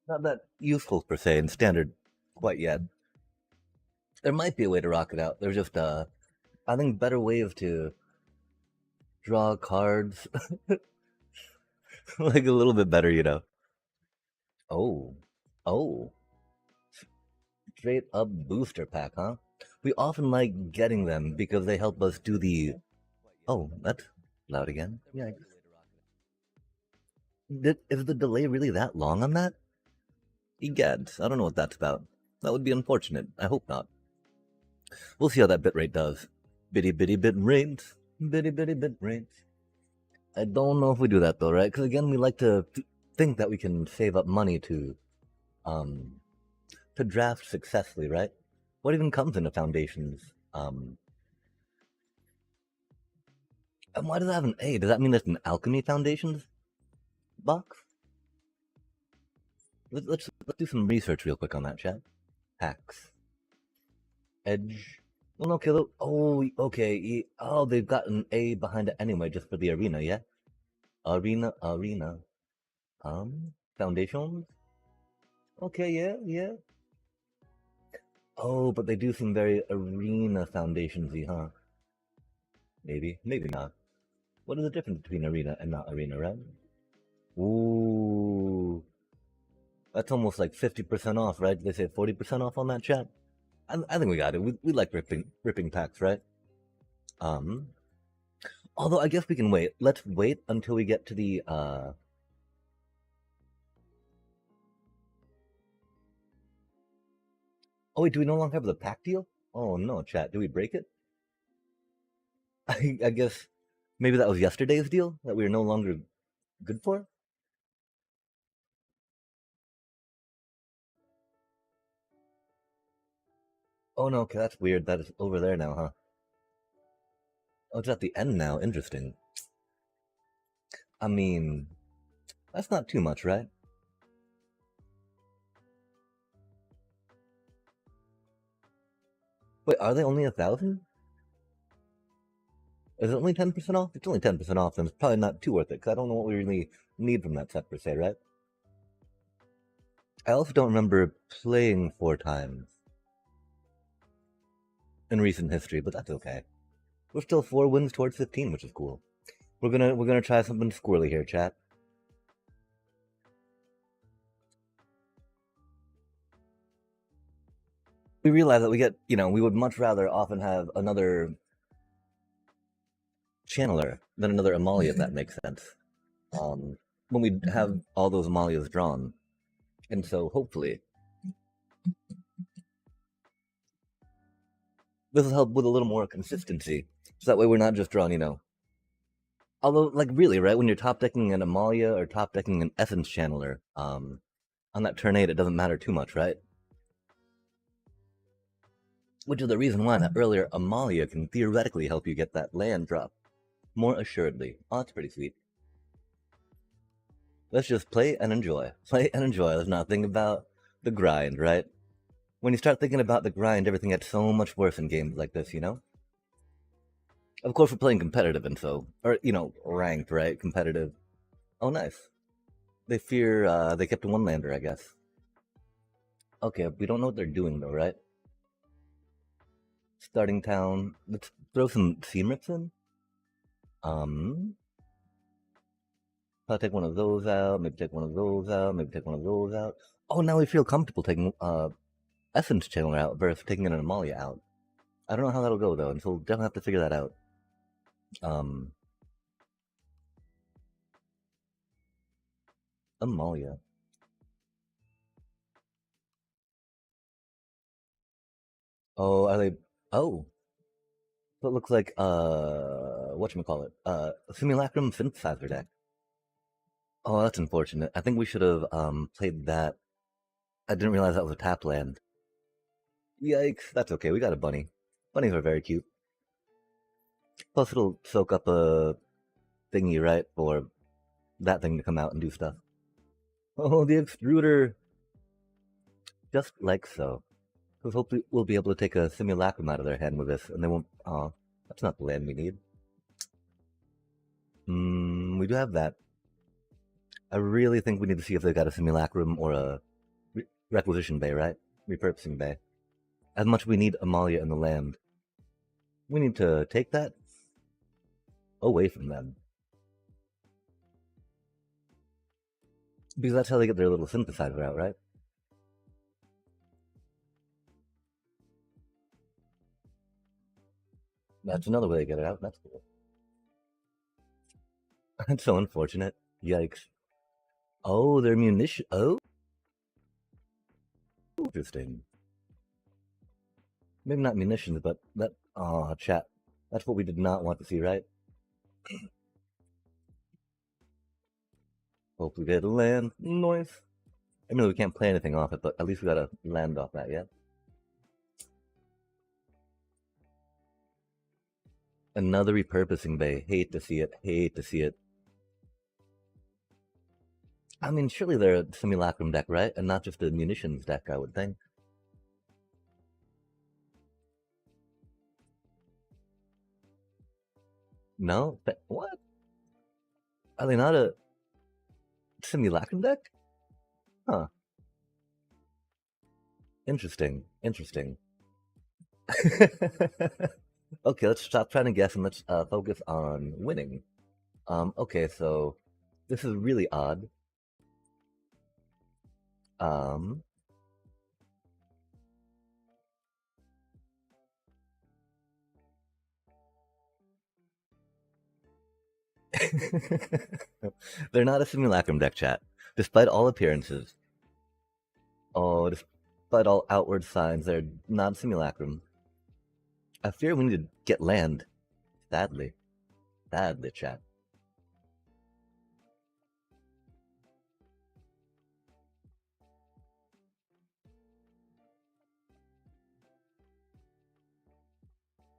Not that useful per se in standard quite yet. There might be a way to rock it out. There's just I think better ways to draw cards like a little bit better, you know. Oh, oh, straight up booster pack, huh? We often like getting them because they help us do the. Oh, that's loud again. Yeah. Is the delay really that long on that? Egads, I don't know what that's about. That would be unfortunate. I hope not. We'll see how that bitrate does. Bitty bitty bit rate. Bitty bitty bit rate. I don't know if we do that though, right? Because again, we like to think that we can save up money um, to draft successfully, right? What even comes into foundations? And why does it have an A? Does that mean it's an alchemy foundations box? Let's do some research real quick on that, chat. Hacks, edge. Well, okay. Oh, okay. Oh, they've got an A behind it anyway, just for the arena, yeah. Arena. Foundations. Okay, yeah. Oh, but they do seem very arena foundationsy, huh? Maybe not. What is the difference between arena and not arena, right? Ooh, that's almost like 50% off, right? They say 40% off on that chat. I think we got it. We like ripping packs, right? Although I guess we can wait. Let's wait until we get to the Oh wait, do we no longer have the pack deal? Oh no, chat. Do we break it? I guess maybe that was yesterday's deal that we are no longer good for. Oh no, okay, that's weird. That is over there now, huh? Oh, it's at the end now. Interesting. I mean, that's not too much, right? Wait, are they only 1,000? Is it only 10% off? It's only 10% off, then it's probably not too worth it, because I don't know what we really need from that set per se, right? I also don't remember playing 4 times in recent history, but that's okay. We're still 4 wins towards 15, which is cool. We're gonna try something squirrely here, chat. We realize that we would much rather often have another channeler than another Amalia, if that makes sense. When we have all those Amalias drawn. And so hopefully this will help with a little more consistency. So that way we're not just drawing. Although, like, really, right? When you're top decking an Amalia or top decking an Essence Channeler, on that turn 8, it doesn't matter too much, right? Which is the reason why that earlier Amalia can theoretically help you get that land drop more assuredly. Oh, that's pretty sweet. Let's just play and enjoy. Play and enjoy. Let's not think about the grind, right? When you start thinking about the grind, everything gets so much worse in games like this, you know? Of course, we're playing competitive, and so, or, ranked, right? Competitive. Oh, nice. They fear, they kept one lander, I guess. Okay, we don't know what they're doing, though, right? Starting town. Let's throw some Seamrips in. I'll take one of those out, maybe take one of those out, maybe take one of those out. Oh, now we feel comfortable taking, Essence Channeler out versus taking an Amalia out. I don't know how that'll go, though, and so we'll definitely have to figure that out. Amalia. Oh, are they? Oh, so it looks like whatchamacallit? Simulacrum synthesizer deck. Oh, that's unfortunate. I think we should have played that. I didn't realize that was a tap land. Yikes! That's okay. We got a bunny. Bunnies are very cute. Plus, it'll soak up a thingy, right, for that thing to come out and do stuff. Oh, the extruder. Just like so. Because hopefully we'll be able to take a simulacrum out of their hand with this, and they won't. Oh, that's not the land we need. We do have that. I really think we need to see if they got a simulacrum or a Requisition Bay, right? Repurposing Bay. As much as we need Amalia in the land, we need to take that away from them. Because that's how they get their little synthesizer out, right? That's another way to get it out. That's cool. That's so unfortunate. Yikes. Oh, their munition. Oh, interesting. Maybe not munitions, but that. Oh, chat. That's what we did not want to see, right? Hopefully, get a land noise. I mean, we can't play anything off it, but at least we gotta land off that, yeah? Another repurposing bay. Hate to see it. Hate to see it. I mean, surely they're a simulacrum deck, right? And not just a munitions deck, I would think. No? What? Are they not a simulacrum deck? Huh. Interesting. Interesting. Okay, let's stop trying to guess and let's focus on winning. Okay, so this is really odd. Um, they're not a simulacrum deck, chat. Despite all appearances. Oh, despite all outward signs, they're not simulacrum. I fear we need to get land. Sadly. Sadly, chat.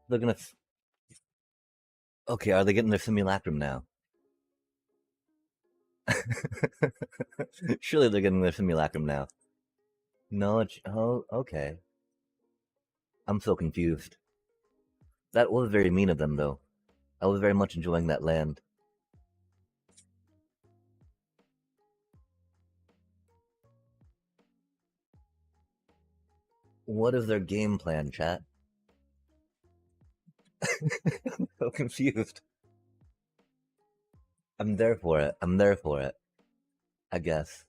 They're gonna. Okay, are they getting their simulacrum now? Surely they're getting their simulacrum now. No, it's. Oh, okay. I'm so confused. That was very mean of them, though. I was very much enjoying that land. What is their game plan, chat? I'm so confused. I'm there for it. I'm there for it. I guess.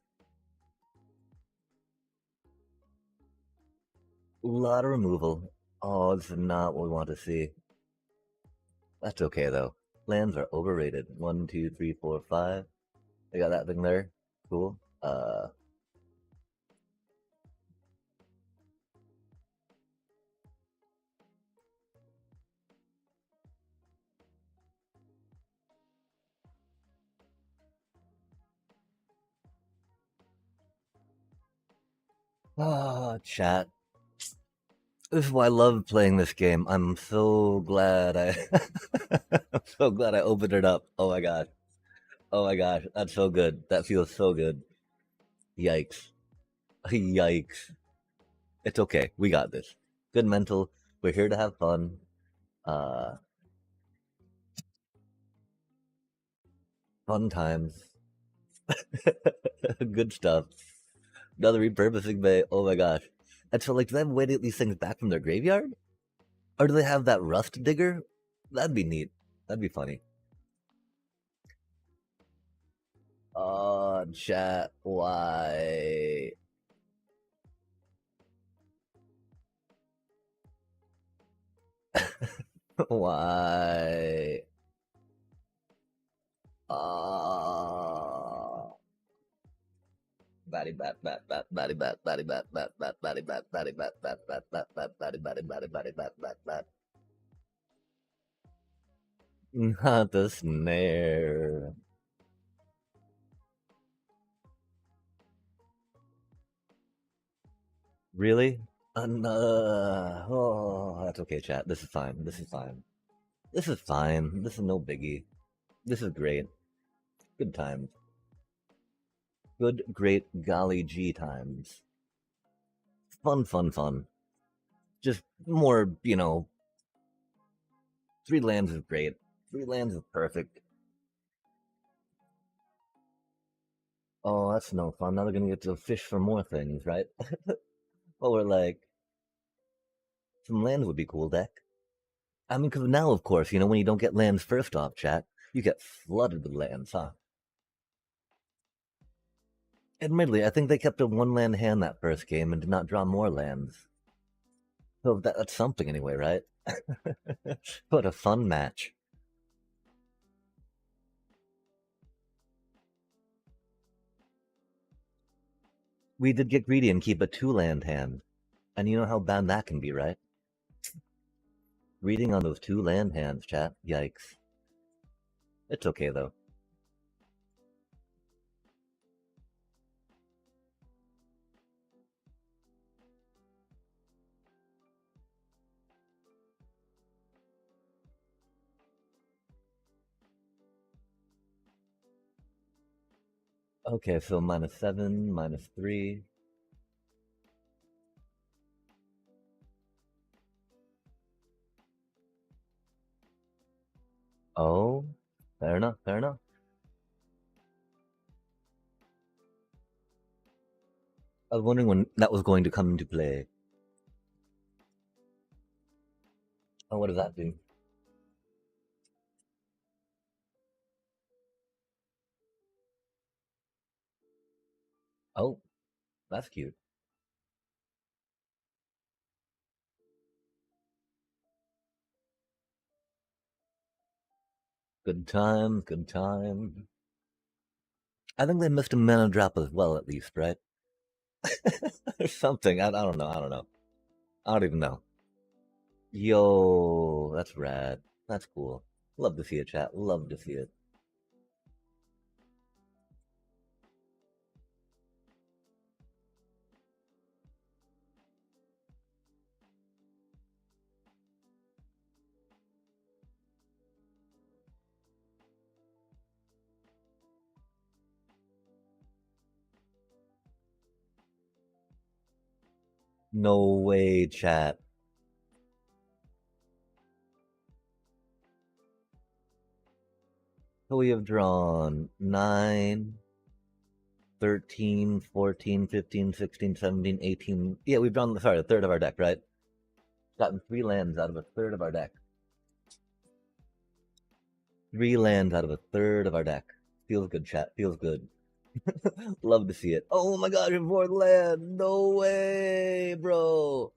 A lot of removal. Oh, this is not what we want to see. That's okay, though. Lands are overrated. 1, 2, 3, 4, 5. They got that thing there. Cool. Chat. This is why I love playing this game. I'm so glad I I'm so glad I opened it up. Oh my gosh. Oh my gosh. That's so good. That feels so good. Yikes. Yikes. It's okay. We got this. Good mental. We're here to have fun. Uh Fun times. Good stuff. Another repurposing bay. Oh my gosh. And so like do they have a way to get these things back from their graveyard? Or do they have that rust digger? That'd be neat. That'd be funny. Chat, why? Why? Batty bat bat bat batty bat batty bat bat bat batty bat batty bat bat bat bat bat batty batty batty batty bat bat bat. Not the snare. Really? Oh, that's okay, chat. This is fine. This is fine. This is fine. This is no biggie. This is great. Good times. Good, great, golly gee times. Fun, fun, fun. Just more, 3 lands is great. 3 lands is perfect. Oh, that's no fun. Now we're gonna get to fish for more things, right? Well, we're like, some lands would be cool, deck. I mean, because now, of course, when you don't get lands first off, chat, you get flooded with lands, huh? Admittedly, I think they kept a one land hand that first game and did not draw more lands. So that's something anyway, right? What a fun match. We did get greedy and keep a two land hand. And you know how bad that can be, right? Reading on those two land hands, chat. Yikes. It's okay though. Okay, so -7, -3. Oh, fair enough, fair enough. I was wondering when that was going to come into play. Oh, what does that do? Oh, that's cute. Good time, good time. I think they missed a mana drop as well, at least, right? Or something. I don't know. I don't know. I don't even know. Yo, that's rad. That's cool. Love to see it, chat. Love to see it. No way, chat. So we have drawn 9, 13, 14, 15, 16, 17, 18. Yeah, we've drawn, sorry, a third of our deck, right? Gotten 3 lands out of a third of our deck. 3 lands out of a third of our deck. Feels good, chat. Feels good. Love to see it. Oh my god, your fourth land. No way, bro.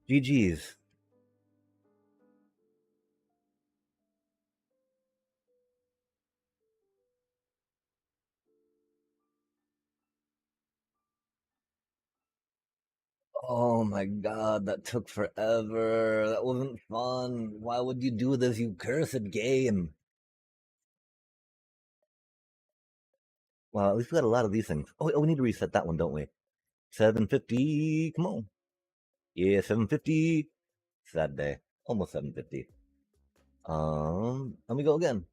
GG's. Oh my god, that took forever. That wasn't fun. Why would you do this, you cursed game? Well, at least we got a lot of these things. Oh, we need to reset that one, don't we? 750. Come on. Yeah, 750. Sad day. Almost 750. Let me go again.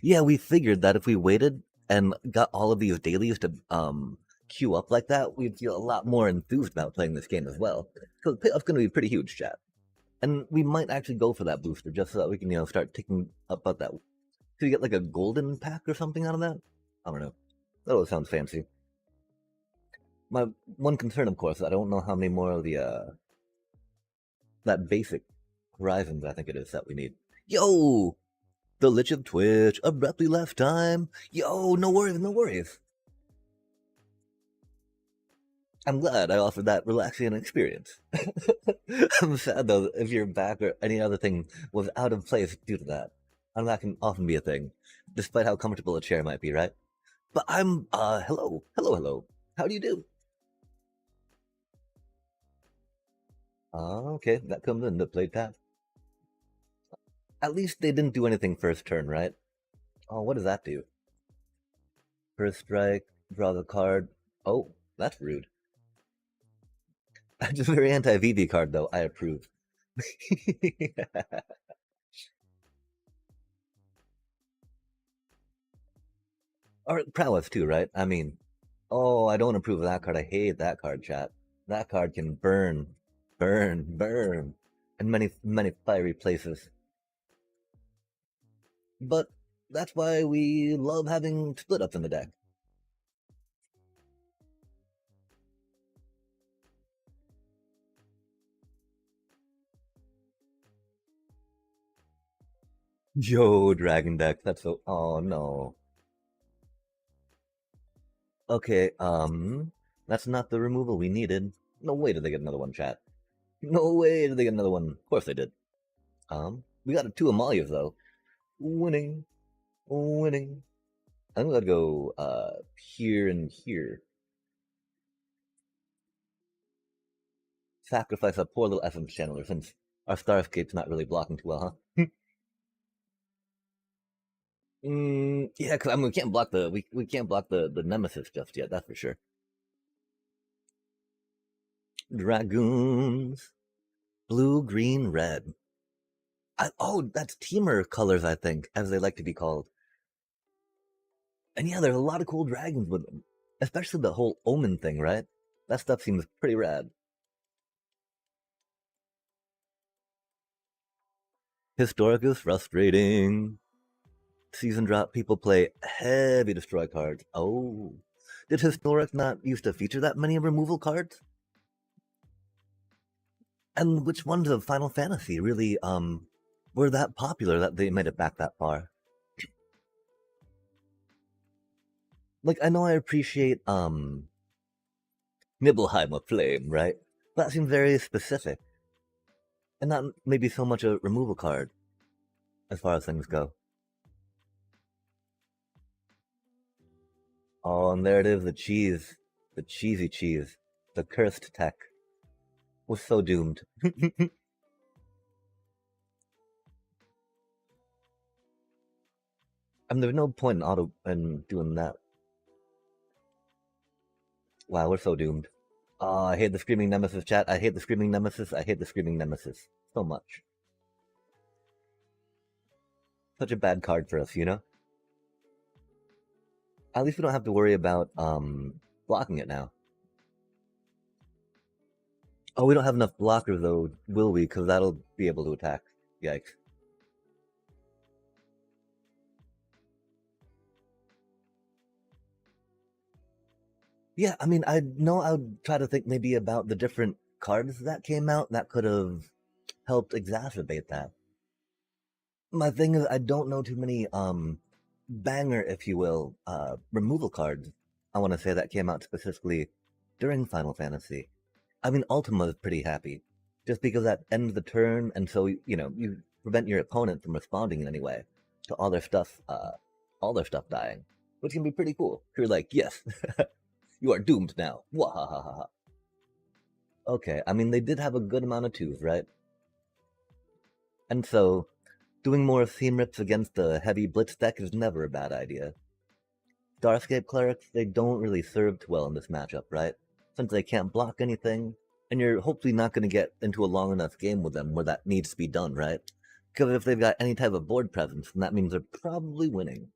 Yeah, we figured that if we waited and got all of these dailies to queue up like that, we'd feel a lot more enthused about playing this game as well. Because the payoff's going to be pretty huge, chat. And we might actually go for that booster just so that we can, start ticking up about that. Could you get like a golden pack or something out of that? I don't know. That always sounds fancy. My one concern, of course, I don't know how many more of the that basic horizons I think it is that we need. Yo, the Lich of Twitch abruptly left time. Yo, no worries, no worries. I'm glad I offered that relaxing experience. I'm sad though if your back or any other thing was out of place due to that. And that can often be a thing, despite how comfortable a chair might be, right? But I'm hello, hello, hello. How do you do? Okay, that comes into play tap. At least they didn't do anything first turn, right? Oh, what does that do? First strike, draw the card. Oh, that's rude. That's a very anti-VV card, though. I approve. Or prowess, too, right? I mean, oh, I don't approve of that card. I hate that card, chat. That card can burn, burn, burn in many, many fiery places. But that's why we love having split ups in the deck. Yo, Dragon deck. That's so. Oh no. Okay, that's not the removal we needed. No way did they get another one, chat. No way did they get another one. Of course they did. We got two Amalias though. Winning, winning. I'm gonna go here and here. Sacrifice a poor little Essence Channeler since our Starscape's not really blocking too well, huh? Yeah, because I mean we can't block we can't block the Nemesis just yet. That's for sure. Dragoons, blue, green, red. Oh, that's Teamer colors, I think, as they like to be called. And yeah, there's a lot of cool dragons with them, especially the whole Omen thing, right? That stuff seems pretty rad. Historic is frustrating. Season drop people play heavy destroy cards. Oh, did Historic not used to feature that many removal cards? And which ones of Final Fantasy really were that popular that they made it back that far? Like I know I appreciate Nibelheim of Flame, right? That seems very specific. And not maybe so much a removal card as far as things go. Oh, and there it is, the cheese. The cheesy cheese. The cursed tech. Was so doomed. I mean, there's no point in auto in doing that. Wow, we're so doomed. Oh, I hate the Screaming Nemesis chat. I hate the Screaming Nemesis. I hate the Screaming Nemesis. So much. Such a bad card for us, you know? At least we don't have to worry about blocking it now. Oh, we don't have enough blockers though, will we? Because that'll be able to attack. Yikes. Yeah, I mean, I know I would try to think maybe about the different cards that came out that could have helped exacerbate that. My thing is, I don't know too many banger, if you will, removal cards. I want to say that came out specifically during Final Fantasy. I mean, Ultima is pretty happy, just because that ends the turn, and so you prevent your opponent from responding in any way to all their stuff dying, which can be pretty cool. You're like, yes, you are doomed now. Wahahaha. Okay, I mean they did have a good amount of twos, right? And so doing more theme rips against the heavy blitz deck is never a bad idea. Starscape clerics, they don't really serve too well in this matchup, right? Since they can't block anything, and you're hopefully not going to get into a long enough game with them where that needs to be done, right? Because if they've got any type of board presence, then that means they're probably winning.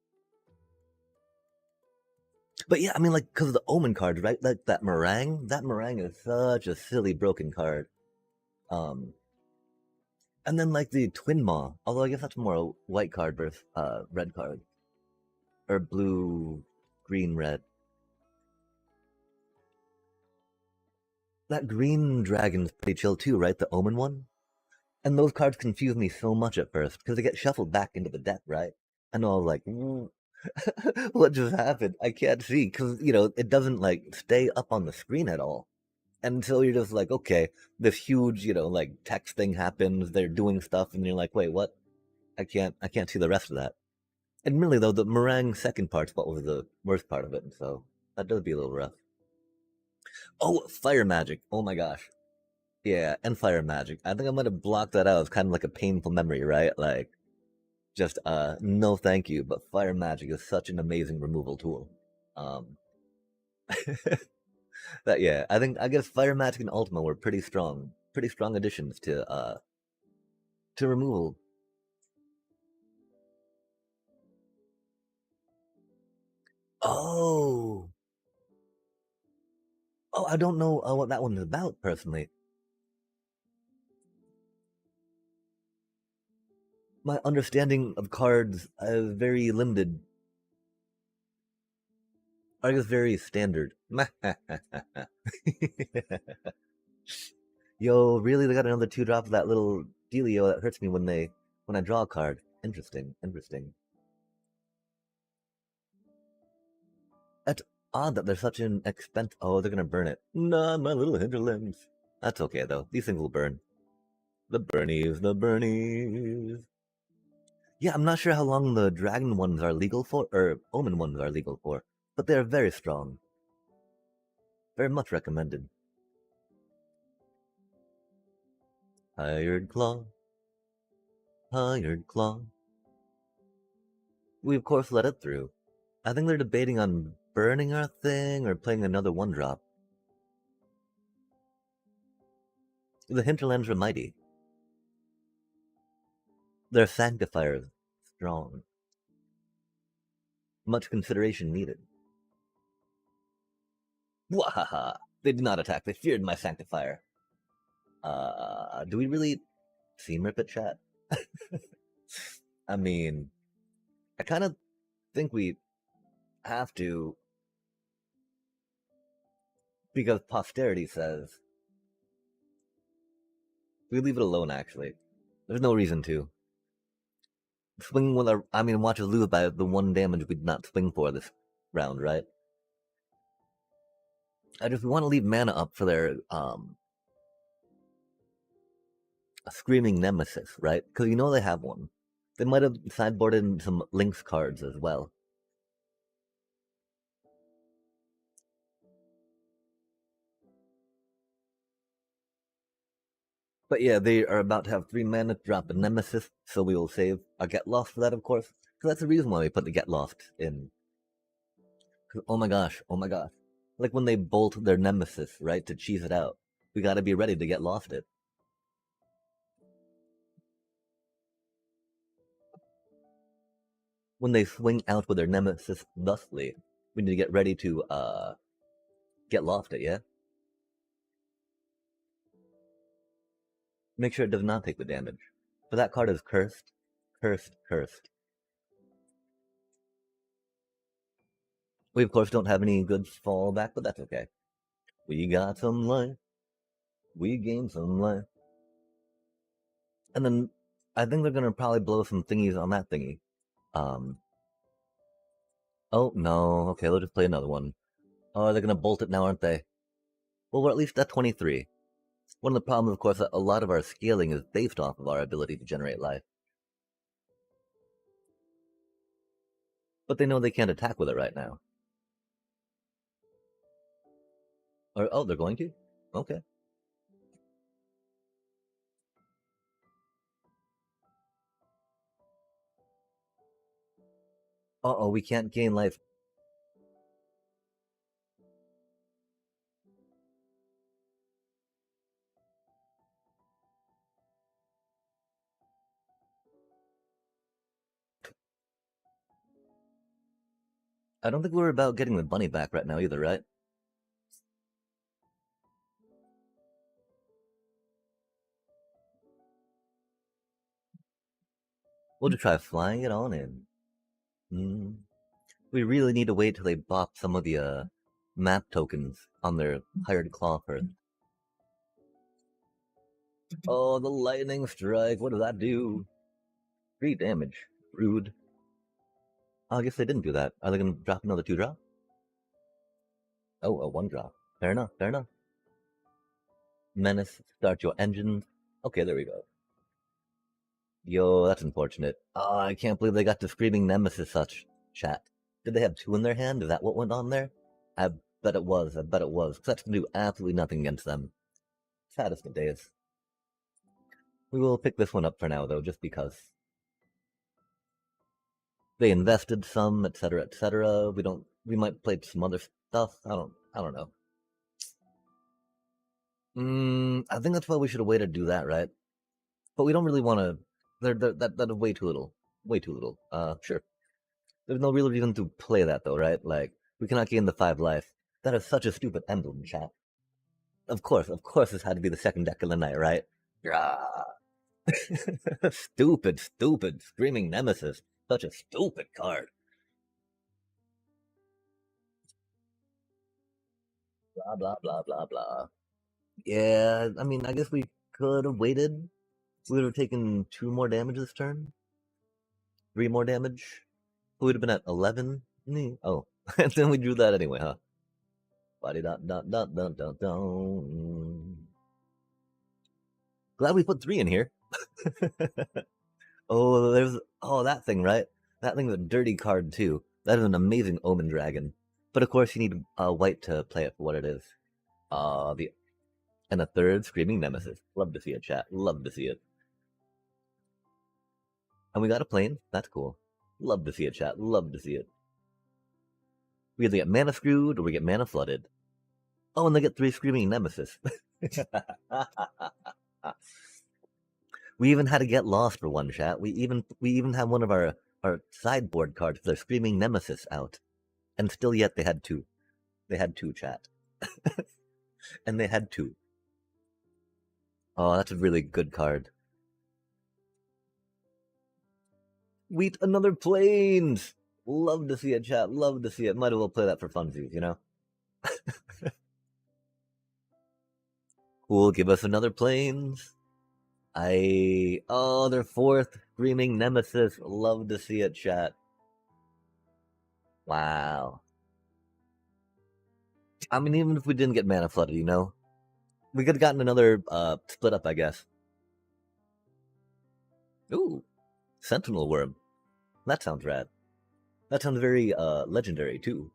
But yeah, I mean, like, because of the Omen cards, right? Like that meringue is such a silly broken card. Um, and then like the Twin Maw, although I guess that's more a white card versus red card. Or blue, green, red. That green dragon's pretty chill too, right? The Omen one? And those cards confuse me so much at first, because they get shuffled back into the deck, right? And I was like, what just happened? I can't see, because, it doesn't, like, stay up on the screen at all. And so you're just like, okay, this huge, like, text thing happens, they're doing stuff, and you're like, wait, what? I can't see the rest of that. Admittedly, though, the meringue second part's what was the worst part of it, and so that does be a little rough. Oh, fire magic. Oh my gosh. Yeah, and fire magic. I think I'm gonna block that out as kind of like a painful memory, right? Like, just no thank you. But fire magic is such an amazing removal tool. Um, that yeah, I guess fire magic and Ultima were pretty strong additions to removal. Oh, oh, I don't know what that one is about personally. My understanding of cards is very limited. I guess very standard. Yo, really? They got another 2 drop of that little dealio that hurts me when I draw a card. Interesting, interesting. That's odd that they're such an expense. Oh, they're gonna burn it. Nah, my little hinterlands. That's okay though. These things will burn. The burnies, the burnies. Yeah, I'm not sure how long the dragon ones are legal for, or omen ones are legal for, but they're very strong. Very much recommended. Hired claw. Hired claw. We of course let it through. I think they're debating on burning our thing or playing another 1 drop. The hinterlands are mighty. Their sanctifiers strong. Much consideration needed. Wahaha! They did not attack. They feared my sanctifier. Do we really seam rip it, chat? I mean, I kind of think we have to, because posterity says we leave it alone. Actually, there's no reason to swing with our. I mean, watch us lose by the 1 damage we did not swing for this round, right? I just want to leave mana up for their screaming nemesis, right? Because you know they have one. They might have sideboarded some Lynx cards as well. But yeah, they are about to have 3 mana to drop a nemesis, so we will save a get lost for that, of course. Because that's the reason why we put the get lost in. Oh my gosh, oh my gosh. Like when they bolt their nemesis, right, to cheese it out. We gotta be ready to get lost it. When they swing out with their nemesis thusly, we need to get ready to get lost it, yeah? Make sure it does not take the damage. But that card is cursed. Cursed, cursed. We of course don't have any good fallback, but that's okay. We got some life. We gained some life. And then I think they're gonna probably blow some thingies on that thingy. Oh no, okay, they'll just play another one. Oh, they're gonna bolt it now, aren't they? Well, we're at least at 23. One of the problems, of course, that a lot of our scaling is based off of our ability to generate life. But they know they can't attack with it right now. Or, oh, they're going to? Okay. Uh-oh, we can't gain life. I don't think we're about getting the bunny back right now either, right? We'll just try flying it on in. We really need to wait till they bop some of the map tokens on their hired claw first. Oh, the lightning strike. What does that do? 3 damage. Rude. Oh, I guess they didn't do that. Are they going to drop another 2-drop? Oh, a 1-drop. Fair enough, fair enough. Menace, start your engines. Okay, there we go. Yo, that's unfortunate. Oh, I can't believe they got the Screaming Nemesis such, chat. Did they have 2 in their hand? Is that what went on there? I bet it was, I bet it was. Because that's going to do absolutely nothing against them. Saddest of days. We will pick this one up for now, though, just because. They invested some, etc., etc. We might play some other stuff. I don't know. I think that's why we should have waited to do that, right? But we don't really want to. That is way too little. Way too little. Sure. There's no real reason to play that though, right? Like we cannot gain the 5 life. That is such a stupid emblem, chat. Of course, this had to be the second deck of the night, right? Yeah. Stupid, stupid, Screaming Nemesis. Such a stupid card. Blah, blah, blah, blah, blah. Yeah, I mean, I guess we could have waited. We would have taken 2 more damage this turn. 3 more damage. We would have been at 11. Oh, and then we drew that anyway, huh? Body dot dot dot dot dot dot. Glad we put 3 in here. Oh, that thing, right? That thing's a dirty card too. That is an amazing Omen Dragon. But of course, you need white to play it for what it is. The and a third Screaming Nemesis. Love to see it, chat. Love to see it. And we got a plane. That's cool. Love to see it, chat. Love to see it. We either get mana screwed or we get mana flooded. Oh, and they get 3 Screaming Nemesis. We even had to get lost for one, chat. We even had one of our sideboard cards, the Screaming Nemesis, out. And still yet they had 2. They had 2, chat. And they had 2. Oh, that's a really good card. Wheat, another planes! Love to see it, chat. Love to see it. Might as well play that for funsies, you know? Cool, give us another planes. Oh, their 4th Screaming Nemesis. Love to see it, chat. Wow. I mean, even if we didn't get mana flooded, you know? We could have gotten another split up, I guess. Ooh, Sentinel Worm. That sounds rad. That sounds very legendary, too.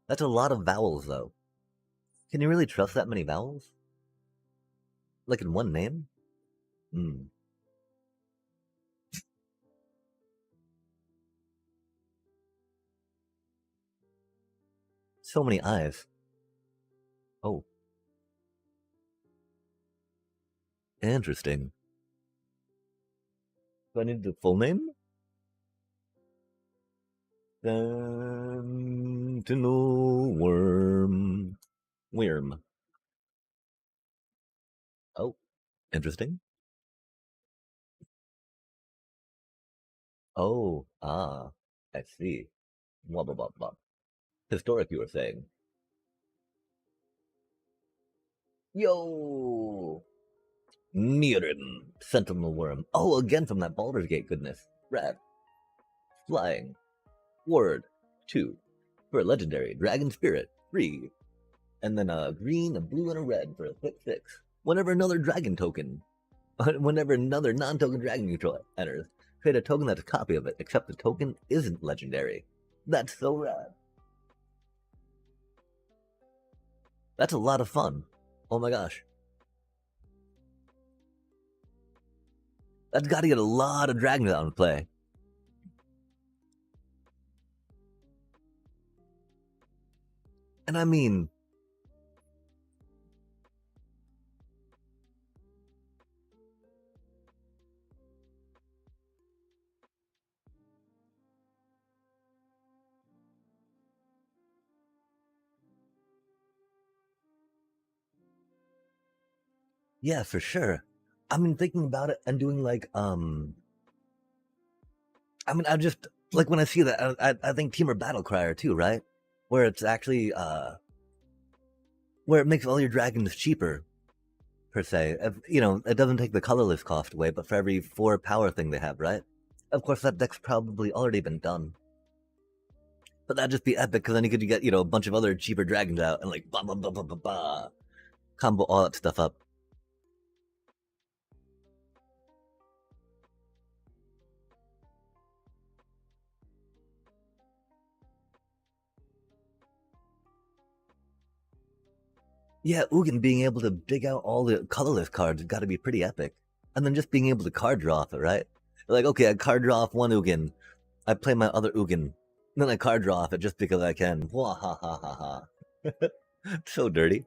That's a lot of vowels, though. Can you really trust that many vowels? Like in one name? Hmm. So many eyes. Oh. Interesting. Do I need the full name? Sentinel Worm. Worm. Oh, interesting. Oh, I see. Blah, blah, blah, blah. Historic, you were saying. Yo! Mirren, Sentinel Worm. Oh, again from that Baldur's Gate goodness. Rad. Flying. Word. 2. For a legendary Dragon Spirit. 3. And then a green, a blue, and a red for a quick 6. Whenever another dragon token, whenever another non-token dragon controller enters, create a token that's a copy of it, except the token isn't legendary. That's so rad. That's a lot of fun. Oh my gosh. That's got to get a lot of dragons out in play. And I mean, yeah, for sure. I mean, thinking about it and doing like, I mean, I just, like when I see that, I think Teamer Battle Crier too, right? Where it's actually, where it makes all your dragons cheaper, per se. You know, it doesn't take the colorless cost away, but for every 4 power thing they have, right? Of course, that deck's probably already been done. But that'd just be epic, because then you could get, you know, a bunch of other cheaper dragons out and like, blah, blah, blah, blah, blah, blah. Combo all that stuff up. Yeah, Ugin being able to dig out all the colorless cards has got to be pretty epic. And then just being able to card draw off it, right? Like, okay, I card draw off one Ugin. I play my other Ugin. Then I card draw off it just because I can. Wah ha ha ha ha. So dirty.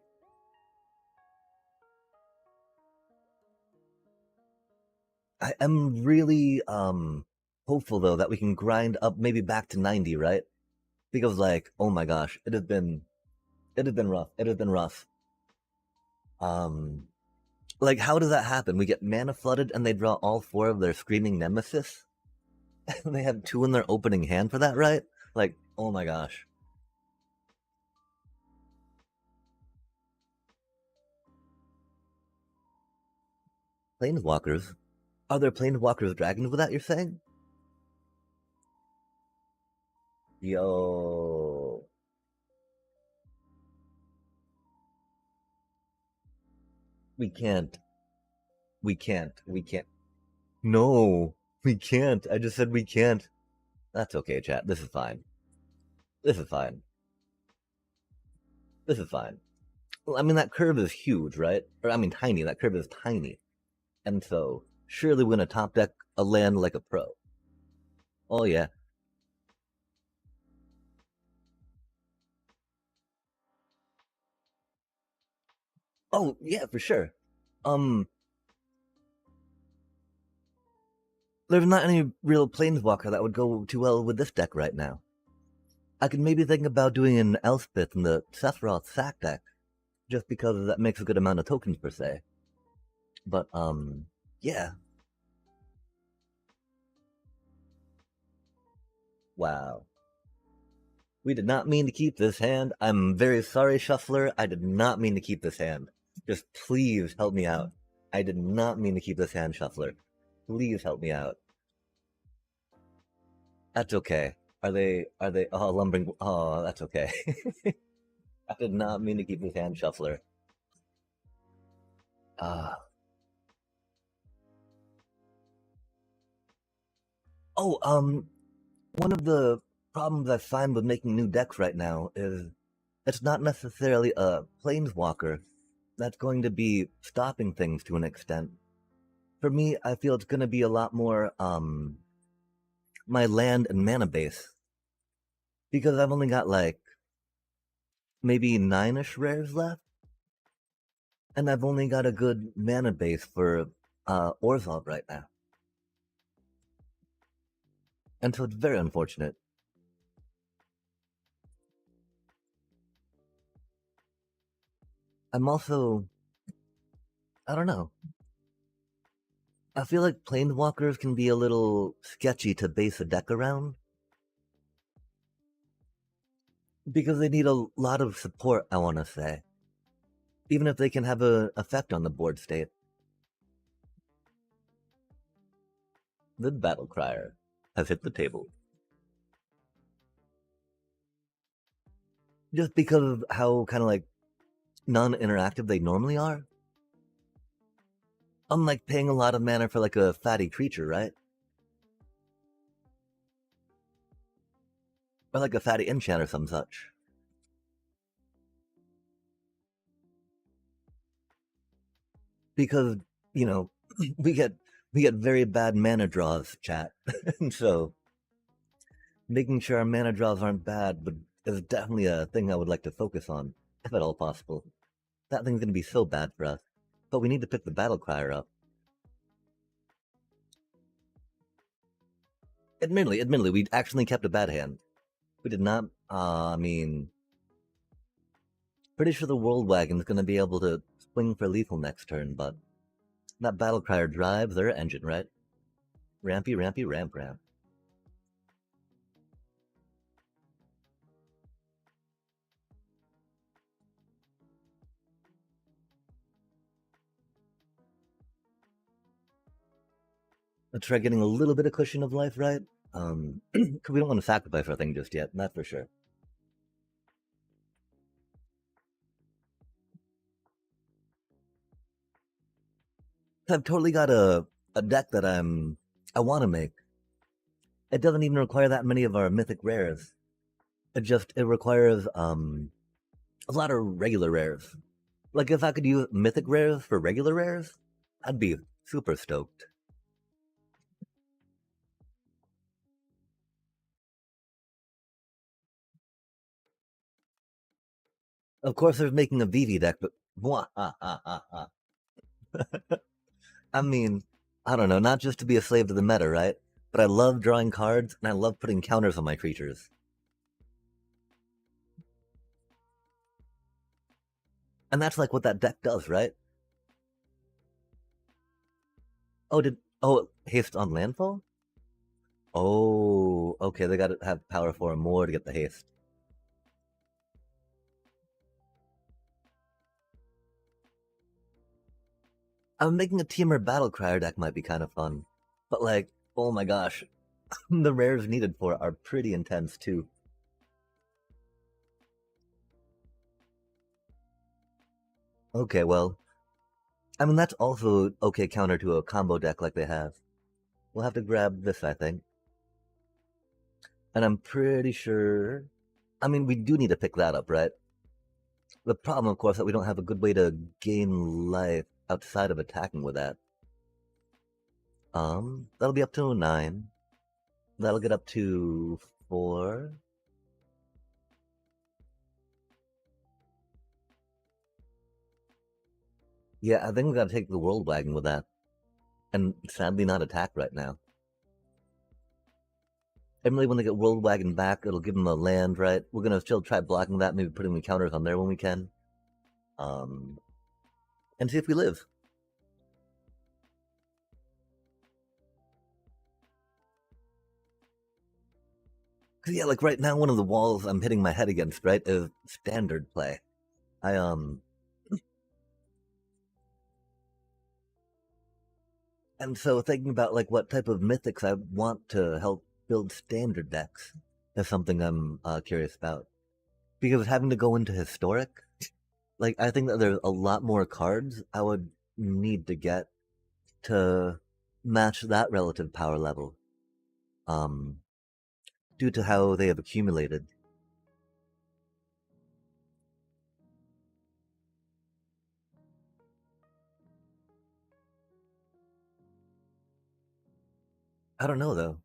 I am really hopeful though that we can grind up maybe back to 90, right? Because like, oh my gosh, it has been rough. It has been rough. Um Like, how does that happen? We get mana flooded and they draw all four of their screaming nemesis? And they have two in their opening hand for that, right? Like, oh my gosh. Planeswalkers? Are there Planeswalkers dragons with that, you're saying? Yo. We can't. We can't. We can't. No, we can't. I just said we can't. That's okay, chat. This is fine. This is fine. This is fine. Well, I mean, that curve is huge, right? Or, I mean, tiny. That curve is tiny. And so, surely we're going to top deck a land like a pro. Oh, yeah. Oh, yeah, for sure. Um, there's not any real Planeswalker that would go too well with this deck right now. I could maybe think about doing an Elspeth in the Sephiroth sack deck, just because that makes a good amount of tokens per se. But, yeah. Wow. We did not mean to keep this hand. I'm very sorry, Shuffler. I did not mean to keep this hand. Just please help me out. I did not mean to keep this hand, Shuffler. Please help me out. That's okay. Are they oh lumbering oh that's okay. I did not mean to keep this hand, Shuffler. Uh oh, one of the problems I find with making new decks right now is it's not necessarily a planeswalker that's going to be stopping things to an extent. For me, I feel it's gonna be a lot more my land and mana base. Because I've only got like maybe 9-ish rares left. And I've only got a good mana base for Orzhov right now. And so it's very unfortunate. I'm also I don't know. I feel like planeswalkers can be a little sketchy to base a deck around. Because they need a lot of support, I wanna say. Even if they can have an effect on the board state. The battle crier has hit the table. Just because of how kind of like non-interactive they normally are. Unlike paying a lot of mana for like a fatty creature, right? Or like a fatty enchant or some such. Because, you know, we get we get very bad mana draws, chat. And so making sure our mana draws aren't bad but is definitely a thing I would like to focus on, if at all possible. That thing's gonna be so bad for us. But we need to pick the battle crier up. Admittedly, we actually kept a bad hand. We did not I mean pretty sure the World Wagon's gonna be able to swing for lethal next turn, but that battle crier drives their engine, right? Rampy, rampy, ramp, ramp. Let's try getting a little bit of cushion of life, right? Because we don't want to sacrifice our thing just yet, that's for sure. I've totally got a deck that I want to make. It doesn't even require that many of our mythic rares. It requires a lot of regular rares. Like if I could use mythic rares for regular rares, I'd be super stoked. Of course, there's making a VV deck, but I mean, I don't know, not just to be a slave to the meta, right? But I love drawing cards and I love putting counters on my creatures. And that's like what that deck does, right? Oh, haste on landfall? Oh, okay, they gotta have power 4 more to get the haste. I'm making a Teamer Battle Crier deck might be kind of fun. But like, oh my gosh, the rares needed for it are pretty intense too. Okay, well, I mean, that's also okay counter to a combo deck like they have. We'll have to grab this, I think. And I'm pretty sure. I mean, we do need to pick that up, right? The problem, of course, that we don't have a good way to gain life outside of attacking with that. That'll be up to 9. That'll get up to 4. Yeah, I think we gotta take the world wagon with that. And sadly not attack right now. Emily, when they get World Wagon back, it'll give them a land, right? We're gonna still try blocking that, maybe putting the counters on there when we can. Um, and see if we live. Cause yeah, like right now, one of the walls I'm hitting my head against, right, is standard play. I and so thinking about like what type of mythics I want to help build standard decks is something I'm curious about. Because having to go into historic, like I think that there's a lot more cards I would need to get to match that relative power level. Um, due to how they have accumulated. I don't know though.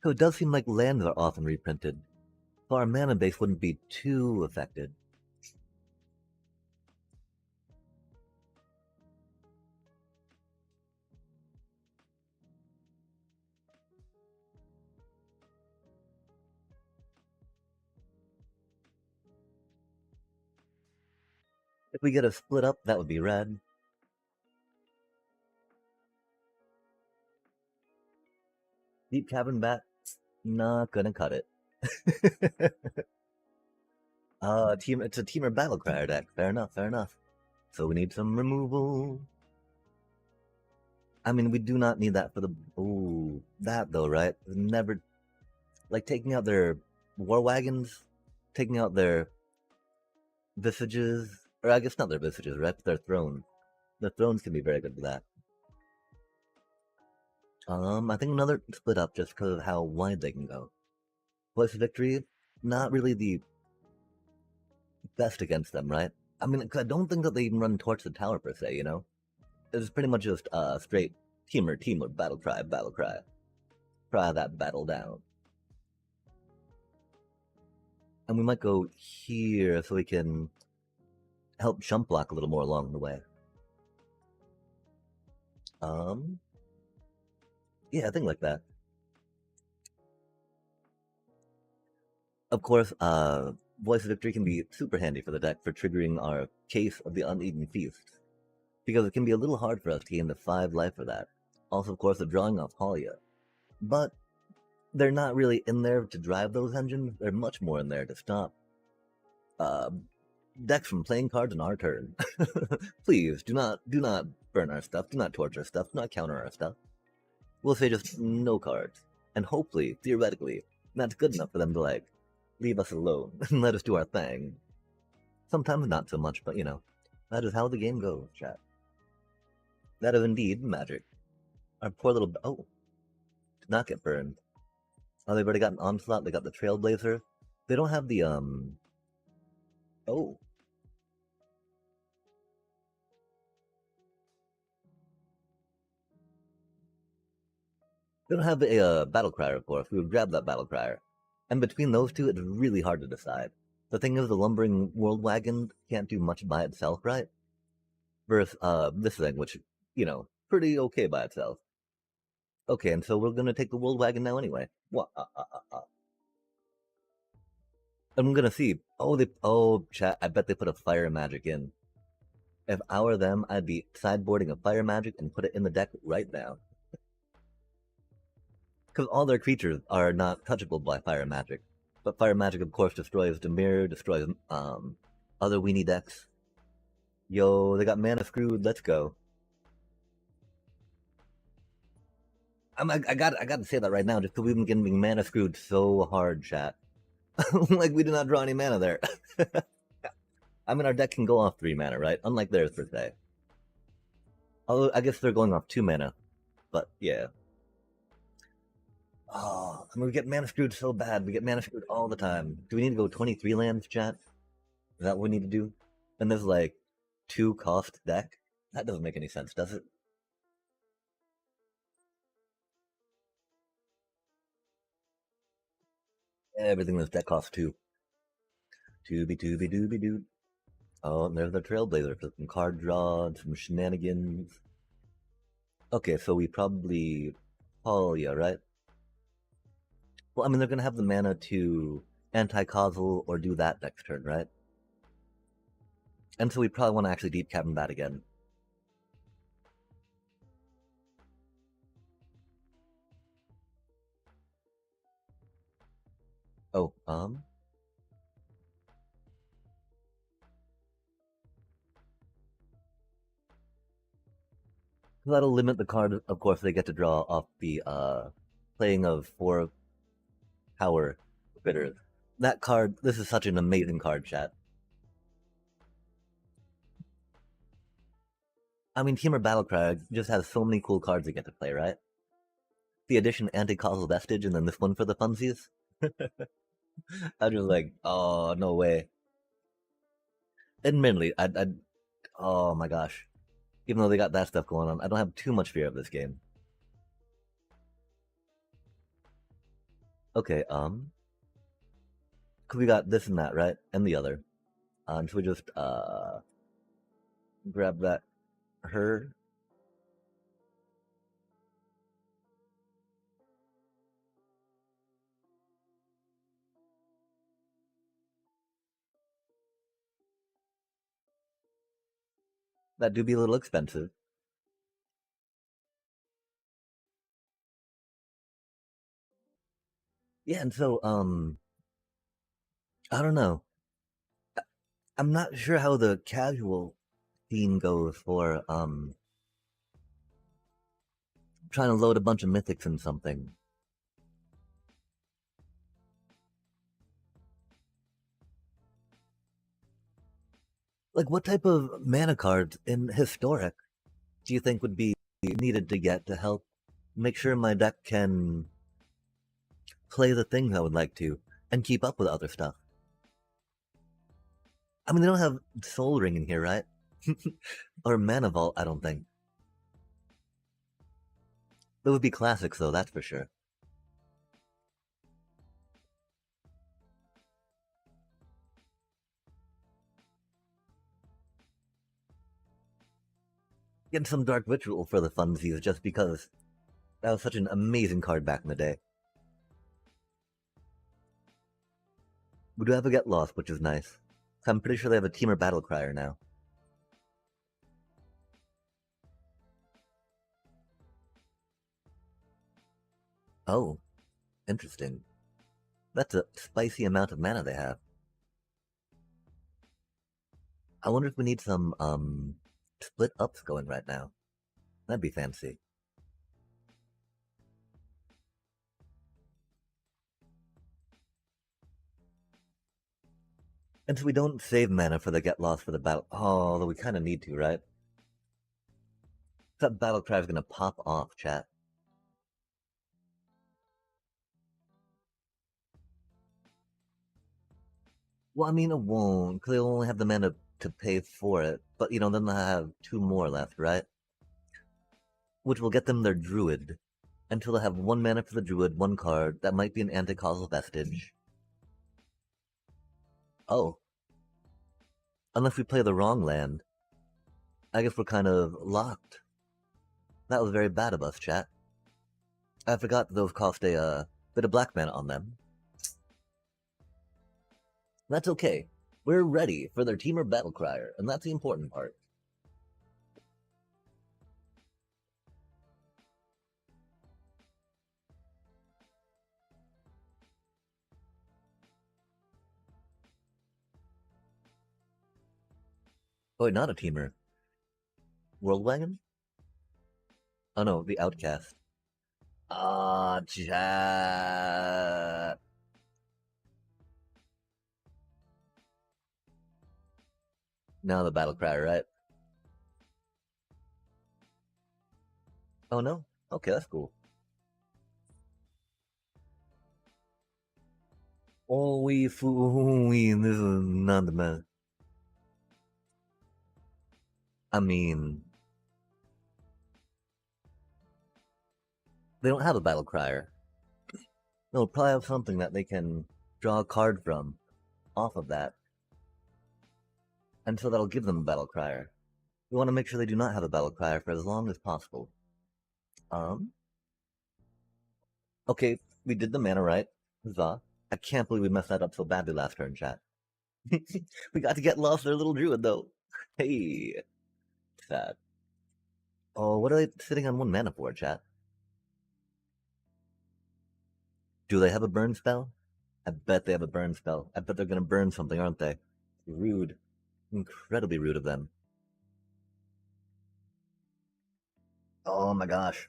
So it does seem like lands are often reprinted, so our mana base wouldn't be too affected. If we get a split up, that would be red. Deep Cavern Bat, not gonna cut it. It's a Teamer Battle Crier deck. Fair enough, fair enough. So we need some removal. I mean, we do not need that for the. Ooh, that though, right? Never. Like taking out their war wagons, taking out their visages, or I guess not their visages, right? But their thrones. The thrones can be very good for that. I think another split up just because of how wide they can go. Voice of Victory, not really the best against them, right? I mean, I don't think that they even run towards the tower per se, you know? It's pretty much just straight teamer, battle cry. Cry that battle down. And we might go here so we can help jump block a little more along the way. Um, yeah, I think like that. Of course, Voice of Victory can be super handy for the deck for triggering our Case of the Uneaten Feast, because it can be a little hard for us to gain the 5 life for that. Also, of course, the drawing off Halia. But they're not really in there to drive those engines, they're much more in there to stop uh, decks from playing cards on our turn. Please, do not burn our stuff, do not torch our stuff, do not counter our stuff. We'll say just no cards. And hopefully, theoretically, that's good enough for them to like leave us alone and let us do our thing. Sometimes not so much, but you know, that is how the game goes, chat. That is indeed magic. Our poor little did not get burned. Oh, they've already got an onslaught. They got the Trailblazer. They don't have the Oh, they don't have a battle crier, of course. We would grab that battle crier. And between those two, it's really hard to decide. The thing is, the lumbering world wagon can't do much by itself, right? Versus this thing, which you know, pretty okay by itself. Okay, and so we're gonna take the world wagon now anyway. What? And I'm gonna see. Chat, I bet they put a fire magic in. If I were them, I'd be sideboarding a fire magic and put it in the deck right now. Because all their creatures are not touchable by fire magic. But fire magic, of course, destroys the mirror, destroys other weenie decks. Yo, they got mana screwed. Let's go. I got to say that right now, just because we've been getting mana screwed so hard, chat. Like we did not draw any mana there. I mean, our deck can go off 3 mana, right? Unlike theirs per se. Although I guess they're going off 2 mana, but yeah. Oh, I mean, we get mana screwed so bad. We get mana screwed all the time. Do we need to go 23 lands, chat? Is that what we need to do? And there's like 2 cost deck? That doesn't make any sense, does it? Everything in this deck costs 2. Tooby. Oh, and there's the Trailblazer for some card draw and some shenanigans. Okay, so we probably Talia, right? Well, I mean, they're gonna have the mana to anti-causal or do that next turn, right? And so we probably want to actually deep cabin that again. Oh, that'll limit the card, of course, they get to draw off the playing of 4 power bidders. That card, this is such an amazing card, chat. I mean, Temur Battlecry just has so many cool cards they get to play, right? The addition Anti-Causal Vestige and then this one for the funsies. I'm just like, oh, no way. Admittedly, I'd oh my gosh. Even though they got that stuff going on, I don't have too much fear of this game. Okay, cause we got this and that, right? And the other. Should we just, grab that, her? That do be a little expensive. Yeah, and so, I don't know. I'm not sure how the casual scene goes for, trying to load a bunch of mythics in something. Like, what type of mana cards in Historic do you think would be needed to get to help make sure my deck can play the things I would like to and keep up with other stuff? I mean, they don't have Soul Ring in here, right? Or Mana Vault, I don't think. That would be classics, though, that's for sure. Getting some Dark Ritual for the funsies just because that was such an amazing card back in the day. We do have a Get Lost, which is nice. I'm pretty sure they have a Temur Battlecryer now. Oh, interesting. That's a spicy amount of mana they have. I wonder if we need some, split ups going right now. That'd be fancy. And so we don't save mana for the Get Lost for the battle. Oh, although we kind of need to, right? That battle cry is gonna pop off, chat. Well, I mean, it won't, because they'll only have the mana to pay for it. But, then they'll have 2 more left, right? Which will get them their Druid. Until they have 1 mana for the Druid, 1 card. That might be an Anti-Causal Vestige. Oh. Unless we play the wrong land. I guess we're kind of locked. That was very bad of us, chat. I forgot that those cost a bit of black mana on them. That's okay. We're ready for their teamer battle crier, and that's the important part. Oh, wait, not a teamer. Worldwagon? Oh no, the Outcast. Ah, chat. Now the battle cry, right? Oh no? Okay, that's cool. Oh, we fool, we this is not the best. I mean, they don't have a battle crier. They'll probably have something that they can draw a card from off of that, and so that'll give them a battle crier. We want to make sure they do not have a battle crier for as long as possible. Um, okay, we did the mana right. Huzzah. I can't believe we messed that up so badly last turn, chat. We got to get lost their little druid, though. Hey, sad. Oh, what are they sitting on one mana for, chat? Do they have a burn spell? I bet they have a burn spell. I bet they're gonna burn something, aren't they? Rude. Incredibly rude of them. Oh my gosh.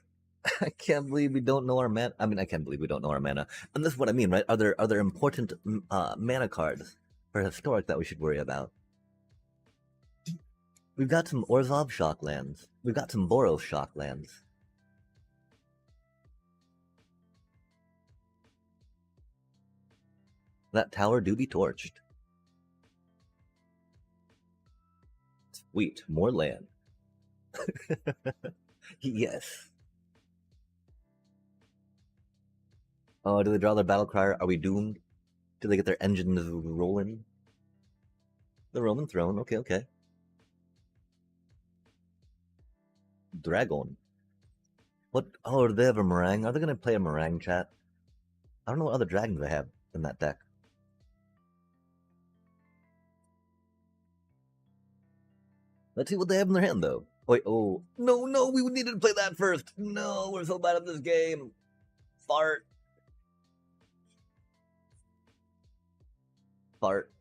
I can't believe we don't know our mana. I mean, I can't believe we don't know our mana. And this is what I mean, right? Are there important mana cards for historic that we should worry about? We've got some Orzhov Shocklands. We've got some Boros Shocklands. That tower do be torched. Sweet, more land. Yes. Oh, do they draw their battle crier? Are we doomed? Do they get their engines rolling? The Roman throne. Okay, okay. Dragon. What? Oh, do they have a meringue? Are they gonna play a meringue, chat? I don't know what other dragons they have in that deck. Let's see what they have in their hand, though. Wait, oh. No, no, we needed to play that first. No, we're so bad at this game. Fart. Fart.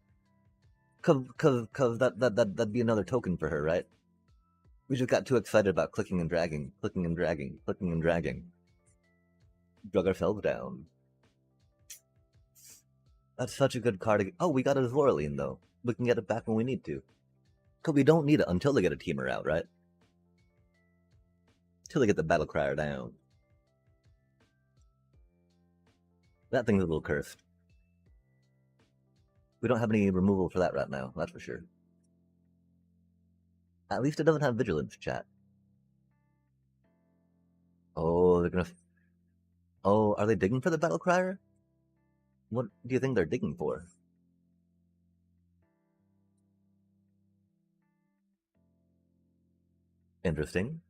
Cause that'd be another token for her, right? We just got too excited about clicking and dragging, clicking and dragging, clicking and dragging. Drug ourselves down. That's such a good card. Oh, we got a Zoroline, though. We can get it back when we need to. Because we don't need it until they get a teamer out, right? Until they get the battle crier down. That thing's a little cursed. We don't have any removal for that right now, that's for sure. At least it doesn't have vigilance, chat. Oh, they're gonna. Oh, are they digging for the battle crier? What do you think they're digging for? Interesting.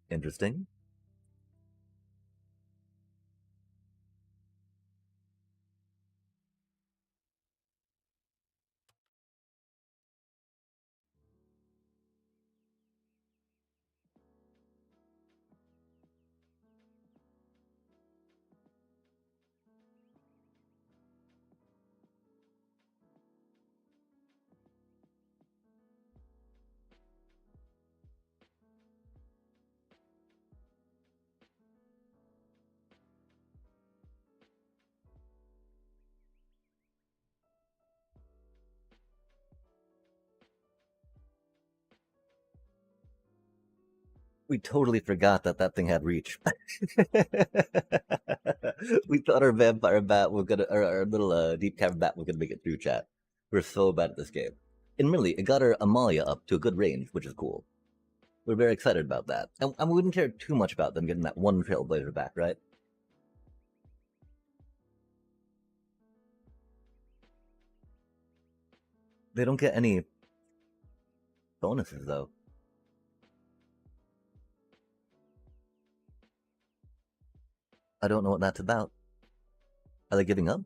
Interesting. We totally forgot that that thing had reach. We thought our vampire bat was gonna, our little deep cavern bat was gonna make it through, chat. We're so bad at this game. Admittedly, it got our Amalia up to a good range, which is cool. We're very excited about that. And we wouldn't care too much about them getting that one Trailblazer back, right? They don't get any bonuses, though. I don't know what that's about. Are they giving up?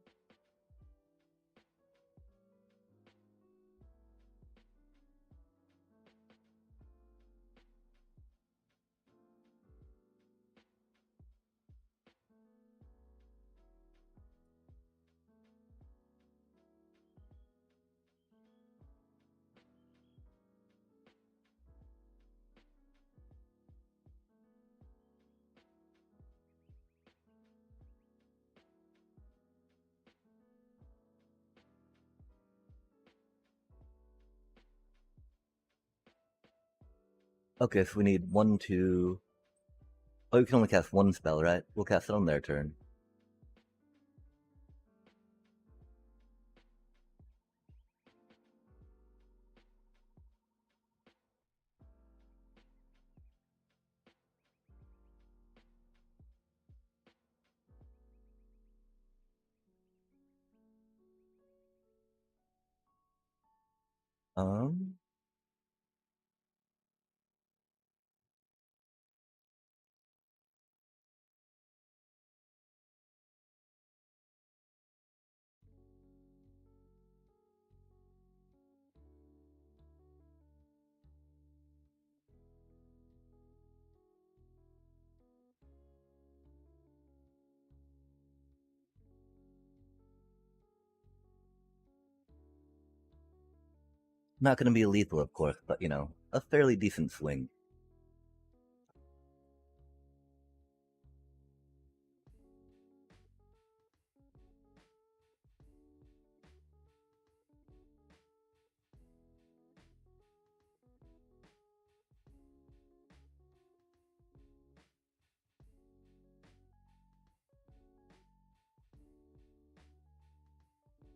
Okay, so we need one, two. Oh, you can only cast one spell, right? We'll cast it on their turn. Um, Not going to be lethal, of course, but you know, a fairly decent swing.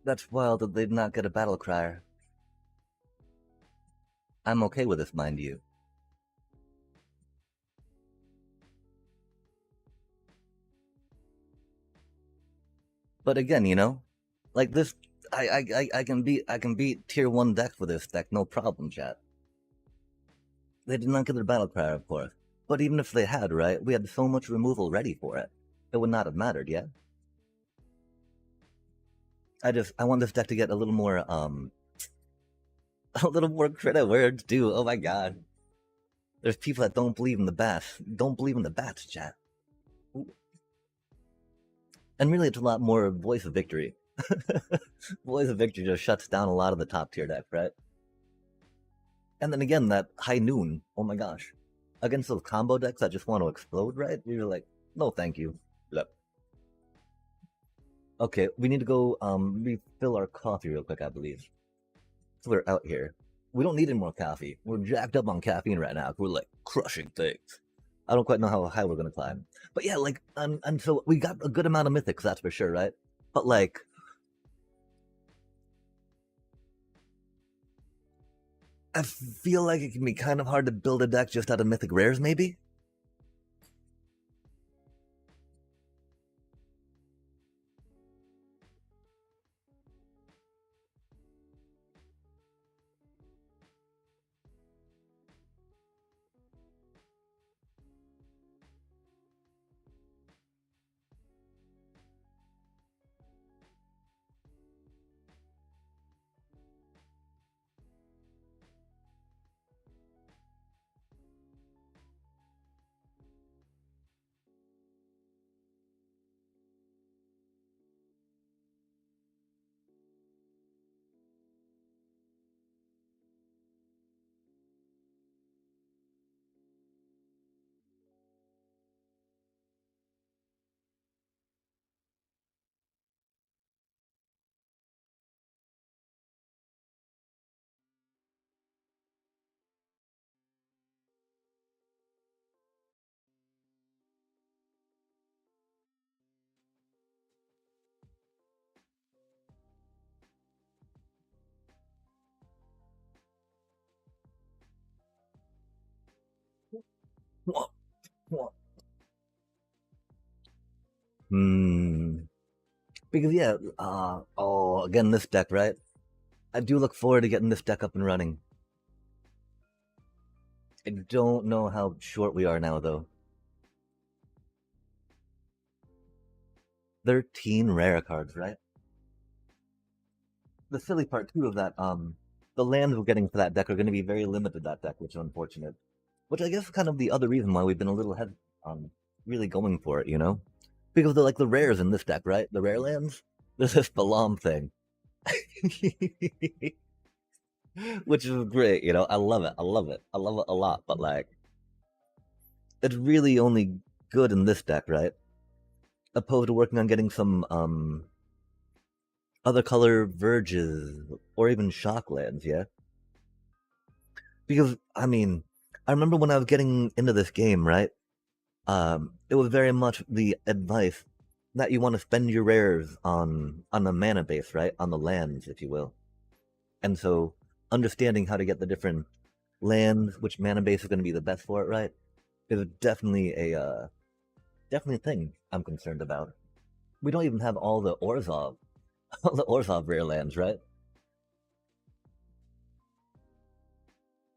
That's wild that they did not get a battle crier. I'm okay with this, mind you. But again, you know, like this, I can beat tier one decks with this deck, no problem, chat. They did not get their battle cry, of course. But even if they had, right, we had so much removal ready for it. It would not have mattered, yeah? I want this deck to get a little more, a little more credit where it's due. Oh my god. There's people that don't believe in the bats. Don't believe in the bats, chat. And really, it's a lot more Voice of Victory. Voice of Victory just shuts down a lot of the top tier decks, right? And then again, that High Noon. Oh my gosh. Against those combo decks that just want to explode, right? You're like, no, thank you. Yep. Okay, we need to go refill our coffee real quick, I believe. So we're out here. We don't need any more coffee. We're jacked up on caffeine right now. We're like crushing things. I don't quite know how high we're gonna climb. But yeah, like and so we got a good amount of mythics, that's for sure, right? But like I feel like it can be kind of hard to build a deck just out of mythic rares, maybe? Hmm. Because yeah, again this deck, right? I do look forward to getting this deck up and running. I don't know how short we are now though. 13 rare cards, right? The silly part too of that, the lands we're getting for that deck are going to be very limited. That deck, which is unfortunate. Which I guess is kind of the other reason why we've been a little head on really going for it, you know, because they're like the rares in this deck, right? The rare lands. There's this Balam thing, which is great. You know, I love it. I love it. I love it a lot. But like, it's really only good in this deck, right? Opposed to working on getting some other color verges or even shock lands, yeah. Because I mean, I remember when I was getting into this game, right? It was very much the advice that you want to spend your rares on the mana base, right? On the lands, if you will. And so understanding how to get the different lands, which mana base is going to be the best for it, right? Is definitely a thing I'm concerned about. We don't even have all the Orzhov, all the Orzhov rare lands, right?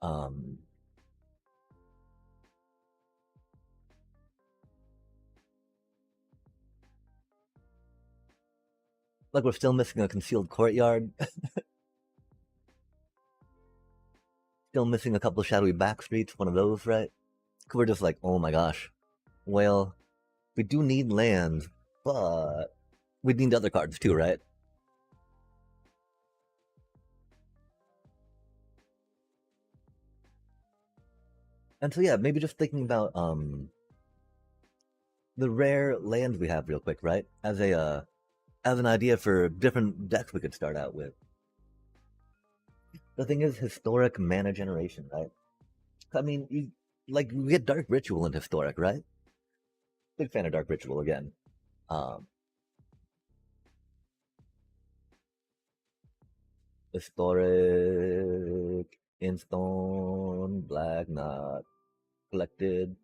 Um, like we're still missing a concealed courtyard, still missing a couple of shadowy back streets, one of those, right? We're just like, oh my gosh. Well, we do need lands, but we need other cards too, right? And so yeah, maybe just thinking about the rare lands we have real quick, right? As an idea for different decks we could start out with. The thing is historic mana generation, right? I mean, you get Dark Ritual in historic, right? Big fan of Dark Ritual again. Um, Historic, Instone, Black Knot, Collected.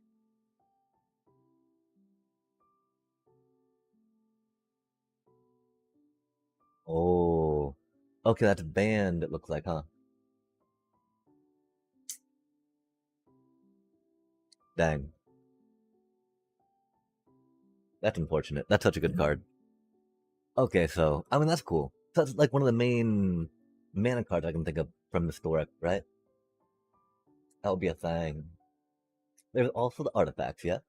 Oh, okay, that's banned. It looks like, huh? Dang, that's unfortunate. That's such a good card. Okay, so I mean that's cool. So that's like one of the main mana cards I can think of from historic, right? That would be a thing. There's also the artifacts, yeah.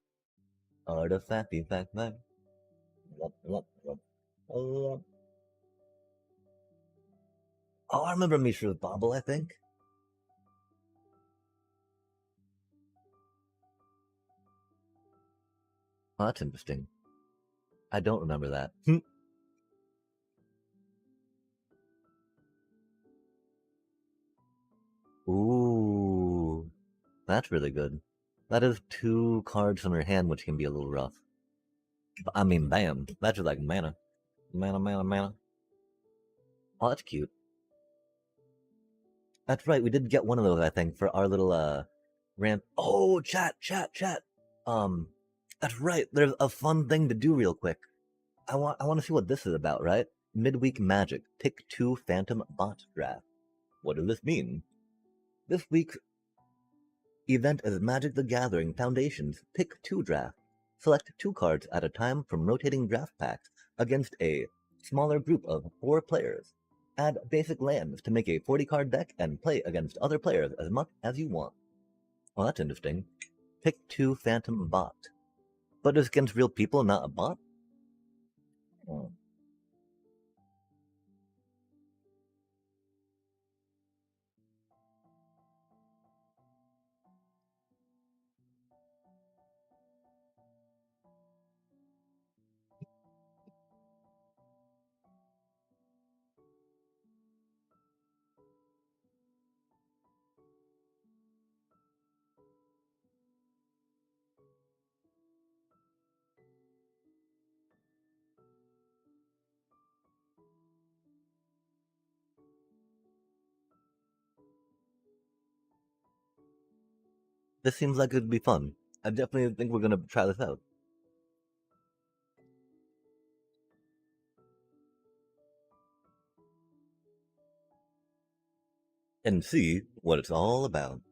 Artifact, fact, fact. Oh, I remember Mishra's Bobble, I think. Oh, that's interesting. I don't remember that. Ooh, that's really good. That is two cards from your hand, which can be a little rough. But, I mean, bam, that's just like mana. Mana, mana, mana. Oh, that's cute. That's right, we did get one of those, I think, for our little ramp. Oh, chat. Um, that's right. There's a fun thing to do real quick. I want to see what this is about, right? Midweek Magic. Pick two Phantom Bot Draft. What does this mean? This week's event is Magic the Gathering Foundation's Pick Two Draft. Select two cards at a time from rotating draft packs against a smaller group of 4 players. Add basic lands to make a 40 card deck and play against other players as much as you want. Oh, that's interesting. Pick two Phantom Bot. But it's against real people, not a bot? Oh. This seems like it'd be fun. I definitely think we're gonna try this out. And see what it's all about.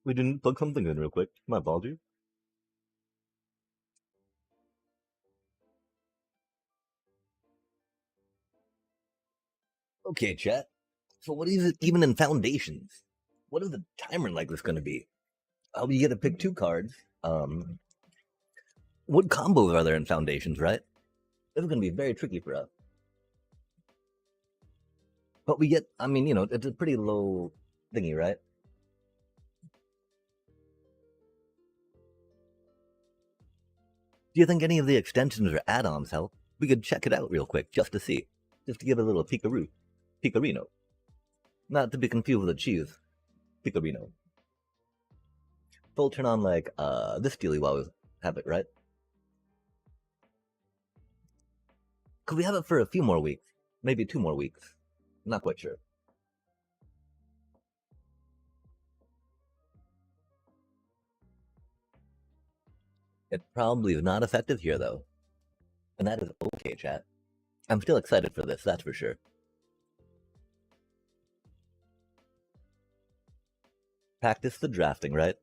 We didn't plug something in real quick. My apologies. Okay, chat. So what is it even in Foundations? What is the timer like this gonna be? Oh, you get to pick two cards. What combos are there in Foundations, right? This is gonna be very tricky for us. But we get, I mean, it's a pretty low thingy, right? Do you think any of the extensions or add-ons help? We could check it out real quick just to see, just to give it a little peekarino. Not to be confused with a cheese, peekarino. Full turn on like this dealy while we have it, right? Could we have it for a few more weeks? Maybe 2 more weeks. Not quite sure. It probably is not effective here though. And that is okay, chat. I'm still excited for this, that's for sure. Practice the drafting, right?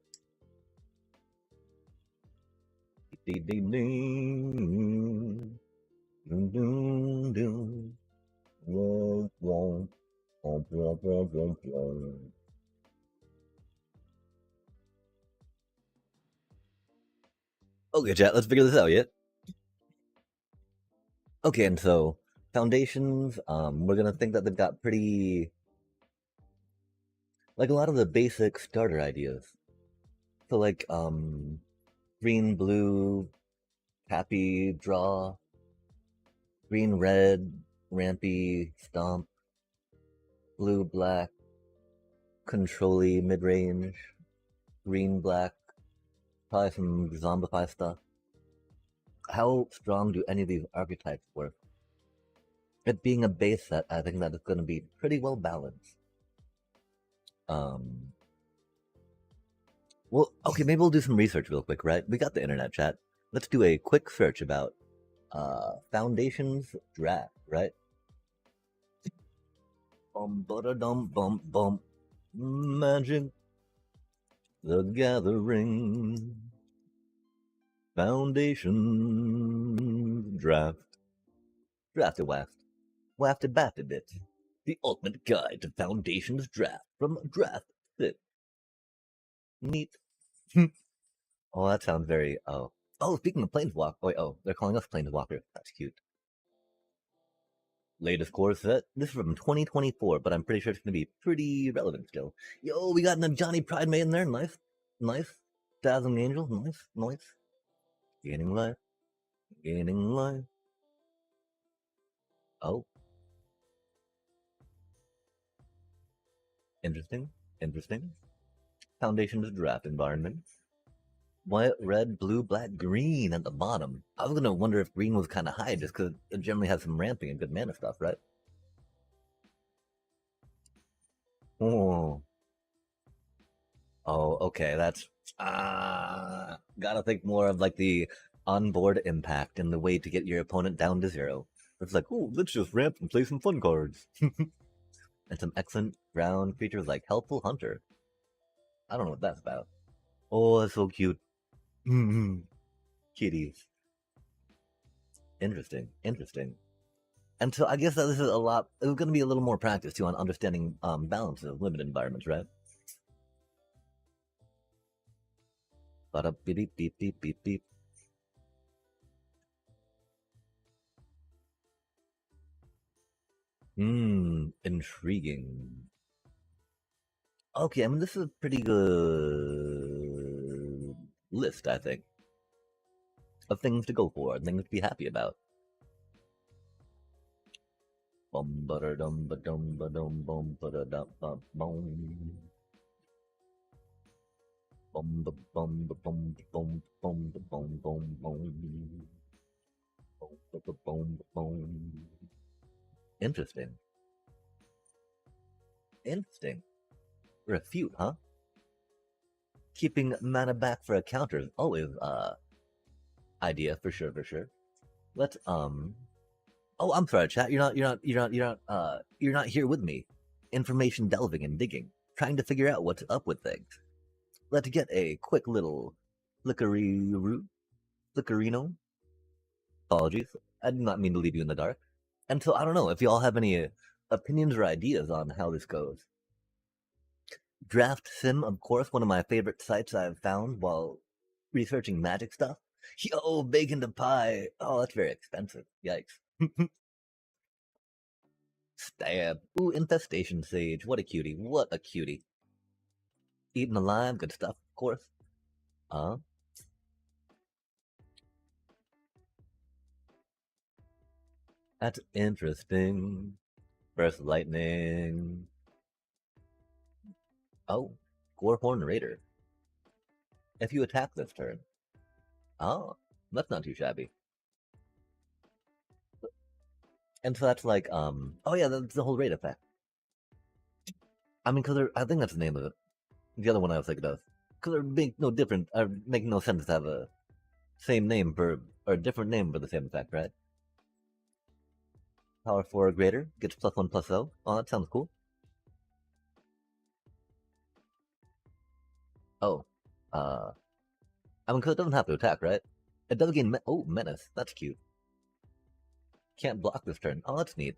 Okay, chat, let's figure this out, yeah? Okay, and so foundations, we're gonna think that they've got pretty, like a lot of the basic starter ideas. So like green, blue, happy, draw, green, red, rampy, stomp, blue, black, control-y, mid-range, green, black, probably some zombify stuff. How strong do any of these archetypes work? It being a base set, I think that it's going to be pretty well balanced. Well, okay, maybe we'll do some research real quick, right? We got the internet, chat. Let's do a quick search about Foundations draft, right? Bum, Magic the Gathering Foundations draft. Drafted wafted bafted it. The ultimate guide to Foundations draft from Draft Fit. Neat. Oh, that sounds very speaking of Planeswalk, they're calling us Planeswalkers. That's cute. Latest core set. This is from 2024, but I'm pretty sure it's gonna be pretty relevant still. Yo, we got a Johnny Pride Maiden there. Nice. Dazzling Angel. Nice. Gaining life. Oh, interesting. Foundations draft environment. White, red, blue, black, green at the bottom. I was gonna wonder if green was kind of high just because it generally has some ramping and good mana stuff, right? Oh, okay. That's gotta think more of like the onboard impact and the way to get your opponent down to 0. It's like, oh, let's just ramp and play some fun cards. And some excellent ground features like Helpful Hunter. I don't know what that's about. Oh, that's so cute. Kitties. Interesting. And so I guess that this is a lot. It's going to be a little more practice too on understanding balance of limited environments, right? Bada beep beep beep beep beep. Intriguing. Okay, I mean this is a pretty good list, I think, of things to go for and things to be happy about. Bum ba dum ba dum ba dum bum ba da dum bum bum. Bum ba bum ba bum bum bum ba bum bum bum. Bum ba bum bum. Interesting. Refute, huh? Keeping mana back for a counter is always idea for sure. Let's Oh, I'm sorry, chat. You're not here with me. Information delving and digging, trying to figure out what's up with things. Let's get a quick little flickerino. Apologies, I did not mean to leave you in the dark. And so I don't know if you all have any opinions or ideas on how this goes. Draft Sim, of course, one of my favorite sites I've found while researching Magic stuff. Yo, bacon to pie. Oh, that's very expensive. Yikes. Stab. Ooh, Infestation Sage. What a cutie. What a cutie. Eaten alive. Good stuff, of course. Uh, that's interesting. Burst Lightning. Oh, Gorehorn Raider. If you attack this turn. Oh, that's not too shabby. And so that's like, oh yeah, that's the whole raid effect. I mean, because I think that's the name of it. The other one I was thinking of. Because they're make no different, make no sense to have a same name for, or a different name for the same effect, right? Power 4 or greater, gets +1/+0. Oh, that sounds cool. Oh, I mean, because it doesn't have to attack, right? It does gain, oh, Menace, that's cute. Can't block this turn. Oh, that's neat.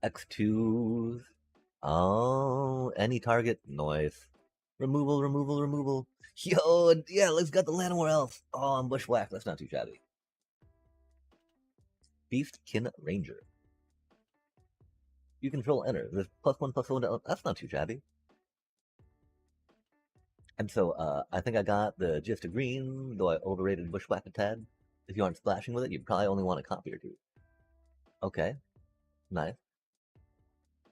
X2s. Oh, any target, noise. Removal, removal, removal. Yo, yeah, let's got the Llanowar Elf. Oh, and Bushwhack, that's not too shabby. Beastkin Ranger. You control enter. There's +1/+1. That's not too shabby. And so I think I got the gist of green, though I overrated Bushwhack a tad. If you aren't splashing with it, you probably only want a copy or two. Okay, nice.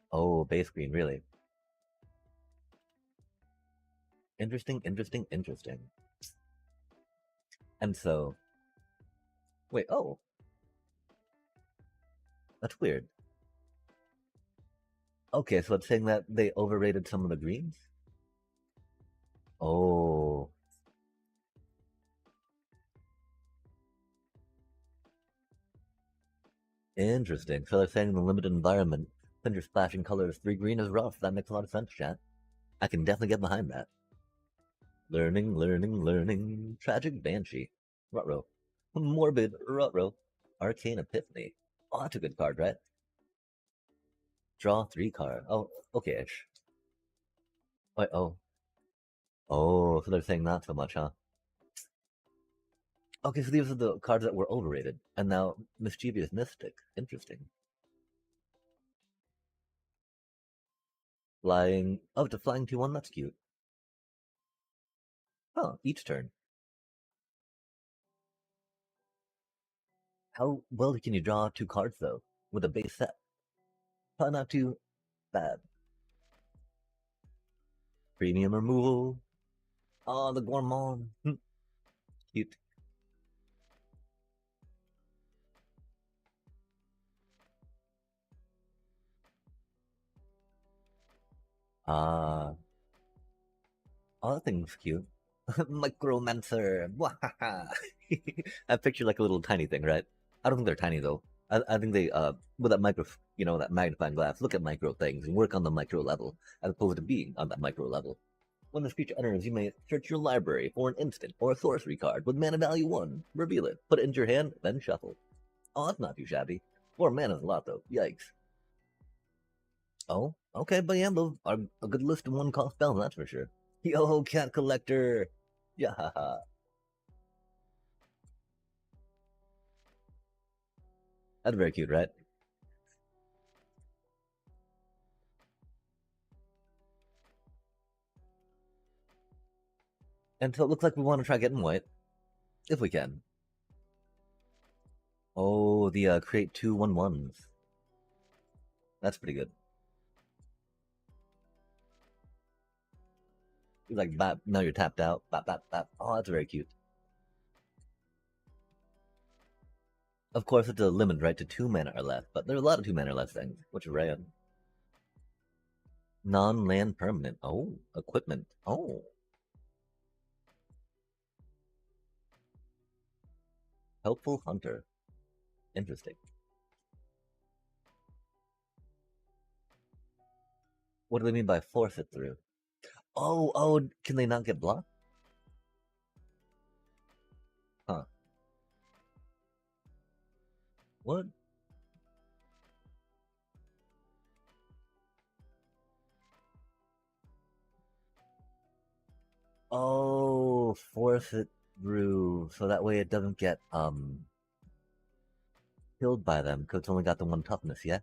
Oh, base green, really. Interesting, interesting, interesting. And so, wait, oh, that's weird. Okay, so it's saying that they overrated some of the greens? Oh. Interesting. So they're saying in the limited environment, then you're splashing colors 3 green is rough. That makes a lot of sense, chat. I can definitely get behind that. Learning, learning, learning. Tragic Banshee. Rutrow. Morbid Rutrow. Arcane Epiphany. Oh, that's a good card, right? Draw 3 card. Oh, okay-ish. Wait, oh. Oh, so they're saying not so much, huh? Okay, so these are the cards that were overrated. And now Mischievous Mystic. Interesting. Flying. Oh, it's a flying 2-1. That's cute. Oh, each turn. How well can you draw 2 cards, though, with a base set? Probably not too bad. Premium removal. Oh, the Gourmand. Cute. Ah. Oh, that thing's cute. Micromancer. I picture like a little tiny thing, right? I don't think they're tiny though. I think they with that micro, that magnifying glass, look at micro things and work on the micro level as opposed to being on that micro level. When this creature enters, you may search your library for an instant or a sorcery card with mana value 1. Reveal it, put it into your hand, then shuffle. Oh, that's not too shabby. 4 mana is a lot though. Yikes. Oh, okay, but yeah, those are a good list of 1-cost spells, that's for sure. Yo, cat collector. Yeah. That's very cute, right? And so it looks like we want to try getting white. If we can. Oh, the create 2/1/1s. That's pretty good. You're like, bap, now you're tapped out. Bap, bap, bap. Oh, that's very cute. Of course, it's a limit, right, to 2 mana or less, but there's a lot of 2 mana or less things, which is rare. Non-land permanent. Oh, equipment. Oh. Helpful hunter. Interesting. What do they mean by force it through? Oh, can they not get blocked? Huh. What? Oh, force it through, so that way it doesn't get, killed by them because it's only got the one toughness, yeah?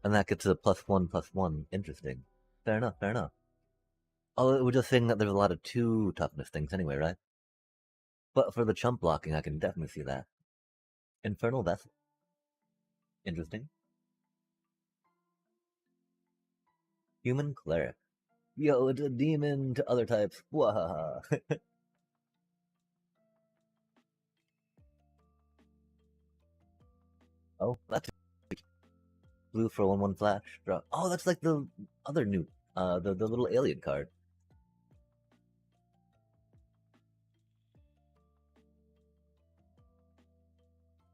And that gets a +1/+1. Interesting. Fair enough, fair enough. Oh, we're just saying that there's a lot of 2 toughness things anyway, right? But for the chump blocking, I can definitely see that. Infernal Vessel. Interesting. Human Cleric. Yo, it's a demon to other types. Wahaha. Oh, that's blue for 1/1 flash. Draw. Oh, that's like the other new, the little alien card.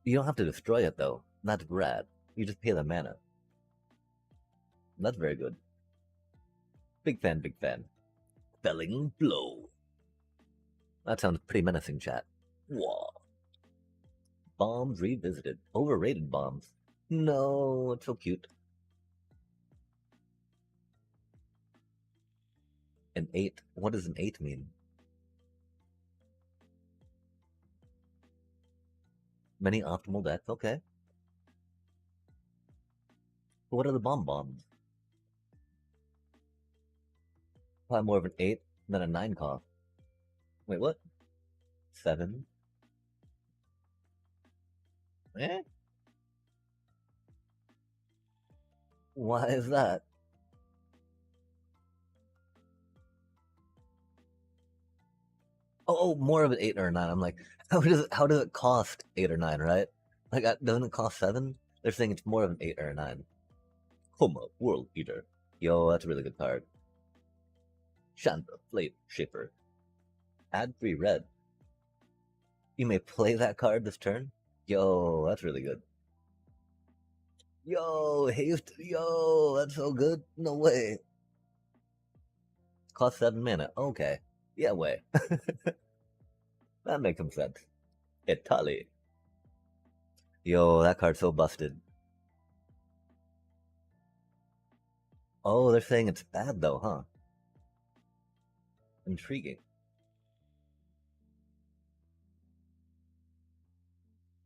You don't have to destroy it though. That's rad. You just pay the mana. That's very good. Big fan, big fan. Felling Blow. That sounds pretty menacing, chat. Whoa. Bombs revisited. Overrated bombs. No, it's so cute. An 8. What does an 8 mean? Many optimal decks, okay. But what are the bombs? Probably more of an 8 than a 9 cost. Wait, what? 7? Eh? Why is that? Oh, more of an 8 or a 9. I'm like, how does it cost 8 or 9, right? Like, doesn't it cost 7? They're saying it's more of an 8 or a 9. Homa, World Eater. Yo, that's a really good card. Shanda, Flame Shaper. Add 3 red. You may play that card this turn? Yo, that's really good. Yo, haste. Yo, that's so good. No way. Cost 7 mana. Okay. Yeah, way. That makes some sense. Italy. Yo, that card's so busted. Oh, they're saying it's bad though, huh? Intriguing.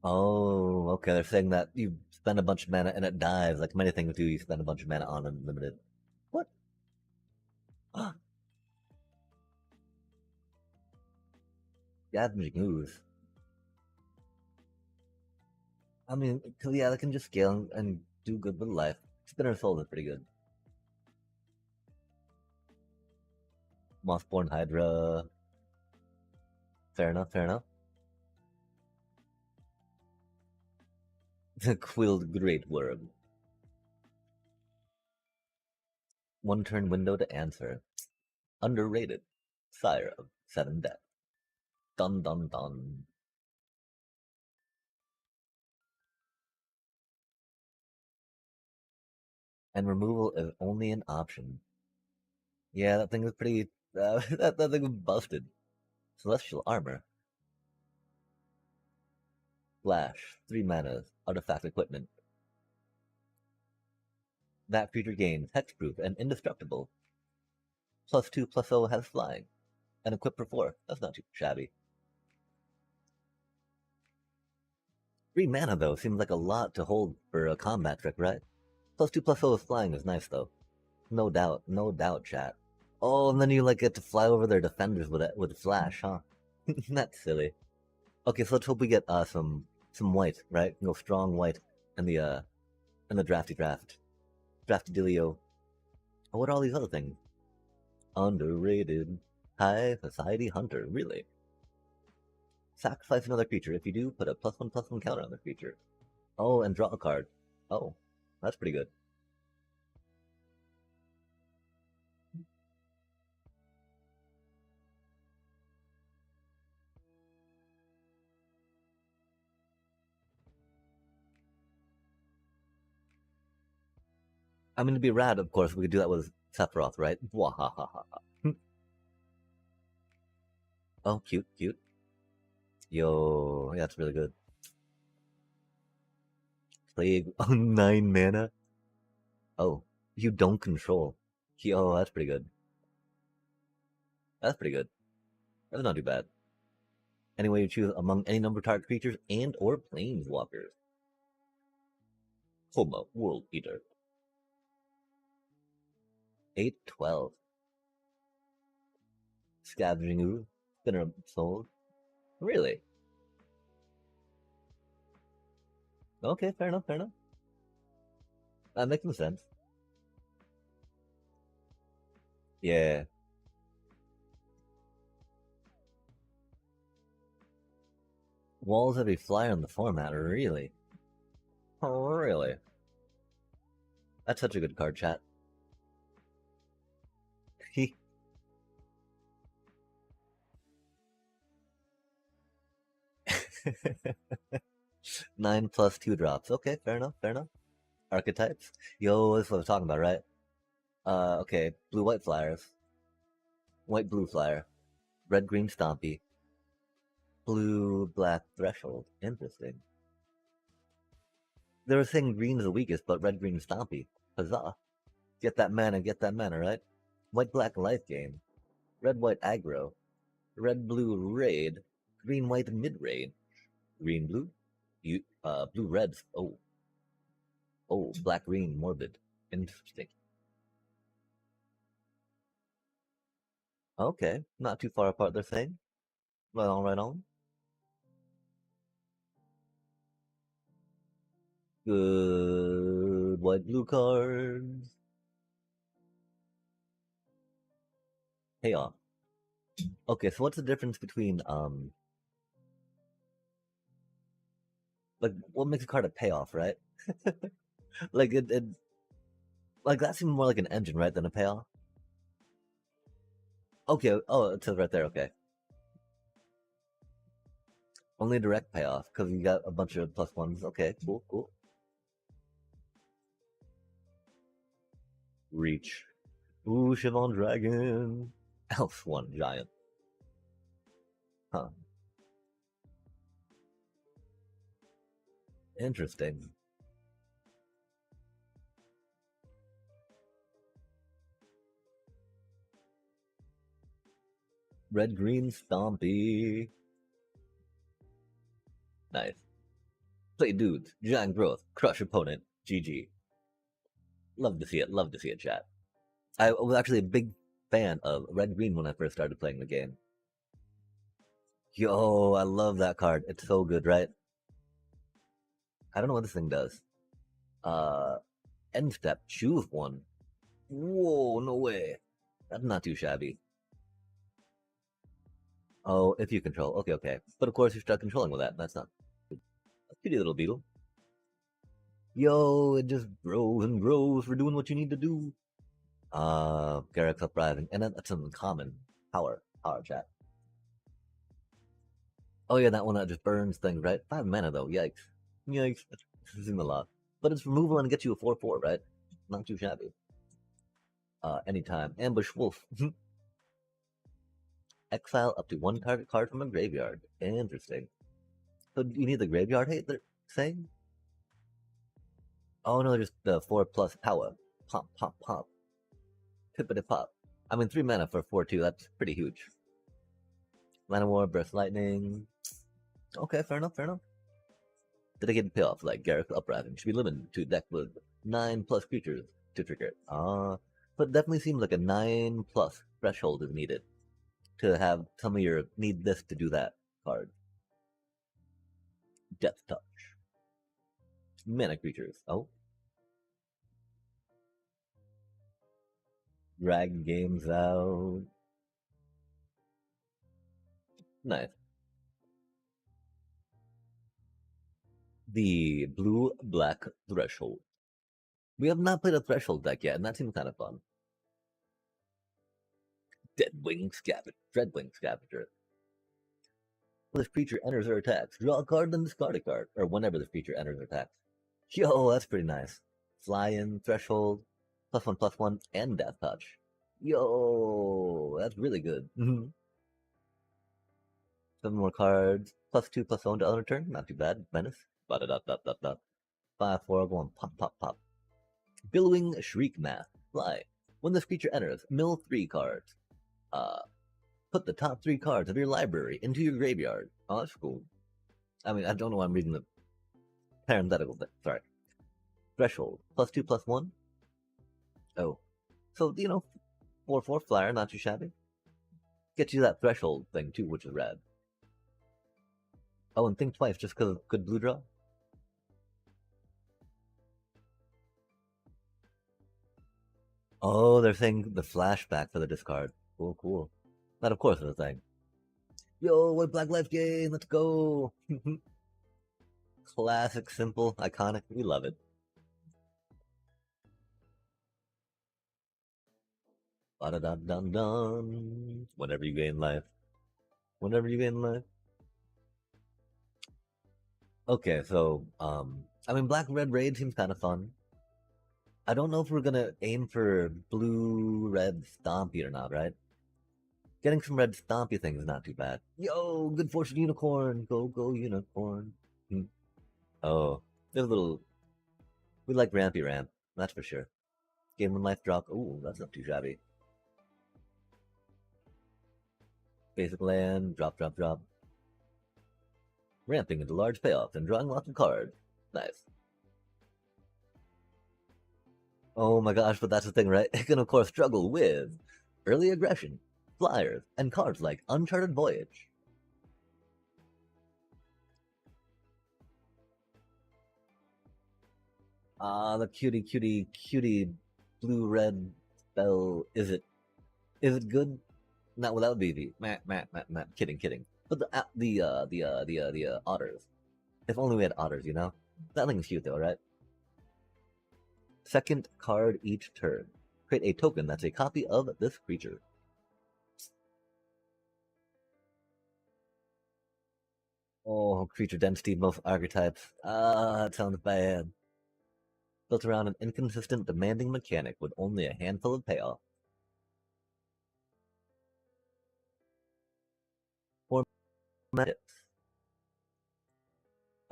Oh, okay. They're saying that you spend a bunch of mana and it dies, like many things do. You spend a bunch of mana on unlimited. What? Damaging ooze. I mean, yeah, they can just scale and do good with life. Spinner Souls is pretty good. Mossborn Hydra. Fair enough, fair enough. The Quilled Great Worm. 1 turn window to answer. Underrated. Sire of 7 death. Dun dun dun. And removal is only an option. Yeah, that thing is pretty. That thing was busted. Celestial Armor. Flash. 3 mana. Artifact equipment. That creature gains hexproof and indestructible. +2/+0 has flying. And equip for 4. That's not too shabby. 3 mana though seems like a lot to hold for a combat trick, right? +2/+0 with flying is nice though. No doubt, no doubt, chat. Oh, and then you like get to fly over their defenders with it with flash, huh? That's silly. Okay, so let's hope we get some white, right? Go strong white in the drafty draft. Drafty Delio. Oh, what are all these other things? Underrated. High Society Hunter, really? Sacrifice another creature. If you do, put a +1/+1 counter on the creature. Oh, and draw a card. Oh, that's pretty good. I mean, it'd be rad, of course, we could do that with Sephiroth, right? Wahahaha. Oh, cute, cute. Yo, yeah, that's really good. Plague on 9 mana. Oh, you don't control. Yo, that's pretty good. That's pretty good. That's not too bad. Any way you choose among any number of target creatures and or planeswalkers. Homa, World Eater. 8/12. Scavenging Ooze. Spinner of Souls. Really? Okay, fair enough, fair enough. That makes some sense. Yeah. Walls every flyer on the format, really? Oh, really? That's such a good card, chat. 9+2 drops. Okay, fair enough, fair enough. Archetypes. Yo, that's what I was talking about, right? Okay. Blue-white flyers. White-blue flyer. Red-green stompy. Blue-black threshold. Interesting. They were saying green is the weakest, but red-green stompy. Huzzah. Get that mana, right? White-black life gain. Red-white aggro. Red-blue raid. Green-white mid-raid. Green-blue. Blue-reds. Oh, black-green morbid. Interesting. Okay, not too far apart, they're saying. Right on, right on. Good white-blue cards. Payoff. Okay, so what's the difference between like what makes a card a payoff, right? Like it like that seems more like an engine, right, than a payoff. Okay, oh, it says right there. Okay, only a direct payoff because you got a bunch of +1s. Okay, cool, cool. Reach. Ooh, Chivon Dragon. Elf one giant. Huh. Interesting. Red green stompy. Nice. Play dudes, giant growth, crush opponent, GG. Love to see it, love to see it, chat. I was actually a big fan of red green when I first started playing the game. Yo, I love that card. It's so good, right? I don't know what this thing does. End step, choose one. Whoa, no way. That's not too shabby. Oh, if you control. Okay, okay. But of course, you're stuck controlling with that. That's not. A pretty little beetle. Yo, it just grows and grows for doing what you need to do. Garrick's Uprising. And that's something common. Power chat. Oh yeah, that one that just burns things, right? 5 mana though. Yikes. Yikes. This seems a lot. But it's removal and gets you a 4/4, right? Not too shabby. Anytime. Ambush Wolf. Exile up to one target card from a graveyard. Interesting. So you need the graveyard hate, they're saying? Oh no, just the 4+ power. Pop, pop, pop. Pippity pop. I mean, 3 mana for 4/2, that's pretty huge. Mana War, Burst Lightning. Okay, fair enough, fair enough. Dedicated payoff like Garrick Uprising should be limited to deck with 9+ creatures to trigger it. But definitely seems like a 9+ threshold is needed to have some of your need this to do that card. Death Touch. Mana creatures. Oh. Drag games out. Nice. The blue-black threshold. We have not played a threshold deck yet, and that seems kind of fun. Dreadwing Scavenger. When this creature enters or attacks, draw a card, then discard a card. Or whenever this creature enters or attacks. Yo, that's pretty nice. Fly-in, threshold, +1/+1, and death touch. Yo, that's really good. 7 more cards. +2/+1 to other turn. Not too bad. Menace. Ba-da-da-da-da-da. 5/4, go on pop, pop, pop. Billowing Shriek Math. Fly. When this creature enters, mill 3 cards. Put the top 3 cards of your library into your graveyard. Oh, that's cool. I mean, I don't know why I'm reading the parenthetical thing. Sorry. Threshold. +2/+1. Oh. So, 4/4 flyer, not too shabby. Get you that threshold thing too, which is rad. Oh, and think twice just because of good blue draw. Oh, they're saying the flashback for the discard. Cool, cool. That, of course, is a thing. Yo, what Black Life game? Let's go! Classic, simple, iconic. We love it. Ba-da-dun-dun-dun. Whenever you gain life. Whenever you gain life. Okay, so, I mean, Black Red Raid seems kind of fun. I don't know if we're gonna aim for blue red Stompy or not, right? Getting some red Stompy things is not too bad. Yo, good fortune unicorn, go go unicorn. Hmm. Oh, there's a little. We like Rampy Ramp, that's for sure. Game and life drop. Ooh, that's not too shabby. Basic land, drop, drop, drop. Ramping into large payoffs and drawing lots of cards. Nice. Oh my gosh, but that's the thing, right? It can of course struggle with early aggression, flyers, and cards like Uncharted Voyage. Ah, the cutie, cutie, cutie blue-red spell. Is it good? Not without BB. Matt. Kidding, kidding. But the otters. If only we had otters. That thing's cute though, right? Second card each turn. Create a token that's a copy of this creature. Oh, creature density, both archetypes. Ah, that sounds bad. Built around an inconsistent, demanding mechanic with only a handful of payoff. Four tips.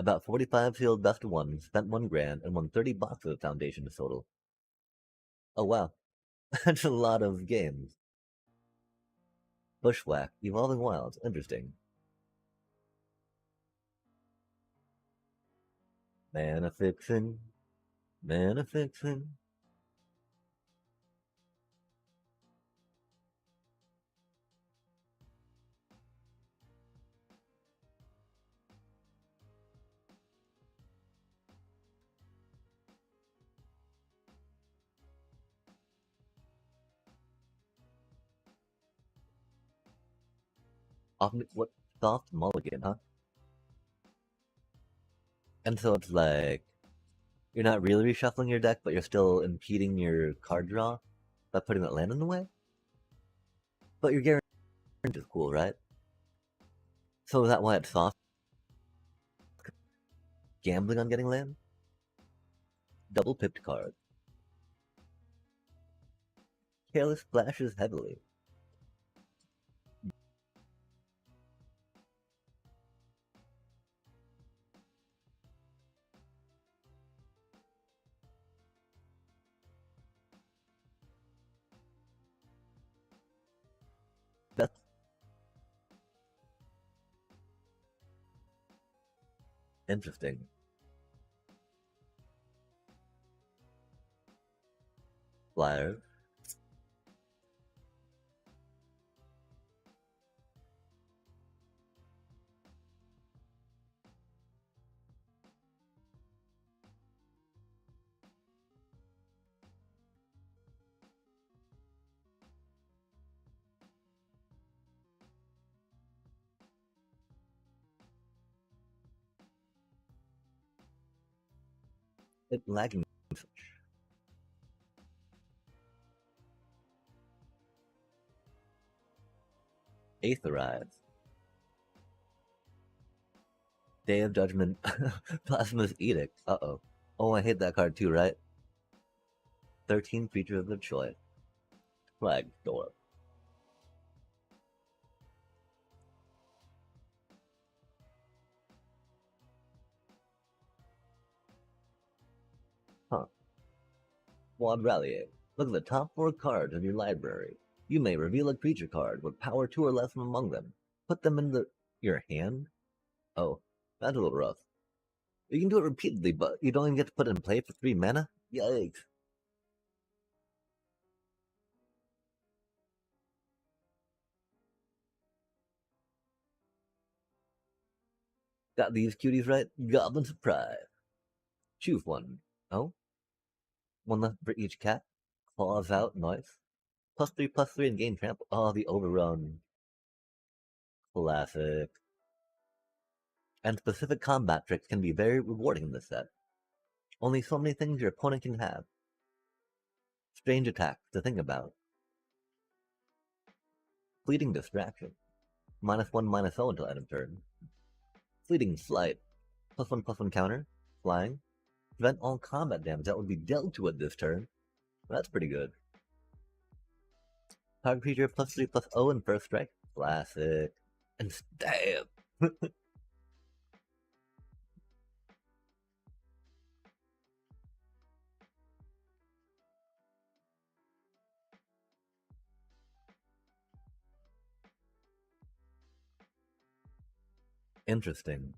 About 45 sealed best of one, spent 1 grand, and won 30 boxes of Foundation total. Oh wow, that's a lot of games. Bushwhack, Evolving Wilds, interesting. Mana fixin', mana fixin'. What soft mulligan, huh? And so it's like you're not really reshuffling your deck, but you're still impeding your card draw by putting that land in the way. But your guarantee is cool, right? So is that why it's soft? Gambling on getting land? Double pipped card. Careless splashes heavily. That's interesting. Flyer. It lagging. Aetherize. Day of Judgment. Plasma's Edict. Uh-oh. Oh, I hate that card too, right? 13 creatures of their choice. Flag door. Huh. Quad Rallier. Look at the top 4 cards of your library. You may reveal a creature card with power 2 or less from among them. Put them in your hand Oh, that's a little rough. You can do it repeatedly, but you don't even get to put it in play for 3 mana? Yikes. Got these cuties right? Goblin Surprise. Choose one. Oh, one left for each cat. Claws out, nice. +3/+3 and gain trample. Oh, the overrun. Classic. And specific combat tricks can be very rewarding in this set. Only so many things your opponent can have. Strange attacks to think about. Fleeting Distraction. -1/-0 until end of turn. Fleeting Flight. +1/+1 counter. Flying. Prevent all combat damage that would be dealt to it this turn. That's pretty good. Target creature +3/+0 and first strike. Classic. And stab. Interesting.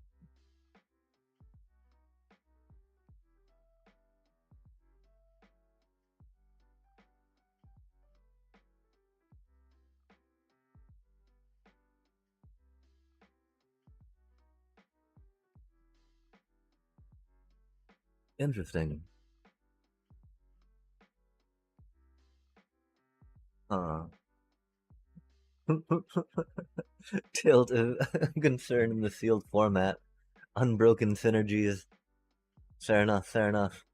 Interesting. Huh. Tilt is concern in the sealed format. Unbroken synergies. Fair enough, fair enough.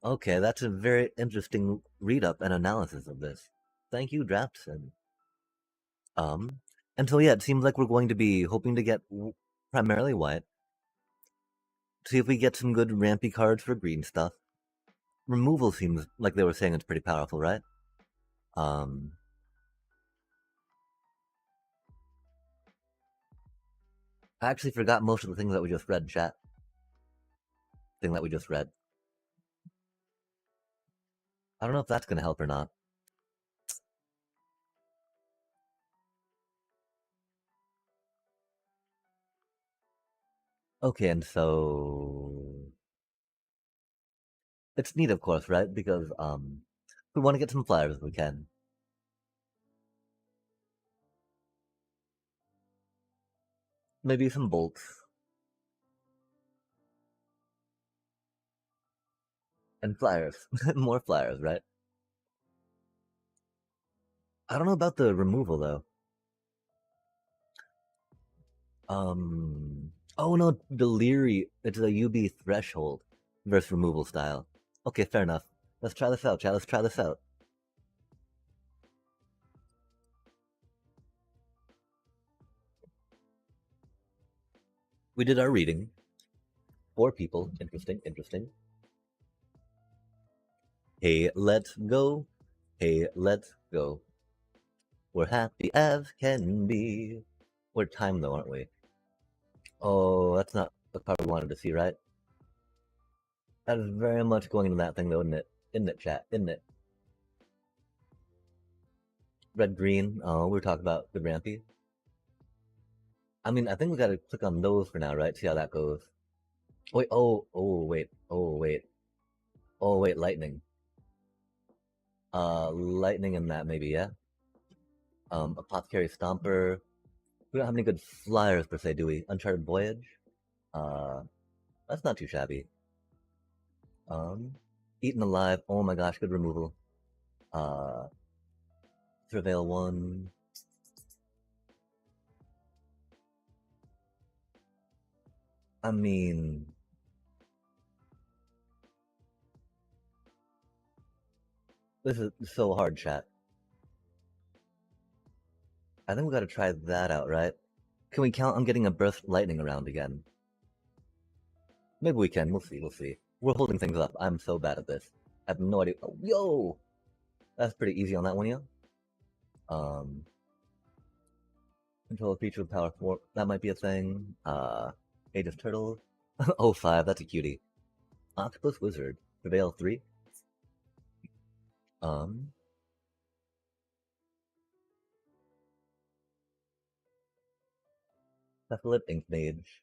Okay, that's a very interesting read up and analysis of this. Thank you, Draftsman. Um, and so yeah, it seems like we're going to be hoping to get primarily white. See if we get some good rampy cards for green stuff. Removal seems like they were saying it's pretty powerful, right? Um, I actually forgot most of the things that we just read, chat. Thing that we just read. I don't know if that's gonna help or not. Okay, and so it's neat, of course, right? Because we want to get some flyers if we can. Maybe some bolts and flyers, more flyers, right? I don't know about the removal though. Oh no, Deliri. It's a UB threshold versus removal style. Okay, fair enough. Let's try this out, chat. Let's try this out. We did our reading. 4 people. Interesting, interesting. Hey, let's go. Hey, let's go. We're happy as can be. We're timed though, aren't we? Oh, that's not the part we wanted to see, right? That is very much going into that thing though, isn't it? Isn't it, chat? Isn't it? Red, green. Oh, we were talking about good rampy. I mean, I think we gotta click on those for now, right? See how that goes. Wait, oh, wait, lightning. Lightning and that maybe, yeah? Apothecary Stomper. We don't have any good flyers per se, do we? Uncharted Voyage? Uh, that's not too shabby. Eaten Alive. Oh my gosh, good removal. Uh, Surveil 1. I mean, this is so hard, chat. I think we gotta try that out, right? Can we count on getting a burst lightning around again? Maybe we can. We'll see. We'll see. We're holding things up. I'm so bad at this. I have no idea. Oh, yo! That's pretty easy on that one, yo. Um, control a creature with power 4. That might be a thing. Age of Turtles. Oh, 5. That's a cutie. Octopus Wizard. Prevail 3. Um, Cephalid Ink Mage.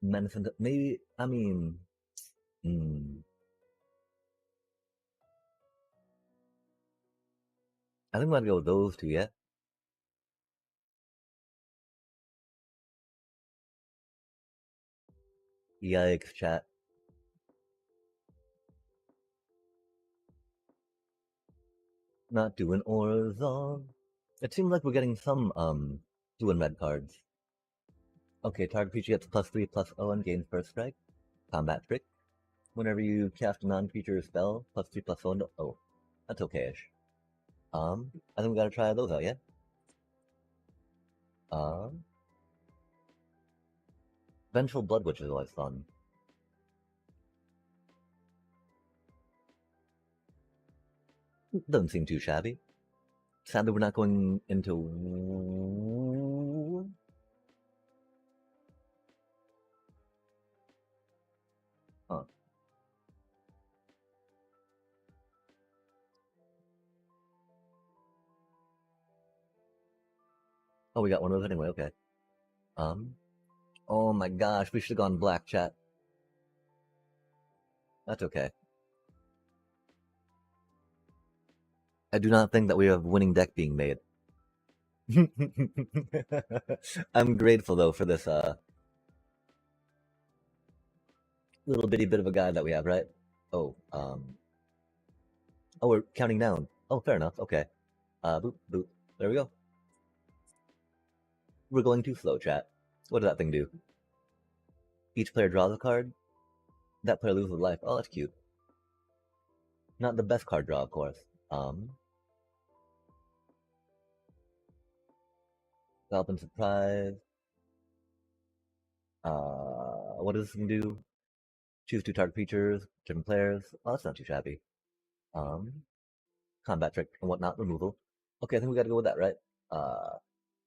Menacing. Maybe. I mean. Hmm. I think I'm gonna go with those two. Yeah. Yikes, chat. Not doing Orzon. It seems like we're getting some blue and red cards. Okay, target creature gets +3/+0 and gains first strike. Combat trick. Whenever you cast a non-creature spell, +3/+0. Oh, that's okay-ish. I think we gotta try those out, yeah? Um, Vengeful Blood Witch is always fun. Doesn't seem too shabby. Sadly, we're not going into... Huh. Oh, we got one of those anyway, okay. Oh my gosh, we should have gone black, chat. That's okay. I do not think that we have a winning deck being made. I'm grateful though for this little bitty bit of a guide that we have, right? Oh, oh, we're counting down. Oh, fair enough. Okay. Boop, boop. There we go. We're going too slow, chat. What does that thing do? Each player draws a card. That player loses life. Oh, that's cute. Not the best card draw, of course. Galloping Surprise. What does this thing do? Choose two target creatures, different players. Oh, that's not too shabby. Um, Combat trick and whatnot, removal. Okay, I think we gotta go with that, right?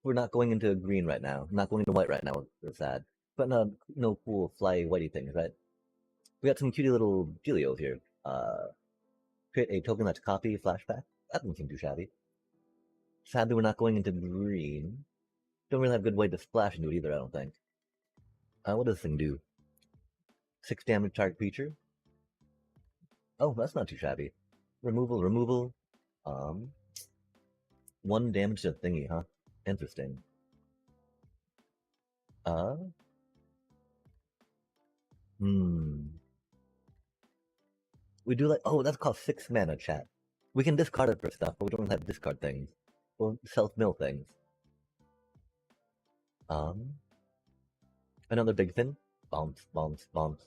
We're not going into green right now. Not going into white right now. We're sad. But no cool fly whitey things, right? We got some cutie little Gilios here. Create a token that's copy flashback. That doesn't seem too shabby. Sadly, we're not going into green. Don't really have a good way to splash into it either, I don't think. What does this thing do? 6 damage target creature. Oh, that's not too shabby. Removal, removal. Um, 1 damage to thingy, huh? Interesting. Uh, hmm. We do like, oh, that's called 6 mana, chat. We can discard it for stuff, but we don't have discard things. Or self-mill things. Um, Another big thing. Bounce, bounce, bounce.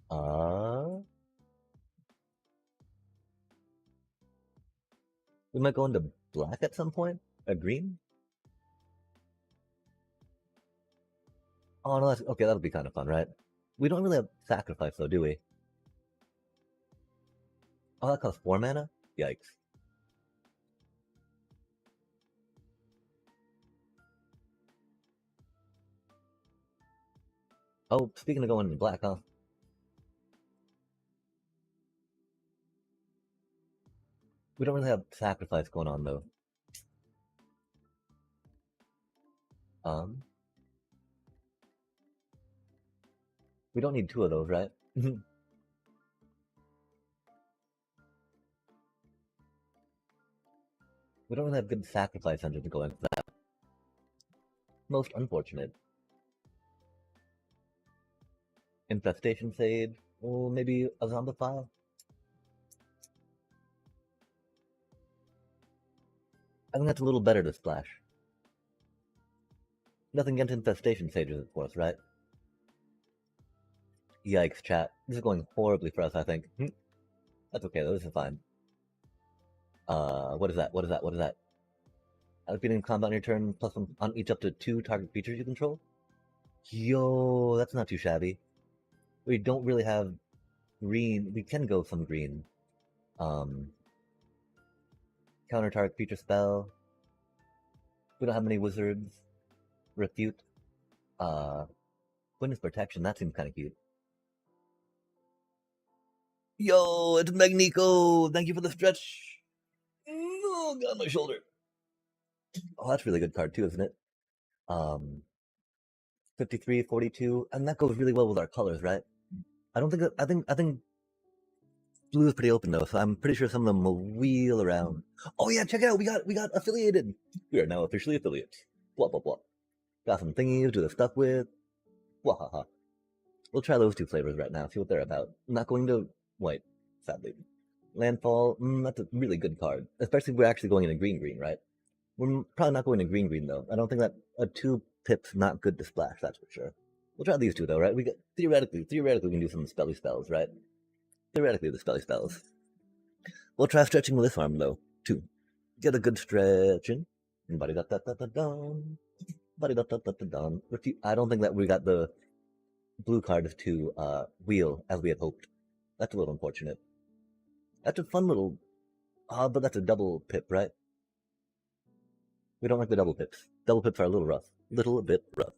Uh, we might go into black at some point? A green? Oh, no, that's, okay, that'll be kind of fun, right? We don't really have sacrifice, though, do we? Oh, that costs 4 mana? Yikes. Oh, speaking of going into black, huh? We don't really have sacrifice going on, though. Um, we don't need 2 of those, right? We don't really have good sacrifice engine to go into that. Most unfortunate. Infestation Sage, or maybe a Zombify? I think that's a little better to splash. Nothing against Infestation Sages, of course, right? Yikes, chat. This is going horribly for us, I think. That's okay, though. This is fine. What is that? What is that? What is that? Beating combat on your turn, plus 1 on each up to 2 target creatures you control? Yo, that's not too shabby. We don't really have green. We can go some green. Um, Counter target creature spell. We don't have many wizards. Refute. Uh, Witness protection. That seems kind of cute. Yo, it's Magnico. Thank you for the stretch. Oh, got my shoulder. Oh, that's a really good card too, isn't it? Um, 53, 42, and that goes really well with our colors, right? I don't think that, I think blue is pretty open though, so I'm pretty sure some of them will wheel around. Oh yeah, check it out. We got affiliated. We are now officially affiliates. Blah blah blah. Got some thingies to do the stuff with. Blah ha ha. We'll try those two flavors right now. See what they're about. I'm not going to white, sadly. Landfall. That's a really good card, especially if we're actually going into green green, right? We're probably not going to green green though. I don't think that a two pip's not good to splash. That's for sure. We'll try these two though, right? We get theoretically we can do some spelly spells, right? Theoretically the spelly spells. We'll try stretching with this arm though, too. Get a good stretch in. Body da da da da dum. Body da da da da dum. I don't think that we got the blue card to wheel as we had hoped. That's a little unfortunate. That's a fun little but that's a double pip, right? We don't like the double pips. Double pips are a little rough. Little bit rough.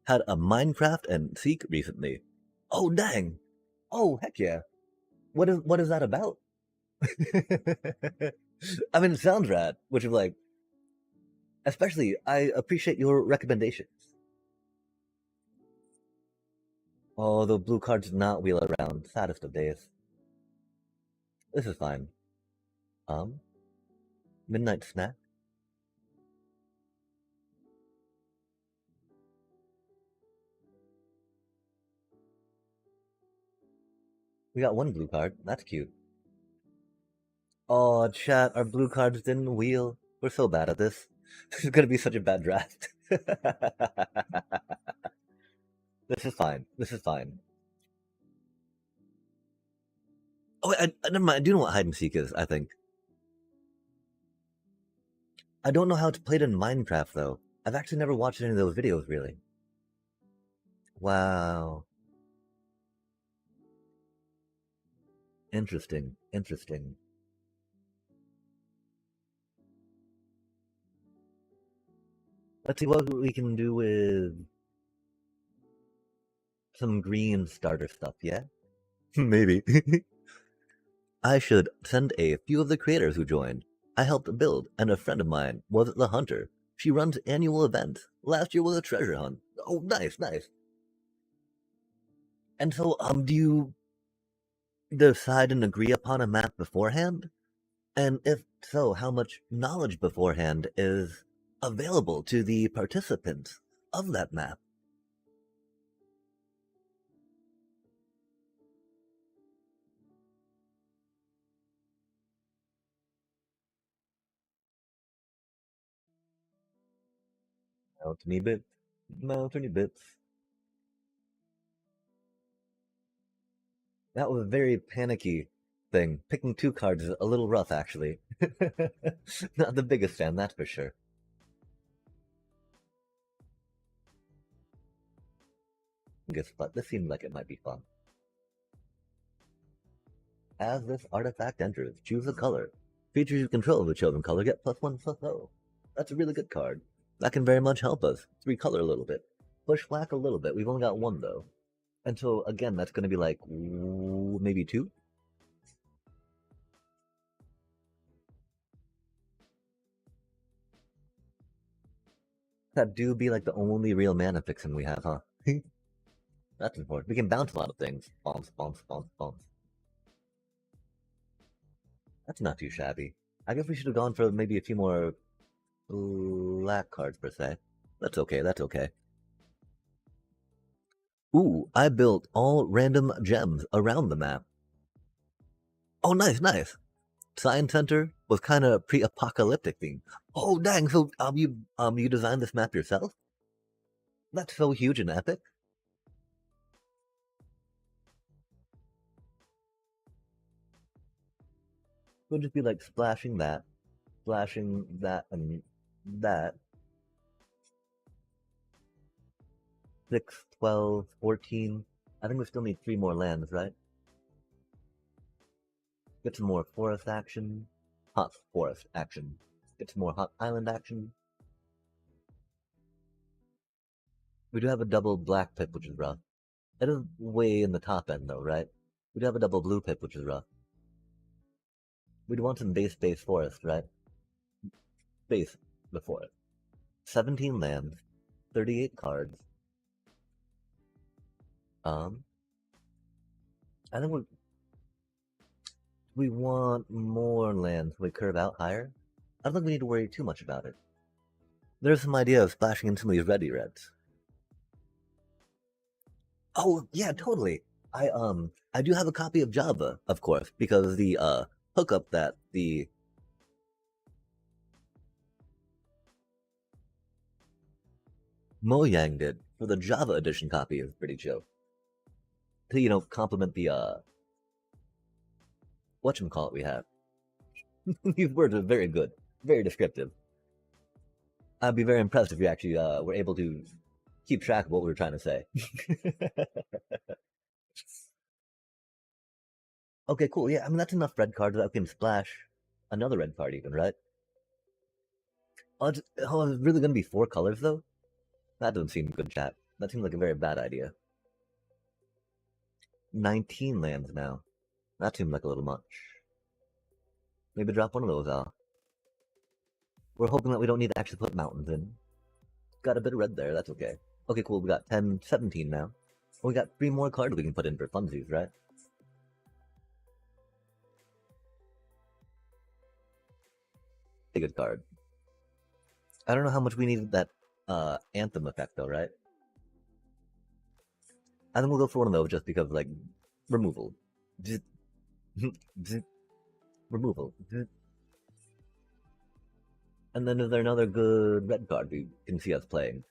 Had a Minecraft and Seek recently. Oh dang! Oh heck yeah! What is that about? I mean, it sounds rad, which is like, especially, I appreciate your recommendations. Oh, the blue card did not wheel around. Saddest of days. This is fine. Um, Midnight Snack. We got one blue card. That's cute. Oh, chat, our blue cards didn't wheel. We're so bad at this. This is gonna be such a bad draft. This is fine. This is fine. Oh, never mind. I do know what hide and seek is, I think. I don't know how it's played in Minecraft, though. I've actually never watched any of those videos, really. Wow. Interesting. Interesting. Let's see what we can do with some green starter stuff, yeah? Maybe. I should send a few of the creators who joined. I helped build, and a friend of mine was the hunter. She runs annual events. Last year was a treasure hunt. Oh, nice, nice. And so, do you decide and agree upon a map beforehand? And if so, how much knowledge beforehand is available to the participants of that map? Mountainy bits, mountainy bits. That was a very panicky thing. Picking two cards is a little rough, actually. Not the biggest fan, that's for sure. Guess what? This seemed like it might be fun. As this artifact enters, choose a color. Features you control the chosen color get +1/+0. That's a really good card. That can very much help us recolor a little bit. Push black a little bit. We've only got one though. And so again, that's going to be like maybe two. That do be like the only real mana fixing we have, huh? That's important. We can bounce a lot of things. Bounce, bounce, bounce, bounce. That's not too shabby. I guess we should have gone for maybe a few more black cards per se. That's okay, that's okay. Ooh, I built all random gems around the map. Oh, nice, nice. Science Center was kind of pre-apocalyptic theme. Oh, dang! So, you designed this map yourself? That's so huge and epic. We'll just be like splashing that, and that. 6, 12, 14. I think we still need 3 more lands, right? Get some more forest action. Hot forest action. Get some more hot island action. We do have a double black pip, which is rough. It is way in the top end, though, right? We do have a double blue pip, which is rough. We'd want some base forest, right? Base before it. 17 lands, 38 cards. I think we want more lands. We curve out higher. I don't think we need to worry too much about it. There's some idea of splashing in some of these ready reds. Oh yeah, totally. I do have a copy of Java, of course, because the hookup that the Mojang did for the Java edition copy is pretty chill. To complement the whatchamacallit we have. These words are very good, very descriptive. I'd be very impressed if you actually were able to keep track of what we were trying to say. Okay, cool. Yeah, I mean that's enough red cards that we can splash another red card even, right? Oh, it's really gonna be 4 colors though? That doesn't seem good, chat. That seems like a very bad idea. 19 lands now. That seems like a little much. Maybe drop one of those off. We're hoping that we don't need to actually put mountains in. Got a bit of red there, that's okay. Okay, cool, we got 10, 17 now. We got 3 more cards we can put in for funsies, right? A good card. I don't know how much we need that Anthem effect though, right? I think we'll go for one of those just because, like, removal. Removal. And then is there another good red card we can see us playing?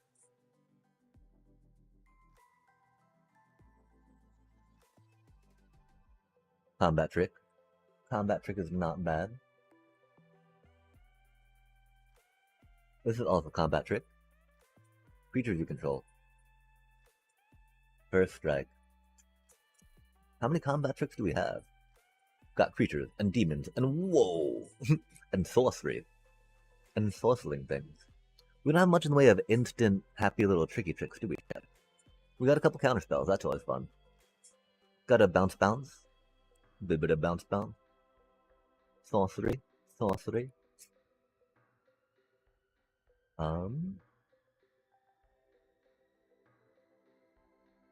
Combat Trick. Combat Trick is not bad. This is also Combat Trick. Creatures you control. First Strike. How many Combat Tricks do we have? Got creatures, and demons, and whoa! And sorcery. And sorcering things. We don't have much in the way of instant, happy little tricky tricks, do we? We got a couple counter spells, that's always fun. Got a bounce bounce. Bit of bounce bounce. Sorcery. Sorcery.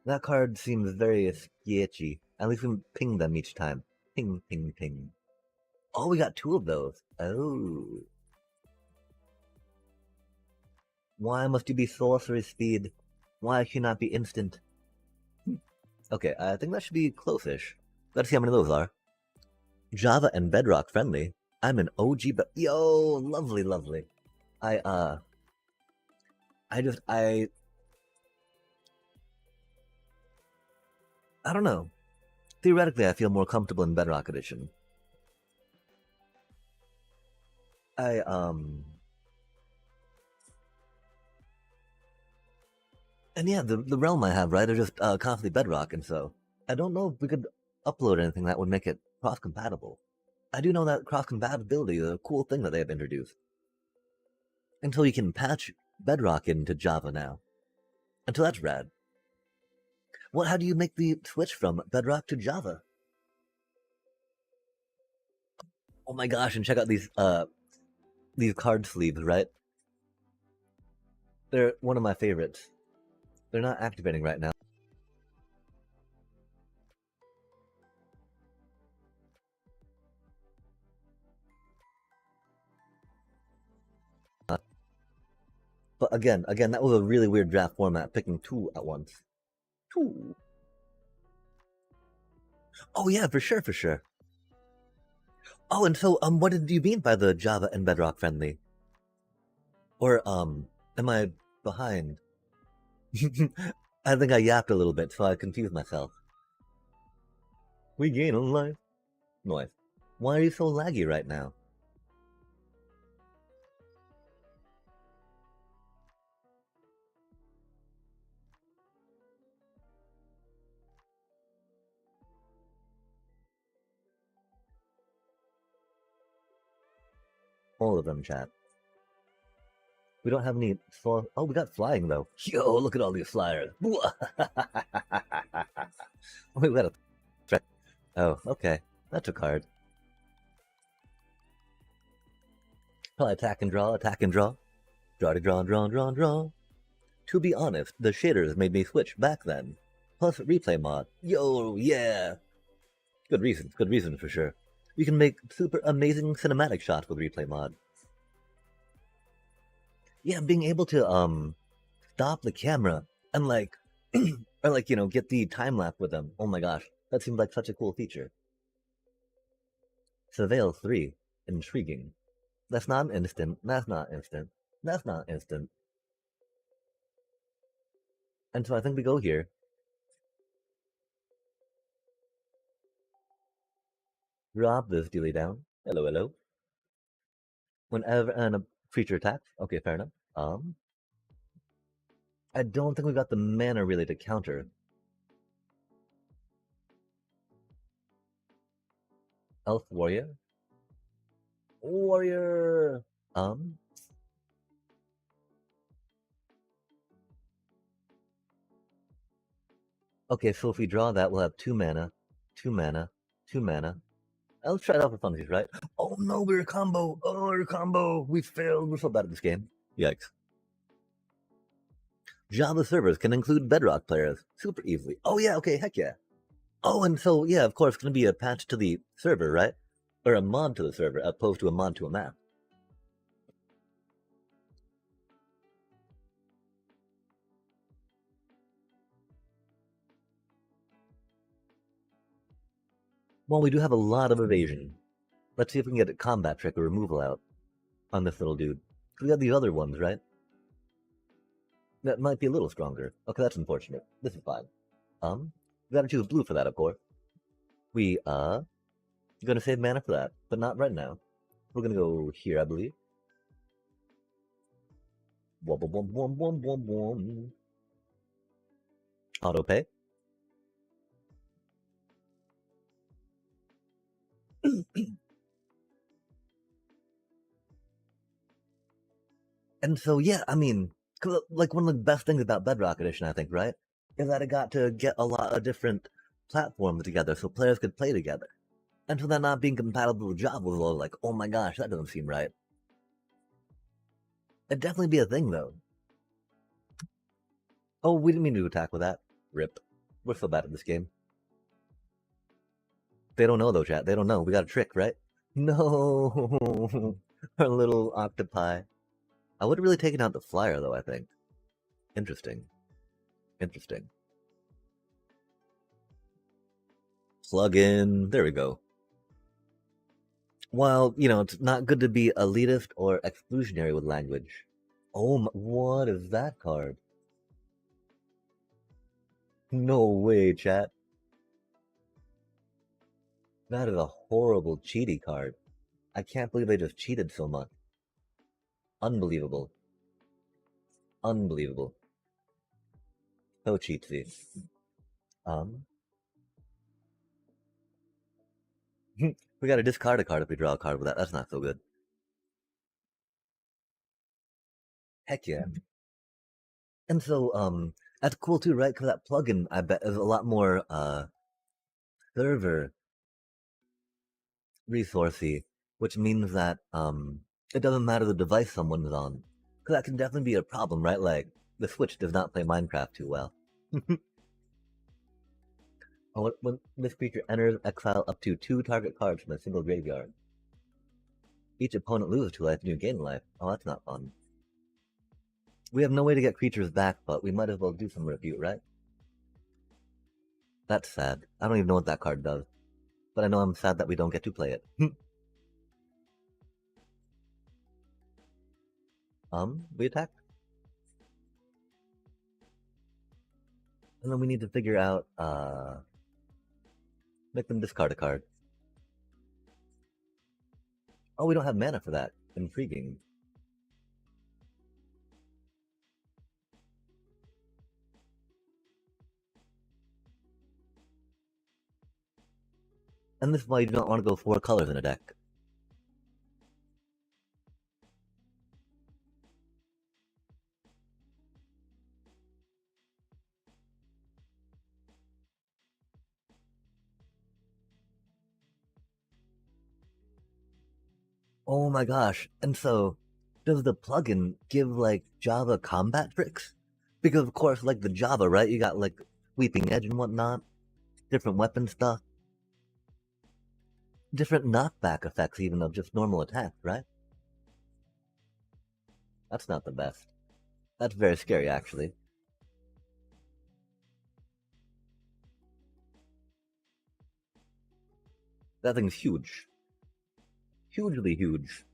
That card seems very sketchy. At least we can ping them each time. Ping, ping, ping. Oh, we got 2 of those. Oh. Why must you be sorcery speed? Why should you not be instant? Okay, I think that should be close-ish. Let's see how many of those are. Java and Bedrock friendly. I'm an OG, but yo, lovely, lovely. I don't know. Theoretically, I feel more comfortable in Bedrock Edition. And yeah, the realm I have, right, are just constantly Bedrock, and so I don't know if we could upload anything that would make it cross-compatible. I do know that cross-compatibility is a cool thing that they have introduced. Until you can patch Bedrock into Java now. Until that's rad. How do you make the switch from Bedrock to Java? Oh my gosh, and check out these card sleeves, right? They're one of my favorites. They're not activating right now. But again, that was a really weird draft format, picking 2 at once. 2. Oh yeah, for sure, for sure. Oh, and so, what did you mean by the Java and Bedrock friendly? Or, am I behind? I think I yapped a little bit, so I confused myself. We gain a life. Noise. Why are you so laggy right now? All of them, chat. We don't have any. Oh, we got flying though. Yo, look at all these flyers. Wait, we got a threat. Oh, okay. That's a card. Probably attack and draw, attack and draw. Draw to draw, draw, draw, draw. To be honest, the shaders made me switch back then. Plus replay mod. Yo, yeah. Good reason for sure. You can make super amazing cinematic shots with replay mod. Yeah, being able to stop the camera and like or like, get the time lapse with them. Oh my gosh. That seemed like such a cool feature. Surveil 3. Intriguing. That's not instant. That's not instant. That's not instant. And so I think we go here. Drop this dealy down. Hello, hello. Whenever a creature attacks. Okay, fair enough. I don't think we got the mana really to counter. Elf Warrior. Warrior. Okay, so if we draw that, we'll have 2 mana, 2 mana, 2 mana. Let's try it out for funsies, right? Oh no, we're a combo. Oh, we're a combo. We failed. We're so bad at this game. Yikes. Java servers can include Bedrock players super easily. Oh yeah, okay, heck yeah. Oh, and so yeah, of course, it's gonna be a patch to the server, right? Or a mod to the server, as opposed to a mod to a map. Well, we do have a lot of evasion. Let's see if we can get a combat trick or removal out on this little dude. We got these other ones, right? That might be a little stronger. Okay, that's unfortunate. This is fine. We gotta choose blue for that, of course. We, gonna save mana for that, but not right now. We're gonna go here, I believe. Wom, wom, wom, wom, wom, wom. Auto pay. And so, yeah, I mean, like one of the best things about Bedrock Edition, I think, right, is that it got to get a lot of different platforms together so players could play together. And so that not being compatible with Java was like, oh my gosh, that doesn't seem right. It'd definitely be a thing, though. Oh, we didn't mean to attack with that. Rip. We're so bad at this game. They don't know, though, chat. They don't know. We got a trick, right? No! Our little octopi. I would have really taken out the flyer, though, I think. Interesting. Interesting. Plug in. There we go. While, it's not good to be elitist or exclusionary with language. Oh, what is that card? No way, chat. That is a horrible cheaty card. I can't believe they just cheated so much. Unbelievable. Unbelievable. So cheatsy. We gotta discard a card if we draw a card with that. That's not so good. Heck yeah. And so, that's cool too, right? Because that plugin, I bet, is a lot more server resourcey, which means that it doesn't matter the device someone's on. Because that can definitely be a problem, right? Like, the Switch does not play Minecraft too well. When this creature enters, exile up to 2 target cards from a single graveyard. Each opponent loses 2 life and you gain life. Oh, that's not fun. We have no way to get creatures back, but we might as well do some review, right? That's sad. I don't even know what that card does. But I know I'm sad that we don't get to play it. We attack. And then we need to figure out, make them discard a card. Oh, we don't have mana for that. Intriguing. And this is why you don't want to go 4 colors in a deck. Oh my gosh. And so, does the plugin give like Java combat tricks? Because of course, like the Java, right? You got like sweeping edge and whatnot, different weapon stuff, different knockback effects even of just normal attack, right? That's not the best. That's very scary actually. That thing's huge. Hugely huge.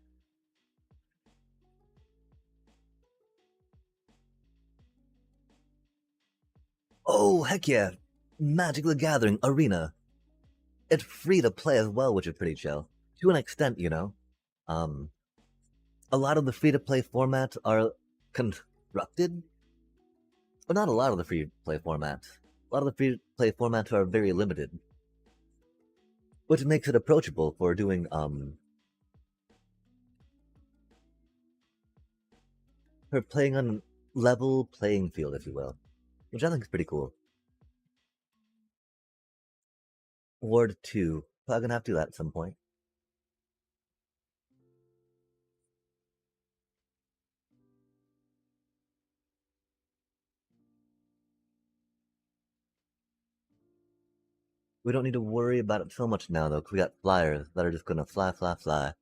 Oh heck yeah. Magic the Gathering Arena. It's free to play as well, which is pretty chill. To an extent, you know. Um a lot of the free to play formats are constructed, but not a lot of the free to play formats. A lot of the free to play formats are very limited, which makes it approachable for doing for playing on level playing field, if you will, which I think is pretty cool. Ward 2. Probably gonna have to do that at some point. We don't need to worry about it so much now, though, because we got flyers that are just gonna fly, fly, fly.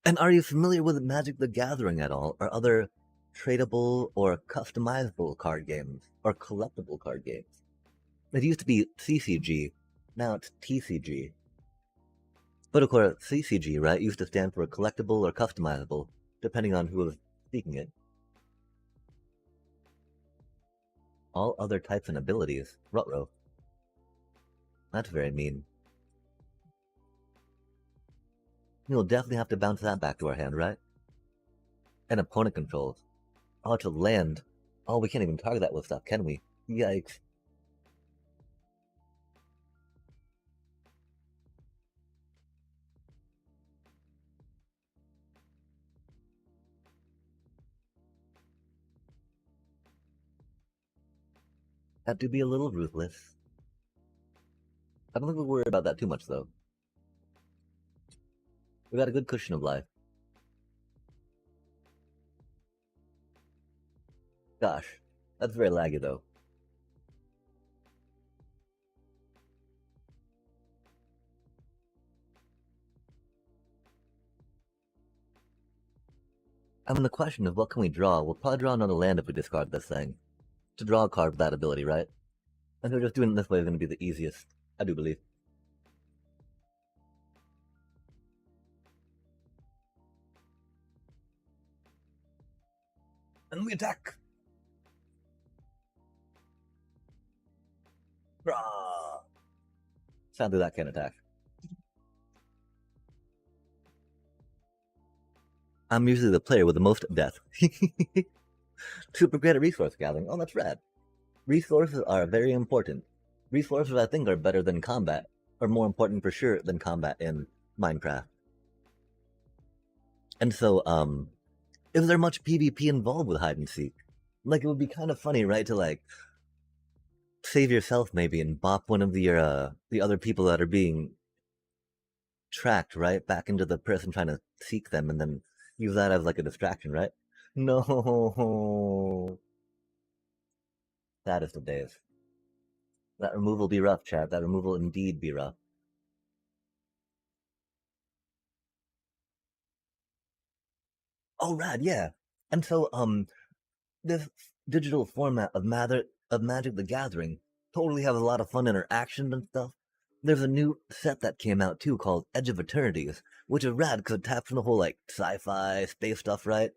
And are you familiar with Magic the Gathering at all, or other tradable or customizable card games, or collectible card games? It used to be CCG, now it's TCG. But of course, CCG, right, used to stand for collectible or customizable, depending on who was speaking it. All other types and abilities. Ruh-roh. That's very mean. You'll definitely have to bounce that back to our hand, right? And opponent controls. Oh, to land. Oh, we can't even target that with stuff, can we? Yikes. That do be a little ruthless. I don't think we'll worry about that too much, though. We got a good cushion of life. Gosh, that's very laggy, though. I mean, the question of what can we draw? We'll probably draw another land if we discard this thing. To draw a card with that ability, right? And so just doing it this way is going to be the easiest, I do believe. And we attack! Rah! Sadly, that can't attack. I'm usually the player with the most death. Super great at resource gathering. Oh, that's rad. Resources are very important. Resources, I think, are better than combat, or more important for sure than combat in Minecraft. And so, is there much PvP involved with hide and seek? Like, it would be kind of funny, right, to like save yourself maybe and bop one of the other people that are being tracked, right, back into the person trying to seek them, and then use that as like a distraction, right? No, that is the days. That removal be rough, chat. That removal indeed be rough. Oh, rad, yeah. And so, this digital format of Magic the Gathering totally has a lot of fun interaction and stuff. There's a new set that came out too called Edge of Eternities, which is rad because it taps on the whole like sci-fi space stuff, right?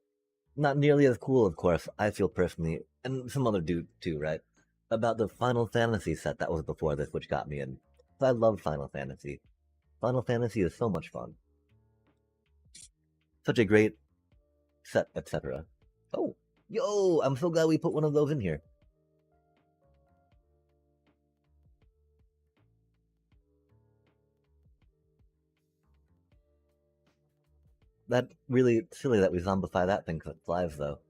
Not nearly as cool, of course. I feel personally, and some other dude too, right? About the Final Fantasy set that was before this, which got me in. I love Final Fantasy. Final Fantasy is so much fun. Such a great set, etc. Oh, yo! I'm so glad we put one of those in here. That really silly that we zombify that thing because it flies, though.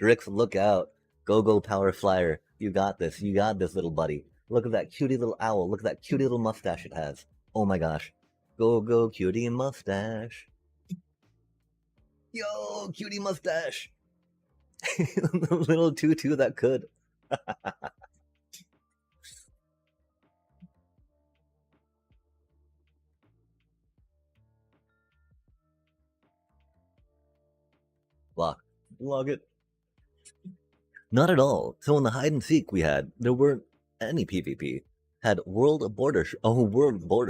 Drix, look out. Go, go, power flyer. You got this. You got this, little buddy. Look at that cutie little owl. Look at that cutie little mustache it has. Oh my gosh. Go, go, cutie mustache. Yo, cutie mustache. The little tutu that could. Block. Log it. Not at all. So in the hide and seek we had, there weren't any PvP. Had world border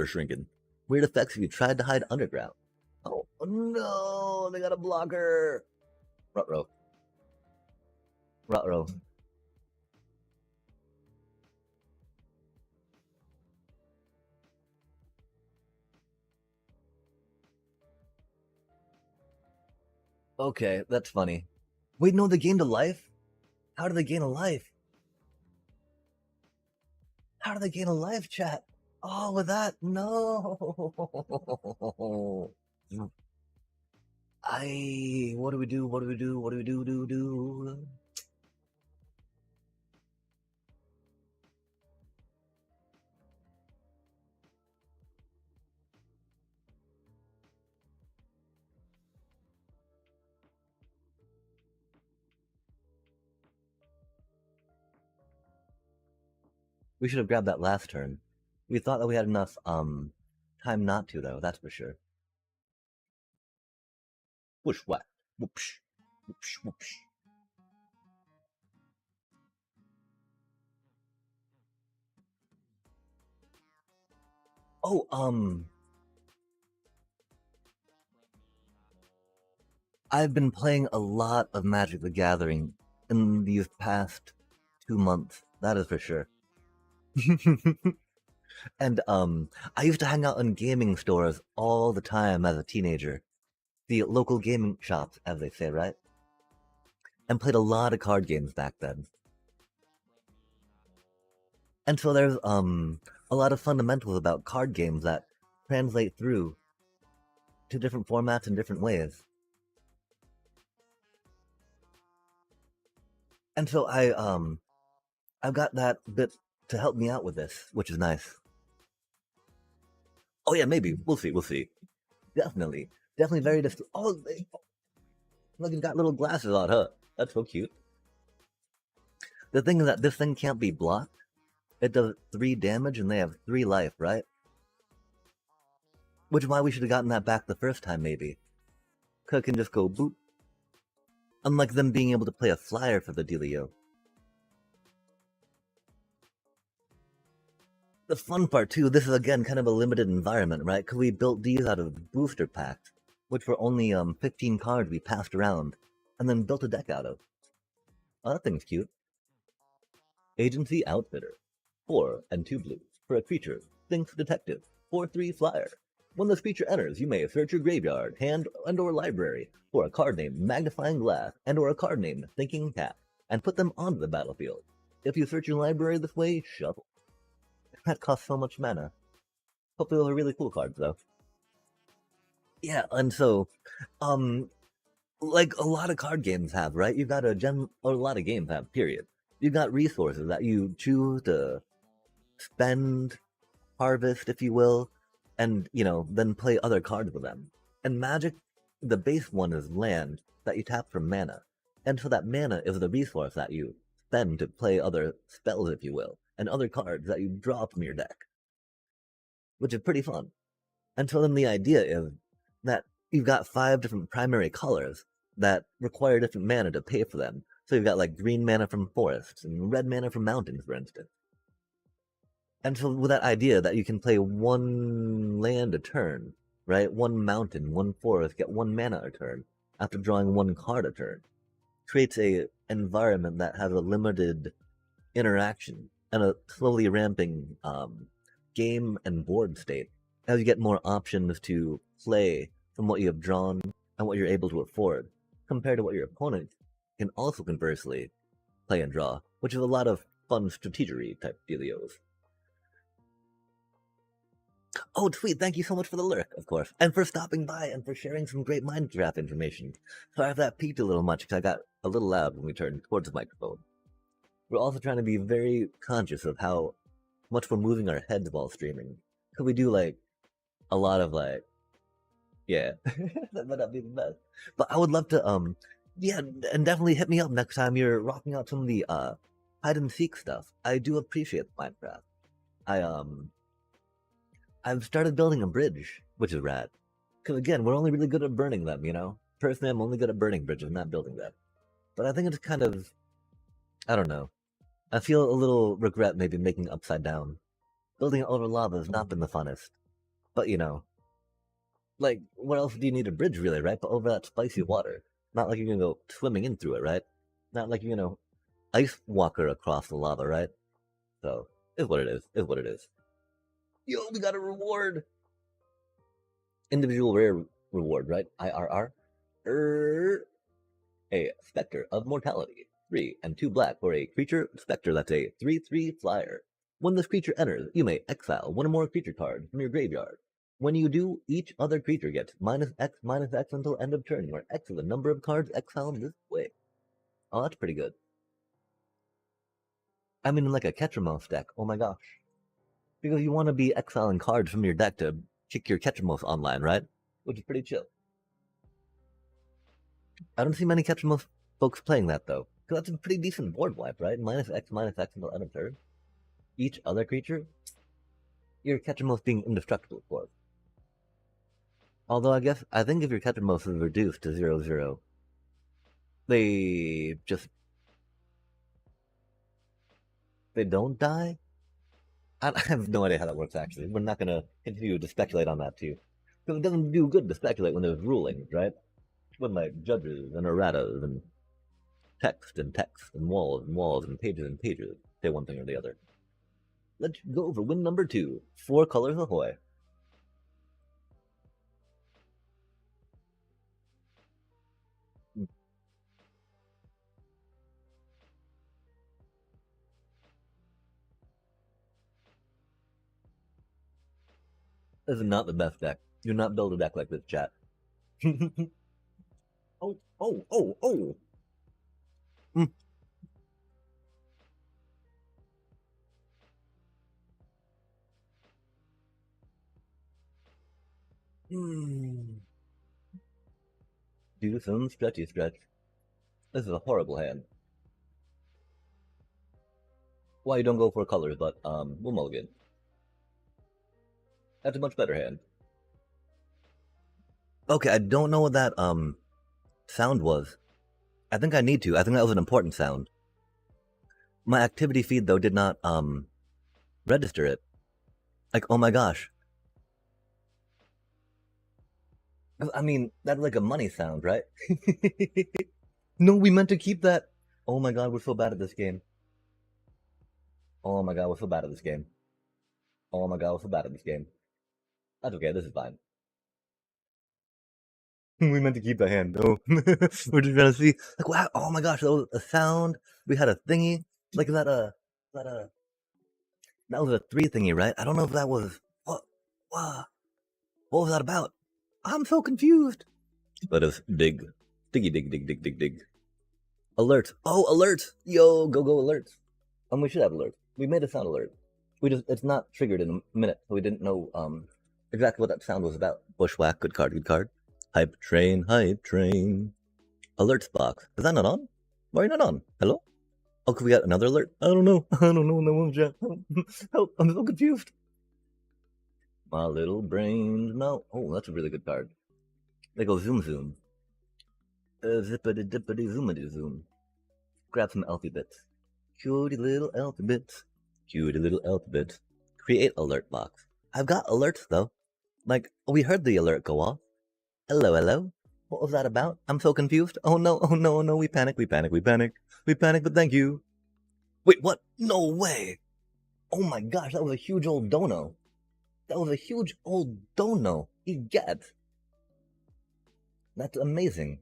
shrinking. Weird effects if you tried to hide underground. Oh no, they got a blocker. Ruh-roh. Ruh-roh. Okay, that's funny. Wait, no, they gained a life? How do they gain a life? How do they gain a life, chat? Oh, with that? No. What do we do? What do we do? What do we do? We should have grabbed that last turn. We thought that we had enough time not to, though, that's for sure. Whoosh, whack. Whoopsh. Whoopsh, whoopsh. Oh, I've been playing a lot of Magic the Gathering in these past 2 months. That is for sure. And I used to hang out in gaming stores all the time as a teenager. The local gaming shops, as they say, right? And played a lot of card games back then. And so there's a lot of fundamentals about card games that translate through to different formats in different ways. And so I've got that bit to help me out with this, which is nice. Oh yeah, maybe. We'll see, we'll see. Definitely. Definitely very difficult. Oh, look, it's got little glasses on, huh? That's so cute. The thing is that this thing can't be blocked. It does 3 damage and they have 3 life, right? Which is why we should have gotten that back the first time, maybe. Cause it can just go boop. Unlike them being able to play a flyer for the dealio. The fun part too, this is again kind of a limited environment, right? Cause we built these out of booster packs, which were only 15 cards we passed around, and then built a deck out of. Oh, that thing's cute. Agency Outfitter. 4 and 2 blues. For a creature, Think Detective. 4/3 flyer. When this creature enters, you may search your graveyard, hand, and or library for a card named Magnifying Glass and or a card named Thinking Cap, and put them onto the battlefield. If you search your library this way, shuffle. That costs so much mana. Hopefully those are really cool cards, though. Yeah, and so, like a lot of card games have, right? You've got a lot of games have, period. You've got resources that you choose to spend, harvest, if you will, and, then play other cards with them. And Magic, the base one is land that you tap for mana. And so that mana is the resource that you spend to play other spells, if you will, and other cards that you draw from your deck. Which is pretty fun. And so then the idea is that you've got 5 different primary colors that require different mana to pay for them. So you've got like green mana from forests and red mana from mountains, for instance. And so with that idea that you can play 1 land a turn, right? 1 mountain, 1 forest, get 1 mana a turn after drawing 1 card a turn, creates a environment that has a limited interaction and a slowly ramping game and board state as you get more options to play from what you have drawn and what you're able to afford, compared to what your opponent can also conversely play and draw, which is a lot of fun strategery type dealios. Oh, sweet, thank you so much for the lurk, of course, and for stopping by and for sharing some great Minecraft information. Sorry if that peaked a little much because I got a little loud when we turned towards the microphone. we're also trying to be very conscious of how much we're moving our heads while streaming. Because we do like a lot of like, yeah, that might not be the best. But I would love to, yeah, and definitely hit me up next time you're rocking out some of the hide and seek stuff. I do appreciate Minecraft. I I've started building a bridge, which is rad. Because again, we're only really good at burning them, you know. Personally, I'm only good at burning bridges, not building them. But I think it's kind of, I don't know. I feel a little regret maybe making upside down. Building it over lava has not been the funnest. But you know, like, what else do you need a bridge really, right? But over that spicy water. Not like you're gonna go swimming in through it, right? Not like you're gonna ice walker across the lava, right? So, is what it is. Is what it is. Yo, we got a reward. Individual rare reward, right? IRR. A Spectre of Mortality. 3 and 2 black for a creature Spectre that's a 3/3 flyer. When this creature enters, you may exile one or more creature cards from your graveyard. When you do, each other creature gets -X until end of turn, where X is the number of cards exiled this way. Oh, that's pretty good. I mean, like a Ketramos deck. Oh my gosh. Because you want to be exiling cards from your deck to kick your Ketramos online, right? Which is pretty chill. I don't see many Ketramos folks playing that though. Because that's a pretty decent board wipe, right? -X until end of turn. Each other creature, your Ketramos being indestructible, of course. Although I think if your Ketramos is reduced to 0/0, they just they don't die. I have no idea how that works. Actually, we're not gonna continue to speculate on that too, because it doesn't do good to speculate when there's rulings, right? When like judges and erratas and text and walls and pages say one thing or the other. Let's go over win number 2. 4 colors ahoy. This is not the best deck. Do not build a deck like this, chat. Oh, oh, oh, oh. Mm. Mm. Do some stretchy stretch. This is a horrible hand. Why you don't go for colors, but we'll mulligan. That's a much better hand. Okay, I don't know what that sound was. I think I need to. I think that was an important sound. My activity feed though did not register it. Like, oh my gosh. I mean, that's like a money sound, right? No, we meant to keep that. Oh my god, we're so bad at this game. Oh my god, we're so bad at this game. Oh my god, we're so bad at this game. That's okay, this is fine. We meant to keep the hand. No, we're just trying to see. Like, wow! Oh my gosh, that was a sound. We had a thingy. Like that was a 3 thingy, right? I don't know if that was what was that about? I'm so confused. Let us dig, dig. Alert! Oh, alert! Yo, go alert! We should have alert. We made a sound alert. It's not triggered in a minute, so we didn't know exactly what that sound was about. Bushwhack, good card. Hype train. Alerts box. Is that not on? Why are you not on? Hello? Oh, could we get another alert? I don't know. No, Jack. Help, I'm so confused. My little brains. No. Oh, that's a really good card. They go zoom. Zippity dippity zoomity zoom. Grab some Elfie bits. Cutie little Elfie bits. Create alert box. I've got alerts though. Like, we heard the alert go off. Hello. What was that about? I'm so confused. Oh no, we panic, but thank you. Wait, what? No way! Oh my gosh, that was a huge old dono. Egad. That's amazing.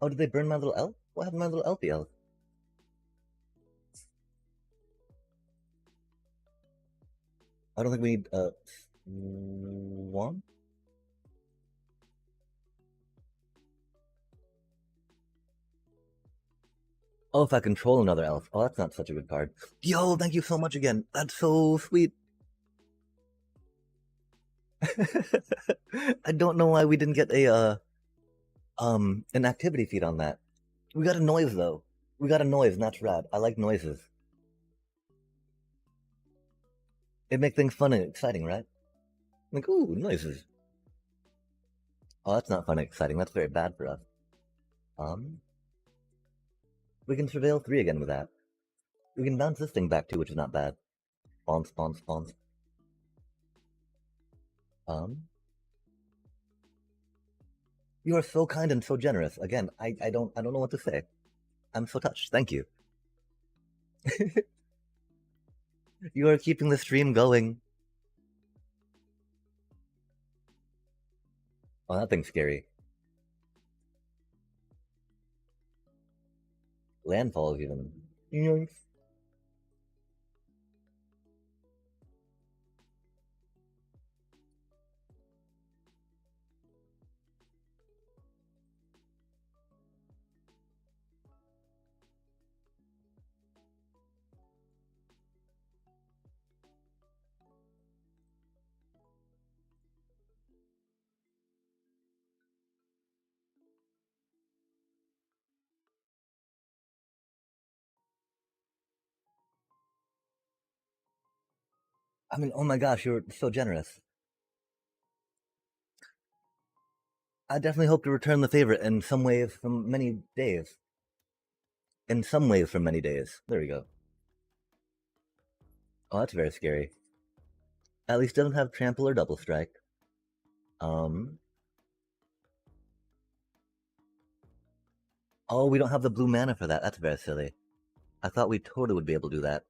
Oh, did they burn my little elf? What happened to my little elfie elf? I don't think we need, one? Oh, if I control another elf. Oh, that's not such a good card. Yo, thank you so much again. That's so sweet. I don't know why we didn't get a an activity feed on that. We got a noise though. We got a noise, and that's rad. I like noises. It makes things fun and exciting, right? Like, ooh, noises. Oh, that's not fun and exciting. That's very bad for us. Um, we can surveil 3 again with that. We can bounce this thing back too, which is not bad. Spawns, spawns, spawns. Um, you are so kind and so generous. Again, I don't know what to say. I'm so touched. Thank you. You are keeping the stream going. Oh, that thing's scary. Landfalls even. Yoinks. I mean, oh my gosh, you're so generous. I definitely hope to return the favor in some ways from many days. In some ways from many days. There we go. Oh, that's very scary. At least doesn't have trample or double strike. Um. Oh, we don't have the blue mana for that. That's very silly. I thought we totally would be able to do that.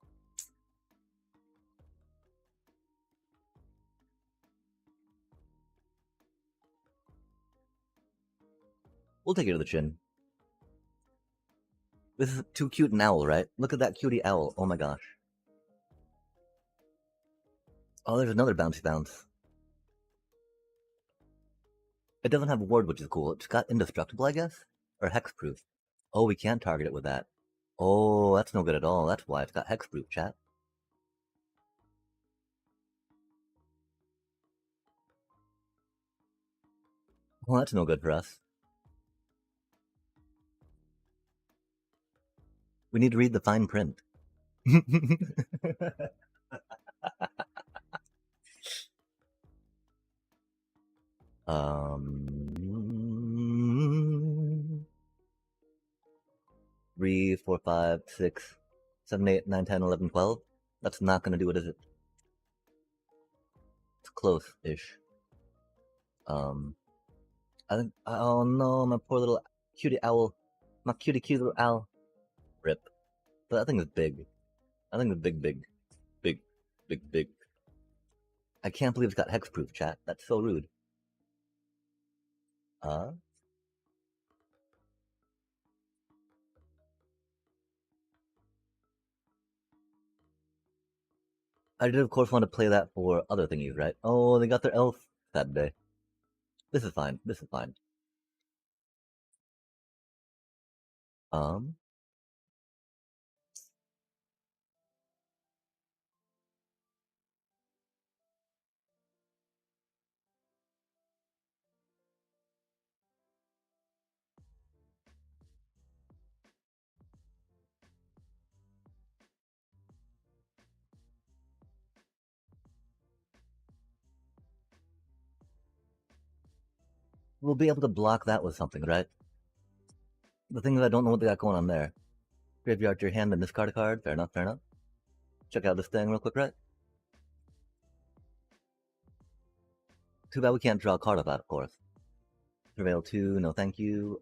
We'll take it to the chin. This is too cute an owl, right? Look at that cutie owl. Oh my gosh. Oh, there's another bouncy bounce. It doesn't have ward, which is cool. It's got indestructible, I guess? Or hexproof. Oh, we can't target it with that. Oh, that's no good at all. That's why it's got hexproof, chat. Well, that's no good for us. We need to read the fine print. um, 3, 4, 5, 6, 7, 8, 9, 10, 11, 12. That's not gonna do it, is it? It's close-ish. I think. Oh no, my poor little cutie owl. My cutie cute little owl. Rip. But that thing is big. I think it's big, big, big, big, big. I can't believe it's got hexproof, chat. That's so rude. Uh, I did, of course, want to play that for other thingies, right? Oh, they got their elf that day. This is fine. This is fine. Um, we'll be able to block that with something, right? The thing is, I don't know what they got going on there. Graveyard your hand and discard a card. Fair enough, fair enough. Check out this thing real quick, right? Too bad we can't draw a card of that, of course. Prevail 2, no thank you.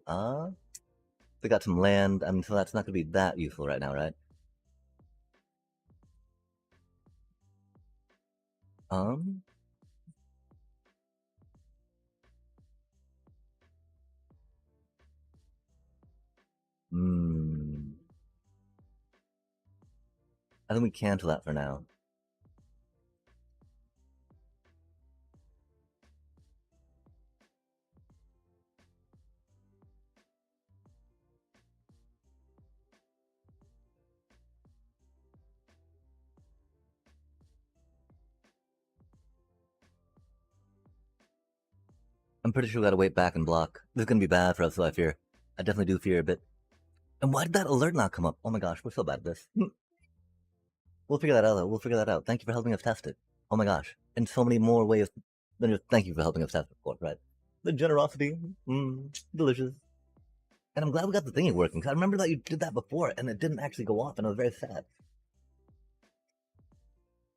They got some land, I mean, so that's not gonna be that useful right now, right? Um, hmm. I think we cancel that for now. I'm pretty sure we gotta wait back and block. This is gonna be bad for us, so I fear. I definitely do fear a bit. And why did that alert not come up? Oh my gosh, we're so bad at this. We'll figure that out, though. We'll figure that out. Thank you for helping us test it. Oh my gosh. In so many more ways than just thank you for helping us test it before, right? The generosity. Delicious. And I'm glad we got the thingy working, because I remember that you did that before, and it didn't actually go off, and I was very sad.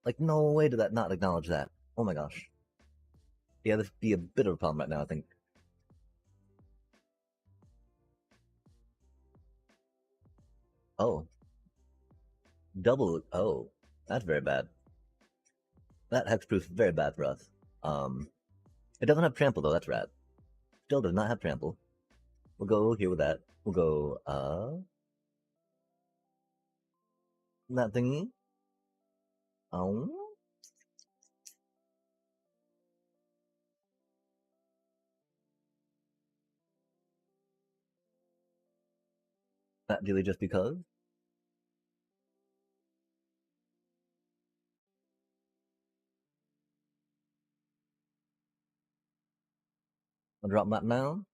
Like, no way did that not acknowledge that. Oh my gosh. Yeah, this would be a bit of a problem right now, I think. Oh. Double. Oh. That's very bad. That hexproof is very bad for us. It doesn't have trample, though. That's rad. Still does not have trample. We'll go here with that. We'll go, that thingy. Oh. Not really just because. I'll drop that down.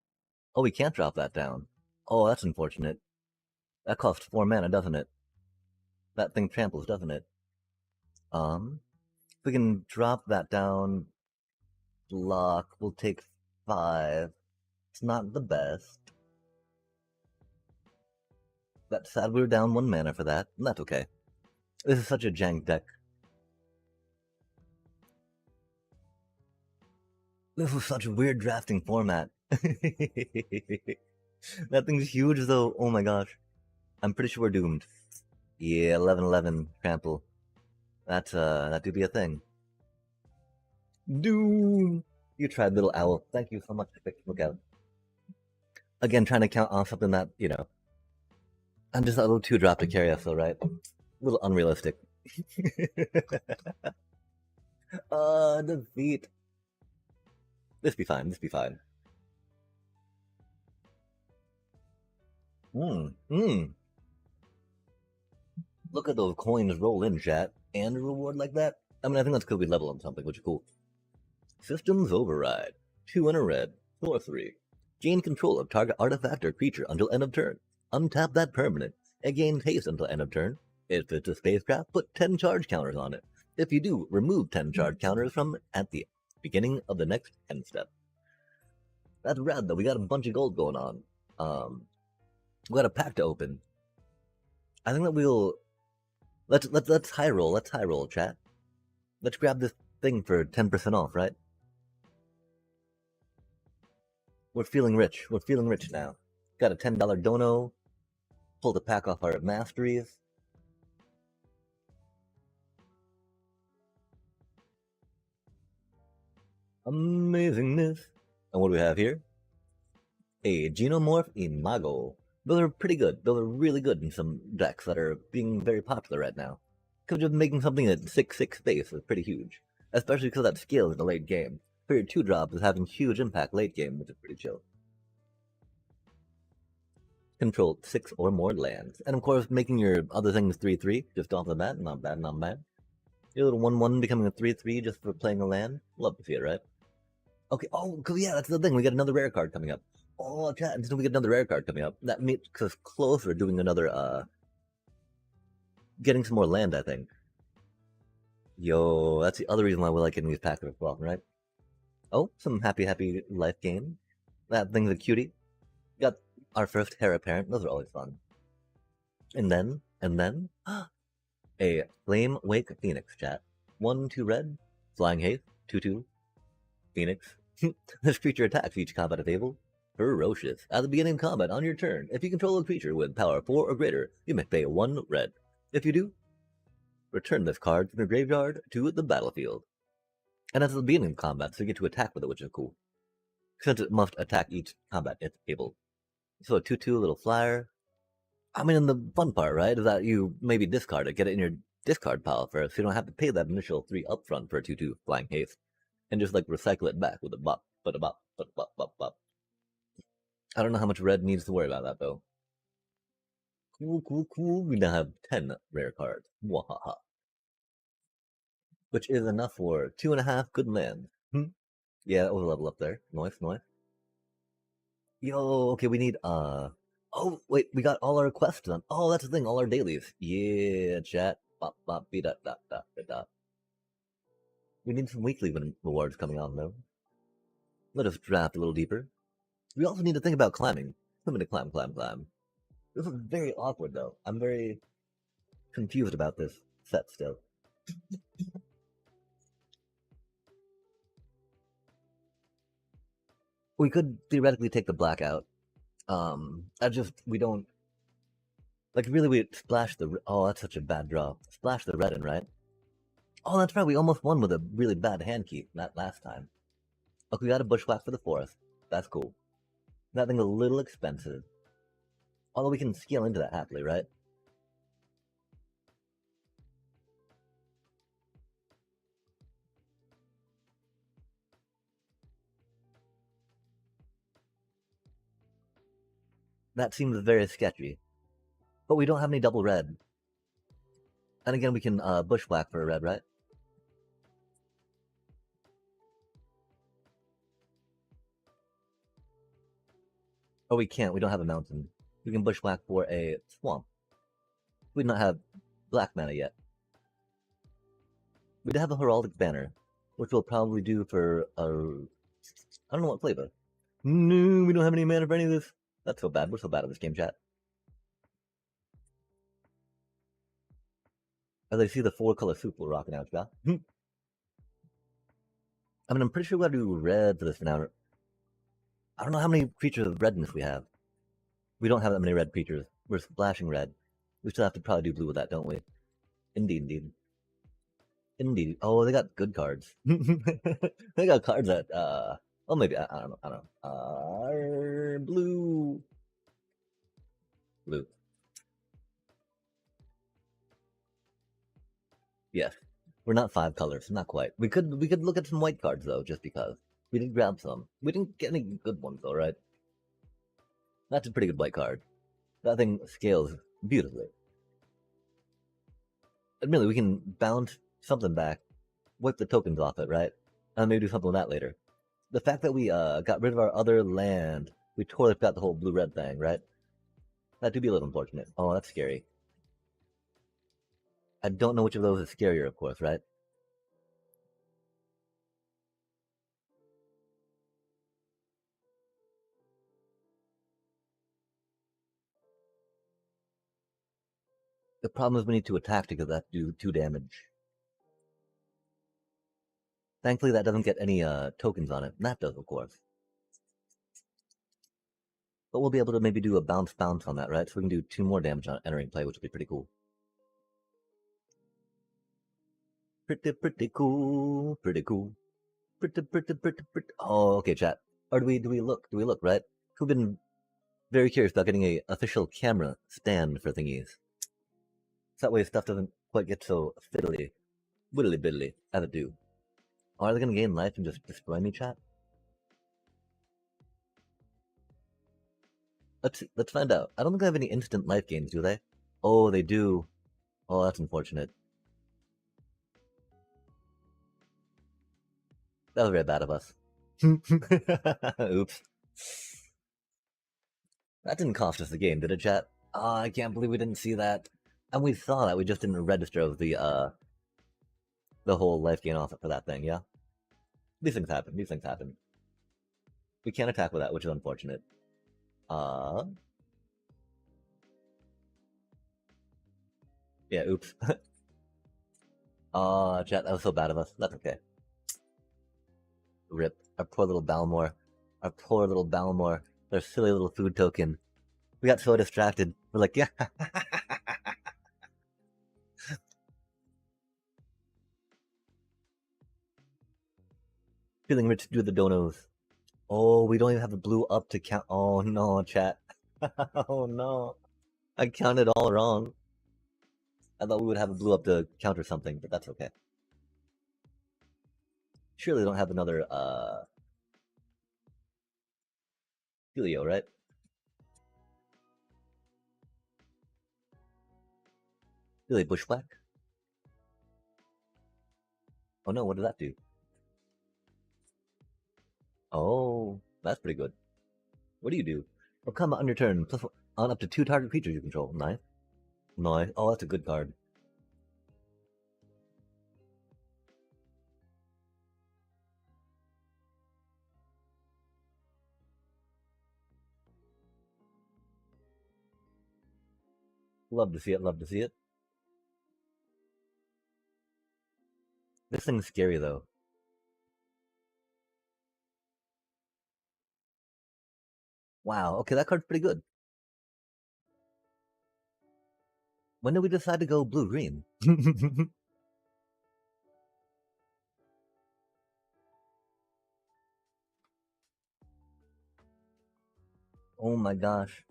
Oh, we can't drop that down. Oh, that's unfortunate. That costs 4 mana, doesn't it? That thing tramples, doesn't it? If we can drop that down, block, we'll take 5. It's not the best. That's sad we were down 1 mana for that. That's okay. This is such a jank deck. This was such a weird drafting format. That thing's huge though. Oh my gosh. I'm pretty sure we're doomed. Yeah, 11/11 trample. That do be a thing. Doom. You tried, little owl. Thank you so much. Look out. Again, trying to count off something that, I'm just a little too drop to carry us though, right? A little unrealistic. Defeat. This be fine. This be fine. Look at those coins roll in, chat. And a reward like that? I mean, I think that's because we level on something, which is cool. Systems override. 2 in a red. 4/3. Gain control of target artifact or creature until end of turn. Untap that permanent. It gains haste until end of turn. If it's a spacecraft, put 10 charge counters on it. If you do, remove 10 charge counters from it at the beginning of the next end step. That's rad though. We got a bunch of gold going on. We got a pack to open. I think that we'll let's high roll. Let's high roll, chat. Let's grab this thing for 10% off, right? We're feeling rich. We're feeling rich now. Got a $10 dono. Pulled a pack off our masteries. Amazingness. And what do we have here? A Genomorph Imago. Those are pretty good. Those are really good in some decks that are being very popular right now. Because just making something at 6/6 space is pretty huge. Especially because that scales in the late game. For your 2-drop is having huge impact late game, which is pretty chill. Control 6 or more lands. And of course, making your other things 3/3 just off the bat. Not bad, not bad. Your little 1/1 becoming a 3/3 just for playing a land. Love to see it, right? Okay, oh, because yeah, that's the thing. We got another rare card coming up. Oh, chat, until we get another rare card coming up. That makes us closer to doing another, getting some more land, I think. Yo, that's the other reason why we like getting these packs as well, right? Oh, some happy life game. That thing's a cutie. Got our first heir apparent. Those are always fun. And then, a Flame Wake Phoenix, chat. 1/2 red, flying haste, 2/2, Phoenix. This creature attacks each combat if able. Ferocious. At the beginning of combat on your turn, if you control a creature with power 4 or greater, you may pay 1 red. If you do, return this card from your graveyard to the battlefield. And that's at the beginning of combat, so you get to attack with it, which is cool. Since it must attack each combat if able. So a 2/2 little flyer. I mean, the fun part, right, is that you maybe discard it, get it in your discard pile first, so you don't have to pay that initial 3 upfront for a 2/2 flying haste. And just like recycle it back with a bop, but a bop, but a bop, bop, bop. I don't know how much red needs to worry about that though. Cool. We now have 10 rare cards. Wahaha. Which is enough for 2.5 good lands. Yeah, that was a level up there. Nice. Yo, okay, we need oh wait, we got all our quests done. Oh, that's the thing, all our dailies. Yeah, chat. Bop bop be dot dot dot dot dot. We need some weekly rewards coming on though. Let us draft a little deeper. We also need to think about climbing. Something to climb, climb, climb. This is very awkward though. I'm very confused about this set still. We could theoretically take the black out. I just we don't like really we splash the oh that's such a bad draw. Splash the red in, right? Oh that's right, we almost won with a really bad hand keep that last time. Okay, we got a bushwhack for the fourth. That's cool. That thing's a little expensive. Although we can scale into that happily, right? That seems very sketchy. But we don't have any double red. And again, we can bushwhack for a red, right? Oh, we can't. We don't have a mountain. We can bushwhack for a swamp. We do not have black mana yet. We do have a heraldic banner, which we'll probably do for a I don't know what flavor. No, we don't have any mana for any of this. That's so bad. We're so bad at this game, chat. As I see the four-color soup we're rocking out, chat. I mean, I'm pretty sure we gotta do red for this for now. I don't know how many creatures of redness we have. We don't have that many red creatures. We're splashing red. We still have to probably do blue with that, don't we? Indeed, indeed. Indeed. Oh, they got good cards. They got cards that, well, maybe, I don't know, I don't know. Blue. Blue. Yes. We're not five colors, not quite. We could look at some white cards, though, just because. We did grab some. We didn't get any good ones, though, right? That's a pretty good white card. That thing scales beautifully. Admittedly, we can bounce something back, wipe the tokens off it, right? And maybe do something with that later. The fact that we got rid of our other land, we totally forgot the whole blue-red thing, right? That do be a little unfortunate. Oh, that's scary. I don't know which of those is scarier, of course, right? The problem is we need to attack to get that do 2 damage. Thankfully, that doesn't get any tokens on it. That does, of course. But we'll be able to maybe do a bounce on that, right? So we can do 2 more damage on entering play, which would be pretty cool. Pretty cool. Pretty cool. Pretty. Oh, okay, chat. Or do we look? Do we look, right? We've been very curious about getting a official camera stand for thingies. So that way stuff doesn't quite get so fiddly, widdly biddly as it do. Are they gonna gain life and just destroy me, chat? Let's find out. I don't think I have any instant life gains, do they? Oh, they do. Oh, that's unfortunate. That was very bad of us. Oops. That didn't cost us the game, did it, chat? Oh, I can't believe we didn't see that. And we saw that, we just didn't register the whole life gain off it for that thing, yeah? These things happen, these things happen. We can't attack with that, which is unfortunate. Yeah, oops. Chat, that was so bad of us. That's okay. Rip. Our poor little Balmore. Our poor little Balmore. Their silly little food token. We got so distracted. We're like, yeah. Feeling rich to do the donos. Oh, we don't even have the blue up to count. Oh no, chat. Oh no. I counted all wrong. I thought we would have a blue up to counter something, but that's okay. Surely they don't have another, Helio, right? Do they bushwhack? Oh no, what did that do? Oh, that's pretty good. What do you do? Oh, come on your turn. Plus on up to 2 target creatures you control. Nice. Nice. Oh, that's a good card. Love to see it. Love to see it. This thing's scary though. Wow. Okay, that card's pretty good. When did we decide to go blue green? Oh my gosh.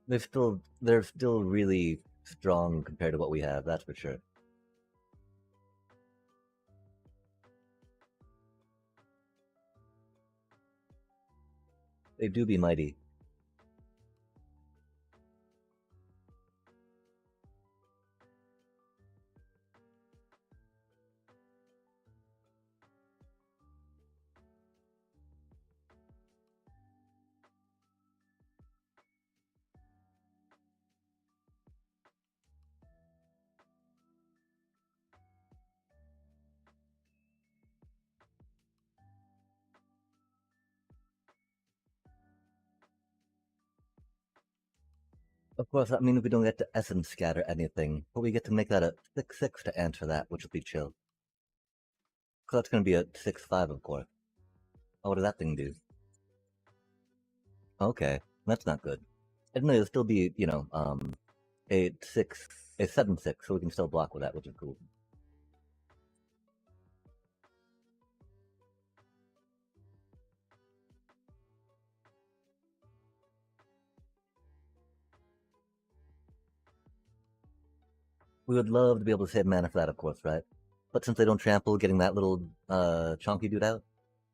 They're still really strong compared to what we have, that's for sure. They do be mighty. Of course, that means we don't get to essence scatter anything, but we get to make that a 6/6 to answer that, which will be chill. Because that's going to be a 6/5, of course. Oh, what does that thing do? Okay, that's not good. And it'll still be, a 6, a 7/6, so we can still block with that, which is cool. We would love to be able to save mana for that, of course, right? But since they don't trample, getting that little chonky dude out,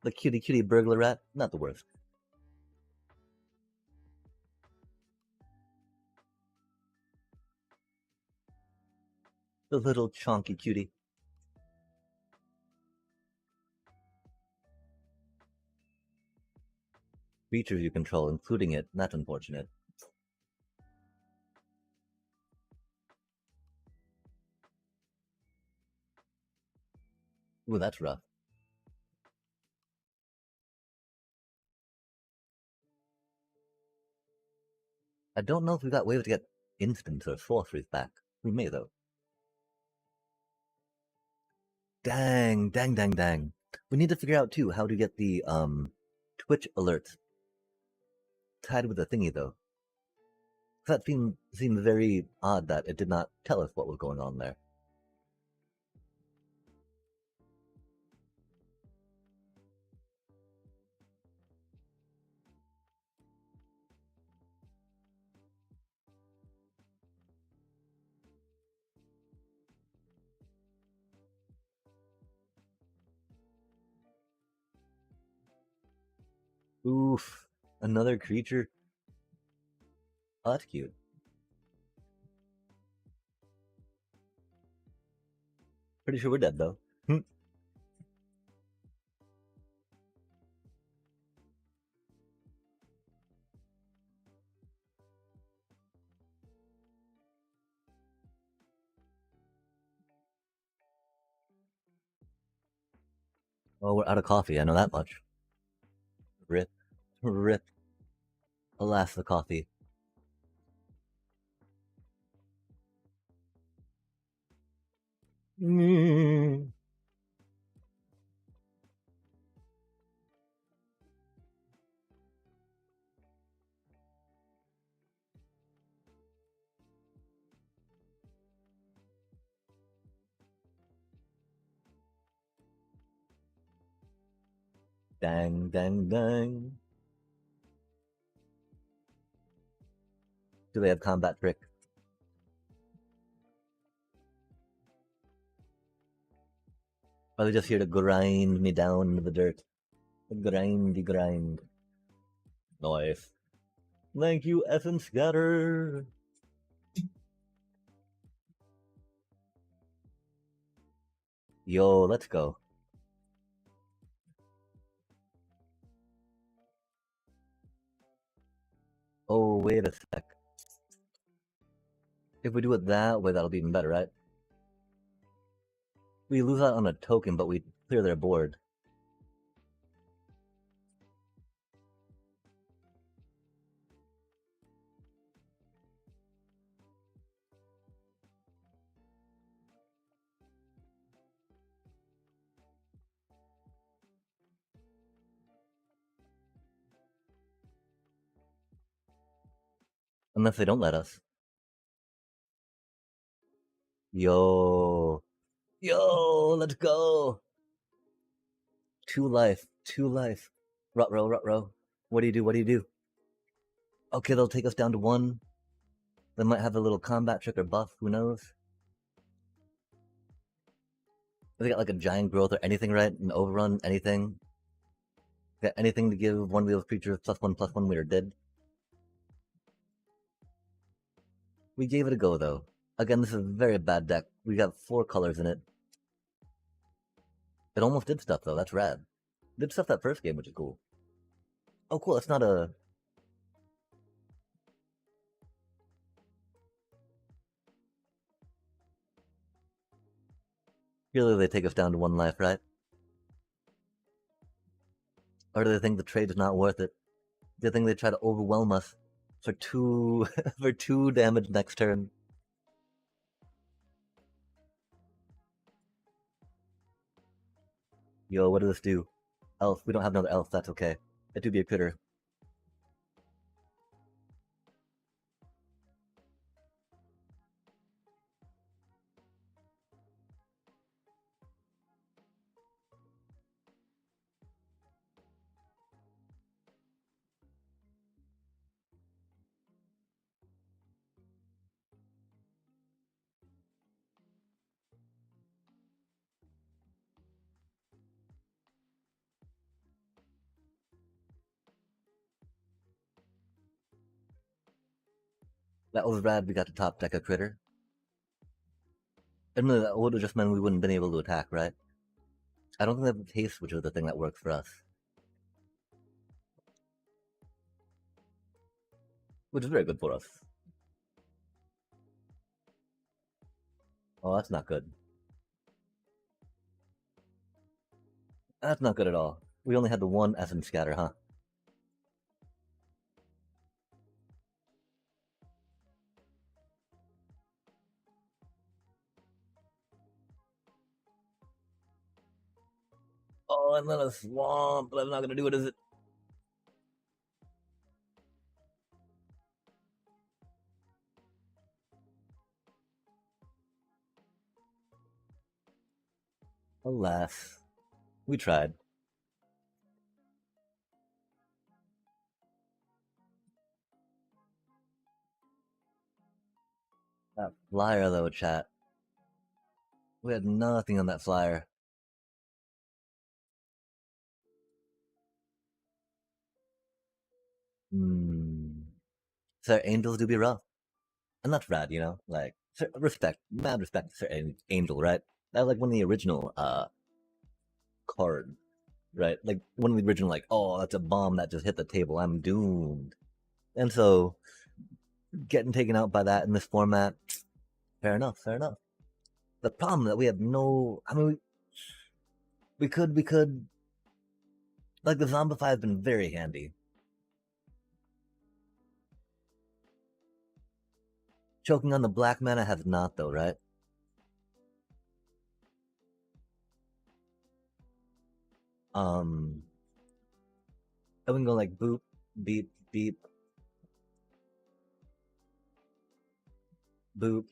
the cutie cutie burglar rat, not the worst. The little chonky cutie. Creatures you control, including it, that's unfortunate. Ooh, that's rough. I don't know if we got ways to get instants or sorceries back. We may, though. Dang, dang, dang, dang. We need to figure out, too, how to get the, Twitch alerts tied with the thingy, though. That seemed very odd that it did not tell us what was going on there. Oof. Another creature? Oh, that's cute. Pretty sure we're dead, though. Oh, we're out of coffee, I know that much. Rip. Rip. Alas, the coffee. Mm. Dang, dang, dang. Do they have combat trick? Are they just here to grind me down into the dirt? Grindy grind. Nice. Thank you, Essence Scatter. Yo, let's go. Oh, wait a sec. If we do it that way, that'll be even better, right? We lose out on a token, but we clear their board. Unless they don't let us. Yo. Yo, let's go. Two life. Two life. Rut-row, rut-row. What do you do? What do you do? Okay, they'll take us down to one. They might have a little combat trick or buff. Who knows? They got like a giant growth or anything, right? An overrun, anything. Got anything to give one of those creatures +1/+1, we are dead. We gave it a go though. Again, this is a very bad deck. We got 4 colors in it. It almost did stuff though, that's rad. It did stuff that first game, which is cool. Oh cool, it's not a... Clearly they take us down to 1 life, right? Or do they think the trade is not worth it? Do they think they try to overwhelm us for 2 for 2 damage next turn? Yo, what does this do? Elf. We don't have another elf, that's okay. It do be a critter. That was rad, we got to top deck a critter. Admittedly, that would have just meant we wouldn't have been able to attack, right? I don't think they have the taste, which is the thing that works for us. Which is very good for us. Oh, that's not good. That's not good at all. We only had the one essence scatter, huh? Oh, and then a swamp, but I'm not gonna do it, is it? Alas. We tried. That flyer, though, chat. We had nothing on that flyer. Hmm. Sir Angels do be rough. And that's rad, you know? Like, respect, mad respect to Sir Angel, right? That was like one of the original cards, right? Like one of the original, like, oh, that's a bomb that just hit the table. I'm doomed. And so getting taken out by that in this format, fair enough, fair enough. The problem that we have no, I mean, we could, like the Zombify has been very handy. Choking on the black mana has not though, right? Um, I can go like boop, beep, beep, boop,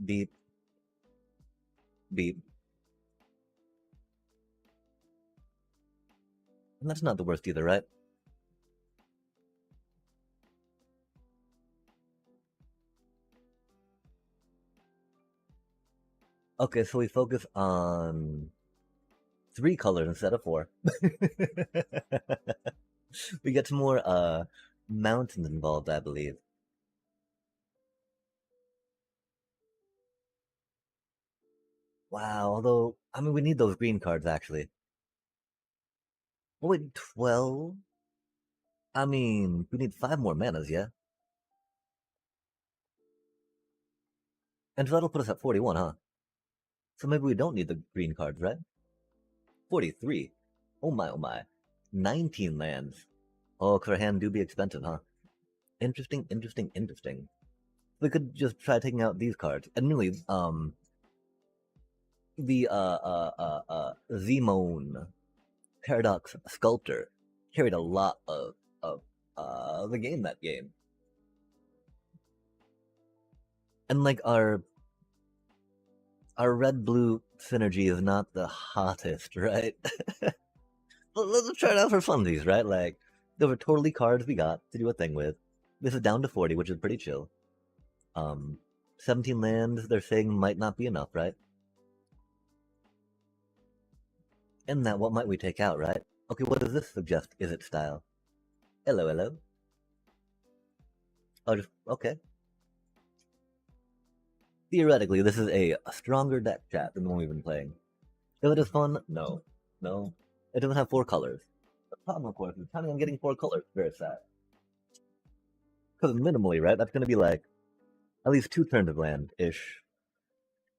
beep, beep. And that's not the worst either, right? Okay, so we focus on 3 colors instead of 4. We get some more mountains involved, I believe. Wow, although, I mean, we need those green cards, actually. Oh, wait, 12? I mean, we need 5 more manas, yeah? And so that'll put us at 41, huh? So maybe we don't need the green cards, right? 43. Oh my, oh my. 19 lands. Oh, 'cause our hand do be expensive, huh? Interesting, interesting, interesting. We could just try taking out these cards. Admittedly, the Zemone Paradox Sculptor carried a lot of the game that game. And like our red blue synergy is not the hottest, right? Let's try it out for funsies, right? Like those were totally cards we got to do a thing with. This is down to 40, which is pretty chill. 17 lands they're saying might not be enough, right? And that what might we take out, right? Okay, what does this suggest? Is it style? Hello, hello. Oh, just okay. Theoretically, this is a stronger deck, chat, than the one we've been playing. Is it as fun? No. No. It doesn't have 4 colors. The problem, of course, is counting on getting 4 colors. Very sad. Because minimally, right? That's going to be like at least 2 turns of land-ish.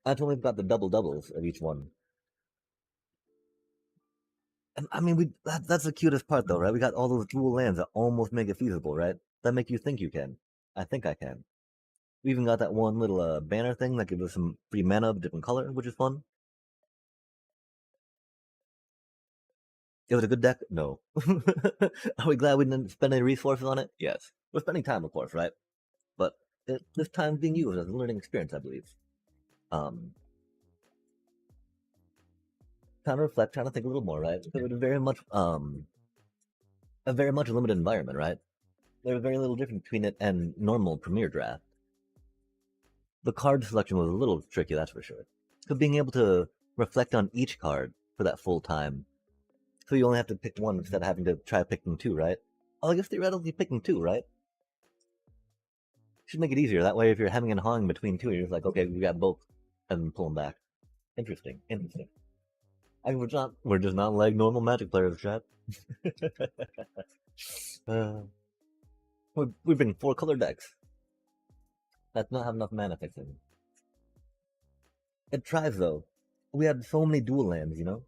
That's when we've got the double doubles of each one. And I mean, that's the cutest part, though, right? We got all those dual lands that almost make it feasible, right? That make you think you can. I think I can. We even got that one little banner thing that gives us some free mana of a different color, which is fun. It was a good deck? No. Are we glad we didn't spend any resources on it? Yes. We're spending time, of course, right? But this time being used as a learning experience, I believe. Um, Trying to reflect, trying to think a little more, right? Because it was a very much limited environment, right? There's very little difference between it and normal Premier Draft. The card selection was a little tricky, that's for sure. So being able to reflect on each card for that full time, so you only have to pick one instead of having to try picking 2, right? Oh, I guess theoretically picking 2, right? Should make it easier. That way, if you're hemming and hawing between 2, you're just like, okay, we got both, and pull them back. Interesting, interesting. I mean, we're just not like normal Magic players, chat. uh, we bring 4 color decks. That's not have enough mana fixing. It tries though. We had so many dual lands, you know.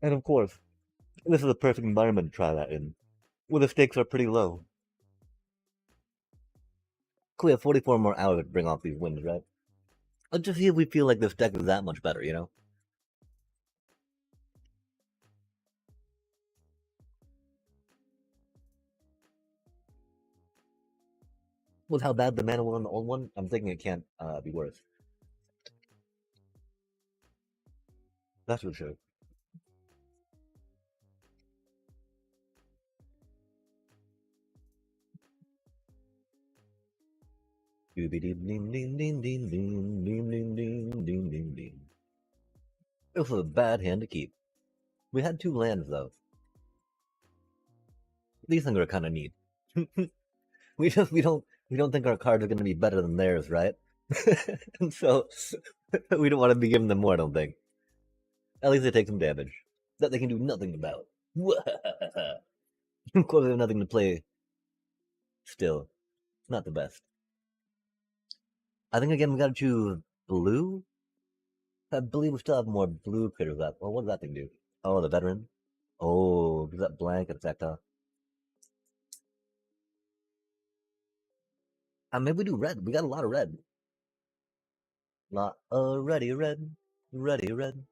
And of course, this is a perfect environment to try that in, where the stakes are pretty low. We have 44 more hours to bring off these wins, right? Let's just see if we feel like this deck is that much better, you know? With how bad the mana was on the old one, I'm thinking it can't be worse. That's for sure. It was a bad hand to keep. We had 2 lands though. These things are kind of neat. We don't think our cards are going to be better than theirs, right? And so we don't want to be giving them more. I don't think. At least they take some damage that they can do nothing about. Of course, they have nothing to play. Still, not the best. I think again we got to choose blue. I believe we still have more blue critters left. Well, what does that thing do? Oh, the veteran. Oh, gives that blank effect, huh? Maybe we do red. We got a lot of red. Lot already red. Ready red.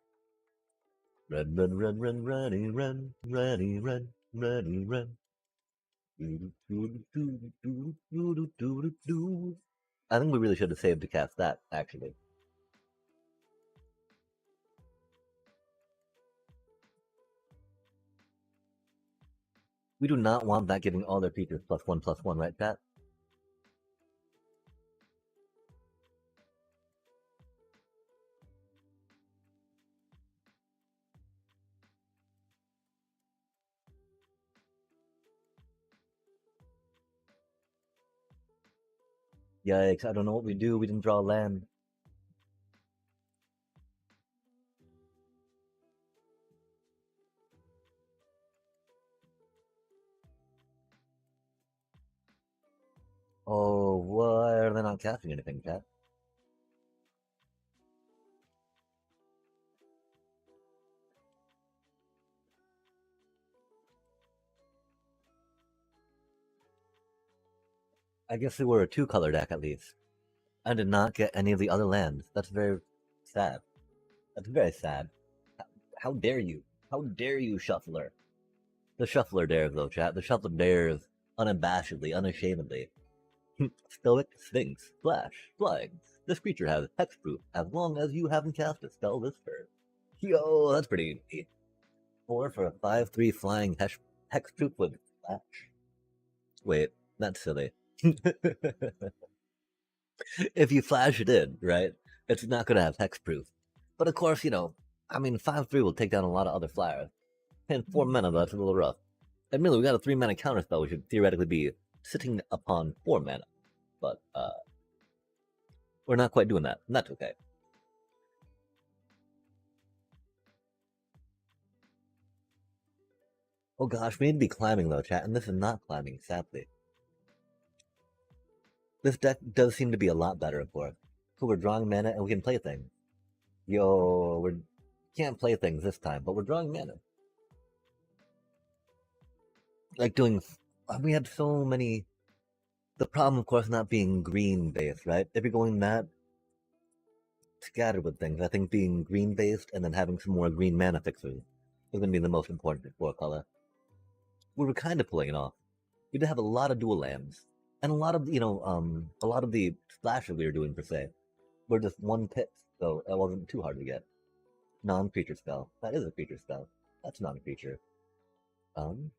Red, red, red, red, ready red. Ready red. Ready red. I think we really should have saved to cast that, actually. We do not want that giving all their features +1/+1, right, Pat? Yikes, I don't know what we do. We didn't draw land. Oh, why are they not casting anything, chat? I guess they were a two-color deck at least. I did not get any of the other lands. That's very sad. That's very sad. How dare you? How dare you, Shuffler? The Shuffler dares, though, chat. The Shuffler dares unabashedly, unashamedly. Stoic Sphinx. Flash. Flying. This creature has hexproof as long as you haven't cast a spell this turn. Yo, that's pretty neat. 4 for a 5/3 flying hexproof with Flash. Wait, that's silly. If you flash it in, right, it's not going to have hexproof. But of course, I mean, 5/3 will take down a lot of other flyers. And 4 mana, that's a little rough. Admittedly, we got a 3 mana counterspell, which should theoretically be sitting upon 4 mana. But, we're not quite doing that, and that's okay. Oh gosh, we need to be climbing though, chat, and this is not climbing, sadly. This deck does seem to be a lot better, of course. So we're drawing mana and we can play things. Yo, we can't play things this time, but we're drawing mana. Like doing, we had so many. The problem, of course, not being green based, right? If you're going that scattered with things, I think being green based and then having some more green mana fixers is going to be the most important for color. We were kind of pulling it off. We did have a lot of dual lands and a lot of a lot of the splashes we were doing per se were just one pit, so it wasn't too hard to get. Non-creature spell. That is a creature spell. That's not a creature. Um,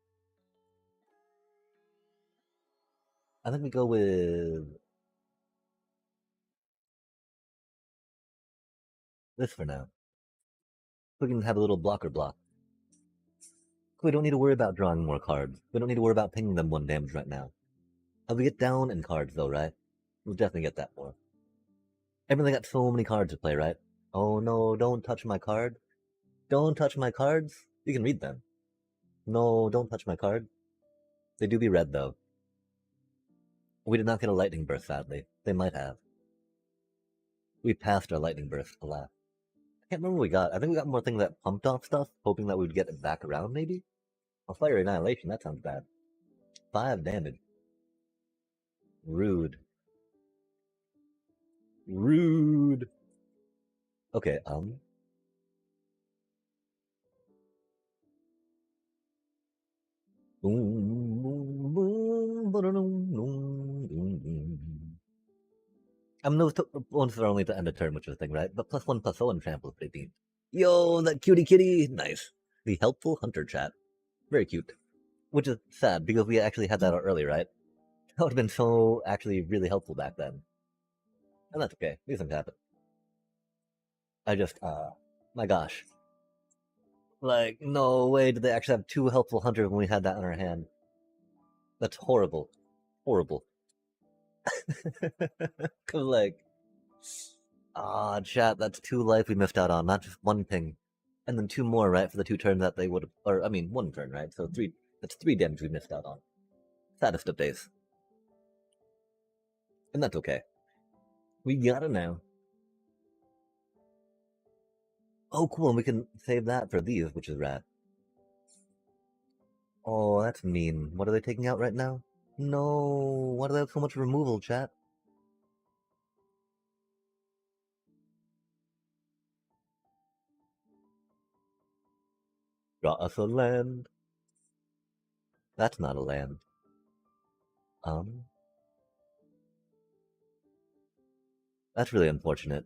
I think we go with this for now. We can have a little blocker block. We don't need to worry about drawing more cards. We don't need to worry about pinging them 1 damage right now. As we get down in cards though, right? We'll definitely get that more. Everything got so many cards to play, right? Oh no, don't touch my card. Don't touch my cards. You can read them. No, don't touch my card. They do be red though. We did not get a lightning burst, sadly. They might have. We passed our lightning burst, alas. I can't remember what we got. I think we got more things that pumped off stuff, hoping that we would get it back around, maybe? A Fire Annihilation, that sounds bad. 5 damage. Rude. Rude. Okay, those ones that are only at the end of turn, which is a thing, right? But +1/+0 and trample is pretty deep. Yo, that cutie kitty! Nice. The helpful hunter chat. Very cute. Which is sad, because we actually had that out early, right? That would have been so actually really helpful back then. And that's okay. These things happen. I just, my gosh. Like, no way did they actually have 2 helpful hunters when we had that in our hand. That's horrible. Horrible. Cause like, chat, that's 2 life we missed out on, not just 1 ping. And then 2 more, right, for the 2 turns that they would have, or I mean, 1 turn, right? So 3, that's 3 damage we missed out on. Saddest of days. And that's okay. We got it now. Oh, cool, and we can save that for these, which is rad. Oh, that's mean. What are they taking out right now? No, why do they have so much removal, chat? Draw us a land. That's not a land. Um, that's really unfortunate.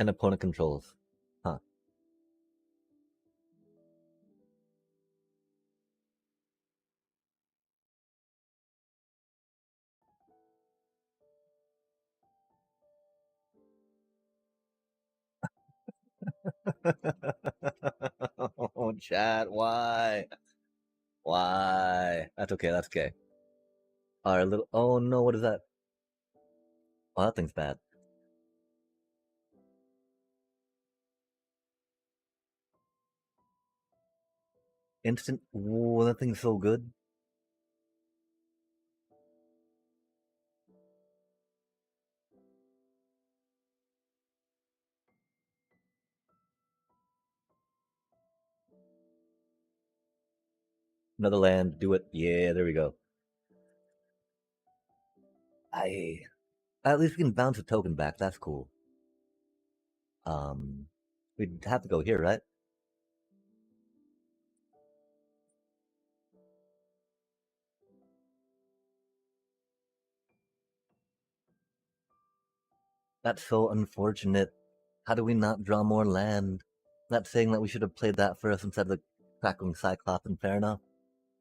And opponent controls. Huh. Oh, chat, why? Why? That's okay, that's okay. Our little. Oh no, what is that? Oh, that thing's bad. Instant. Whoa, that thing's so good. Another land, do it. Yeah, there we go. I. At least we can bounce a token back. That's cool. Um, we'd have to go here, right? That's so unfortunate. How do we not draw more land? Not saying that we should have played that first instead of the crackling Cyclops, and fair enough.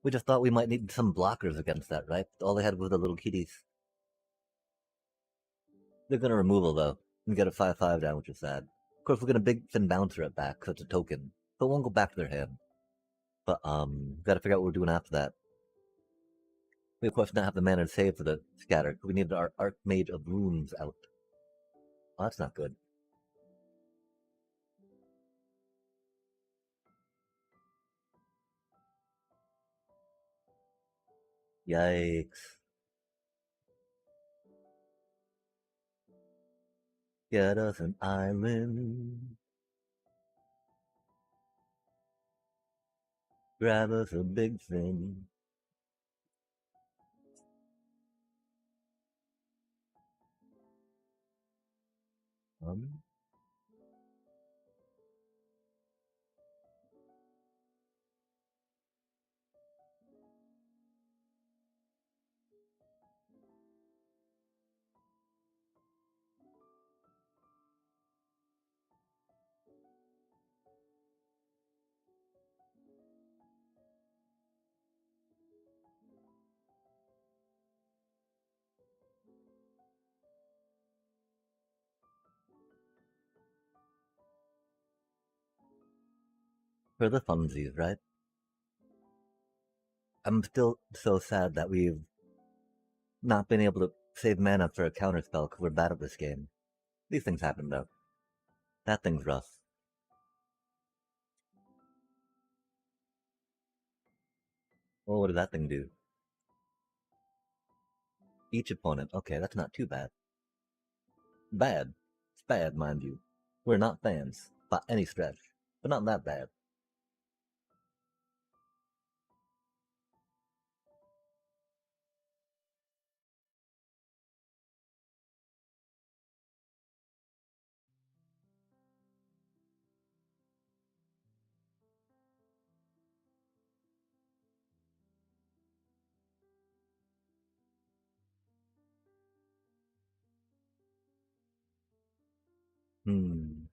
We just thought we might need some blockers against that, right? All they had was the little kitties. They're gonna removal though, and get a 5/5 down, which is sad. Of course, we're gonna big fin bouncer it back, so it's a token. But it won't go back to their hand. But gotta figure out what we're doing after that. We of course not have the mana to save for the scatter. We need our Archmage of Runes out. Oh, that's not good. Yikes. Get us an island. Grab us a big thing. Um, for the funsies, right? I'm still so sad that we've not been able to save mana for a counterspell because we're bad at this game. These things happen though. That thing's rough. Oh, what did that thing do? Each opponent. Okay, that's not too bad. Bad. It's bad, mind you. We're not fans, by any stretch. But not that bad. Hmm.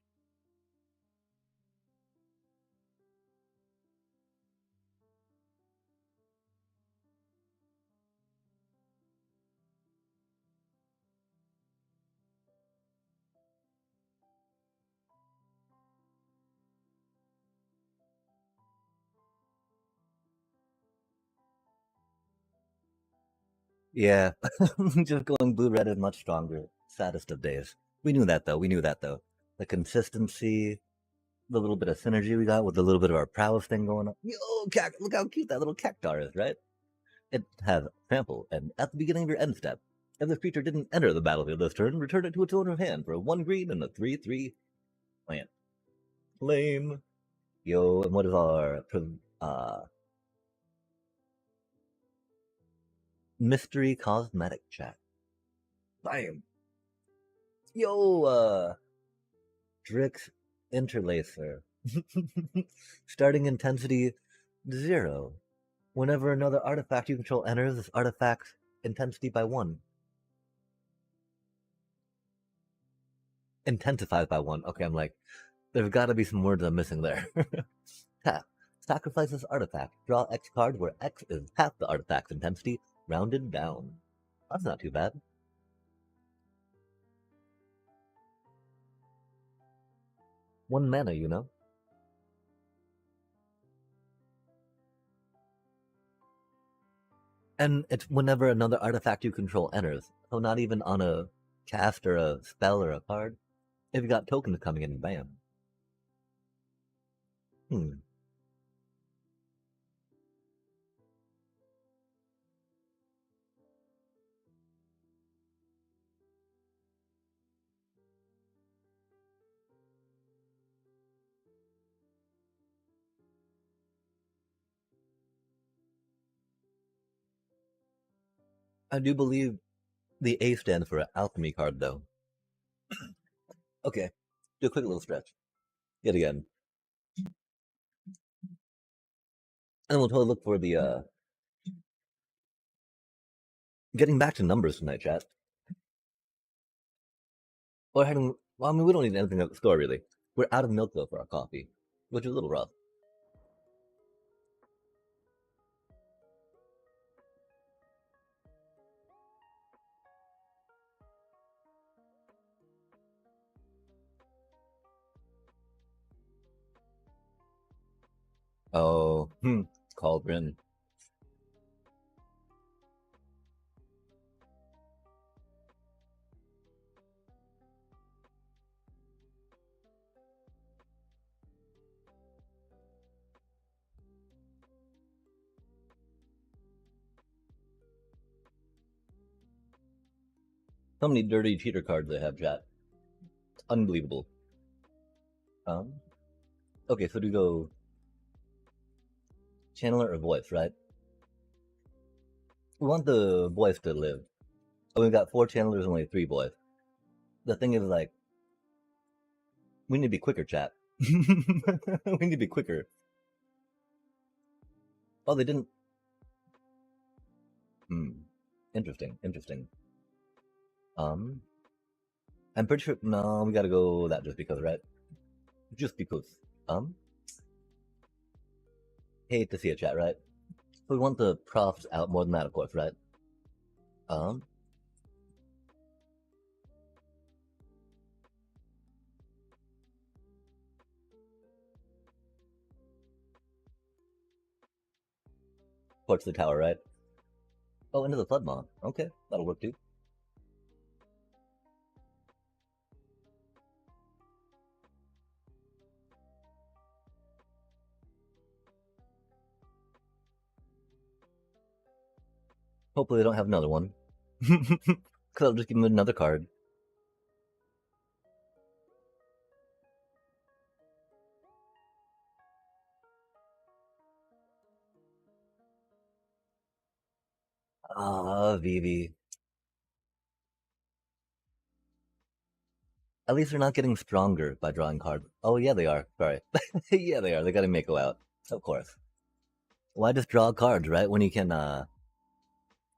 Yeah. Just going blue red is much stronger. Saddest of days. We knew that though. We knew that though. The consistency, the little bit of synergy we got with a little bit of our prowess thing going on. Yo, look how cute that little cactar is, right? It has trample, and at the beginning of your end step, if the creature didn't enter the battlefield this turn, return it to its owner's hand for a 1 green and a 3/3 plant. Flame. Yo, and what is our mystery cosmetic check? Bam. Yo, Drix Interlacer. Starting intensity 0. Whenever another artifact you control enters, this artifact's intensity by 1. Intensifies by 1. Okay, I'm like, there's gotta be some words I'm missing there. Tap. Sacrifice this artifact. Draw X card where X is half the artifact's intensity, rounded down. That's not too bad. 1 mana, you know? And it's whenever another artifact you control enters. So not even on a cast or a spell or a card. If you got tokens coming in, bam. Hmm. I do believe the A stands for an alchemy card, though. Okay. Do a quick little stretch. Yet again. And we'll totally look for the getting back to numbers tonight, chat. Or heading well, I mean we don't need anything at the store really. We're out of milk though for our coffee, which is a little rough. Oh, cauldron. How many dirty cheater cards they have, chat? It's unbelievable. Um, okay, so do you go channeler or voice, right? We want the voice to live. Oh, we got 4 channelers, only 3 voice. The thing is, like, we need to be quicker, chat. We need to be quicker. Oh, they didn't. Hmm. Interesting. Interesting. Um, I'm pretty sure. No, we gotta go that just because, right? Just because. Um, hate to see a chat, right? We want the profs out more than that, of course, right? Um, Torch the tower, right? Oh, into the flood mob. Okay, that'll work too. Hopefully they don't have another one. Because I'll just give them another card. Ah, Vivi. At least they're not getting stronger by drawing cards. Oh, yeah, they are. Sorry. Yeah, they are. They gotta make go out. Of course. Why just draw cards, right? When you can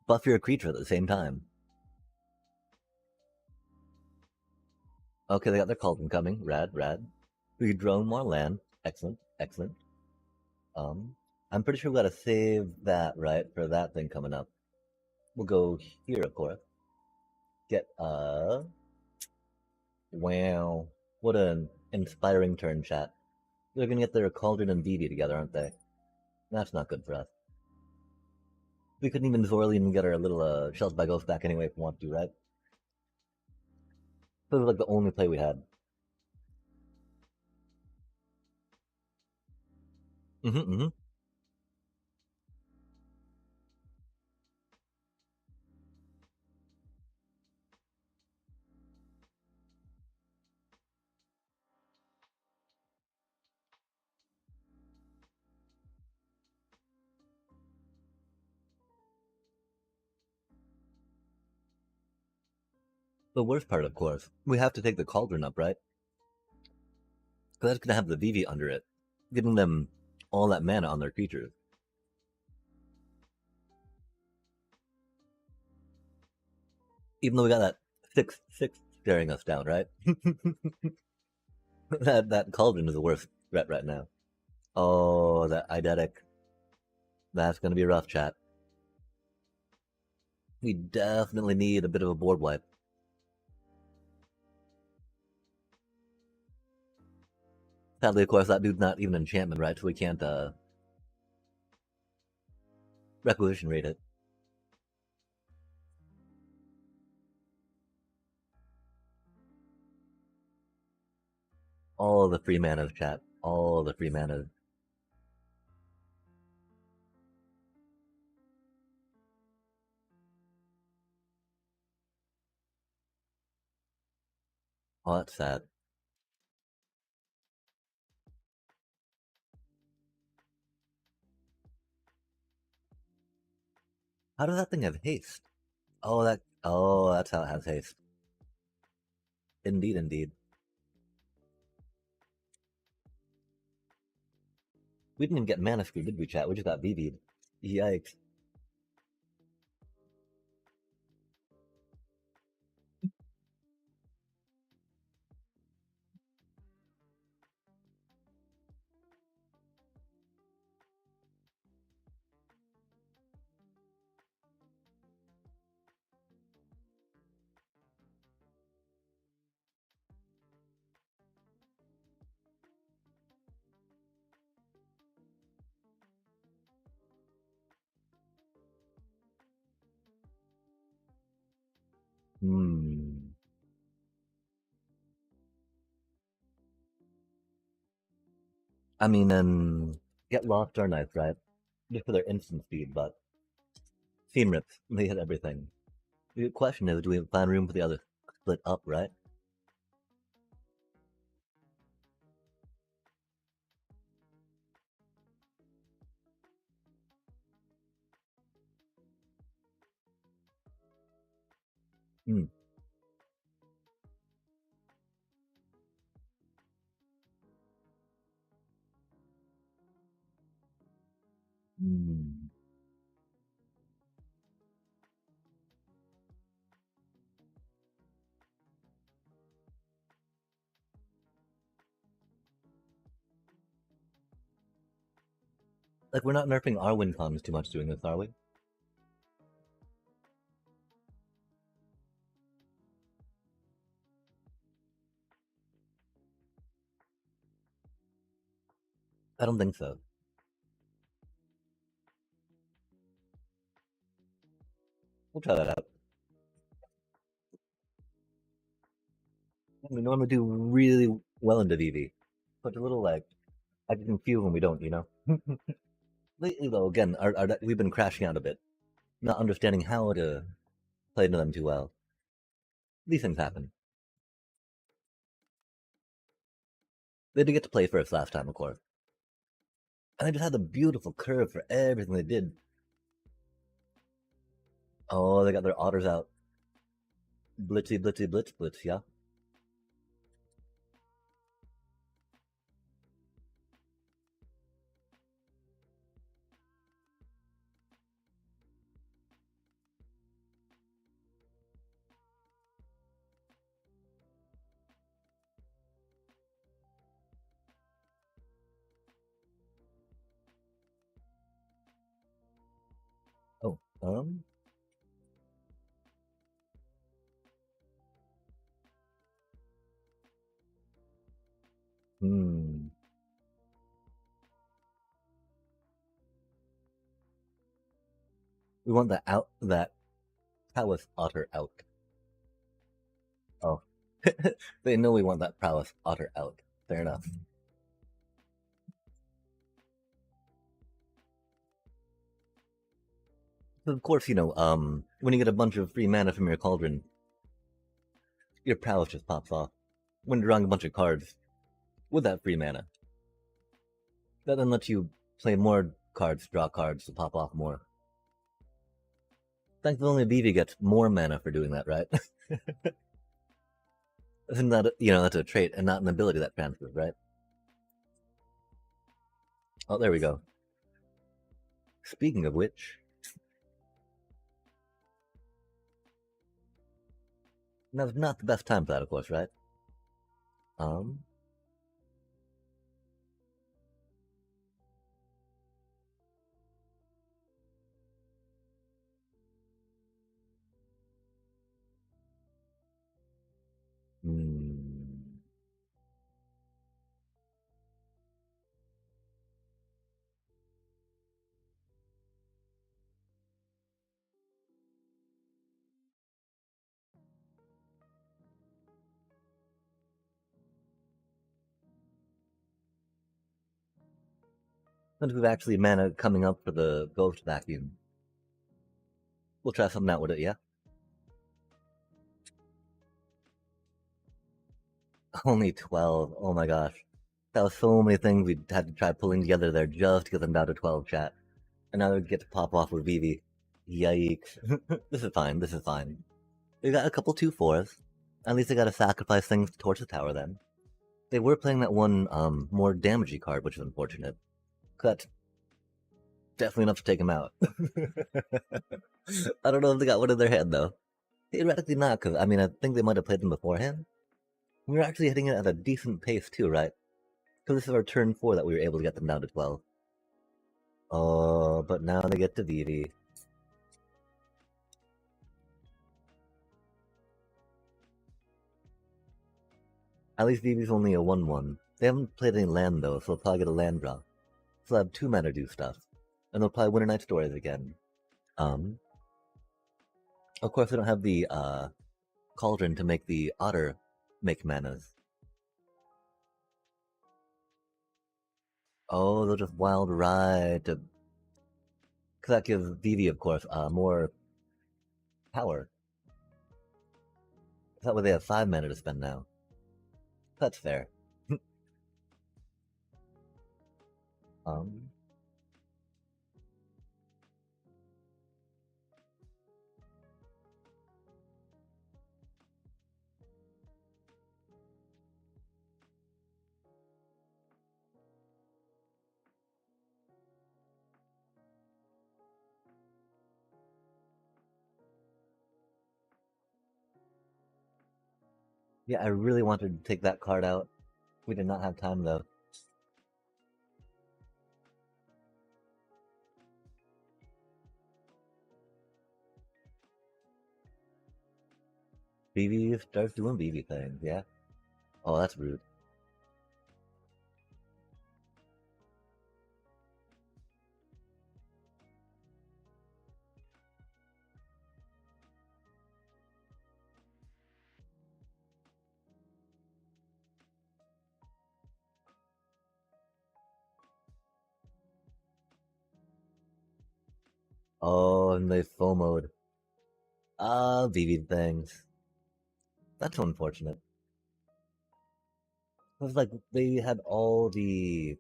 buff your creature at the same time. Okay, they got their cauldron coming. Rad, rad. We drone more land. Excellent, excellent. Um, I'm pretty sure we gotta save that, right, for that thing coming up. We'll go here, of course. Get wow, what an inspiring turn, chat. They're gonna get their cauldron and BB together, aren't they? That's not good for us. We couldn't even Zorley and get our little shells by ghost back anyway if we want to, right? This was like the only play we had. Mm-hmm. The worst part, of course, we have to take the cauldron up, right? Because that's gonna have the VV under it, giving them all that mana on their creatures. Even though we got that 6/6 staring us down, right? that cauldron is the worst threat right now. Oh, that eidetic. That's gonna be a rough, chat. We definitely need a bit of a board wipe. Sadly, of course, that dude's not even enchantment, right? So we can't requisition rate it. All the free mana, chat. All the free mana. Oh, that's sad. How does that thing have haste? Oh, that. Oh, that's how it has haste. Indeed, indeed. We didn't even get mana screw, did we, chat? We just got BB'd. Yikes. Hmm. I mean, get Lost or Knife, right? Just for their instant speed, but Theme Rips, they hit everything. The question is, do we find room for the other split up, right? Hmm. Hmm. Like, we're not nerfing our win cons too much doing this, are we? I don't think so. We'll try that out. We normally do really well into VV, but a little like I can feel when we don't, you know. Lately, though, again, we've been crashing out a bit, not understanding how to play into them too well. These things happen. They did get to play first last time, of course, and they just had the beautiful curve for everything they did. Oh, they got their otters out. Blitzy, blitzy, blitz, blitz, yeah. Oh, hmm. We want that prowess otter out. Oh, they know we want that prowess otter out. Fair enough. But of course, when you get a bunch of free mana from your cauldron, your prowess just pops off. When drawing a bunch of cards with that free mana, that then lets you play more cards, draw cards to pop off more. Thankfully, only Vivi gets more mana for doing that, right? Isn't that that's a trait and not an ability that transfers, right? Oh, there we go. Speaking of which, now's not the best time for that, of course, right? Um, hmm. Since we've actually mana coming up for the ghost vacuum, we'll try something out with it, yeah? Only 12. Oh my gosh. That was so many things we had to try pulling together there just to get them down to 12, chat. And now we get to pop off with Vivi. Yikes. This is fine, this is fine. We got a couple 2/4s. At least I gotta sacrifice things to torch the tower then. They were playing that one, more damagey card, which is unfortunate. That's definitely enough to take him out. I don't know if they got one in their head, though. Theoretically not, because, I mean, I think they might have played them beforehand. We were actually hitting it at a decent pace, too, right? Because this is our turn 4 that we were able to get them down to 12. Oh, but now they get to Vivi. At least Vivi's only a 1/1. They haven't played any land, though, so they'll probably get a land draw. So they'll have 2 mana to do stuff. And they'll probably Winter Night Stories again. Um, of course, they don't have the, Cauldron to make the Otter make manas. Oh, they'll just Wild Ride to... Because that gives Vivi, of course, more power. That way they have 5 mana to spend now. That's fair. um, yeah, I really wanted to take that card out. We did not have time, though. Vivi starts doing Vivi things, yeah? Oh, that's rude. Oh, and they FOMO'd. Vivi things. That's unfortunate. It was like they had all the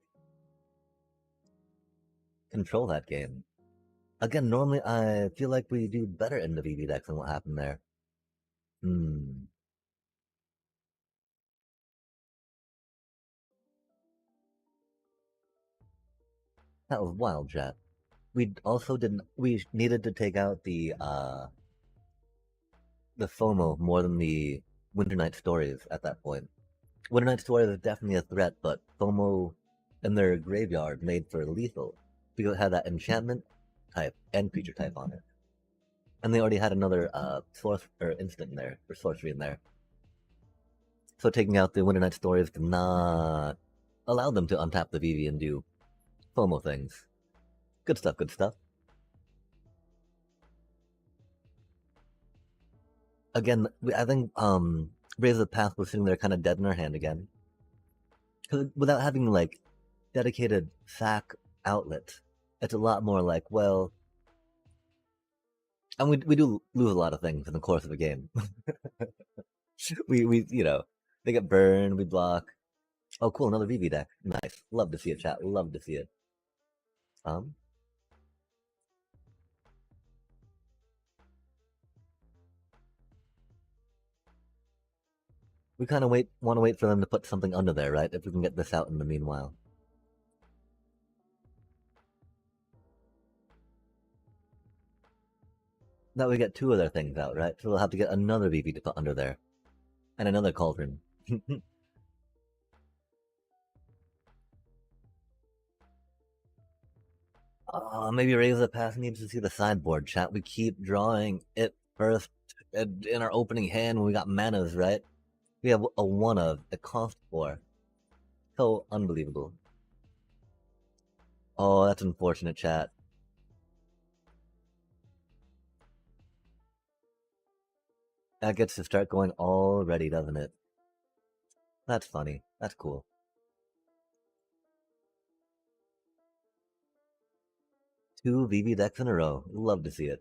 control that game. Again, normally I feel like we do better in the Vivi decks than what happened there. Hmm. That was wild, chat. We also didn't. We needed to take out the FOMO more than the Winter Night Stories at that point. Winter Night Stories is definitely a threat, but FOMO in their graveyard made for lethal because it had that enchantment type and creature type on it, and they already had another source or instant in there or sorcery in there. So taking out the Winter Night Stories did not allow them to untap the Vivi and do FOMO things. Good stuff. Good stuff. Again, I think Raise the Path was sitting there kind of dead in our hand again. Because without having like dedicated sack outlet, it's a lot more like, well, and we do lose a lot of things in the course of a game. we they get burned, we block. Oh, cool, another VV deck. Nice. Love to see it, chat. Love to see it. Um, we kind of want to wait for them to put something under there, right? If we can get this out in the meanwhile. That we get 2 of their things out, right? So we'll have to get another VV to put under there. And another Cauldron. Maybe Raise the Path needs to see the sideboard, chat. We keep drawing it first in our opening hand when we got manas, right? We have a 1 of, it cost 4. So unbelievable. Oh, that's unfortunate, chat. That gets to start going already, doesn't it? That's funny. That's cool. 2 VV decks in a row. Love to see it.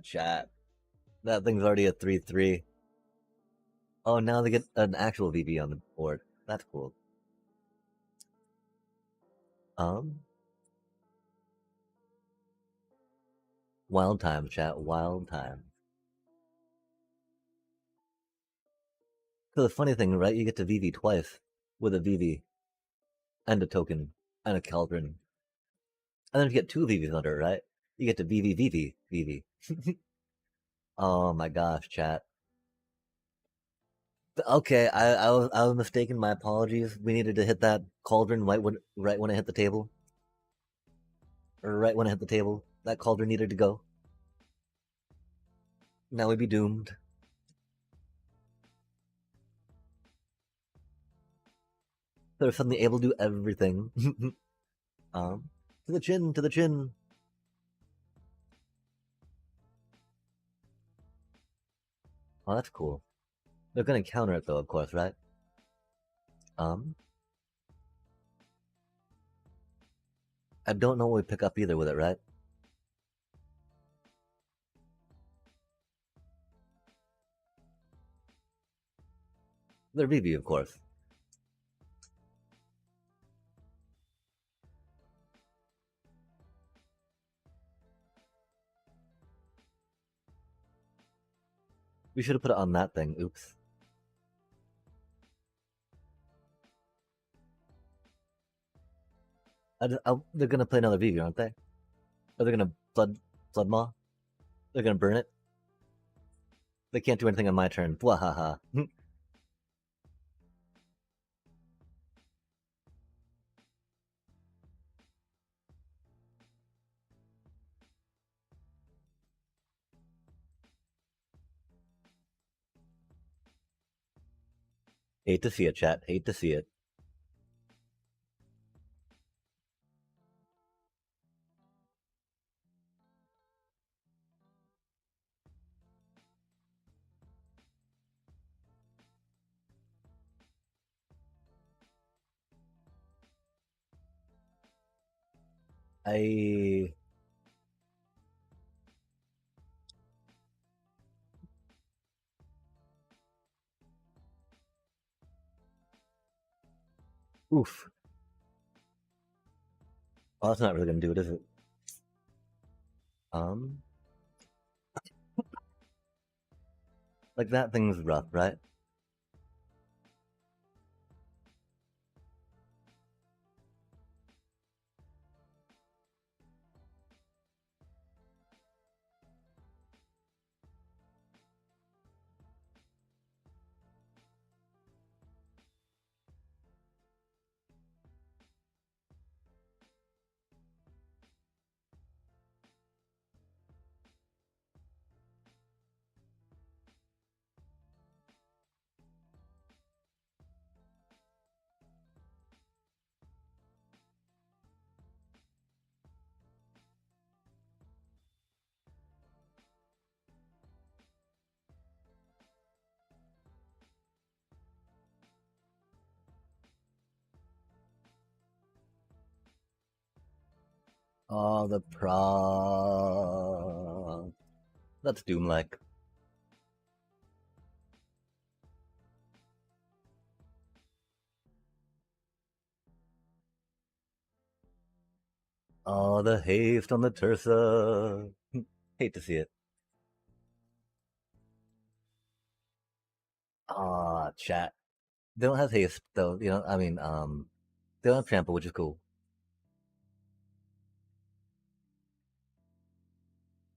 Chat. That thing's already a 3-3. Oh, now they get an actual VV on the board. That's cool. Wild times, chat. Wild times. So the funny thing, right? You get to VV twice with a VV and a token and a cauldron. And then you get 2 VVs under it, right? You get to VV, VV, VV. Oh my gosh, chat. Okay, I was mistaken. My apologies. We needed to hit that cauldron right when I hit the table. Or right when I hit the table. That cauldron needed to go. Now we'd be doomed. They're suddenly able to do everything. To the chin, to the chin. Oh, that's cool. They're gonna counter it though, of course, right? I don't know what we pick up either with it, right? They're VV, of course. We should have put it on that thing. Oops. They're gonna play another VV, aren't they? Are they gonna flood maw? They're gonna burn it. They can't do anything on my turn. Bwahaha. Hate to see it, chat. Hate to see it. I oof. Oh, that's not really gonna do it, is it? Like that thing's rough, right? Oh, the pro. That's Doom-like. Oh, the haste on the Tursa. Hate to see it. Ah, chat. They don't have haste though. I mean, they don't have trample, which is cool.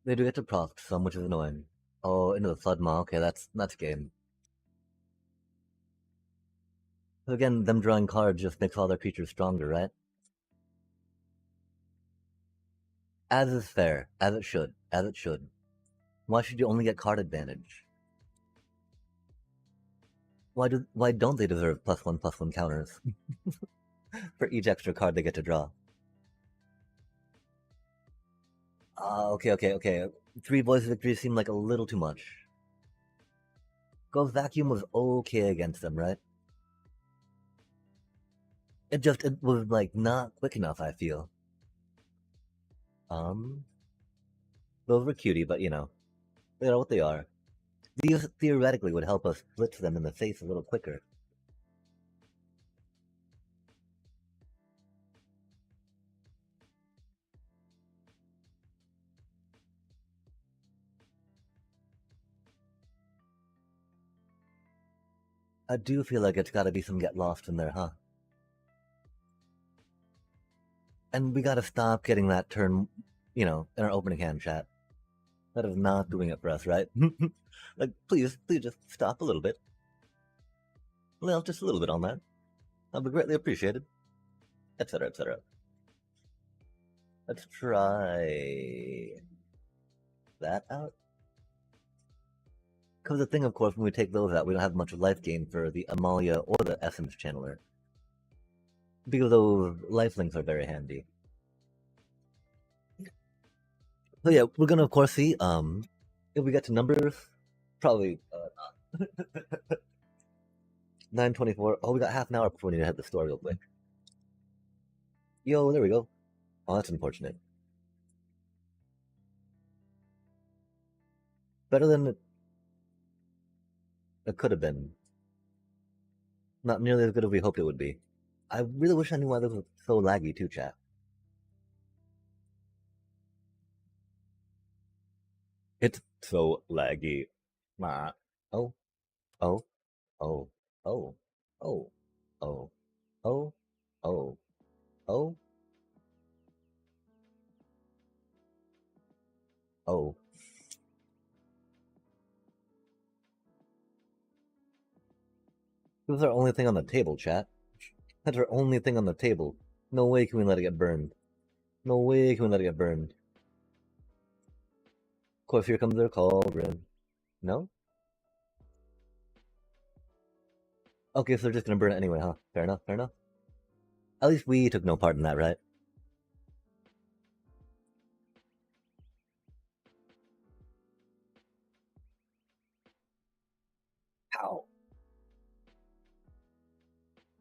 They do get to proc some, which is annoying. Oh, into the flood maw. Okay, that's game. So again, them drawing cards just makes all their creatures stronger, right? As is fair, as it should, as it should. Why should you only get card advantage? Why don't they deserve +1/+1 counters for each extra card they get to draw? Okay. 3 voice victories seem like a little too much. Ghost Vacuum was okay against them, right? It was like not quick enough, I feel. Um those were cutie, but they are what they are. These theoretically would help us blitz them in the face a little quicker. I do feel like it's gotta be some get lost in there, huh? And we gotta stop getting that turn, in our opening hand chat. That is not doing it for us, right? Like, please just stop a little bit. Well, just a little bit on that. That'll be greatly appreciated. Etc. etc. Let's try that out. Because the thing, of course, when we take those out, we don't have much life gain for the Amalia or the Essence Channeler. Because those life links are very handy. So yeah, we're gonna of course see, if we get to numbers, probably 9:24. Oh, we got half an hour before we need to hit the store real quick. Yo, there we go. Oh, that's unfortunate. Better than it could have been. Not nearly as good as we hoped it would be. I really wish I knew why this was so laggy too, chat. It's so laggy. Ah. Oh, oh, oh, oh, oh, oh, oh, oh, oh, oh. This is our only thing on the table, chat. That's our only thing on the table. No way can we let it get burned. No way can we let it get burned. Of course, here comes their cauldron. No? Okay, so they're just gonna burn it anyway, huh? Fair enough, fair enough. At least we took no part in that, right? How?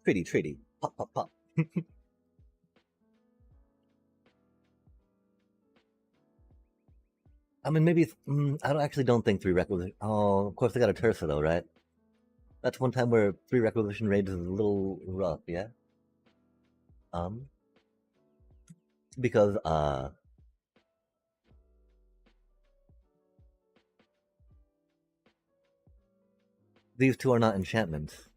Treaty. Pop, pop, pop. I mean, maybe I don't think 3 requisition. Oh, of course they got a Tersa though, right? That's one time where 3 requisition raids is a little rough, yeah. Um, because these two are not enchantments.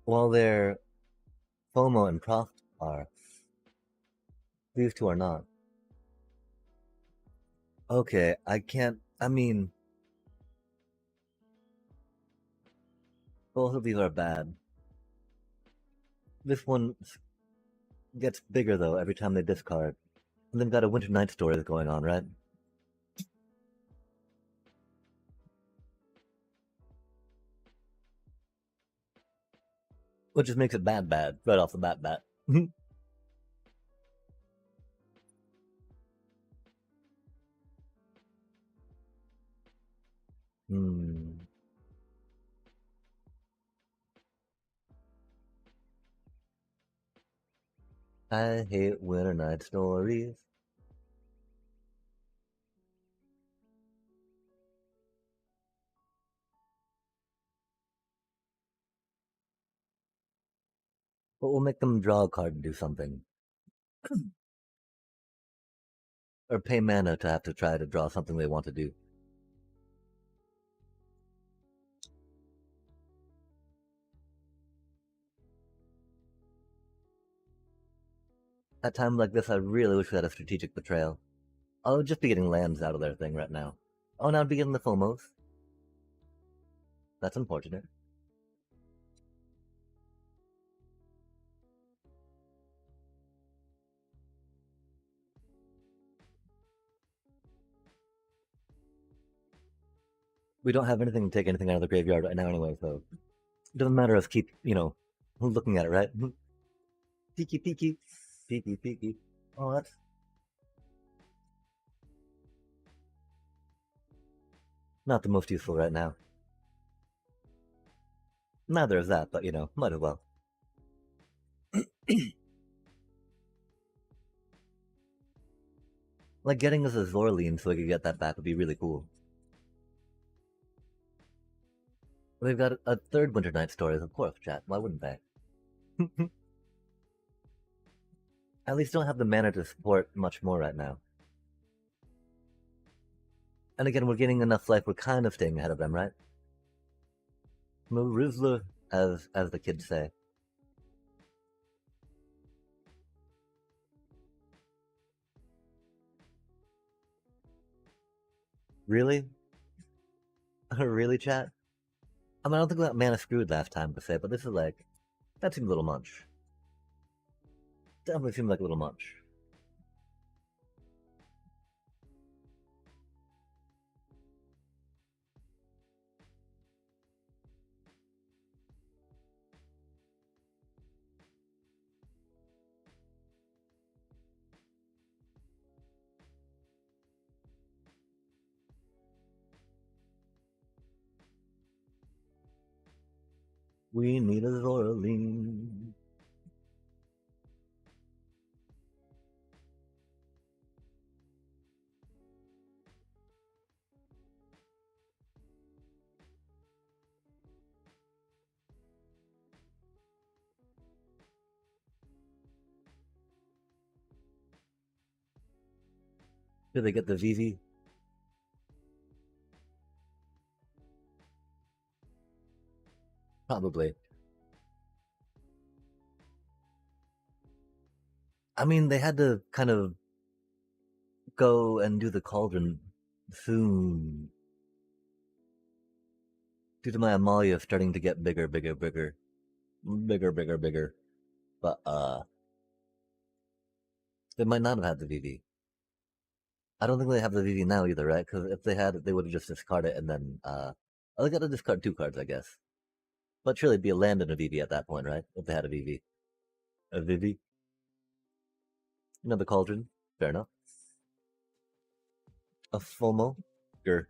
While they're FOMO and Prof are, these two are not. Okay, I can't. I mean, both of these are bad. This one gets bigger though every time they discard. And they've got a Winter Night story that's going on, right? Which just makes it bad right off the bat. Hmm. I hate Winter Night stories. But we'll make them draw a card to do something. Or pay mana to have to try to draw something they want to do. At times like this, I really wish we had a strategic betrayal. I'll just be getting lands out of their thing right now. Oh, now I'd be getting the Phomos. That's unfortunate. We don't have anything to take anything out of the graveyard right now anyway, so it doesn't matter us keep, looking at it, right? Peeky. Peeky. Oh, that's... Not the most useful right now. Neither is that, but might as well. Like getting us a Zorline so we could get that back would be really cool. They've got a third Winter Night Stories, of course, chat. Why wouldn't they? At least don't have the mana to support much more right now. And again, we're getting enough life. We're kind of staying ahead of them, right? Rizzler, as the kids say. Really? Really, chat? I mean, I don't think we got mana screwed last time per se, but this is like that seems a little much. Definitely seems like a little much. We need a Zoraline. Did they get the VV? Probably. I mean, they had to kind of go and do the cauldron soon. Due to my Amalia starting to get bigger, bigger, bigger. Bigger, bigger, bigger. But, they might not have had the VV. I don't think they have the VV now either, right? Because if they had it, they would have just discarded it and then, oh, they gotta discard 2 cards, I guess. But surely it'd be a land and a VV at that point, right? If they had a VV. A VV? Another cauldron. Fair enough. A FOMO. Sure.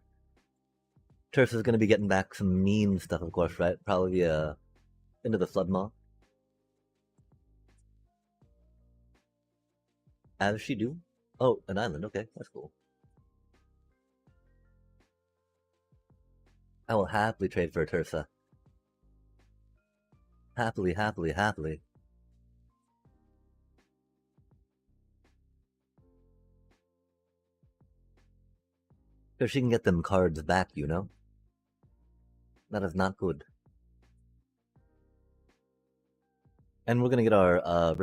Turf is gonna be getting back some mean stuff, of course, right? Probably, into the Flood Maw. As she do. Oh, an island. Okay, that's cool. I will happily trade for a Tursa. Happily, happily, happily. Because she can get them cards back, you know? That is not good. And we're gonna get our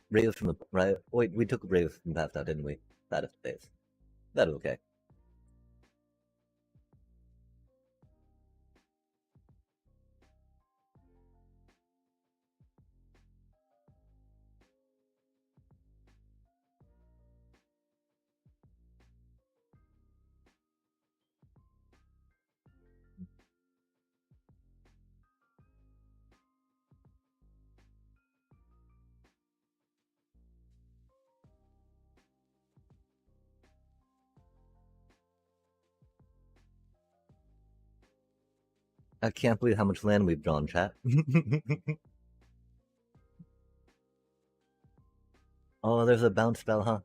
raise from the right. Wait, we took raise from past out, didn't we? That is the base. That is okay. I can't believe how much land we've drawn, chat. Oh, there's a bounce spell, huh?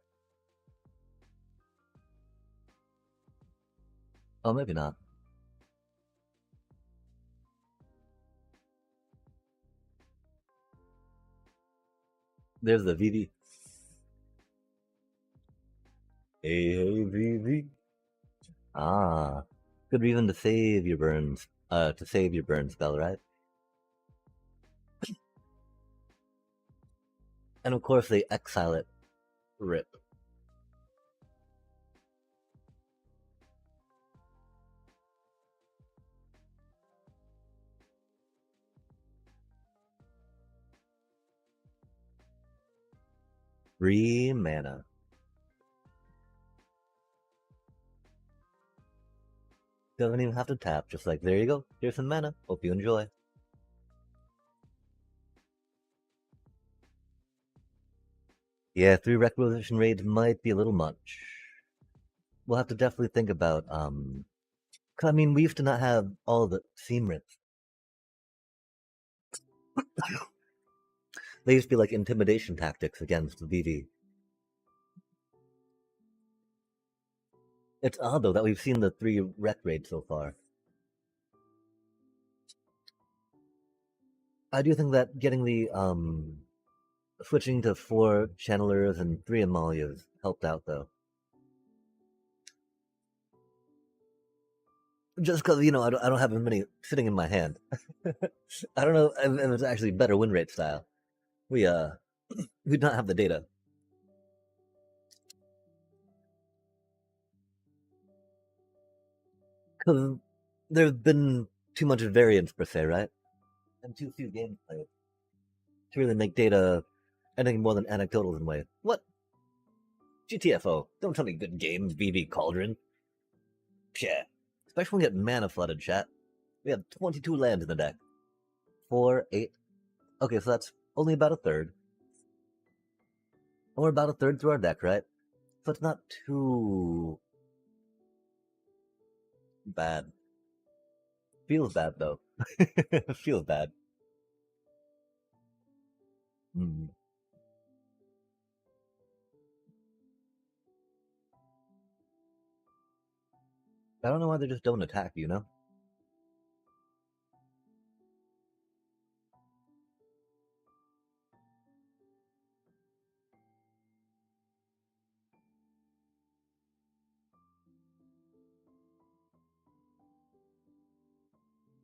Oh, maybe not. There's the VV. Hey, VV. Ah, good reason to save your burns. To save your burn spell, right? And of course they exile it. Rip. Free mana. Doesn't even have to tap, just like, there you go, here's some mana, hope you enjoy. Yeah, 3 requisition raids might be a little much. We'll have to definitely think about 'Cause, I mean, we used to not have all the seam rips. They used to be like intimidation tactics against the VV. It's odd though that we've seen the 3 rec raids so far. I do think that getting the switching to 4 channelers and 3 Amalias helped out though. Just because I don't have as many sitting in my hand. I don't know if it's actually better win rate style. We we don't have the data because there's been too much variance per se, right? And too few games played to really make data anything more than anecdotal in way. What? GTFO? Don't tell me good games, VV Cauldron. Pshah. Especially when we get mana flooded, chat. We have 22 lands in the deck. 4, 8. Okay, so that's only about a third. And we're about a third through our deck, right? So it's not too bad. Feels bad though. Feels bad. Mm. I don't know why they just don't attack, you know?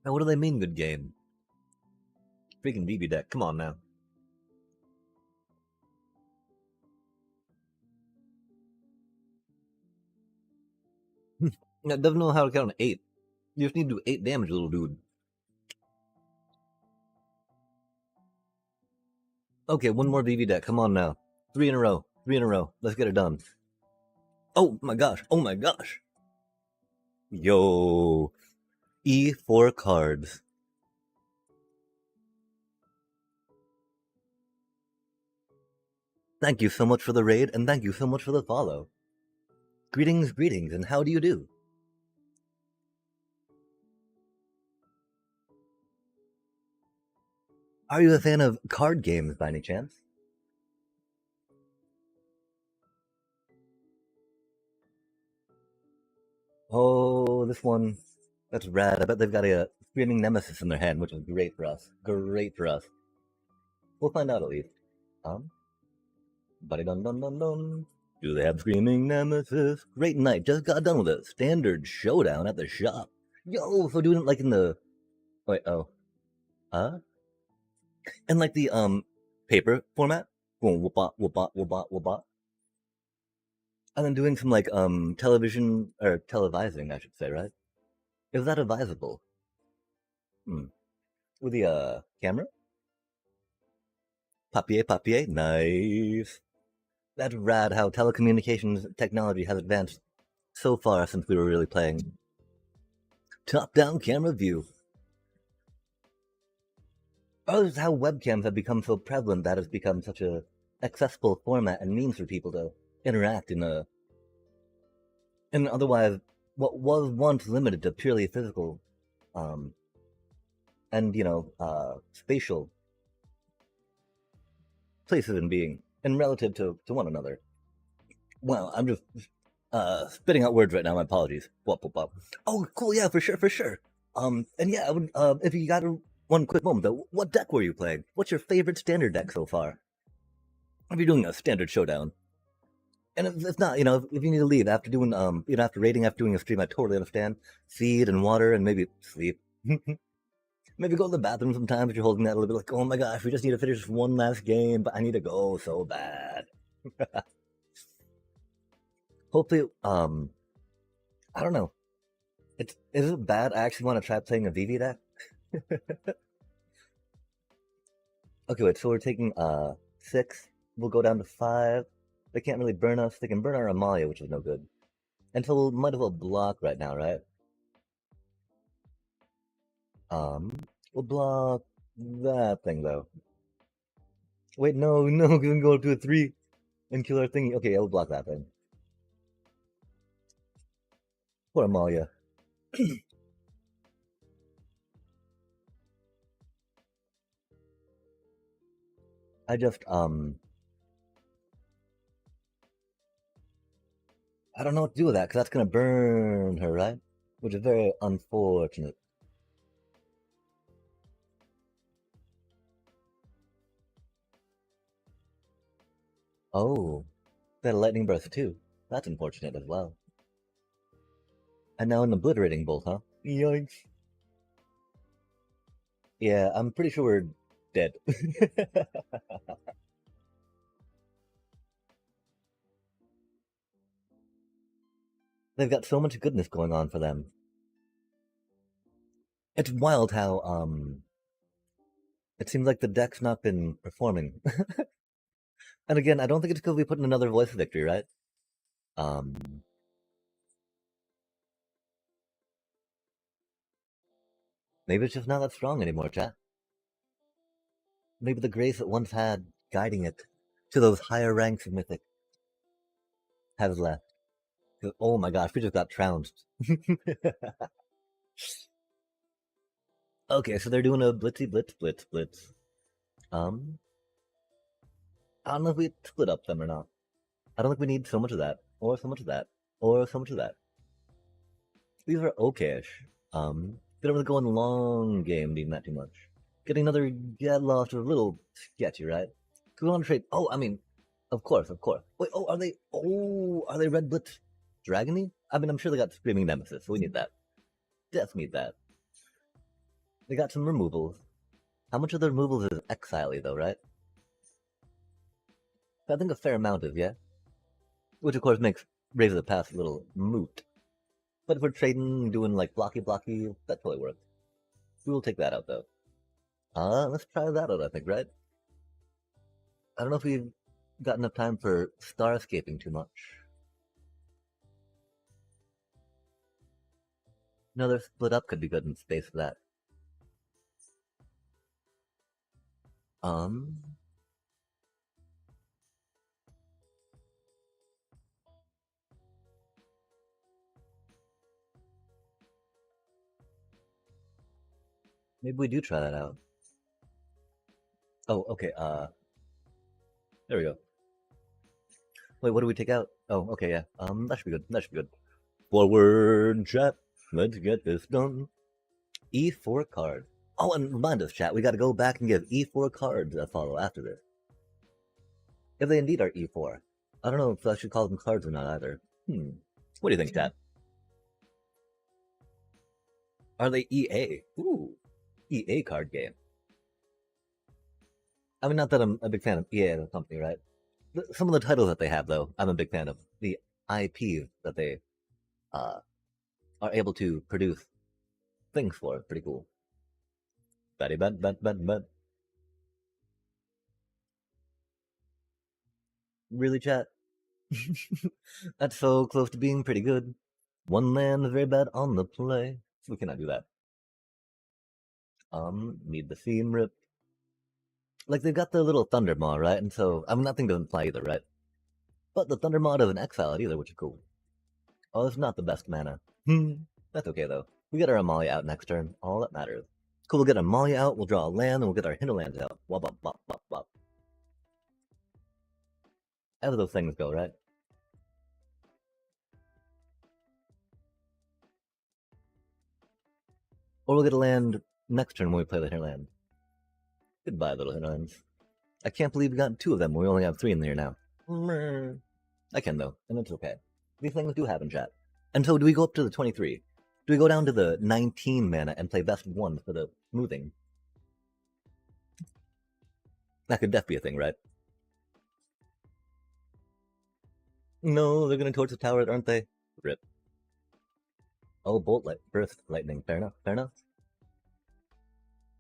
And what do they mean, good game? Freaking BB deck, come on now. It doesn't know how to count an 8. You just need to do 8 damage, little dude. Okay, one more BB deck, come on now. 3 in a row, 3 in a row. Let's get it done. Oh my gosh, oh my gosh. Yo. E4 cards. Thank you so much for the raid, and thank you so much for the follow. Greetings, greetings, and how do you do? Are you a fan of card games by any chance? Oh, this one. That's rad. I bet they've got a screaming nemesis in their hand, which is great for us. Great for us. We'll find out at least. Buddy dun dun dun dun. Do they have screaming nemesis? Great night. Just got done with a standard showdown at the shop. Yo, so doing it like in the wait, oh. And like the paper format. Going whoop-bot, whoop-bot, whoop-bot, whoop-bot. And then doing some like television or televising, I should say, right? Is that advisable? Hmm. With the camera? Papier, papier, nice. That's rad how telecommunications technology has advanced so far since we were really playing. Top-down camera view. Oh, this is how webcams have become so prevalent that it's become such a accessible format and means for people to interact in otherwise what was once limited to purely physical and spatial places and being and relative to one another. Well, I'm just spitting out words right now. My apologies. Oh, cool. Yeah, for sure, for sure. And yeah, I would. If you got one quick moment though, what deck were you playing? What's your favorite standard deck so far? If you're doing a standard showdown, and if not, if you need to leave after doing, after raiding, after doing a stream, I totally understand. Feed and water, and maybe sleep. Maybe go to the bathroom sometimes if you're holding that a little bit like, oh my gosh, we just need to finish one last game, but I need to go so bad. Hopefully, I don't know. Is it bad? I actually want to try playing a VV deck. Okay, wait, so we're taking 6. We'll go down to 5. They can't really burn us. They can burn our Amalia, which is no good. And so we might as well block right now, right? We'll block that thing though. Wait, no, we can go up to a 3 and kill our thingy. Okay, I'll block that thing. Poor Amalia. I just I don't know what to do with that because that's gonna burn her, right? Which is very unfortunate. Oh, that a lightning burst too. That's unfortunate as well. And now an obliterating bolt, huh? Yoinks. Yeah, I'm pretty sure we're dead. They've got so much goodness going on for them. It's wild how it seems like the deck's not been performing. And again, I don't think it's because we put in another voice of victory, right? Um Maybe it's just not that strong anymore, chat. Maybe the grace it once had guiding it to those higher ranks of Mythic has left. Oh my gosh, we just got trounced. Okay, so they're doing a blitzy blitz blitz blitz. Um, I don't know if we split up them or not. I don't think we need so much of that, or so much of that, or so much of that. These are okayish. They don't really go in the long game needing that too much. Getting another get lost is a little sketchy, right? Cause we want to trade. Oh, I mean, of course, of course. Wait, oh, are they? Oh, are they Red Blitz Dragony? I mean, I'm sure they got Screaming Nemesis, so we need that. Definitely need that. They got some removals. How much of the removals is Exile though, right? I think a fair amount is, yeah. Which of course makes Raise the Pass a little moot. But if we're trading, doing like blocky blocky, that totally works. We will take that out though. Let's try that out, I think, right? I don't know if we've got enough time for starscaping too much. Another split up could be good in space for that. Um, Maybe we do try that out. Oh, okay, there we go. Wait, what do we take out? Oh, okay, yeah. That should be good. That should be good. Forward, chat. Let's get this done. E4 card. Oh, and remind us, chat, we gotta go back and give E4 cards a follow after this. If they indeed are E4. I don't know if I should call them cards or not either. What do you think, chat? Are they EA? Ooh, EA card game. I mean, not that I'm a big fan of EA as a company, right? Some of the titles that they have, though, I'm a big fan of. The IP that they uh, are able to produce things for. Pretty cool. Betty bet bet bet bet. Really, chat? That's so close to being pretty good. One land very bad on the play. We cannot do that. Need the theme rip. Like they've got the little thunder maw, right? And so I mean that thing doesn't fly either, right? But the thunder maw doesn't exile it either, which is cool. Oh, it's not the best mana. That's okay though. We get our Amalia out next turn. All that matters. Cool, we'll get Amalia out, we'll draw a land, and we'll get our hinterlands out. Wop wop wop wop wop. How do those things go, right? Or we'll get a land next turn when we play the hinterland. Goodbye, little hinterlands. I can't believe we got two of them when we only have three in there now. I can though, and it's okay. These things do happen, chat. And so do we go up to the 23? Do we go down to the 19 mana and play best of one for the smoothing? That could definitely be a thing, right? No, they're gonna torch the tower, aren't they? Rip. Oh, bolt light, burst lightning. Fair enough, fair enough.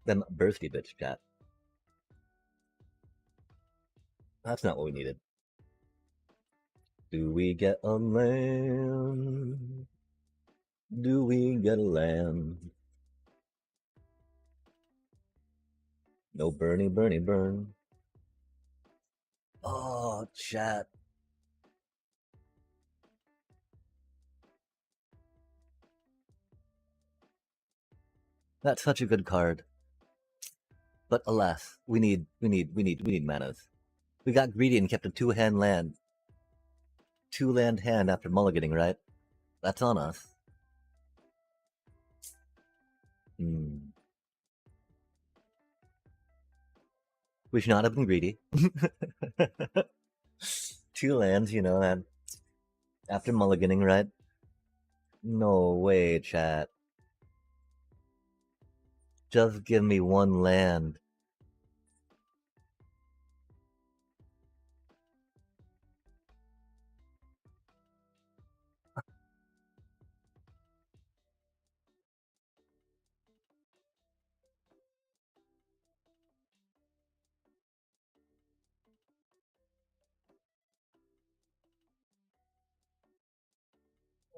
Them bursty bitch, chat. That's not what we needed. Do we get a land? Do we get a land? No Bernie, Bernie, burn. Oh, chat. That's such a good card. But alas, we need manas. We got greedy and kept a two land hand after mulliganing, right? That's on us. Hmm. We should not have been greedy. Two lands, and after mulliganing, right? No way, chat. Just give me one land.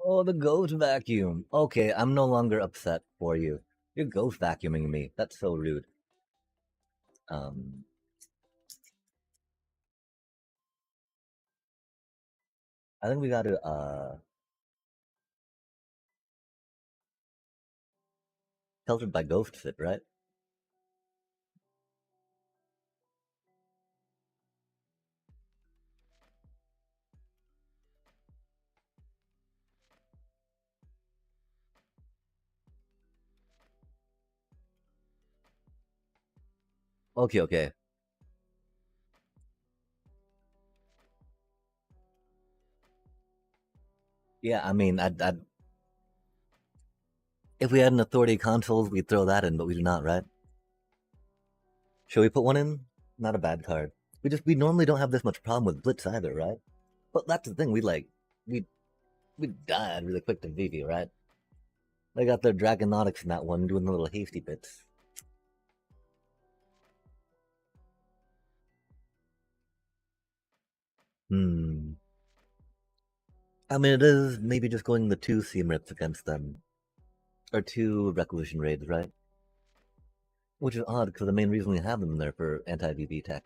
Oh, the ghost vacuum. Okay, I'm no longer upset for you. You're ghost vacuuming me. That's so rude. Um, I think we gotta filtered by ghost fit, right? Okay, okay. Yeah, I mean, if we had an authority consoles, we'd throw that in, but we do not, right? Should we put one in? Not a bad card. We normally don't have this much problem with Blitz either, right? But that's the thing, we we died really quick to Vivi, right? They got their Dragonautics in that one, doing the little hasty bits. Hmm. I mean, it is maybe just going the two Seam Rips against them, or two Requisition Raids, right? Which is odd, because the main reason we have them there for anti-VV tech.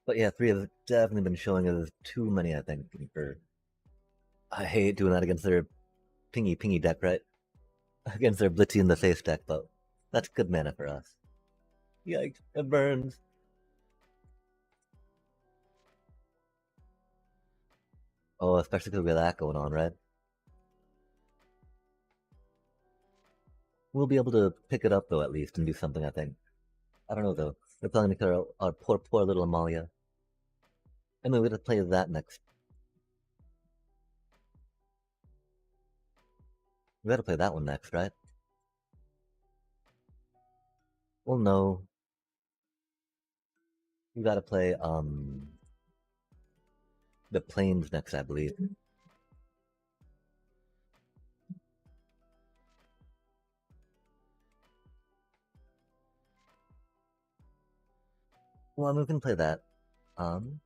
But yeah, three have definitely been showing us too many, I think, for... I hate doing that against their pingy deck, right? Against their Blitzy in the face deck, but that's good mana for us. Yikes, it burns. Oh, especially because we have that going on, right? We'll be able to pick it up, though, at least, and do something, I think. I don't know, though. They're planning to kill our poor little Amalia. Anyway, we gotta play that next. We gotta play that one next, right? Well, no. We gotta play, the Plains next, I believe. Well, I mean, we can play that. Um,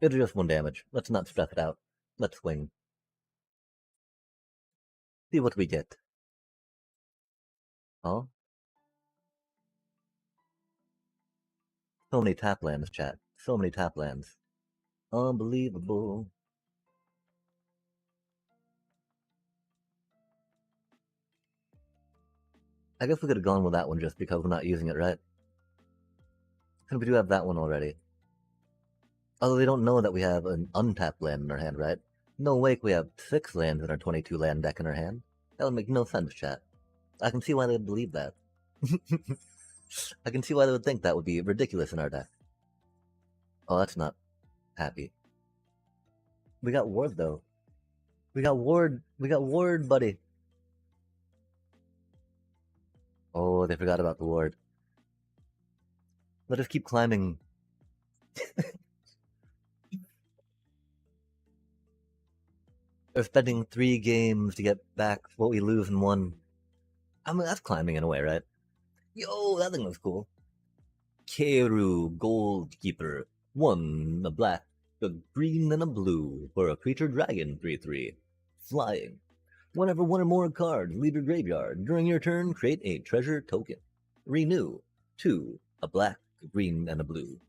It's just one damage. Let's not stress it out. Let's swing. See what we get. Oh, so many tap lands, chat. So many tap lands. Unbelievable. I guess we could have gone with that one just because we're not using it, right? And we do have that one already. Although they don't know that we have an untapped land in our hand, right? No way we have 6 lands in our 22 land deck in our hand. That would make no sense, chat. I can see why they would believe that. I can see why they would think that would be ridiculous in our deck. Oh, that's not happy. We got Ward, though. We got Ward. We got Ward, buddy. Oh, they forgot about the Ward. Let us keep climbing. We're spending 3 games to get back what we lose in 1. I mean, that's climbing in a way, right? Yo, that thing was cool. Keru, Goldkeeper. 1, a black, a green, and a blue for a creature dragon 3/3. Flying. Whenever one or more cards leave your graveyard during your turn, create a treasure token. Renew 2, a black, a green, and a blue.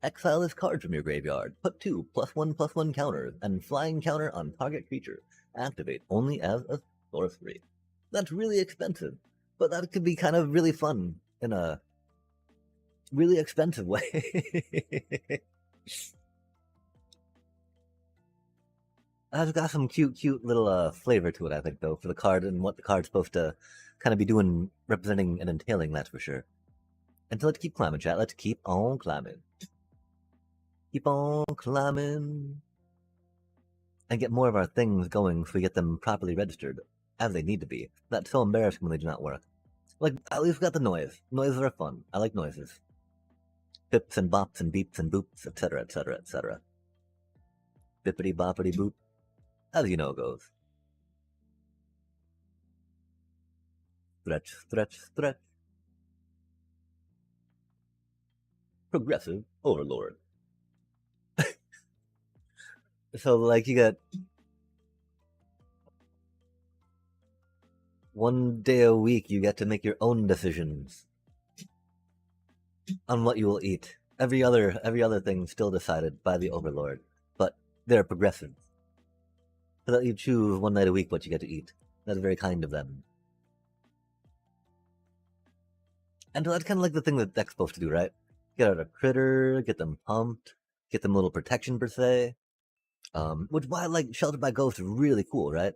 Exile this card from your graveyard. Put 2 +1/+1 counters and flying counter on target creature. Activate only as a sorcery. That's really expensive, but that could be kind of really fun in a really expensive way. I've got some cute little flavor to it, I think, though, for the card and what the card's supposed to kind of be doing, representing and entailing, that's for sure. And so let's keep climbing, chat. Let's keep on climbing. Keep on climbing. And get more of our things going so we get them properly registered, as they need to be. That's so embarrassing when they do not work. Like, at least we got the noise. Noises are fun. I like noises. Bips and bops and beeps and boops, etc., etc., etc. Bippity boppity boop. As you know it goes. Stretch, stretch, stretch. Progressive Overlord. So, like, you got one day a week you get to make your own decisions on what you will eat. Every other thing still decided by the Overlord, but they're progressive. So that you choose one night a week what you get to eat. That's very kind of them. And that's kind of like the thing that deck's supposed to do, right? Get out a critter, get them pumped, get them a little protection per se. Which why like Sheltered by Ghost is really cool, right?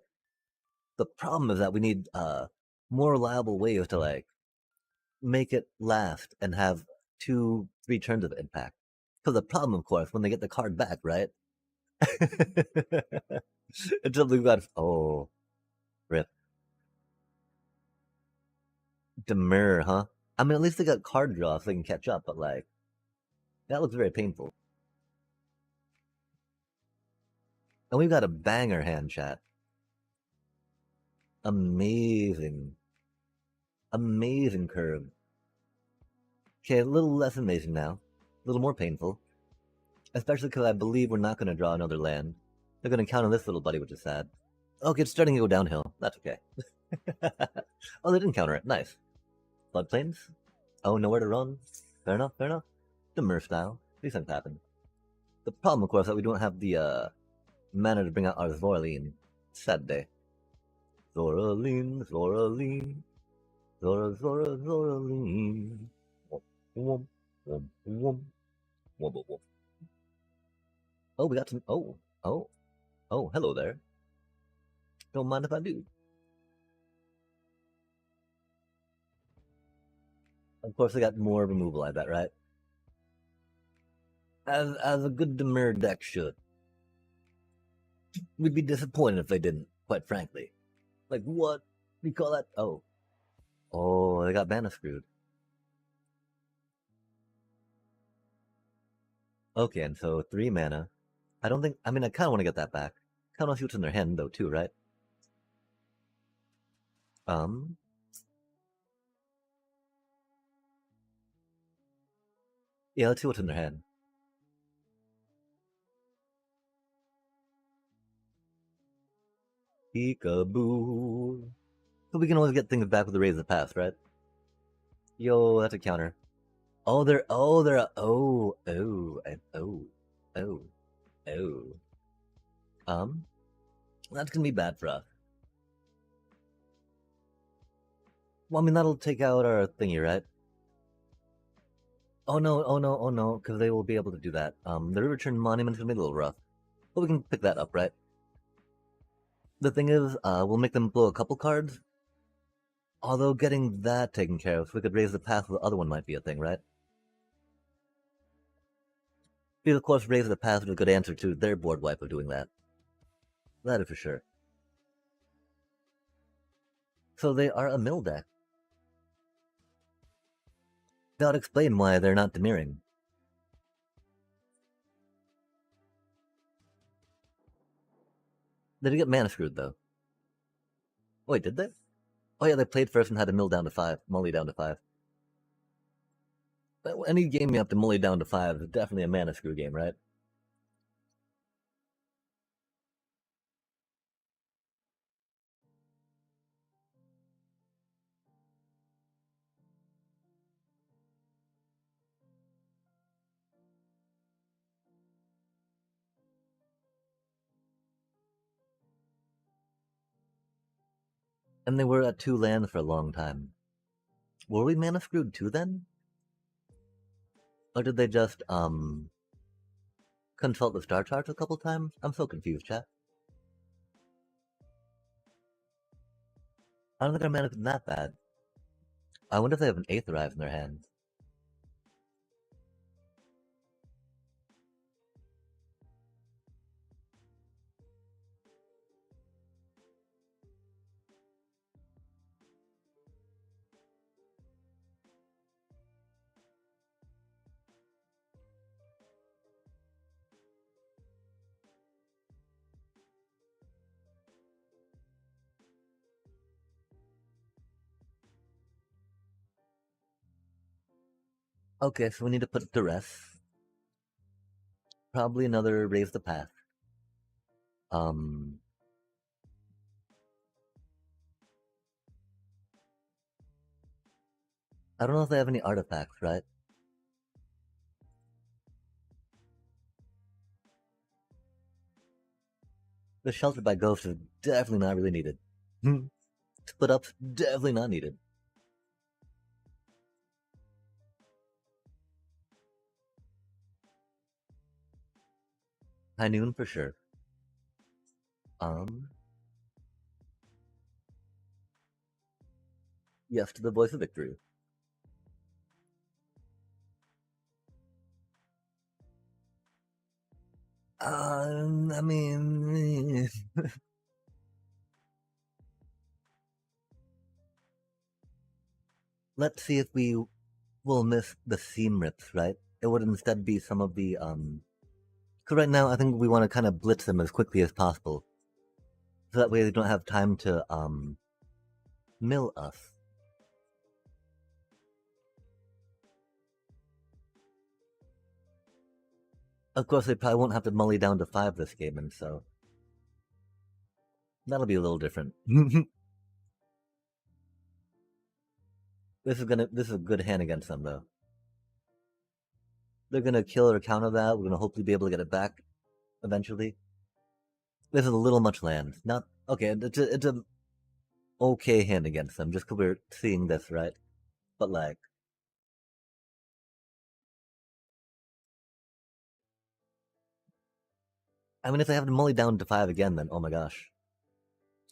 The problem is that we need more reliable ways to like make it last and have 2-3 turns of impact. Because the problem, of course, when they get the card back, right? Until we've got rip. Demur, huh? I mean, at least they got card draw so they can catch up, but like that looks very painful. And we've got a banger hand, chat. Amazing. Amazing curve. Okay, a little less amazing now. A little more painful. Especially because I believe we're not going to draw another land. They're going to count on this little buddy, which is sad. Okay, it's starting to go downhill. That's okay. Oh, they didn't counter it. Nice. Floodplains? Oh, nowhere to run? Fair enough, fair enough. Demur style. These things happen. The problem, of course, is that we don't have the mana to bring out our Zoraline. Sad day. Zoraline, Zoraline. Zoraline. Womp, womp, womp, womp, womp. Oh, we got some. Oh, hello there. Don't mind if I do. Of course, I got more removal, I bet, right? As a good Demur deck should. We'd be disappointed if they didn't, quite frankly. Like, what? We call that? Oh, they got mana screwed. Okay, and so 3 mana. I don't think, I mean, I kind of want to get that back. Kind of want to see what's in their hand, though, too, right? Yeah, let's see what's in their hand. Peekaboo. So we can always get things back with the Raise the Pass, right? Yo, that's a counter. Oh, that's gonna be bad for us. Well, I mean, that'll take out our thingy, right? Oh no, because they will be able to do that. The Return Monument's gonna be a little rough. But we can pick that up, right? The thing is, we'll make them blow a couple cards. Although getting that taken care of, so we could Raise the Pass, the other one might be a thing, right? Because, of course, Raise the Pass is a good answer to their board wipe of doing that. That is for sure. So they are a mill deck. That would explain why they're not demurring. They did get mana screwed, though. Wait, did they? Oh yeah, they played first and had to mill down to 5. Mully down to 5. But any game you have to mully down to 5 is definitely a mana screw game, right? And they were at 2 lands for a long time. Were we mana screwed too then? Or did they just, consult the star charts a couple times? I'm so confused, chat. I don't think our mana's been that bad. I wonder if they have an Aetherize in their hands. Okay, so we need to put duress. Probably another raise the path. I don't know if they have any artifacts, right? The shelter by ghost is definitely not really needed. Split up's definitely not needed. High noon for sure. Yes to the voice of victory. I mean, let's see if we will miss the seam rips, right? It would instead be some of the, because right now I think we want to kind of blitz them as quickly as possible. So that way they don't have time to, mill us. Of course, they probably won't have to mully down to 5 this game, and so that'll be a little different. This is a good hand against them, though. They're gonna kill or counter that. We're gonna hopefully be able to get it back eventually. This is a little much land. Not okay. It's a okay hand against them, just because we're seeing this, right? But like, I mean, if they have to mully down to 5 again, then oh my gosh.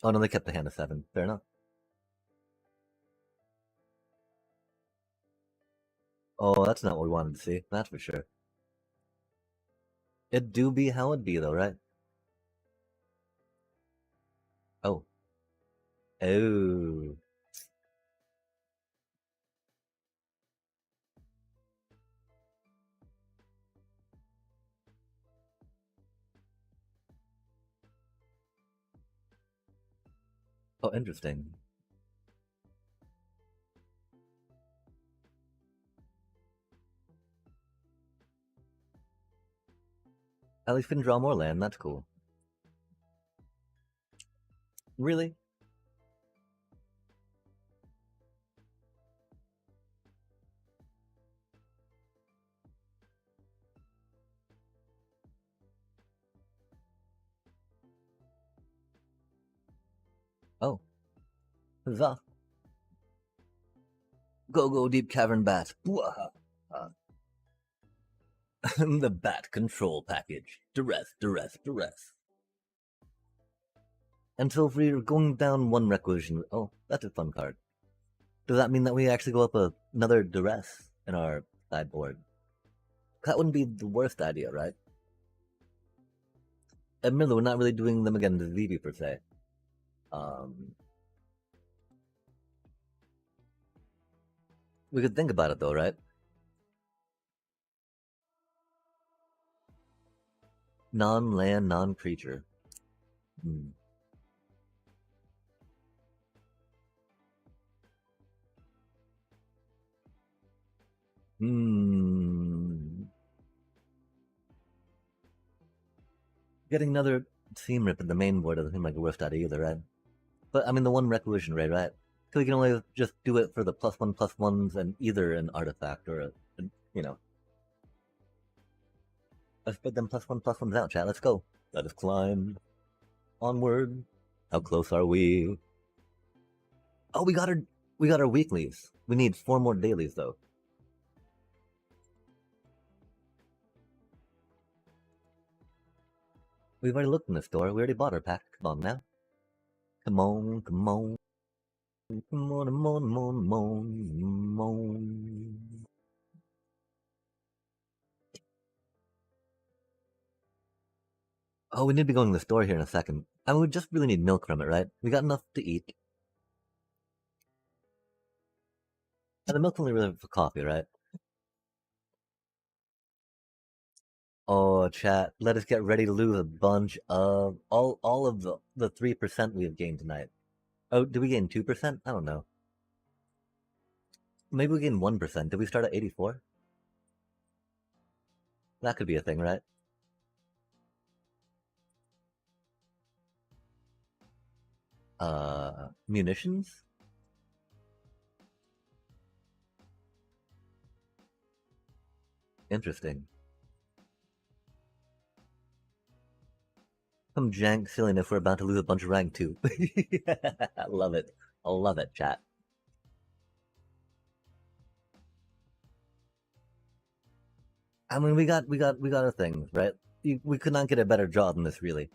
Oh no, they kept the hand of 7. Fair enough. Oh, that's not what we wanted to see. That's for sure. It do be how it be, though, right? Oh. Oh. Oh, interesting. At least we can draw more land. That's cool. Really? Oh. Huzzah. Go deep cavern bat. The bat control package. Duress. And so if we're going down 1 requisition, oh, that's a fun card. Does that mean that we actually go up another duress in our sideboard? That wouldn't be the worst idea, right? Admittedly, we're not really doing them again to Vivi per se. We could think about it though, right? Non-land, non-creature. Hmm. Getting another seam rip in the main board doesn't seem like a worst idea either, right? But I mean, the 1 requisition rate, right? Because we can only just do it for the +1/+1s and either an artifact or you know. Let's put them +1/+1s out, chat. Let's go. Let us climb. Onward. How close are we? Oh, we got our weeklies. We need 4 more dailies though. We've already looked in the store. We already bought our pack. Come on now. Come on, come on. Come on, come on, come on, come on, come on. Oh, we need to be going to the store here in a second. I mean, we just really need milk from it, right? We got enough to eat. And the milk's only really for coffee, right? Oh, chat, let us get ready to lose a bunch of all of the 3% we have gained tonight. Oh, did we gain 2%? I don't know. Maybe we gained 1%. Did we start at 84? That could be a thing, right? Munitions? Interesting. Some jank silliness we're about to lose a bunch of rank too. I love it. I love it, chat. I mean, we got our things, right? We could not get a better draw than this, really.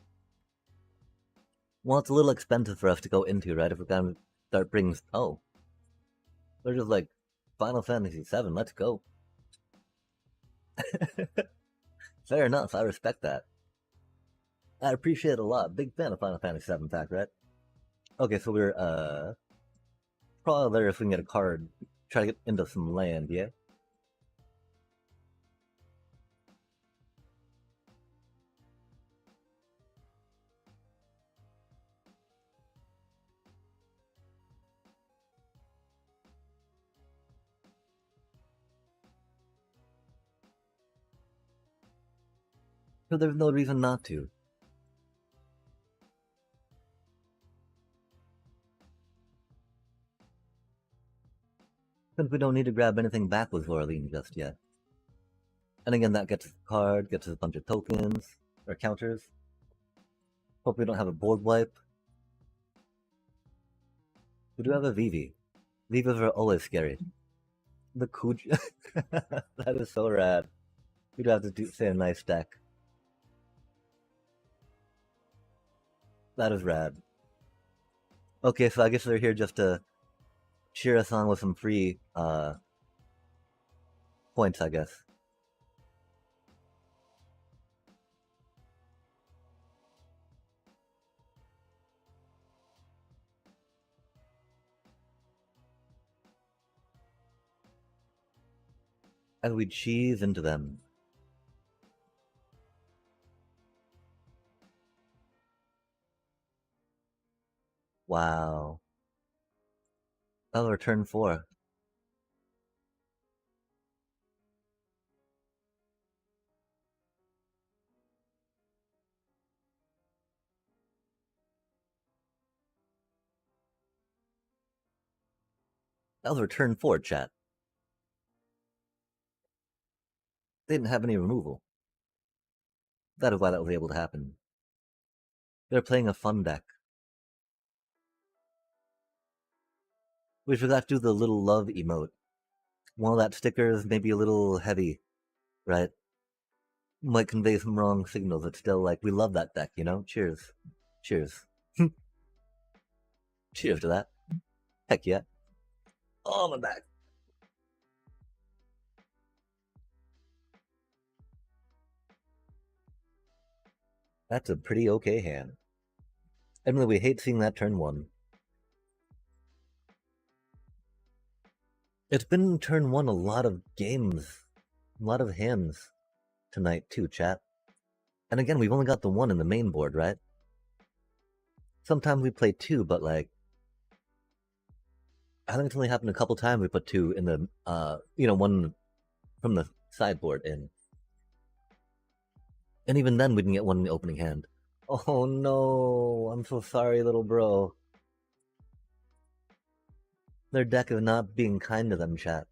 Well, it's a little expensive for us to go into, right? If we're gonna start bringing, oh, they're just like Final Fantasy VII. Let's go. Fair enough. I respect that. I appreciate it a lot. Big fan of Final Fantasy VII, in fact, right? Okay, so we're probably there if we can get a card. Try to get into some land, yeah. So there's no reason not to. Since we don't need to grab anything back with Laureline just yet. And again, that gets us a card, gets us a bunch of tokens, or counters. Hope we don't have a board wipe. We do have a Vivi. Vivas are always scary. The Kuj. That is so rad. We'd have to say a nice deck. That is rad. Okay, so I guess they're here just to cheer us on with some free points, I guess. And we cheese into them. Wow. That was our turn 4. That was our turn 4, chat. They didn't have any removal. That is why that was able to happen. They're playing a fun deck. We forgot to do the little love emote. While that sticker is maybe a little heavy, right? Might convey some wrong signals. It's still like, we love that deck, you know? Cheers. Cheers. Cheers to that. Heck yeah. Oh, my back. That's a pretty okay hand. Emily, we hate seeing that turn 1. It's been turn 1 a lot of games, a lot of hands tonight too, chat. And again, we've only got the 1 in the main board, right? Sometimes we play 2, but like, I think it's only happened a couple times we put 2 in the, 1 from the sideboard in. And even then, we didn't get 1 in the opening hand. Oh no, I'm so sorry, little bro. Their deck is not being kind to them, chat.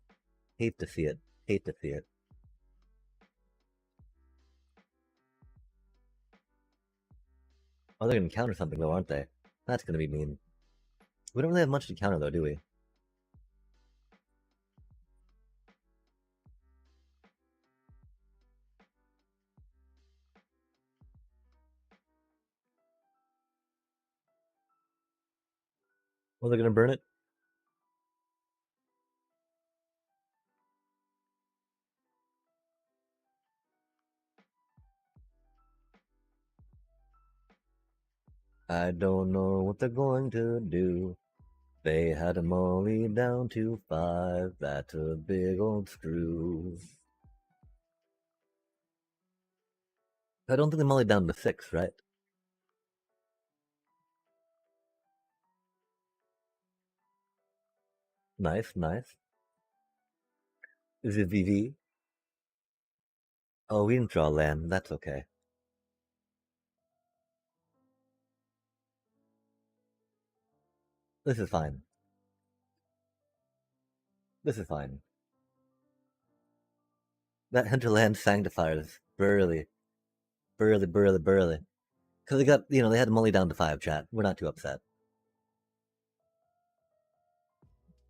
Hate to see it. Hate to see it. Oh, they're gonna counter something though, aren't they? That's gonna be mean. We don't really have much to counter though, do we? Well, they're gonna burn it. I don't know what they're going to do. They had a molly down to 5. That's a big old screw. I don't think they molly down to 6, right? Nice, nice. Is it VV? Oh, we didn't draw land. That's okay. This is fine. This is fine. That hinterland sanctifier is burly. Burly, burly, burly. Because they got, they had molly down to 5, chat. We're not too upset.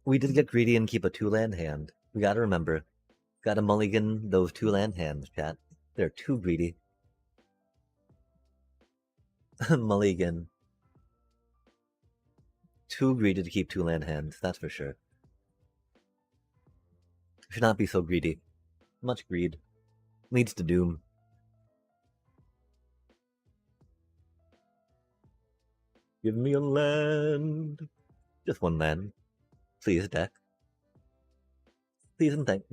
We did get greedy and keep a 2-land hand. We gotta remember. Gotta mulligan those 2-land hands, chat. They're too greedy. Mulligan. Too greedy to keep 2-land hands, that's for sure. Should not be so greedy. Much greed. Leads to doom. Give me a land. Just 1 land. Please, deck. Please and thank.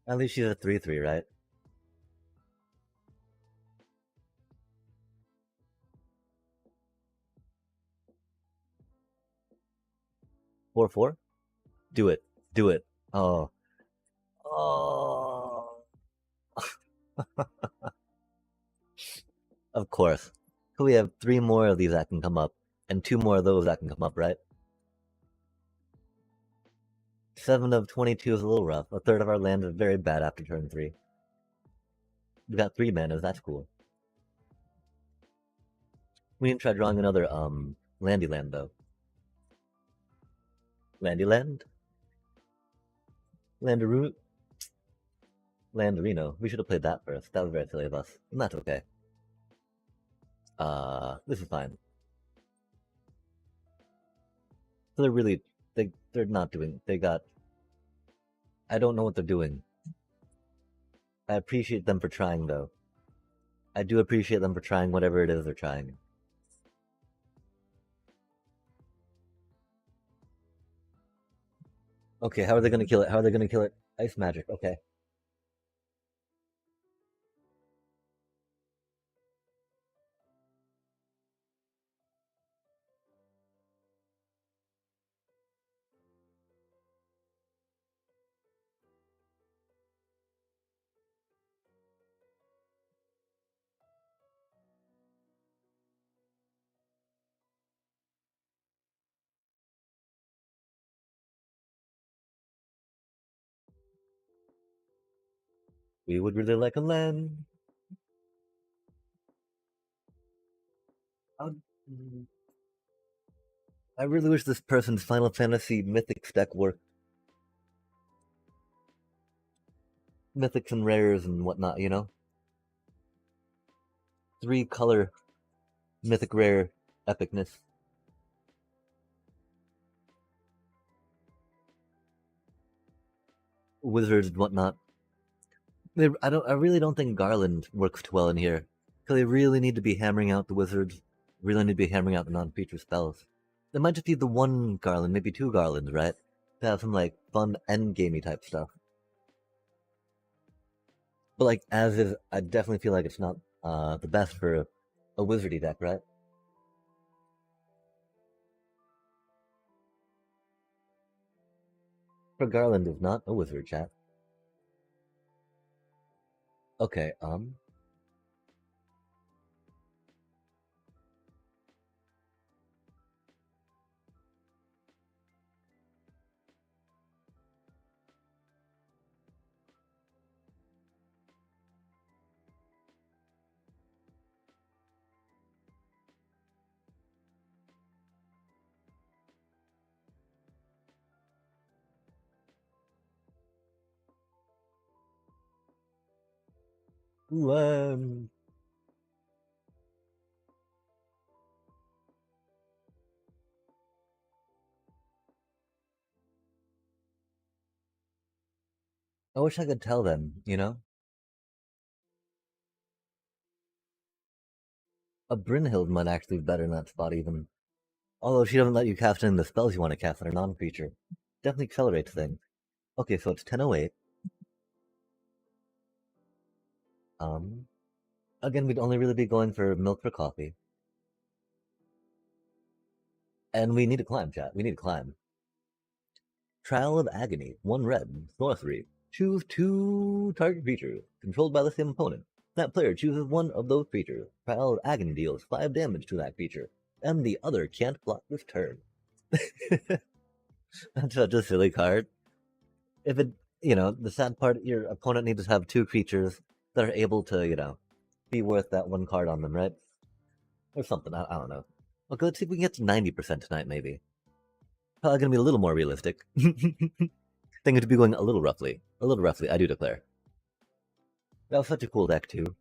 At least she's a 3/3, right? 4/4. Do it. Do it. Oh. Oh. Of course. So we have 3 more of these that can come up, and 2 more of those that can come up, right? 7 of 22 is a little rough. A third of our land is very bad after turn 3. We got 3 manas, that's cool. We didn't try drawing another landy land though. Landy land? Landaroo? Landarino. We should have played that first. That was very silly of us. And that's okay. This is fine. So they're really they're not doing they got I don't know what they're doing. I appreciate them for trying though. I do appreciate them for trying whatever it is they're trying. Okay, how are they gonna kill it? How are they gonna kill it? Ice magic, okay. We would really like a land. I'd- I really wish this person's Final Fantasy Mythics deck worked. Mythics and rares and whatnot. 3-color mythic rare epicness. Wizards and whatnot. I really don't think Garland works too well in here. Because they really need to be hammering out the wizards. Really need to be hammering out the non-feature spells. There might just be the 1 Garland, maybe 2 Garlands, right? To have some like fun endgamey type stuff. But like as is, I definitely feel like it's not the best for a wizardy deck, right? For Garland is not a wizard, chat. Okay, When I wish I could tell them, you know? A Brynhild might actually be better in that spot even. Although she doesn't let you cast in the spells you want to cast on a non-creature. Definitely accelerates things. Okay, so it's 10:08. Um, Again, we'd only really be going for milk for coffee. And we need to climb, chat. We need to climb. Trial of Agony. 1 red. Snore 3. Choose 2 target creatures, controlled by the same opponent. That player chooses one of those creatures. Trial of Agony deals 5 damage to that creature, and the other can't block this turn. That's such a silly card. If it, the sad part, your opponent needs to have 2 creatures that are able to, be worth that 1 card on them, right? Or something. I don't know. Okay, let's see if we can get to 90% tonight, maybe. Probably gonna be a little more realistic. Think it to be going a little roughly. A little roughly, I do declare. That was such a cool deck, too.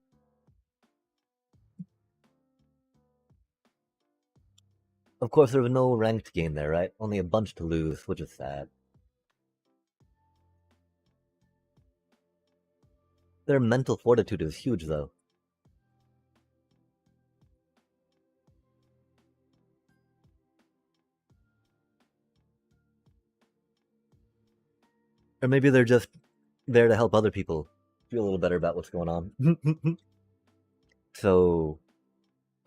Of course, there was no ranked game there, right? Only a bunch to lose, which is sad. Their mental fortitude is huge, though. Or maybe they're just there to help other people feel a little better about what's going on. So,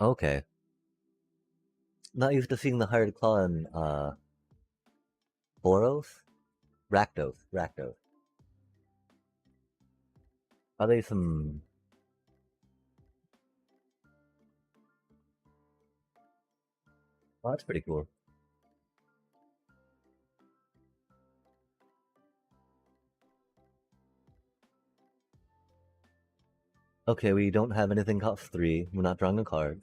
okay. Not used to seeing the hired claw in, Boros? Rakdos. Are they some... Oh, that's pretty cool. Okay, we don't have anything cost 3. We're not drawing a card.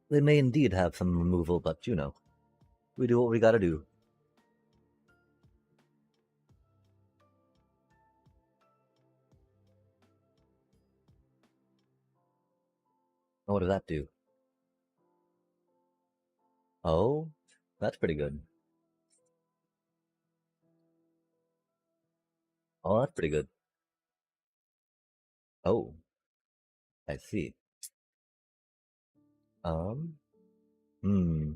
They may indeed have some removal, but we do what we gotta do. Oh, what does that do? Oh, that's pretty good. Oh, that's pretty good. Oh, I see. Um, hmm.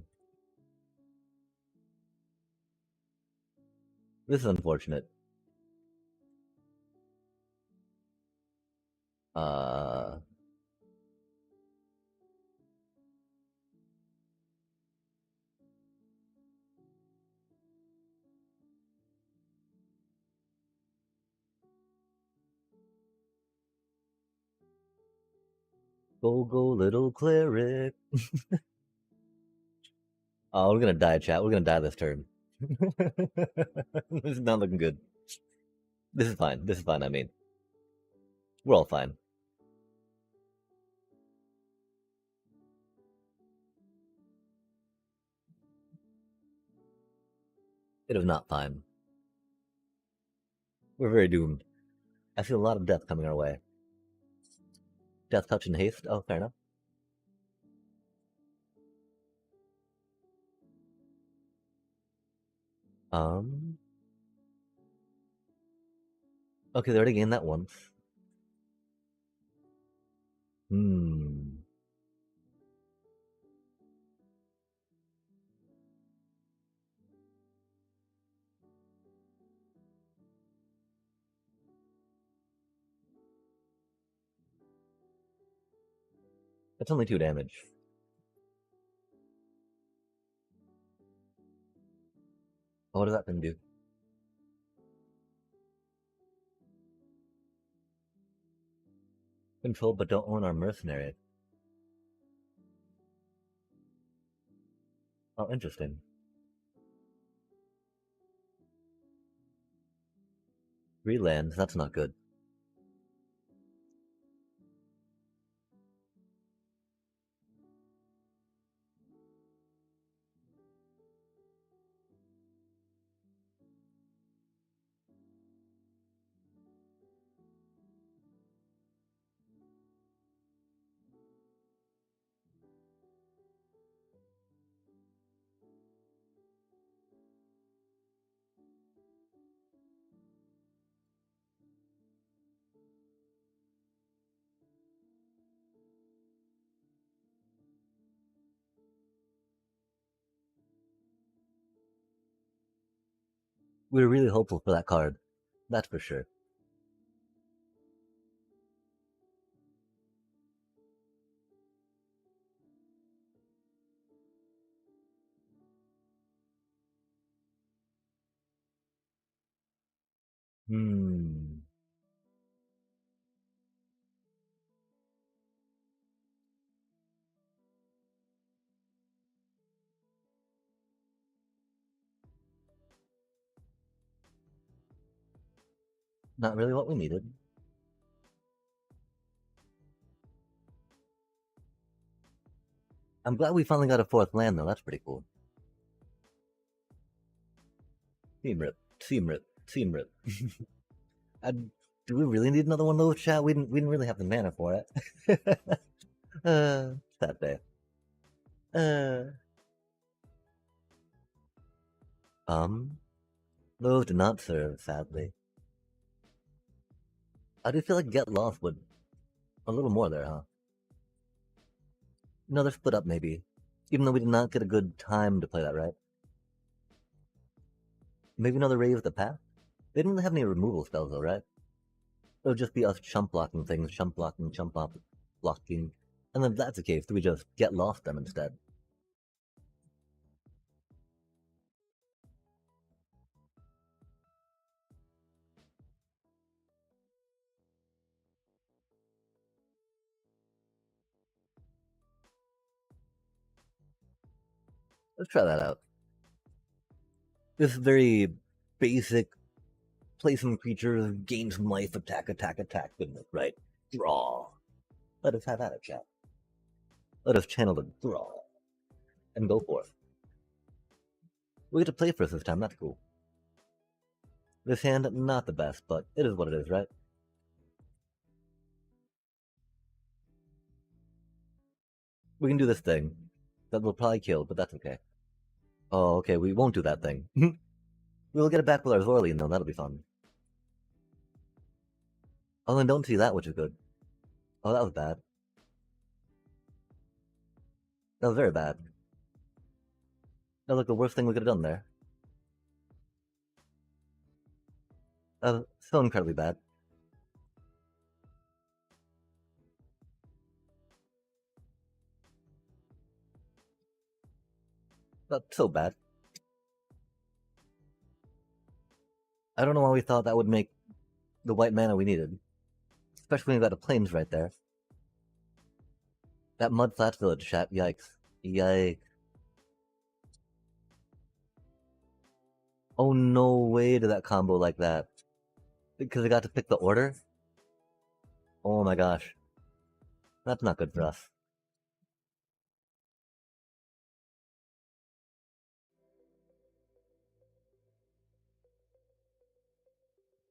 This is unfortunate. Uh, go, little cleric. Oh, we're gonna die, chat. We're gonna die this turn. This is not looking good. This is fine. This is fine, I mean. We're all fine. It is not fine. We're very doomed. I feel a lot of death coming our way. Death, touch, and haste. Oh, fair enough. Um. Okay, they already gained that once. Hmm. That's only 2 damage. Oh, what does that thing do? Control, but don't own our mercenary. Oh, interesting. Three lands, that's not good. We were really hopeful for that card. That's for sure. Hmm. Not really what we needed. I'm glad we finally got a fourth land, though. That's pretty cool. Team rip. Team rip. Team rip. I, do we really need another one of those, chat? We didn't really have the mana for it. Sad day. Uh, um, those did not serve, sadly. I do feel like Get Lost would a little more there, huh? Another split up, maybe. Even though we did not get a good time to play that, right? Maybe another Ray of the Path? They didn't really have any removal spells, though, right? It would just be us chump blocking things, chump blocking, chump up, blocking. And then if that's the case, do we just Get Lost them instead? Let's try that out. This very basic play some creatures, gain some life, attack, attack, attack, goodness, right? Draw. Let us have at it, chat. Let us channel the draw and go for it. We get to play first this time, that's cool. This hand, not the best, but it is what it is, right? We can do this thing. That will probably kill, but that's okay. Oh, okay, we won't do that thing. We'll get it back with our Zorlean, though, that'll be fun. Oh, then don't see that, which is good. Oh, that was bad. That was very bad. That was like the worst thing we could have done there. That was so incredibly bad. That's so bad. I don't know why we thought that would make the white mana we needed. Especially when we got the plains right there. That Mud Flats Village chat, yikes. Yikes. Oh, no way did that combo like that. Because I got to pick the order? Oh my gosh. That's not good for us.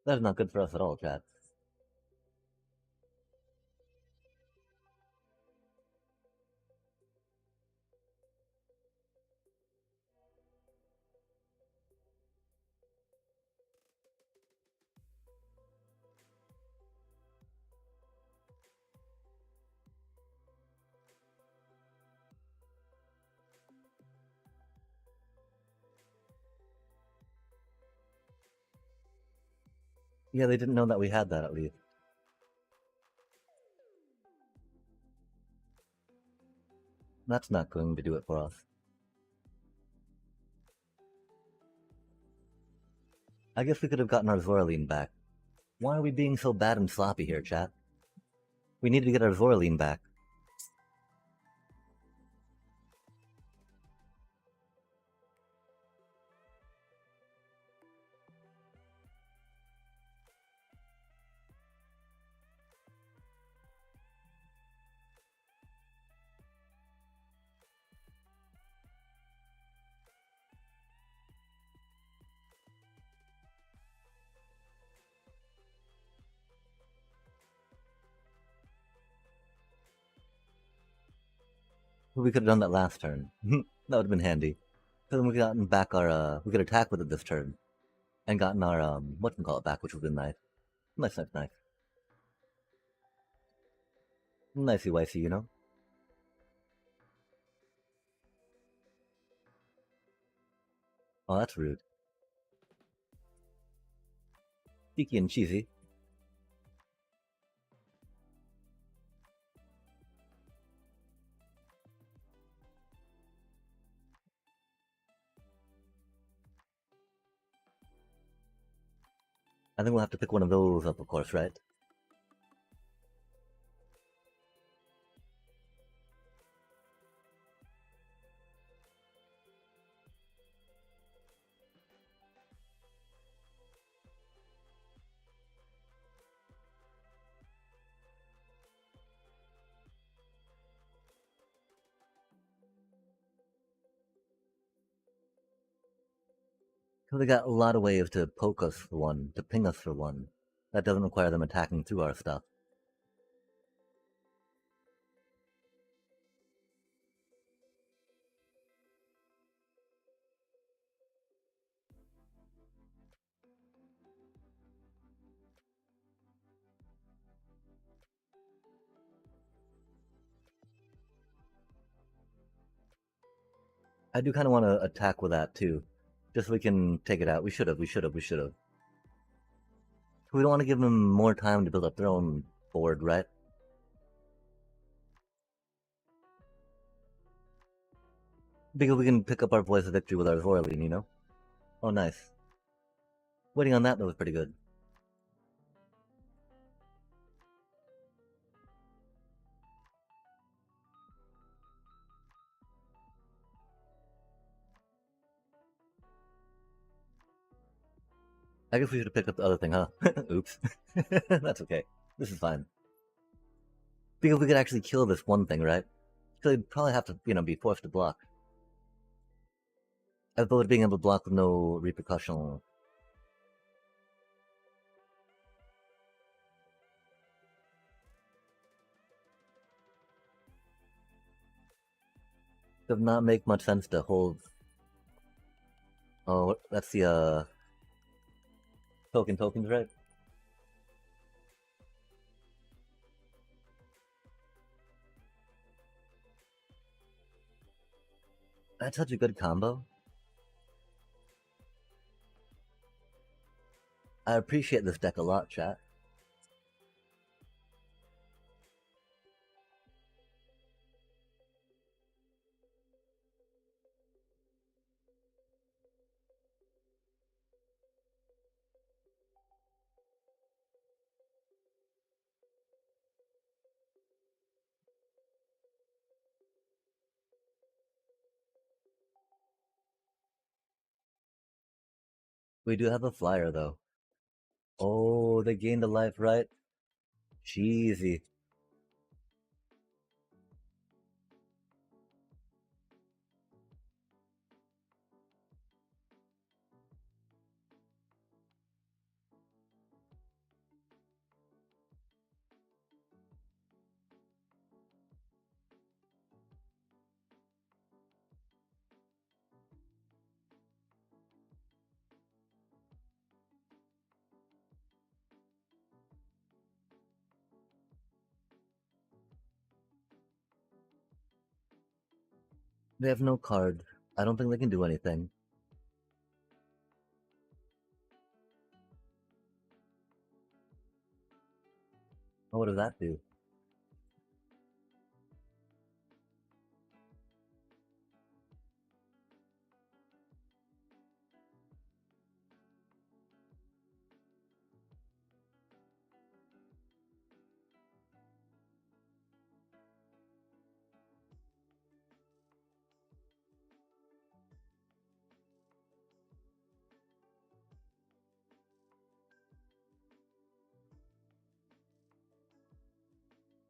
That is not good for us at all, chat. Yeah, they didn't know that we had that at least. That's not going to do it for us. I guess we could have gotten our Zorlean back. Why are we being so bad and sloppy here, chat? We need to get our Zorlean back. We could have done that last turn. That would have been handy. Because then we gotten back our we could attack with it this turn and gotten our whatchamacallit back, which would have been nice. Nice, nice, nice. Nicey wicey, you know? Oh, that's rude. Cheeky and cheesy. I think we'll have to pick one of those up, of course, right? Because they got a lot of ways to poke us for one, to ping us for one. That doesn't require them attacking through our stuff. I do kind of want to attack with that too, just so we can take it out. We should have, we should have, we should have. We don't want to give them more time to build up their own board, right? Because we can pick up our voice of victory with our Zorline, you know? Oh, nice. Waiting on that, though, was pretty good. I guess we should have picked up the other thing, huh? Oops. That's okay. This is fine. Because we could actually kill this one thing, right? So they'd probably have to, be forced to block. As opposed to being able to block with no repercussion. Does not make much sense to hold. Oh, that's the tokens, right? That's such a good combo. I appreciate this deck a lot, chat. We do have a flyer, though. Oh, they gained a life, right? Cheesy. They have no card. I don't think they can do anything. Oh, what does that do?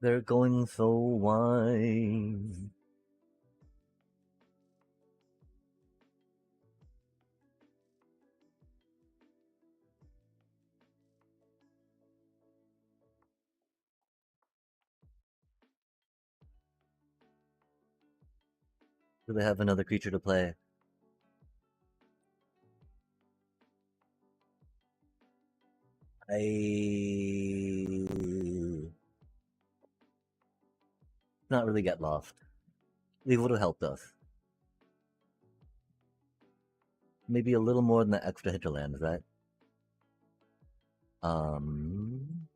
They're going so wide. Do they have another creature to play? I not really get lost. They would have helped us. Maybe a little more than the extra hinterlands, right? Um,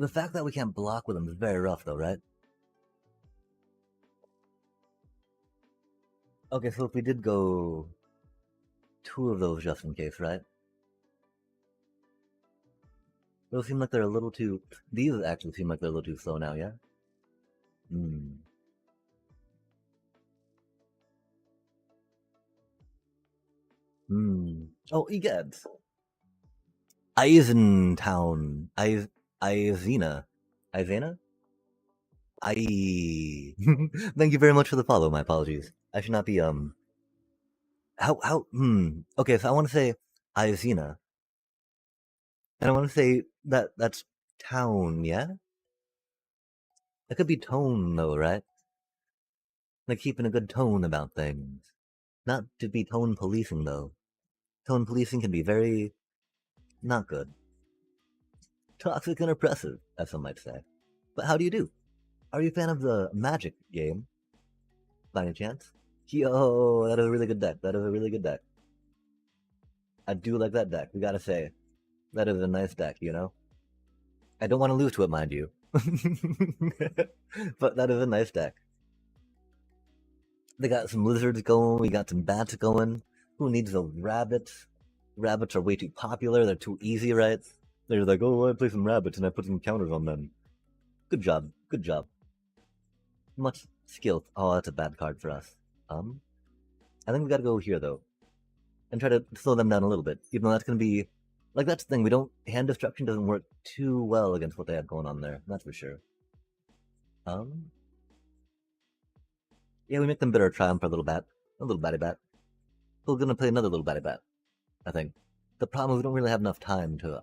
the fact that we can't block with them is very rough, though, right? Okay, so if we did go two of those just in case, right? Those seem like they're a little too. These actually seem like they're a little too slow now, yeah? Hmm. Hmm. Oh, egads. Eisentown. Izena. Izena? I. Thank you very much for the follow. My apologies. I should not be Okay, so I want to say Izena, and I want to say that's town. Yeah, it could be tone though, right? Like keeping a good tone about things. Not to be tone policing though. Tone policing can be very not good. Toxic and oppressive, as some might say. But how do you do? Are you a fan of the Magic game, by any chance? Yo, that is a really good deck. That is a really good deck. I do like that deck. We gotta say, that is a nice deck. You know, I don't want to lose to it, mind you. But that is a nice deck. They got some lizards going. We got some bats going. Who needs those rabbits? Rabbits are way too popular. They're too easy, right? They're like, oh, I play some rabbits and I put some counters on them. Good job. Good job. Much skill. Oh, that's a bad card for us. I think we gotta go here though, and try to slow them down a little bit. Even though that's gonna be like that's the thing. We don't hand destruction doesn't work too well against what they have going on there. That's for sure. Um, yeah, we make them bitter triumph for a little bat, a little batty bat. We're gonna play another little batty bat. I think the problem is we don't really have enough time to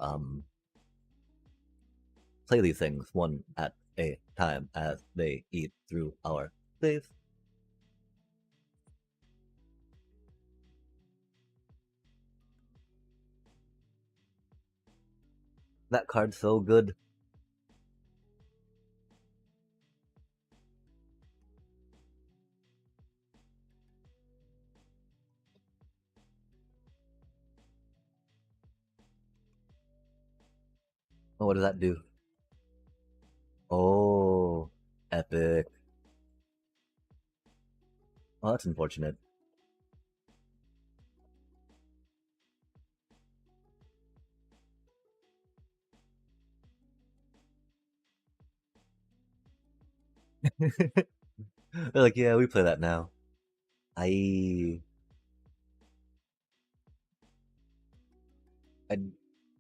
play these things one at a time as they eat through our days. That card's so good. Oh, what does that do? Oh, epic. Oh, that's unfortunate. They're like, yeah, we play that now. I I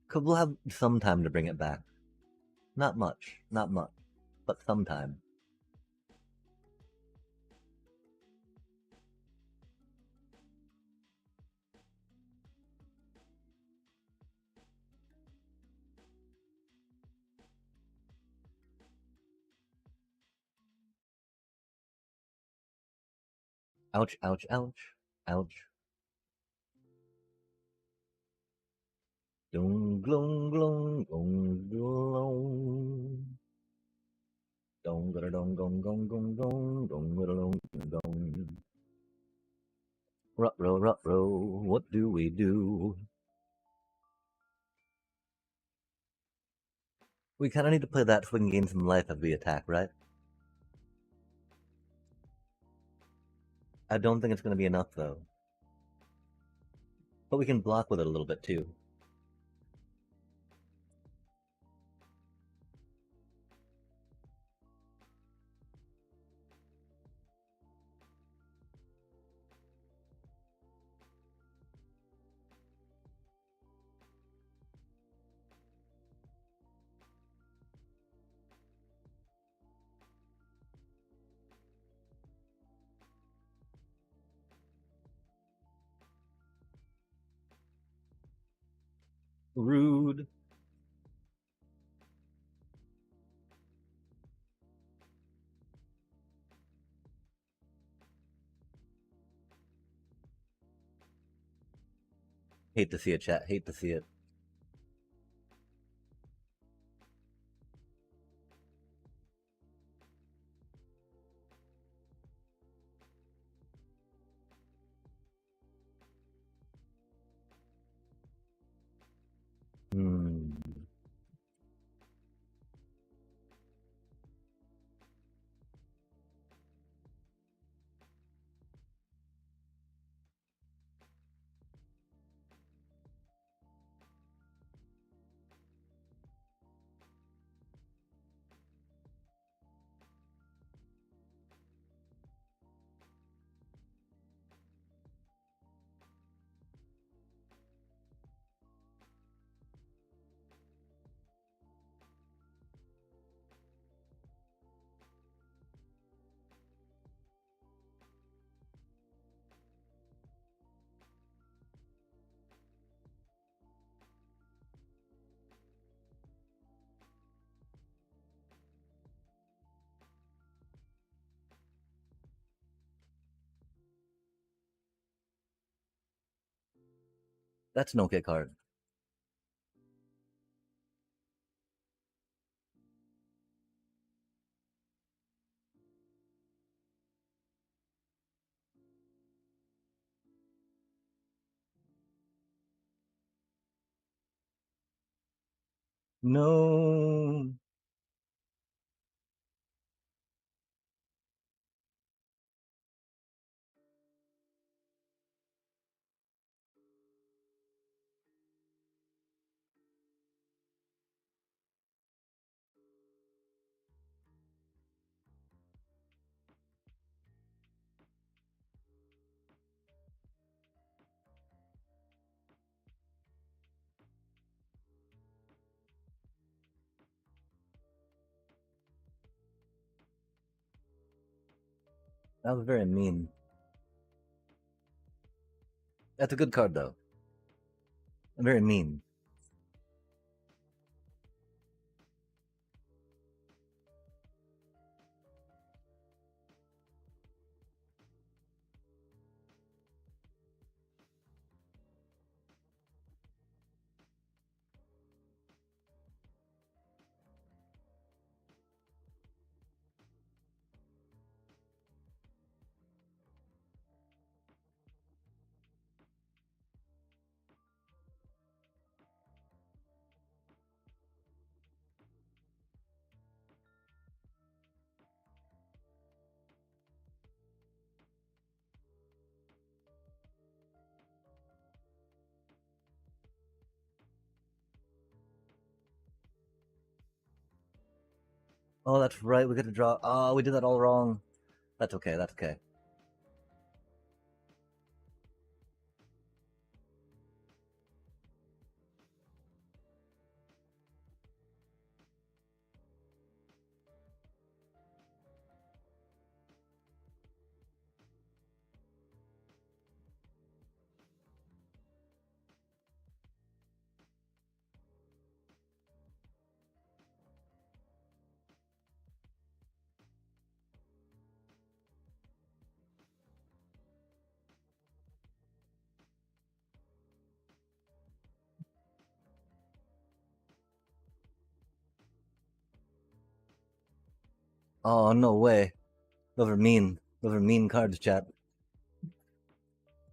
could we'll have some time to bring it back. Not much, not much, but some time. Ouch, ouch, ouch, ouch. Dong glong glong dong glong. Dong gong dong gong gong gong gong dong dong dong. Rut row. What do we do? We kind of need to play that so we can gain some life as we attack, right? I don't think it's going to be enough though. But we can block with it a little bit too. Rude. Hate to see it, chat. Hate to see it. Hmm. That's an okay card. No. That was very mean. That's a good card, though. Very mean. Oh, that's right. We get to draw. Oh, we did that all wrong. That's okay. That's okay. Oh, no way. Those are mean. Those are mean cards, chat.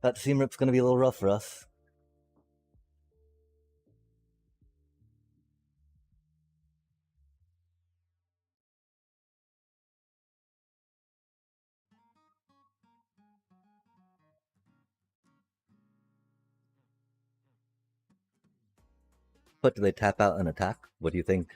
That seam rip's gonna be a little rough for us. But do they tap out and attack? What do you think?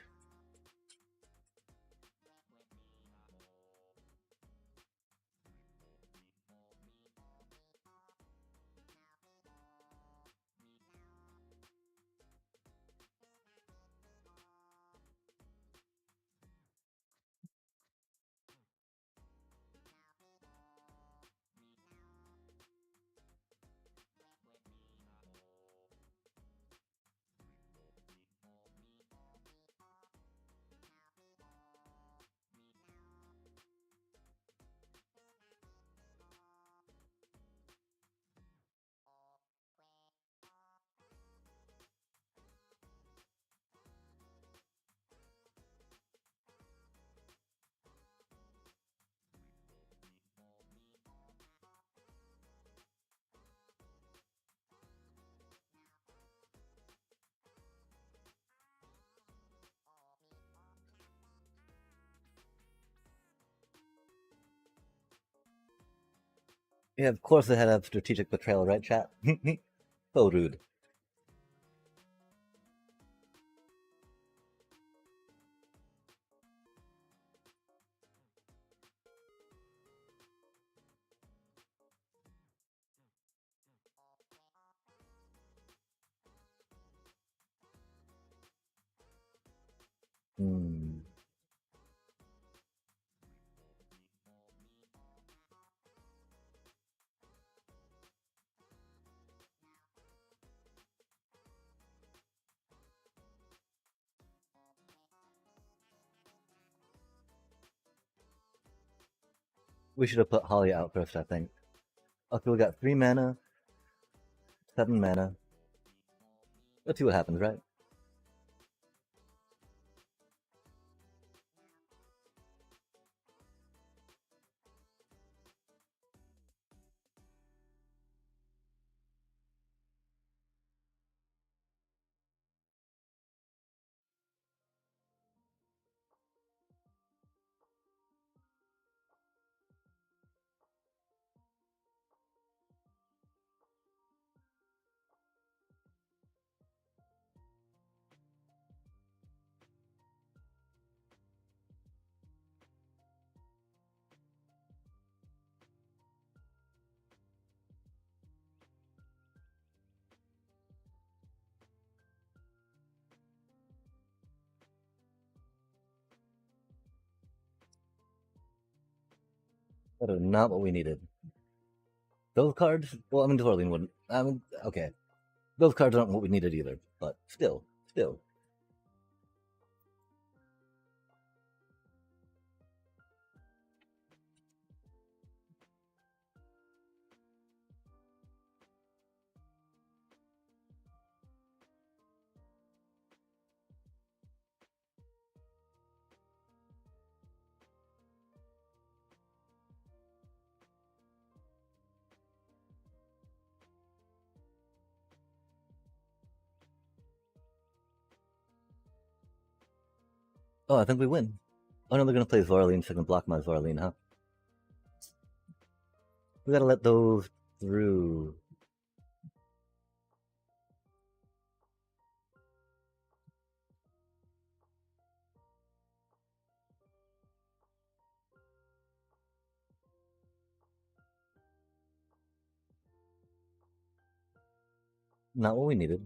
Yeah, of course it had a strategic betrayal, right, chat? So rude. Hmm. We should have put Holly out first, I think. Okay, we got 3 mana, 7 mana. Let's see what happens, right? That is not what we needed. Those cards? Well, I mean, Dorleen wouldn't. I mean, okay. Those cards aren't what we needed either, but still. Oh, I think we win. Oh no, they're gonna play Zorleen, so I can block my Zorleen, huh? We gotta let those through. Not what we needed.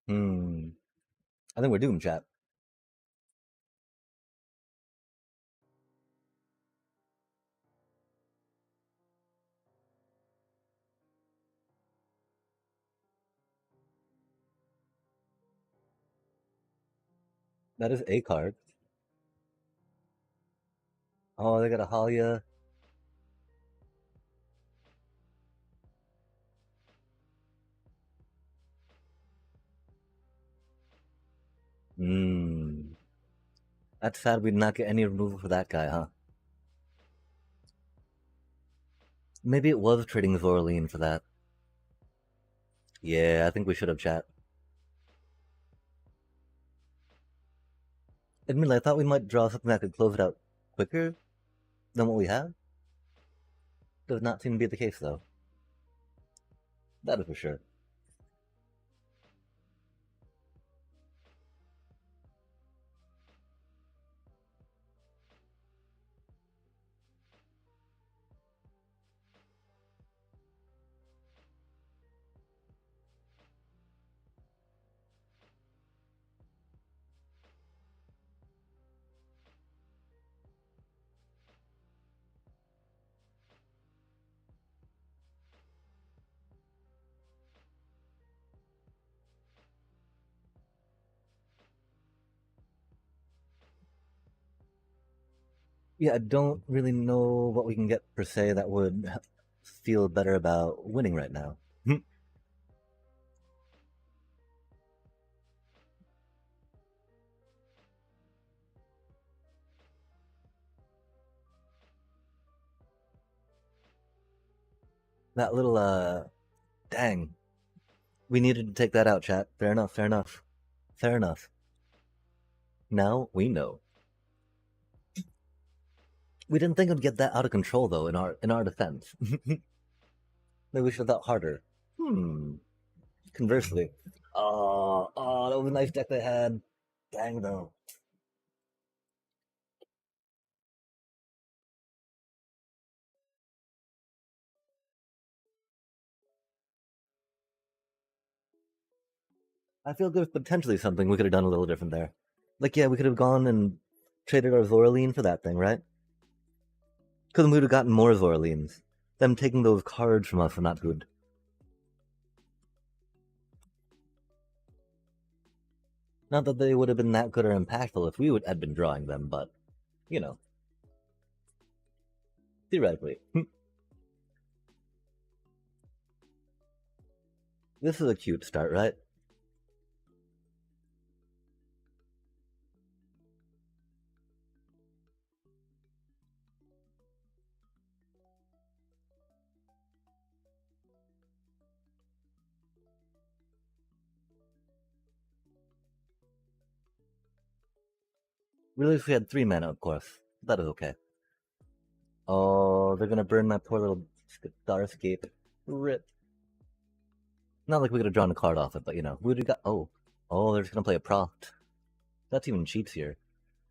Hmm. I think we're doomed, chat. That is a card. Oh, they got a Halia. Hmm. That's sad we did not get any removal for that guy, huh? Maybe it was trading Zorleen for that. Yeah, I think we should have, chat. Admittedly, I thought we might draw something that could close it out quicker than what we have. Does not seem to be the case, though. That is for sure. Yeah, I don't really know what we can get per se that would feel better about winning right now. That little, dang. We needed to take that out, chat. Fair enough, fair enough. Fair enough. Now we know. We didn't think it'd get that out of control, though, in our defense. Maybe we should have thought harder. Conversely. That was a nice deck they had. Dang, though. I feel there's potentially something we could have done a little different there. Like, yeah, we could have gone and traded our Zoraline for that thing, right? Because we would have gotten more Zoralines. Them taking those cards from us are not good. Not that they would have been that good or impactful if we had been drawing them, but, you know, theoretically. This is a cute start, right? Really, if we had 3 mana, of course. That is okay. Oh, they're gonna burn my poor little Starscape. Rip. Not like we could have drawn a card off it, but you know, we would have got. Oh, they're just gonna play a Proct. That's even cheats here.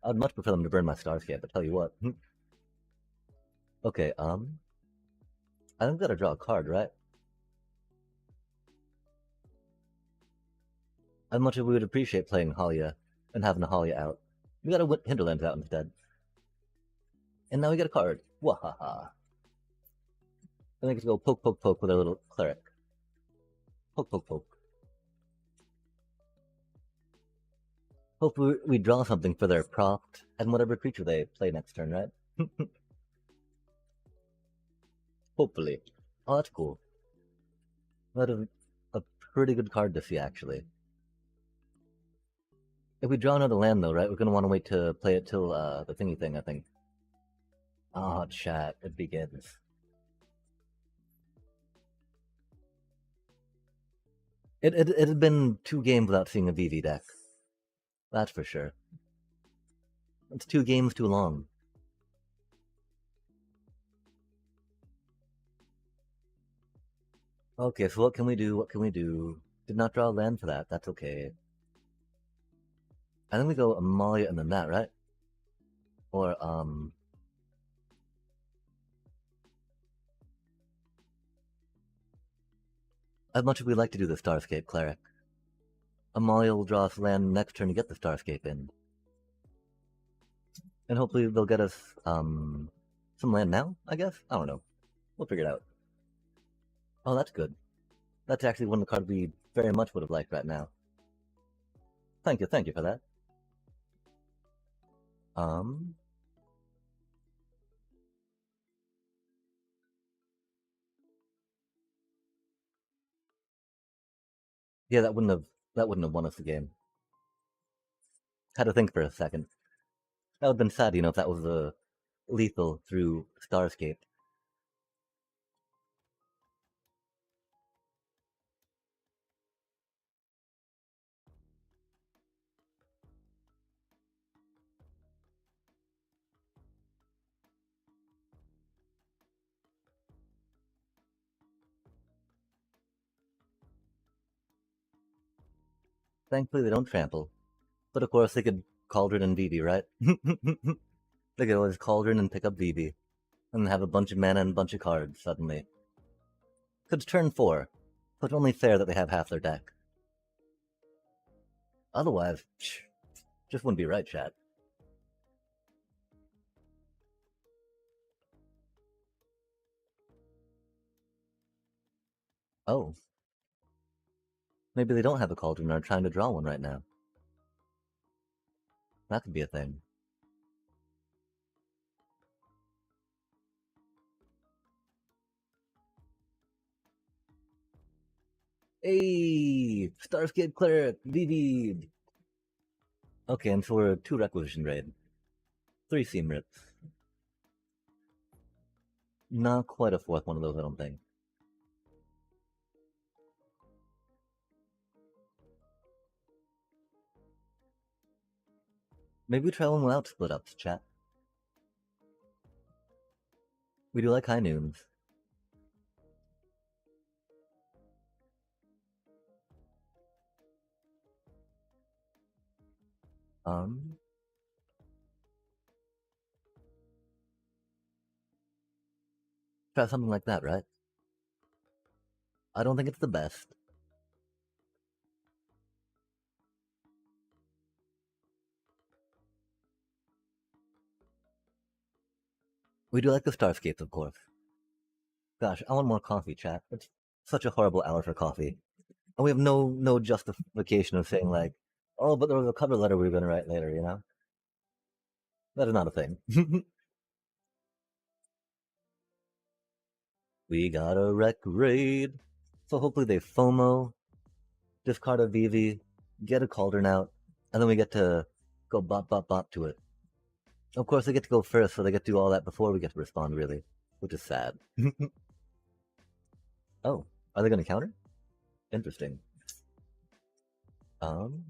I'd much prefer them to burn my Starscape, but tell you what. Okay, I think we gotta draw a card, right? As much as we would appreciate playing Halia and having a Halia out, we got a Hinterlands out instead. And now we get a card. Wahaha. I think it's go poke, poke, poke with our little cleric. Poke, poke, poke. Hopefully we draw something for their Proct and whatever creature they play next turn, right? Hopefully. Oh, that's cool. That is a pretty good card to see, actually. If we draw another land, though, right, we're going to want to wait to play it till the thingy thing, I think. Oh, chat, it begins. It had been 2 games without seeing a VV deck. That's for sure. It's 2 games too long. Okay, so what can we do? What can we do? Did not draw a land for that. That's okay. I think we go Amalia and then that, right? Or, as much as we like to do the Starscape Cleric, Amalia will draw us land next turn to get the Starscape in. And hopefully they'll get us, some land now, I guess? I don't know. We'll figure it out. Oh, that's good. That's actually one of the cards we very much would have liked right now. Thank you for that. Yeah, that wouldn't have won us the game. Had to think for a second. That would have been sad, you know, if that was a lethal through Starscape. Thankfully, they don't trample. But of course, they could Cauldron and VV, right? They could always Cauldron and pick up VV. And have a bunch of mana and a bunch of cards suddenly. Because turn 4. But only fair that they have half their deck. Otherwise, just wouldn't be right, chat. Oh. Maybe they don't have a Cauldron and are trying to draw one right now. That could be a thing. Hey! Starscape Cleric! VV! Okay, and so we're a 2 Requisition Raid. 3 Seam Rips. Not quite a 4th one of those, I don't think. Maybe we try one without split ups, chat. We do like high noons. Um, Try something like that, right? I don't think it's the best. We do like the Starscapes, of course. Gosh, I want more coffee, chat. It's such a horrible hour for coffee. And we have no justification of saying like, oh, but there was a cover letter we were gonna write later, you know? That is not a thing. We got a rec raid. So hopefully they FOMO, discard a Vivi, get a Cauldron out, and then we get to go bop bop bop to it. Of course, they get to go first, so they get to do all that before we get to respond, really, which is sad. Oh, are they going to counter? Interesting. Um,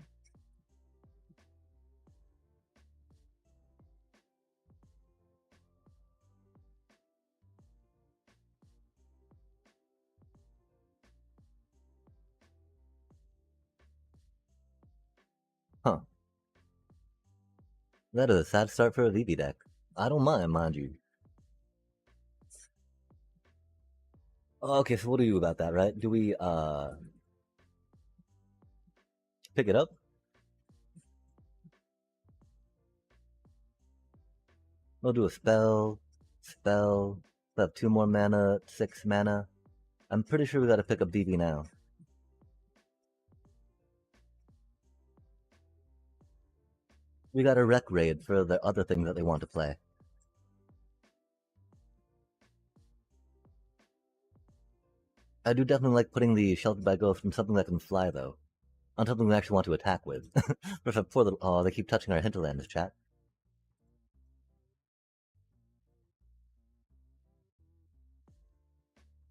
huh. That is a sad start for a VB deck. I don't mind you. Okay, so what do we do about that, right? Do we pick it up? We'll do a spell. Spell. We have 2 more mana, 6 mana. I'm pretty sure we gotta pick up BB now. We got a rec raid for the other things that they want to play. I do definitely like putting the Sheltered by Ghost in something that can fly, though. On something we actually want to attack with. Poor little. Oh, they keep touching our hinterlands, chat.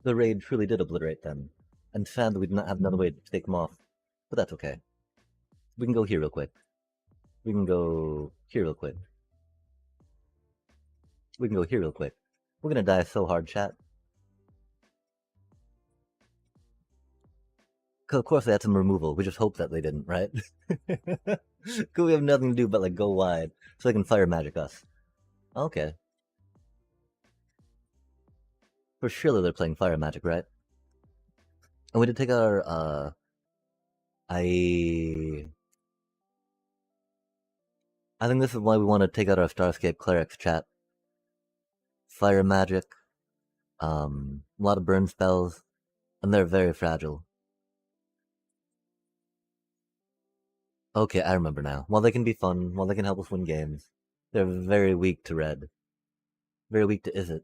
The raid truly did obliterate them. And sad that we did not have another way to take them off. But that's okay. We can go here real quick. We can go here real quick. We can go here real quick. We're gonna die so hard, chat. Cause of course they had some removal. We just hope that they didn't, right? Cause we have nothing to do but like go wide, so they can fire magic us. Okay. For sure they're playing fire magic, right? And we did take our I think this is why we want to take out our Starscape clerics, chat. Fire magic, a lot of burn spells, and they're very fragile. Okay, I remember now. While they can be fun, while they can help us win games, they're very weak to red. Very weak to Izzet.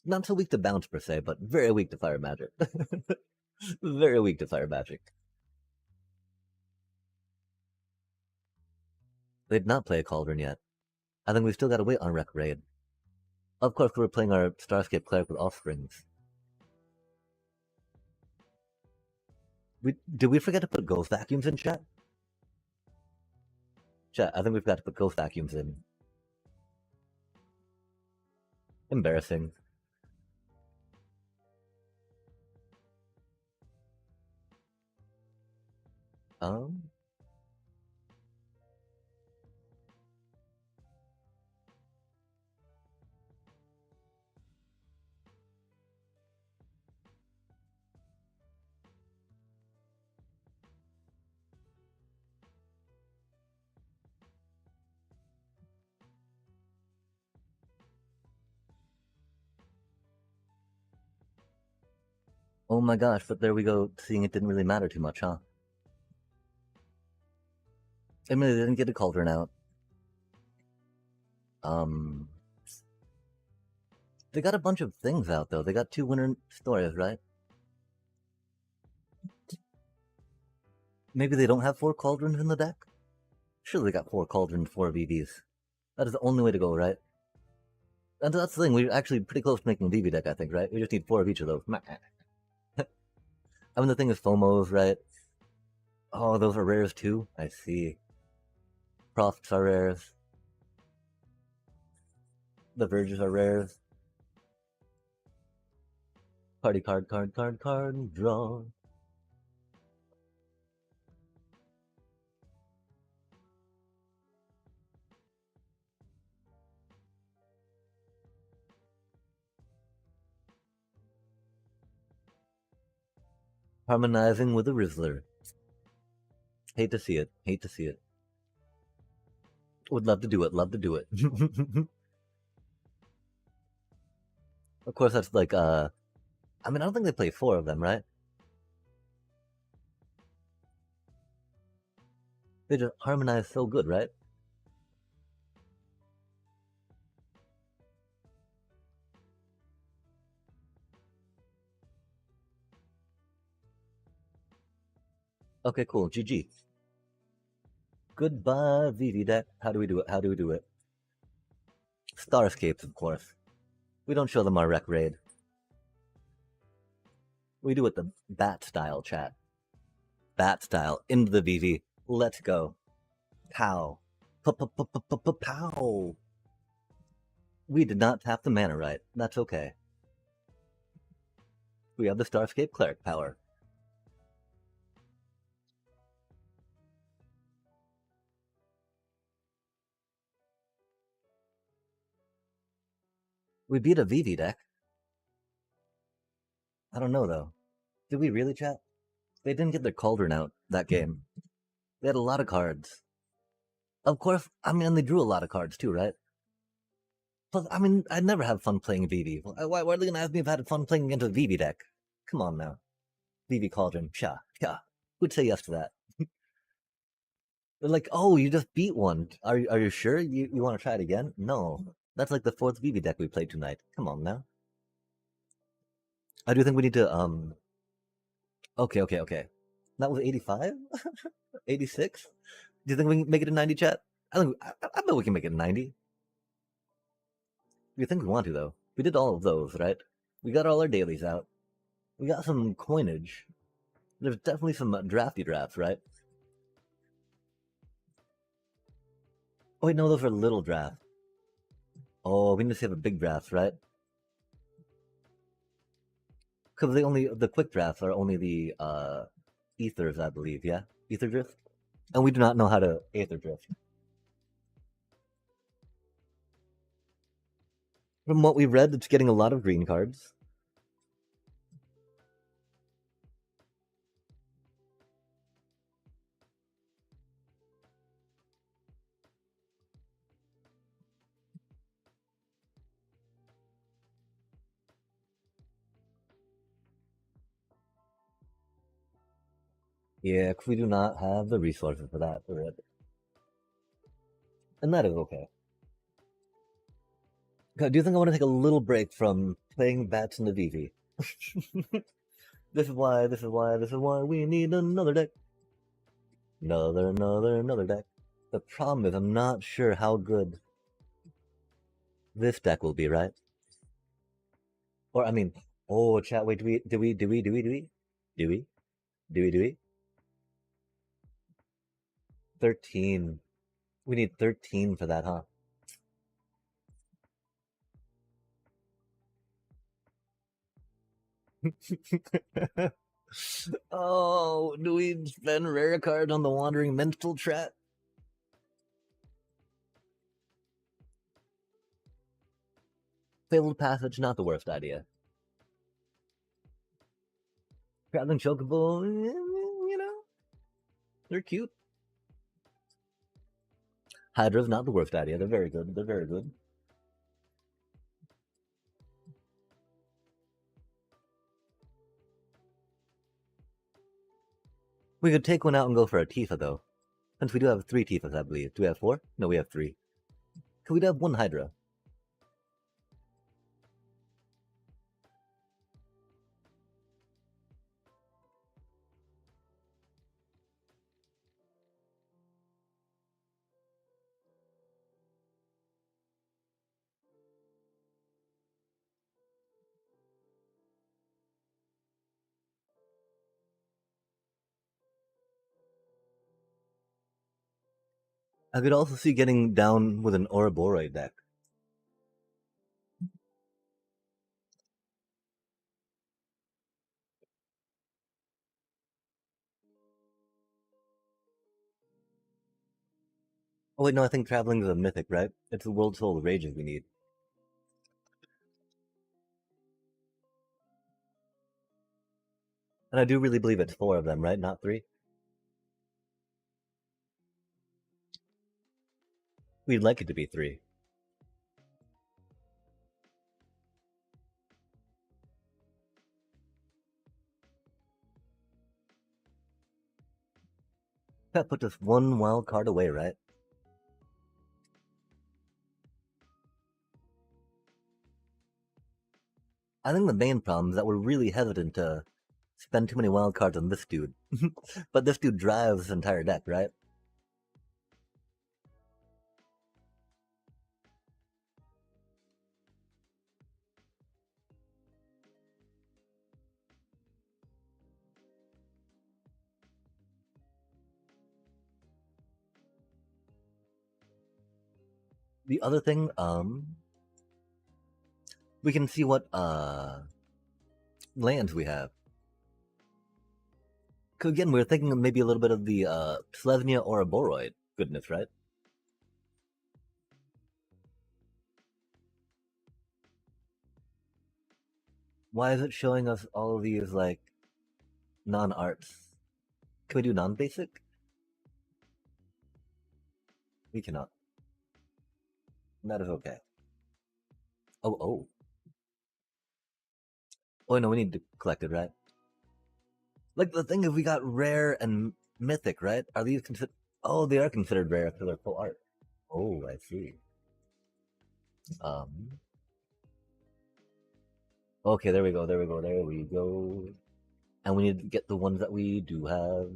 Not so weak to bounce per se, but very weak to fire magic. Very weak to fire magic. They did not play a Cauldron yet. I think we still gotta wait on Rec Raid. Of course, we're playing our Starscape Cleric with Offsprings. Did we forget to put Ghost Vacuums in, chat? Chat, I think we've got to put Ghost Vacuums in. Embarrassing. Um... Oh my gosh, but there we go, seeing it didn't really matter too much, huh? I mean, they didn't get a Cauldron out. They got a bunch of things out, though. They got 2 winter stories, right? Maybe they don't have 4 Cauldrons in the deck? Surely they got 4 Cauldrons, 4 VVs. That is the only way to go, right? And that's the thing, we're actually pretty close to making a VV deck, I think, right? We just need 4 of each of those. I mean, the thing is FOMOs, right? Oh, those are rares too? I see. Profits are rares. The Verges are rares. Party card, draw. Harmonizing with a Rizzler. Hate to see it. Hate to see it. Would love to do it. Love to do it. Of course, that's like, I mean, I don't think they play 4 of them, right? They just harmonize so good, right? Okay, cool. GG. Goodbye, VV deck. How do we do it? How do we do it? Starscapes, of course. We don't show them our rec raid. We do it the bat style, chat. Bat style. Into the VV. Let's go. Pow. Pow. We did not tap the mana right. That's okay. We have the Starscape Cleric power. We beat a VV deck. I don't know, though. Did we really, chat? They didn't get their Cauldron out that game. They had a lot of cards. Of course, I mean, they drew a lot of cards too, right? Plus, I mean, I'd never have fun playing VV. Why are they gonna ask me if I had fun playing against a VV deck? Come on now. VV Cauldron. Yeah. Who'd say yes to that? They're like, oh, you just beat one. Are you sure you want to try it again? No. That's like the 4th VV deck we played tonight. Come on now. I do think we need to, okay. That was 85? 86? Do you think we can make it a 90, chat? I bet we can make it a 90. We think we want to, though. We did all of those, right? We got all our dailies out. We got some coinage. There's definitely some drafty drafts, right? Oh, wait, no, those are little drafts. Oh, we need to save a big draft, right? Because the quick drafts are only the ethers, I believe, yeah? Ether drift? And we do not know how to Aether drift. From what we read, it's getting a lot of green cards. Yeah, because we do not have the resources for that for it. And that is okay. God, do you think I want to take a little break from playing bats in the VV? This is why we need another deck. Another deck. The problem is I'm not sure how good this deck will be, right? Or I mean, oh chat, wait, do we? 13. We need 13 for that, huh? Oh, do we spend rare card on the Wandering Minstrel, chat? Fabled Passage, not the worst idea. Traveling Chocobo, you know, they're cute. Hydra's not the worst idea. They're very good. They're very good. We could take one out and go for a Tifa, though. Since we do have 3 Tifas, I believe. Do we have 4? No, we have 3. Could we have 1 Hydra? I could also see getting down with an Ouroboros deck. Oh wait, no, I think traveling is a mythic, right? It's the world soul rages we need. And I do really believe it's four of them, right? Not three? We'd like it to be three. That puts us one wild card away, right? I think the main problem is that we're really hesitant to spend too many wild cards on this dude. But this dude drives this entire deck, right? The other thing, we can see what lands we have. 'Cause again, we are thinking of maybe a little bit of the Plevnia or a Boroid goodness, right? Why is it showing us all of these like non-arts? Can we do non-basic? We cannot. That is okay. Oh, oh. Oh no, we need to collect it, right? Like the thing is, we got rare and mythic, right? Are these considered? Oh, they are considered rare for their full art. Oh, I see. Um. Okay, there we go. There we go. There we go. And we need to get the ones that we do have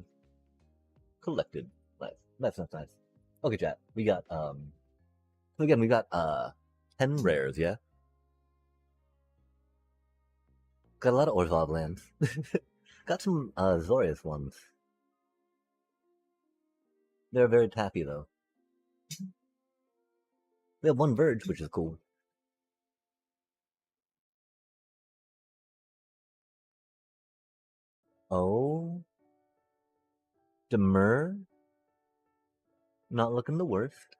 collected. Nice. Nice. Okay, chat. We got So again, we got 10 rares, yeah? Got a lot of Orzhov lands. Got some Zorius ones. They're very tappy though. We have one Verge, which is cool. Oh, Demur, not looking the worst.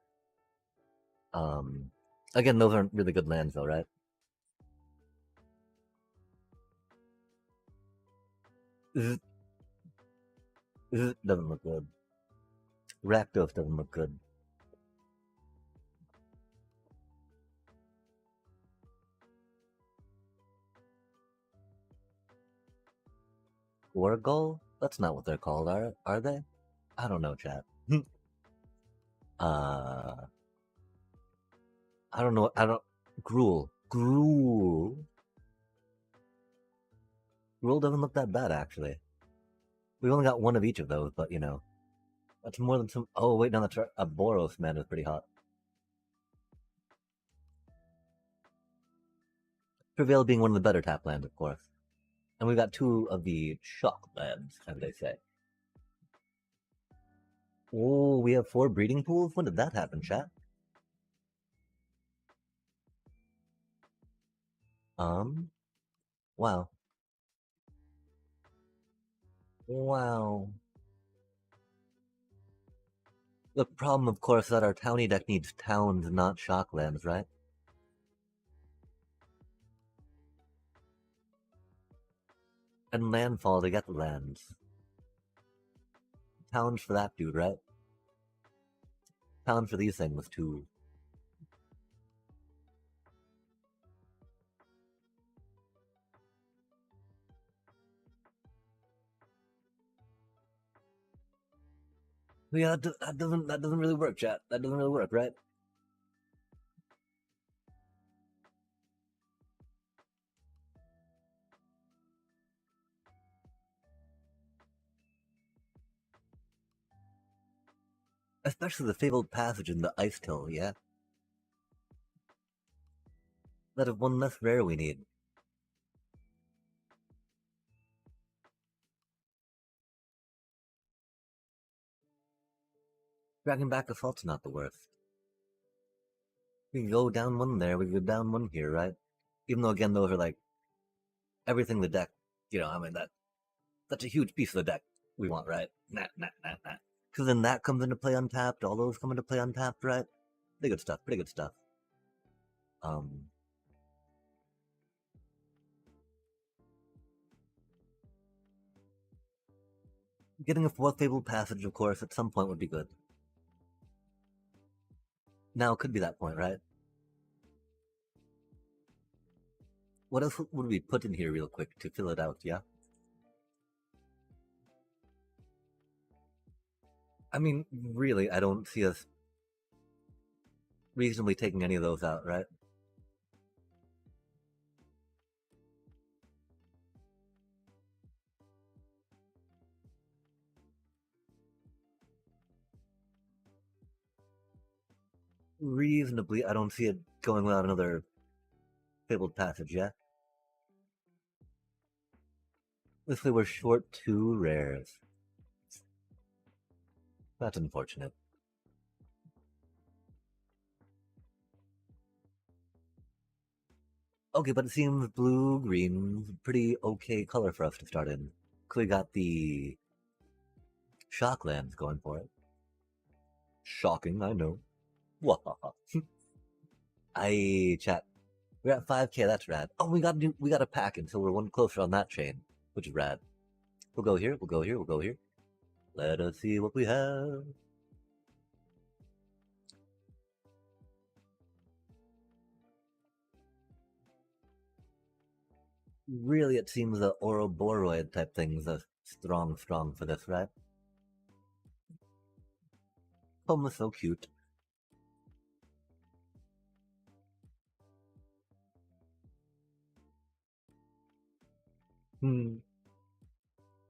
Again, those aren't really good lands though, right? Zzz, doesn't look good. Rakdos doesn't look good. Wargull? That's not what they're called, are they? I don't know, chat. uh, I don't know. I don't. Gruul. Gruul doesn't look that bad actually. We only got one of each of those, but you know, that's more than some. Oh wait, no, that's right. A Boros man is pretty hot. Prevail being one of the better tap lands, of course. And we got two of the shock lands, as they say. Oh, we have 4 breeding pools? When did that happen, chat? Wow. Wow. The problem, of course, is that our townie deck needs towns, not shock lands, right? And landfall to get the lands. Towns for that dude, right? Towns for these things, too. Yeah, that doesn't really work, chat. That doesn't really work, right? Especially the fabled passage in the Ice Till, yeah? That is one less rare we need. Dragging back assault's not the worst. We can go down one there, we can go down one here, right? Even though again those are like everything the deck, I mean that's a huge piece of the deck we want, right? Nah, nah, nah, nah. Because then that comes into play untapped, all those come into play untapped, right? Pretty good stuff, pretty good stuff. Um Getting a fourth Fabled Passage, of course, at some point would be good. Now could be that point, right? What else would we put in here real quick to fill it out, yeah? I mean, really, I don't see us reasonably taking any of those out, right? Reasonably, I don't see it going without another Fabled Passage, yeah? Looks like we're short 2 rares. That's unfortunate. Okay, but it seems blue-green's a pretty okay color for us to start in. We got the Shocklands going for it. Shocking, I know. Chat. We're at 5K, that's rad. Oh, we got a pack until we're one closer on that chain, which is rad. We'll go here, we'll go here, we'll go here. Let us see what we have. Really, it seems the Ouroboros type things are strong for this, right? Home was so cute.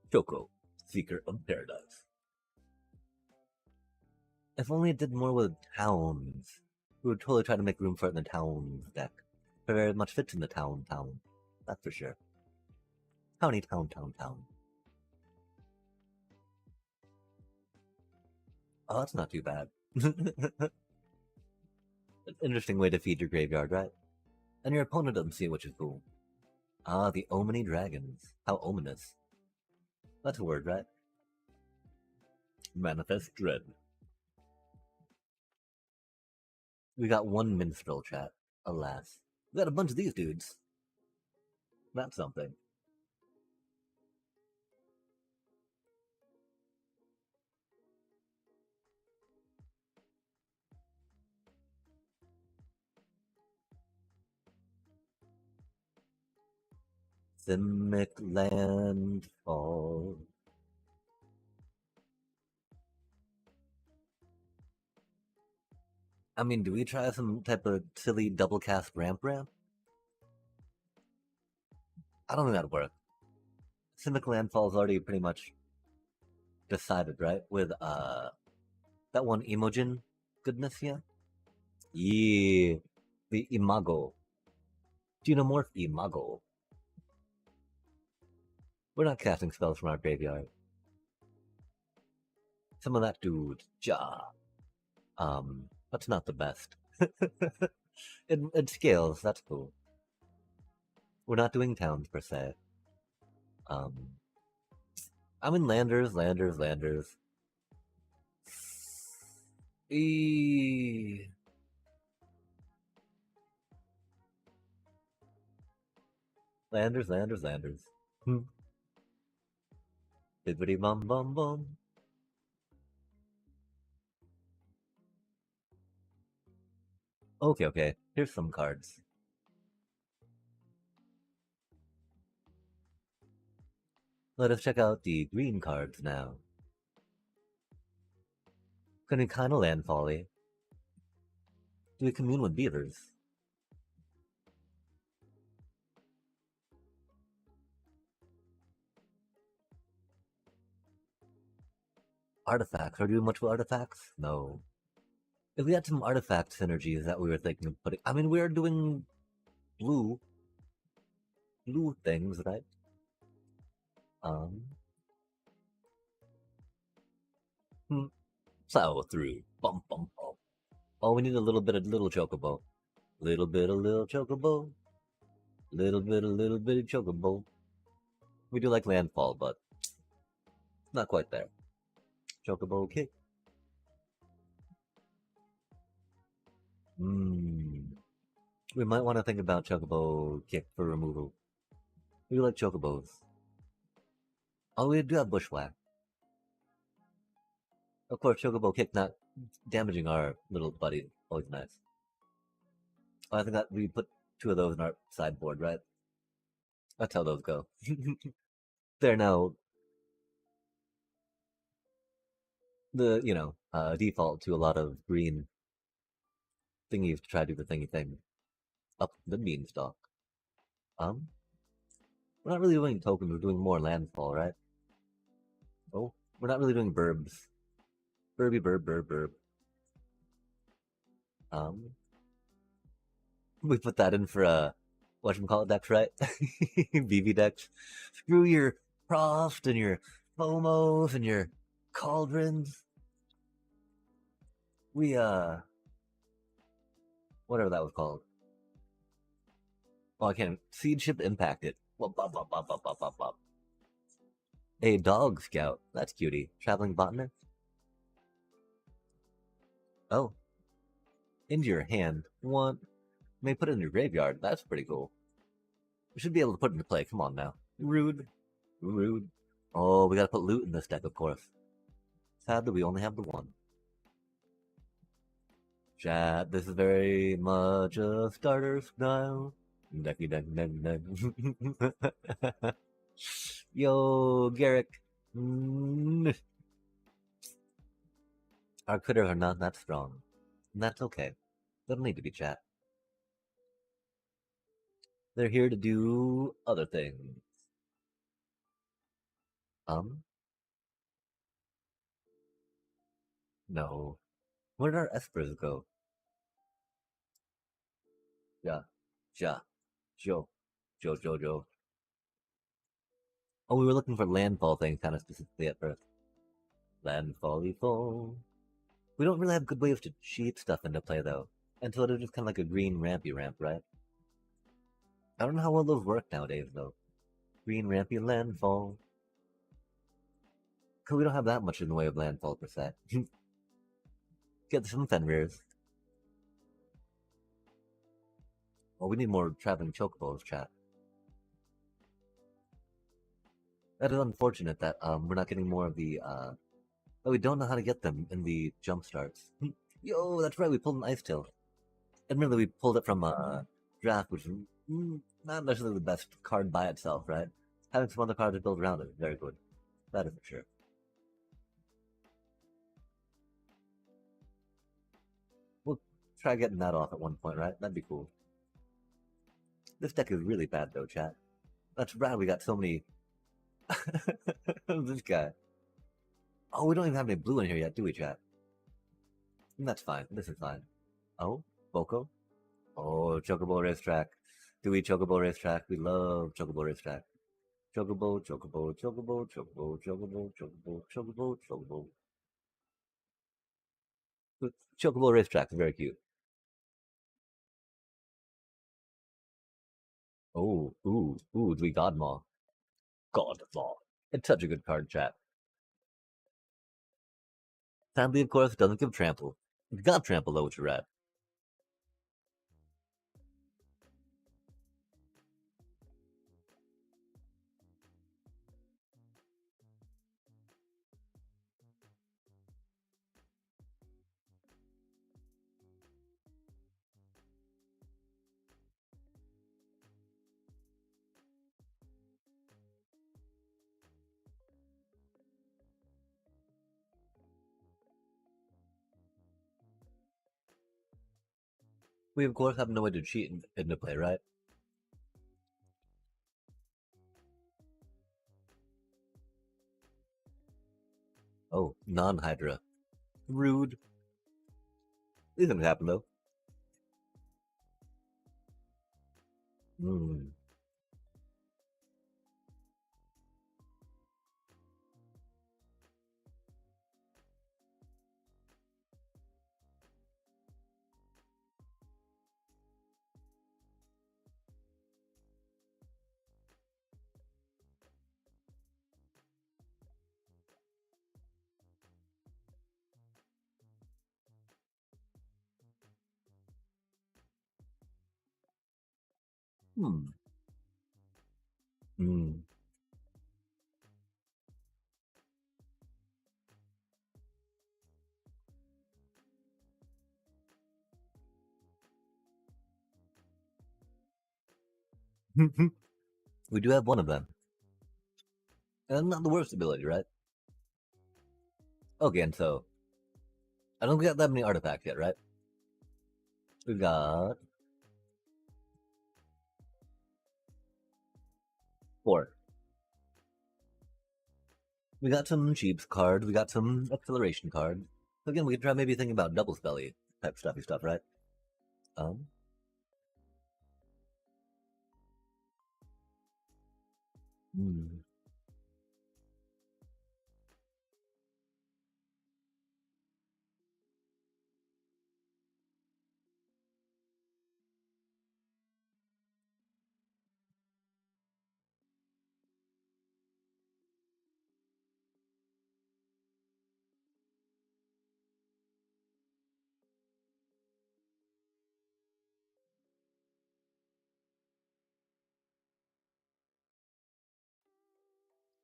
Choco, Seeker of Paradise. If only it did more with towns. We would totally try to make room for it in the towns deck. It very much fits in the town. That's for sure. Towny town. Oh, that's not too bad. An interesting way to feed your graveyard, right? And your opponent doesn't see it, which is cool. Ah, the Omni Dragons. How ominous. That's a word, right? Manifest Dread. We got one minstrel, chat. Alas. We got a bunch of these dudes. That's something. Simic Landfall. I mean, do we try some type of silly double cast ramp? I don't think that'd work. Simic Landfall is already pretty much decided, right? With that one Emojin goodness, yeah? Yeah. The Imago. Genomorph Imago. We're not casting spells from our graveyard. Some of that dude, Ja. That's not the best. it scales, that's cool. We're not doing towns per se. I'm in landers. Eee. Landers. Bibbidi bum bum bum. Okay. Here's some cards. Let us check out the green cards now. Gonna kinda landfally. Do we commune with beavers? Artifacts. Are we doing much with artifacts? No. If we had some artifact synergies that we were thinking of putting, I mean, we're doing blue things, right? Um, Plow through. Bum bum bum. Oh, we need a little bit of little chocobo. Little bit of little chocobo. Little bit of little bitty chocobo. We do like landfall, but not quite there. Chocobo kick. Hmm. We might want to think about chocobo kick for removal. We do like chocobos. Oh, we do have bushwhack. Of course, chocobo kick not damaging our little buddy. Always nice. Oh, I think that we put two of those in our sideboard, right? That's how those go. They're now the default to a lot of green thingies to try to do the thingy thing up the beanstalk. Um, we're not really doing tokens. We're doing more landfall, right? Oh, we're not really doing burbs. Burby burb burb burb. Um, we put that in for whatchamacallit decks, right? BV decks. Screw your Prost and your FOMOs and your cauldrons. We whatever that was called. Oh, I can't. Seed ship impacted. Wop, bop, bop, bop, bop, bop, bop, bop. A dog scout. That's cutie. Traveling botanist. Oh, into your hand. One. May put it in your graveyard. That's pretty cool. We should be able to put it into play. Come on now. Rude. Rude. Oh, we gotta put loot in this deck, of course. Sad that we only have the one. Chat, this is very much a starter style. Decky deck deck deck. Yo, Garrick. Our critters are not that strong. And that's okay. They don't need to be chat. They're here to do other things. No. Where did our espers go? Ja. Ja. Jo. Jo. Oh, we were looking for landfall things kind of specifically at first. Landfall fall. We don't really have good ways to cheat stuff into play though. Until they're just kind of like a green rampy ramp, right? I don't know how well those work nowadays though. Green rampy landfall. Cause we don't have that much in the way of landfall per se. Get some Fenrirs. Well, we need more traveling chocobos, chat. That is unfortunate that we're not getting more of the but we don't know how to get them in the jump starts. Yo, that's right, we pulled an Ice Tail. Admittedly, we pulled it from a draft, which is not necessarily the best card by itself, right? Having some other cards to build around it is very good. That is for sure. We'll try getting that off at one point, right? That'd be cool. This deck is really bad though, chat. That's rad, we got so many... this guy. Oh, we don't even have any blue in here yet, do we, chat? That's fine. This is fine. Oh, Boko? Oh, Chocobo Racetrack. Do we Chocobo Racetrack? We love Chocobo Racetrack. Chocobo. Chocobo Racetrack is very cute. Oh, do we Godmaw? Godmaw. It's such a good card, chat. Sadly, of course, it doesn't give trample. It's got trample though, which is rad. We, of course, have no way to cheat into play, right? Oh, non-Hydra. Rude. These things happen, though. Hmm. Hmm. Hmm. We do have one of them. And not the worst ability, right? Okay, and so I don't got that many artifacts yet, right? We got four. We got some Jeeps cards. We got some acceleration cards. So again, we could try maybe thinking about double spelly type stuffy stuff, right? Um, hmm.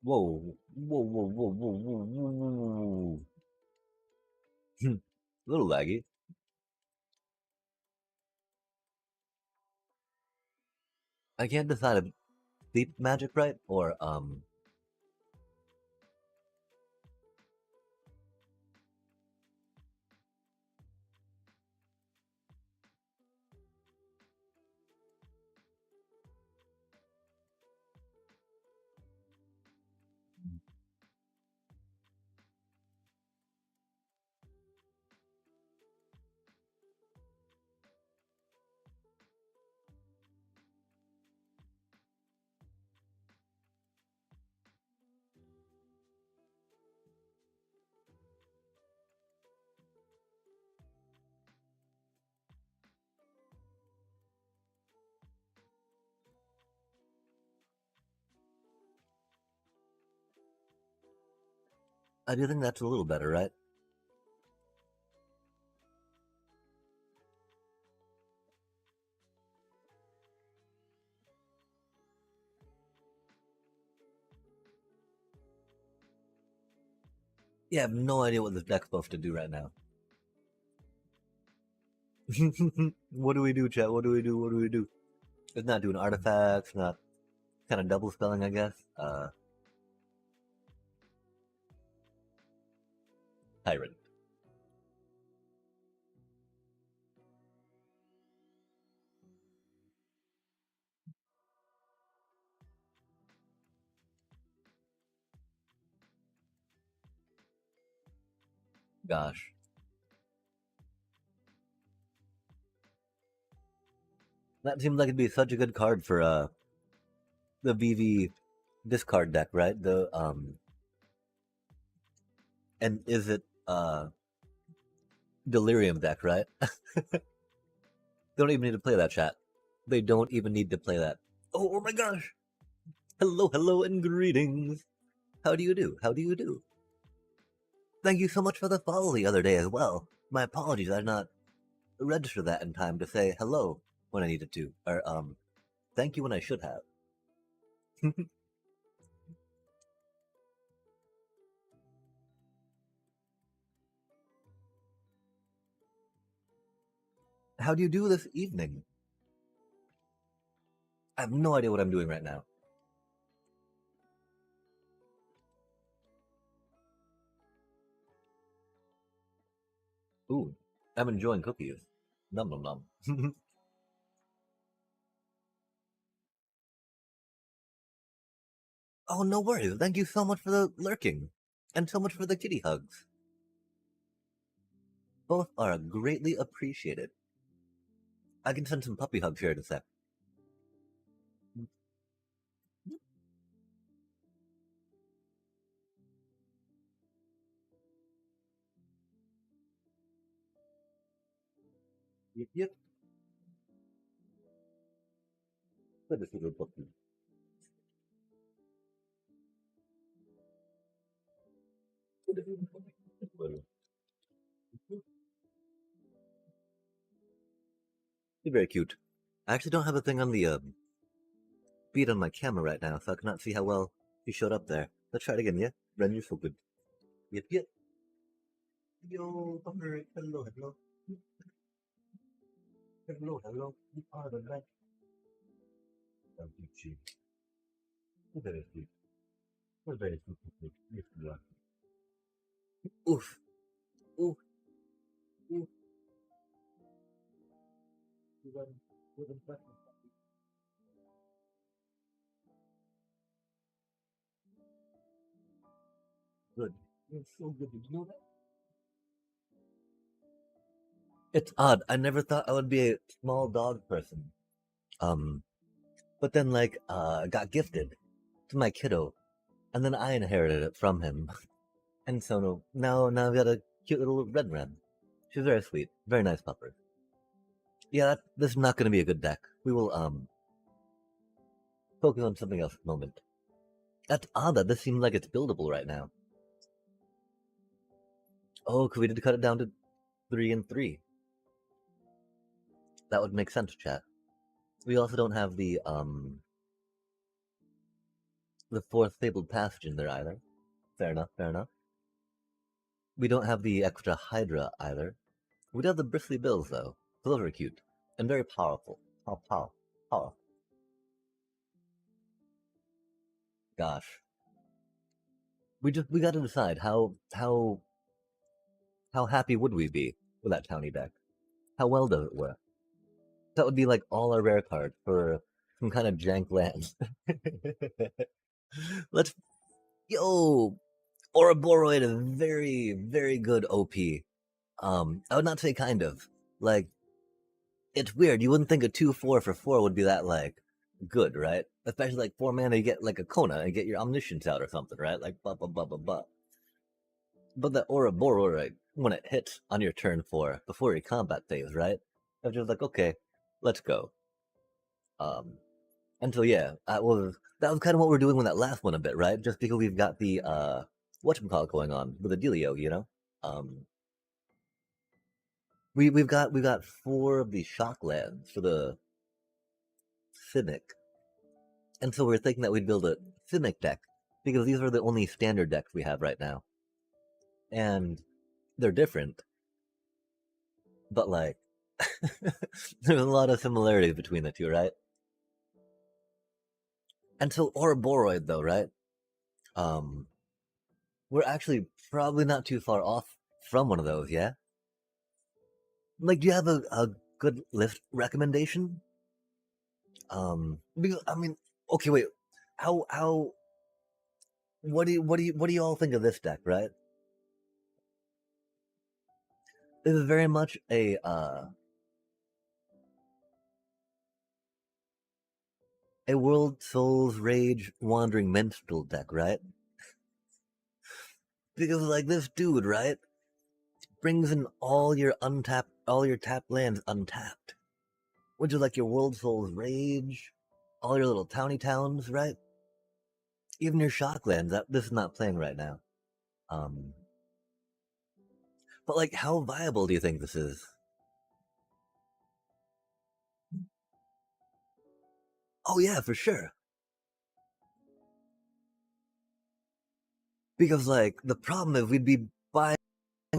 Whoa, whoa, whoa, whoa, whoa, whoa, whoa, whoa. A little laggy. I can't decide if sleep magic, right? Or I do think that's a little better, right? Yeah, I have no idea what this deck's supposed to do right now. What do we do, chat? What do we do? What do we do? It's not doing artifacts, not kind of double spelling, I guess. Tyrant. Gosh. That seems like it'd be such a good card for the VV discard deck, right? The and is it Delirium deck, right? They don't even need to play that, chat. They don't even need to play that. Oh my gosh! Hello, hello, and greetings. How do you do? How do you do? Thank you so much for the follow the other day as well. My apologies, I did not register that in time to say hello when I needed to, or thank you when I should have. How do you do this evening? I have no idea what I'm doing right now. Ooh, I'm enjoying cookies. Num num num. Oh, no worries. Thank you so much for the lurking, and so much for the kitty hugs. Both are greatly appreciated. I can send some puppy hugs here in a sec. Yep, yep. That is a good puppy. You're very cute. I actually don't have a thing on the beat on my camera right now, so I cannot see how well you showed up there. Let's try it again, yeah? Ren, you're so good. Yep, yep. Yo, Thunder, hello, hello. Hello, hello. You are the best. Thank you, Chief. You're very sweet. You're very sweet. Yes, you are. Oof. Oof. Oof. You're the best. Good. You're so good. Did you know that? It's odd. I never thought I would be a small dog person. Um, but then got gifted to my kiddo, and then I inherited it from him. And so now we got a cute little red ren. She's very sweet, very nice pupper. Yeah, this is not going to be a good deck. We will focus on something else at the moment. That's odd that this seems like it's buildable right now. Oh, could we cut it down to 3 and 3? That would make sense, chat. We also don't have the fourth fabled passage in there either. Fair enough, fair enough. We don't have the extra Hydra either. We do have the bristly bills though. So those are cute and very powerful. Powerful. Gosh, we got to decide how happy would we be with that townie deck? How well does it work? That would be like all our rare cards for some kind of jank lands. Let's yo Ouroboros is very very good OP. I would not say kind of like it's weird. You wouldn't think a 2/4 for 4 would be that like good, right? Especially like 4 mana, you get like a Kona and get your Omniscience out or something, right? Like blah. But the Ouroboros, right, when it hits on your turn 4 before your combat phase, right? I'm just like, okay, let's go. And so yeah, that was kind of what we're doing with that last one a bit, right? Just because we've got the whatchamacallit going on with the dealio, you know. Um, we've got 4 of the shock lands for the Simic, and so we're thinking that we'd build a Simic deck because these are the only standard decks we have right now, and they're different, but like there's a lot of similarities between the two, right? And so Ouroboros, though, right? Um, we're actually probably not too far off from one of those, yeah? Like, do you have a good list recommendation? Because I mean, okay, wait, how what do you all think of this deck, right? This is very much a World Souls Rage Wandering Minstrel deck, right? Because like this dude, right, brings in all your tapped lands untapped, which is like your World Souls Rage, all your little towny towns, right? Even your Shocklands. This is not playing right now. Um, but like, how viable do you think this is? Oh yeah, for sure. Because like the problem is we'd be buying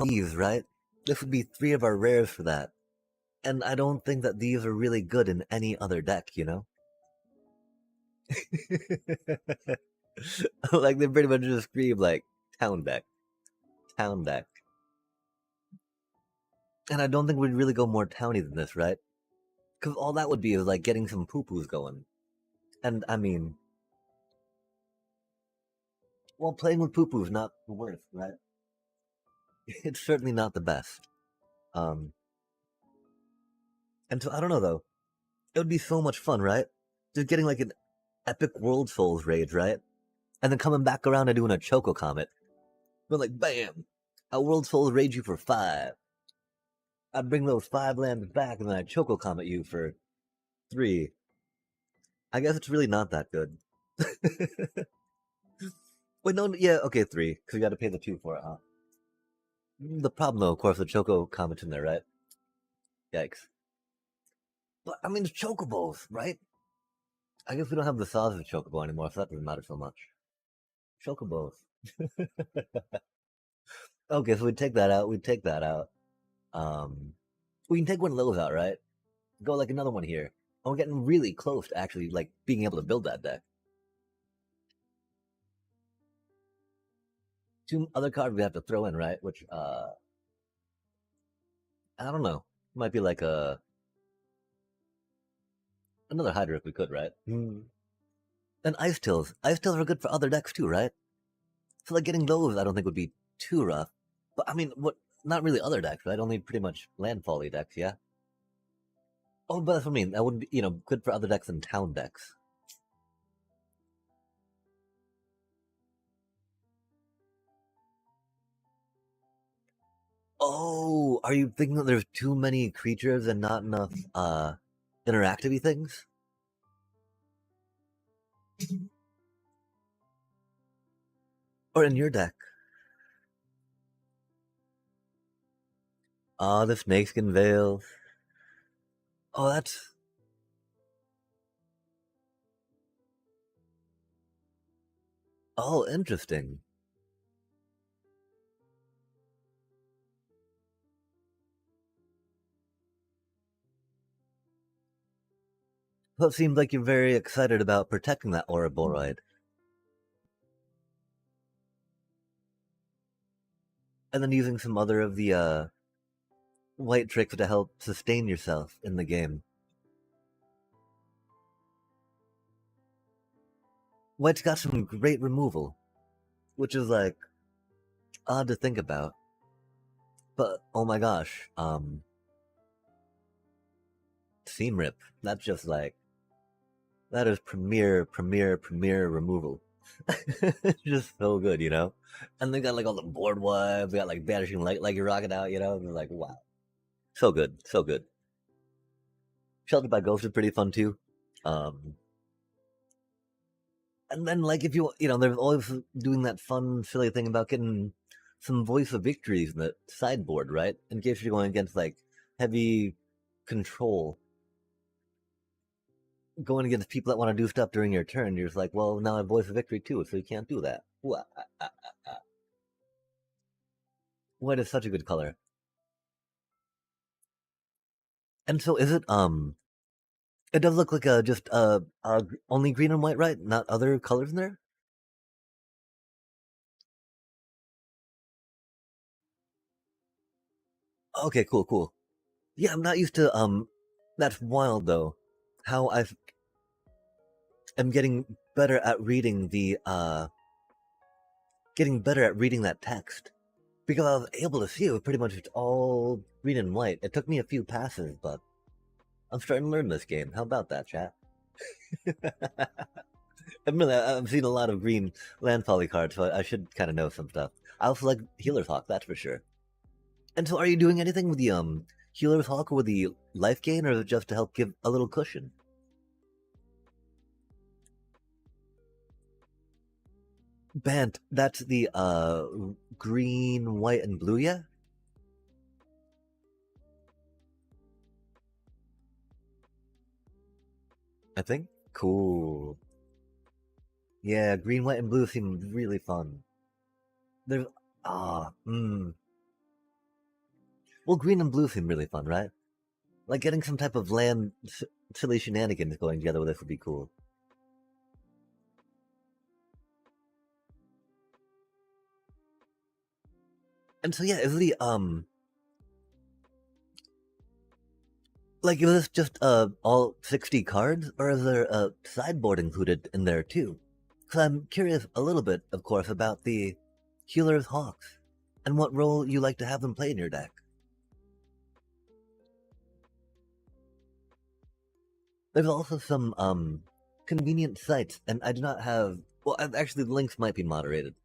these, right? This would be 3 of our rares for that, and I don't think that these are really good in any other deck, you know? Like they pretty much just scream like town deck, town deck. And I don't think we'd really go more towny than this, right? Because all that would be is like getting some poo poos going. And I mean, well, playing with poo poos not the worst, right? It's certainly not the best. Um, and so I don't know though. It would be so much fun, right? Just getting like an epic World Souls raid, right? And then coming back around and doing a Choco Comet. But like, bam! I World Souls raid you for 5. I'd bring those 5 lands back and then I'd Choco Comet you for 3. I guess it's really not that good. Wait, no, yeah, okay, 3, because you got to pay the 2 for it, huh? The problem, though, of course, the Choco Comet's in there, right? Yikes. But I mean, it's Chocobos, right? I guess we don't have the sausage chocobo anymore, so that doesn't matter so much. Chocobos. Okay, so we take that out. We take that out. Um, we can take one of those out, right? Go like another one here. And we're getting really close to actually like being able to build that deck. Two other cards we have to throw in, right? Which I don't know. Might be like a another Hydra if we could, right? And Ice Tills. Ice Tills are good for other decks too, right? So like getting those, I don't think would be too rough. But I mean, what? Not really other decks, right? Only pretty much landfally decks, yeah. Oh, but that's what I mean. That would be, good for other decks than town decks. Oh, are you thinking that there's too many creatures and not enough interactive things? Or in your deck? The Snakeskin Veil. Oh, that's interesting. Well, it seems like you're very excited about protecting that Ouroboros. And then using some other of the white tricks to help sustain yourself in the game. White's got some great removal, which is like odd to think about. But oh my gosh, Seam Rip. That's just like that is premier removal. Just so good, And they got like all the board wipes, they got like banishing light like you're rocking out, And they're like, wow. So good, so good. Sheltered by Ghost is pretty fun too. And then like if there's always doing that fun, silly thing about getting some voice of victories in the sideboard, right? In case you're going against like heavy control, going against people that want to do stuff during your turn, you're just like, well, now I have voice of victory too, so you can't do that. White is such a good color. And so is it it does look like just only green and white, right? Not other colors in there? Okay, cool, cool. Yeah, I'm not used to that's wild though. How I am getting better at reading that text. Because I was able to see it was pretty much all green and white. It took me a few passes, but I'm starting to learn this game. How about that, chat? I've seen a lot of green landfally cards, so I should kind of know some stuff. I also like Healer's Hawk, that's for sure. And so, are you doing anything with the Healer's Hawk or with the life gain, or is it just to help give a little cushion? Bant, that's the green, white, and blue, yeah? I think. Cool. Yeah, green, white, and blue seem really fun. There's well, green and blue seem really fun, right? Like getting some type of land silly shenanigans going together with this would be cool. And so yeah, is the like is this just all 60 cards, or is there a sideboard included in there too? Because I'm curious a little bit, of course, about the Healer's Hawks and what role you like to have them play in your deck. There's also some convenient sites, and I do not have. Well, actually, the links might be moderated.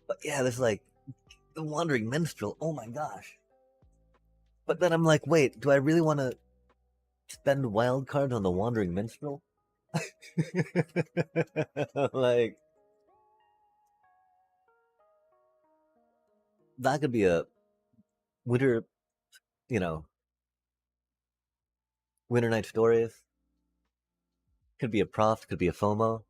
But yeah, there's like the Wandering Minstrel. Oh my gosh! But then I'm like, wait, do I really want to spend wild cards on the Wandering Minstrel? Like that could be a winter, you know, winter night stories. Could be a prof, could be a FOMO.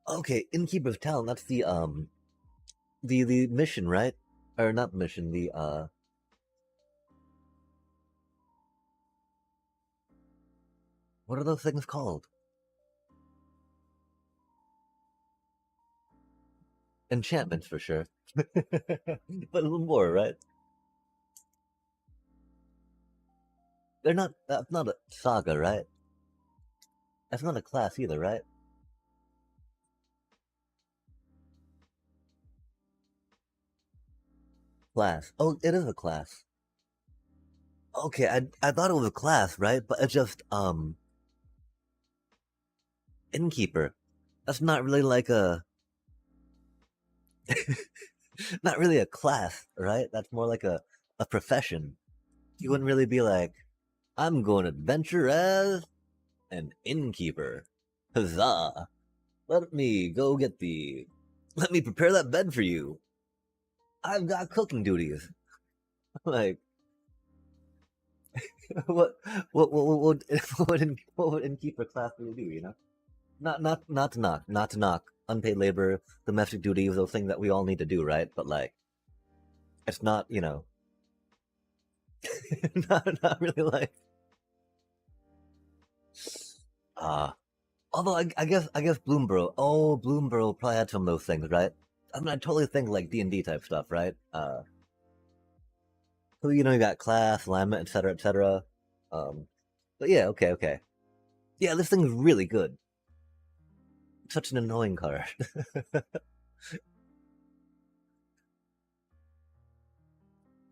Okay, Innkeeper's Talent. That's the mission, right? Or not mission. The what are those things called? Enchantments for sure. But a little more, right? They're not. That's not a saga, right? That's not a class either, right? Class. Oh, it is a class. Okay, I thought it was a class, right? But it's just innkeeper. That's not really like a not really a class, right? That's more like a profession. You wouldn't really be like, I'm going to adventure as an innkeeper. Huzzah! Let me go get the let me prepare that bed for you. I've got cooking duties. Like what what would innkeeper class really do, you know? Not to knock, not to knock. Unpaid labor, domestic duties, those things that we all need to do, right? But like it's not, not really like uh although I guess Bloomborough. Oh, Bloomborough probably had some of those things, right? I mean I totally think like D&D type stuff, right? So you got class, alignment, etc., etc. But yeah, okay, okay. Yeah, this thing's really good. Such an annoying card.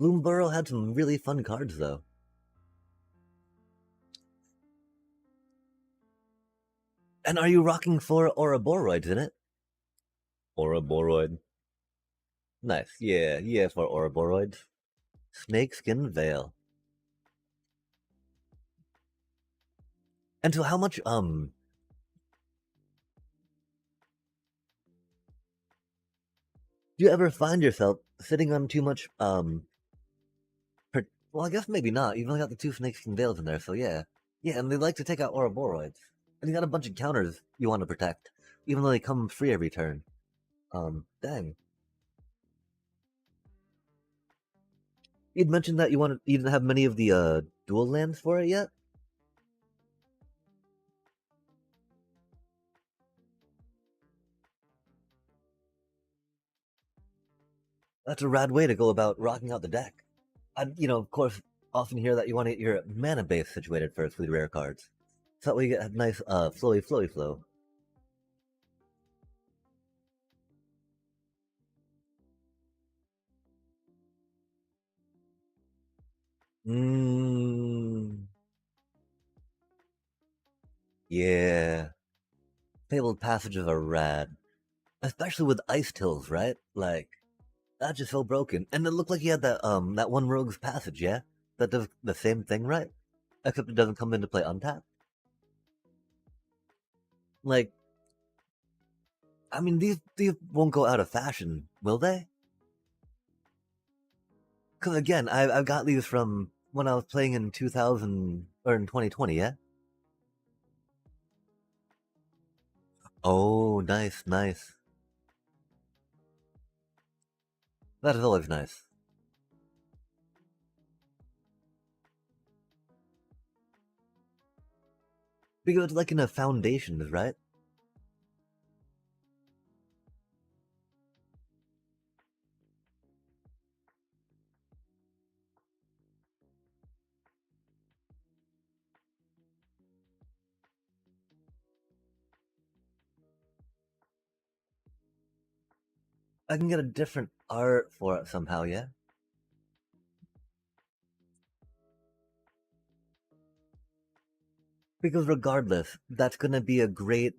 Bloomborough had some really fun cards though. And are you rocking for Ouroboros in it? Ouroboros. Nice. Yeah, yeah, for Ouroboros. Snakeskin Veil. And so how much do you ever find yourself sitting on too much well I guess maybe not. You've only got the two snakeskin veils in there, so yeah. Yeah, and they like to take out Ouroboros. And you got a bunch of counters you want to protect, even though they come free every turn. Dang. You'd mentioned that you didn't have many of the dual lands for it yet? That's a rad way to go about rocking out the deck. Of course, often hear that you want to get your mana base situated first with rare cards. So that way you get a nice flowy flowy flow. Mmm. Yeah. Fabled passages are rad. Especially with ice tills, right? Like, that's just so broken. And it looked like he had that one rogue's passage, yeah? That does the same thing, right? Except it doesn't come into play untapped. Like, I mean, these won't go out of fashion, will they? Because again, I've got these from when I was playing in 2000 or in 2020. Yeah. Oh, nice, nice. That is always nice because it's like in a foundations, right? I can get a different art for it somehow. Yeah. Because regardless, that's gonna be a great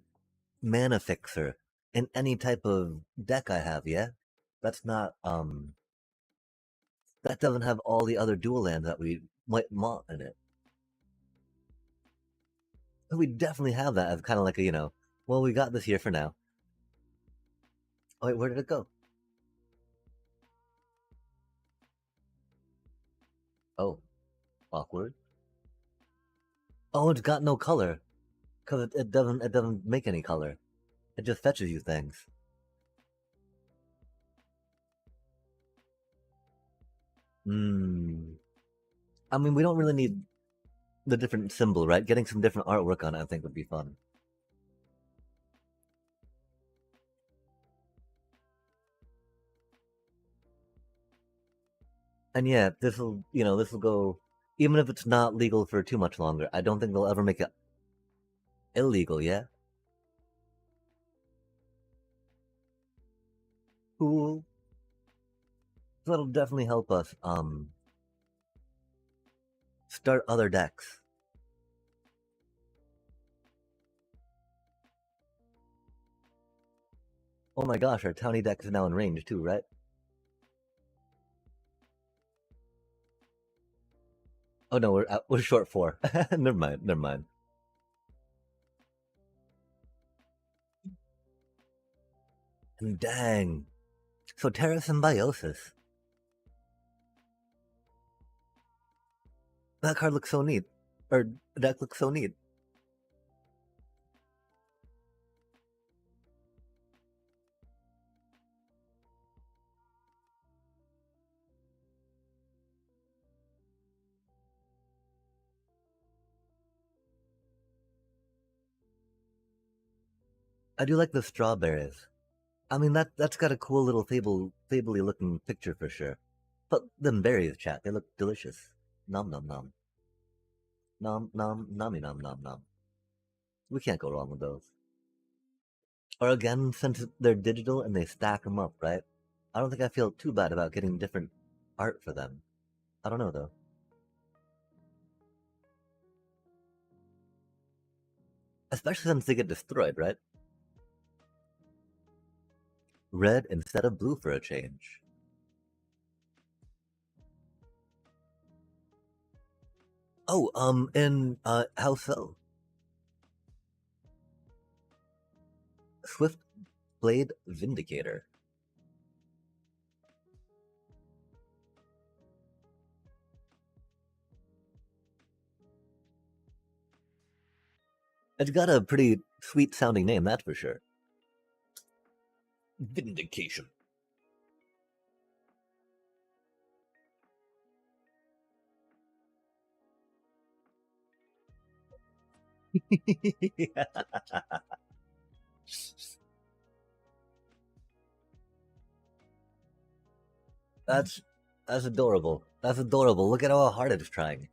mana fixer in any type of deck I have. Yeah. That's not that doesn't have all the other dual lands that we might want in it. We definitely have that as kind of like a, well, we got this here for now. Oh, wait, where did it go? Oh, awkward. Oh, it's got no color. Because it doesn't make any color. It just fetches you things. Hmm. I mean, we don't really need the different symbol, right? Getting some different artwork on it, I think, would be fun. And yeah, this will go. Even if it's not legal for too much longer, I don't think they'll ever make it illegal. Yeah, cool. So that'll definitely help us start other decks. Oh my gosh, our townie deck is now in range too, right? Oh no, we're short four. Never mind, never mind. And dang, so Terra Symbiosis. That card looks so neat, or deck looks so neat. I do like the strawberries. I mean that's got a cool little fably looking picture for sure. But them berries, chat, they look delicious. Nom nom nom. Nom nom nommy nom nom nom. We can't go wrong with those. Or again, since they're digital and they stack them up, right? I don't think I feel too bad about getting different art for them. I don't know though. Especially since they get destroyed, right? Red instead of blue for a change. Oh, in how so? Swift Blade Vindicator. It's got a pretty sweet sounding name, that's for sure. Vindication. that's that's adorable. That's adorable. Look at how hard it's trying.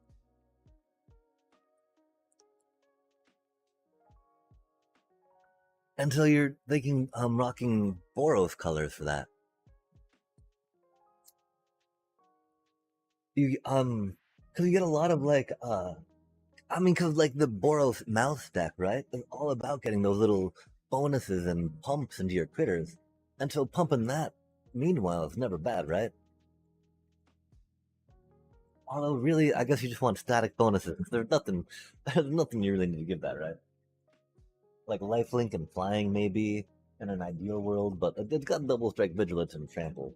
And so you're thinking rocking Boros colors for that. You because you get a lot of like I mean, because like the Boros mouse deck, right? It's all about getting those little bonuses and pumps into your critters. And so pumping that, meanwhile, is never bad, right? Although, really, I guess you just want static bonuses. There's nothing, there's nothing you really need to give that, right? Like lifelink and flying, maybe in an ideal world, but it's got double strike, vigilance, and trample.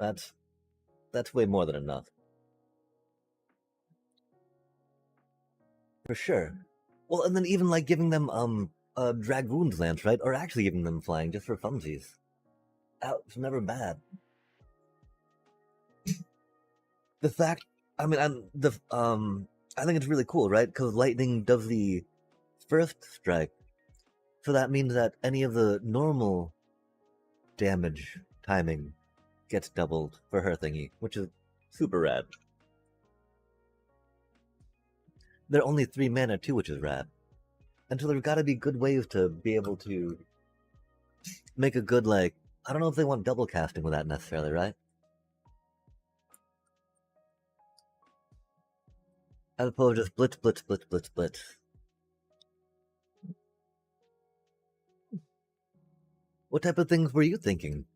That's that's way more than enough for sure. Well, and then even like giving them dragoon's lance, right? Or actually giving them flying just for funsies. It's never bad. The fact, I mean, I think it's really cool, right? Because lightning does the first strike, so that means that any of the normal damage timing gets doubled for her thingy, which is super rad. They're only 3 mana too, which is rad. And so there's got to be good ways to be able to make a good like. I don't know if they want double casting with that necessarily, right? As opposed to just blitz, blitz, blitz, blitz, blitz. What type of things were you thinking?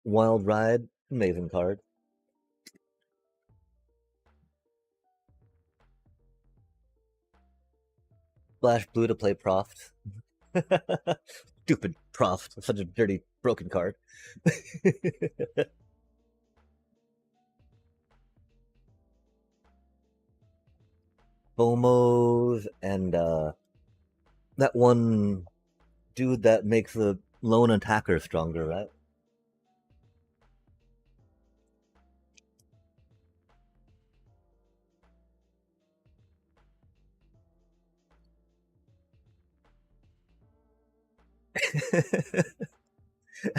Wild Ride, amazing card. Splash blue to play Proft. Stupid Proft, such a dirty, broken card. Bomos and that one dude that makes the lone attacker stronger, right?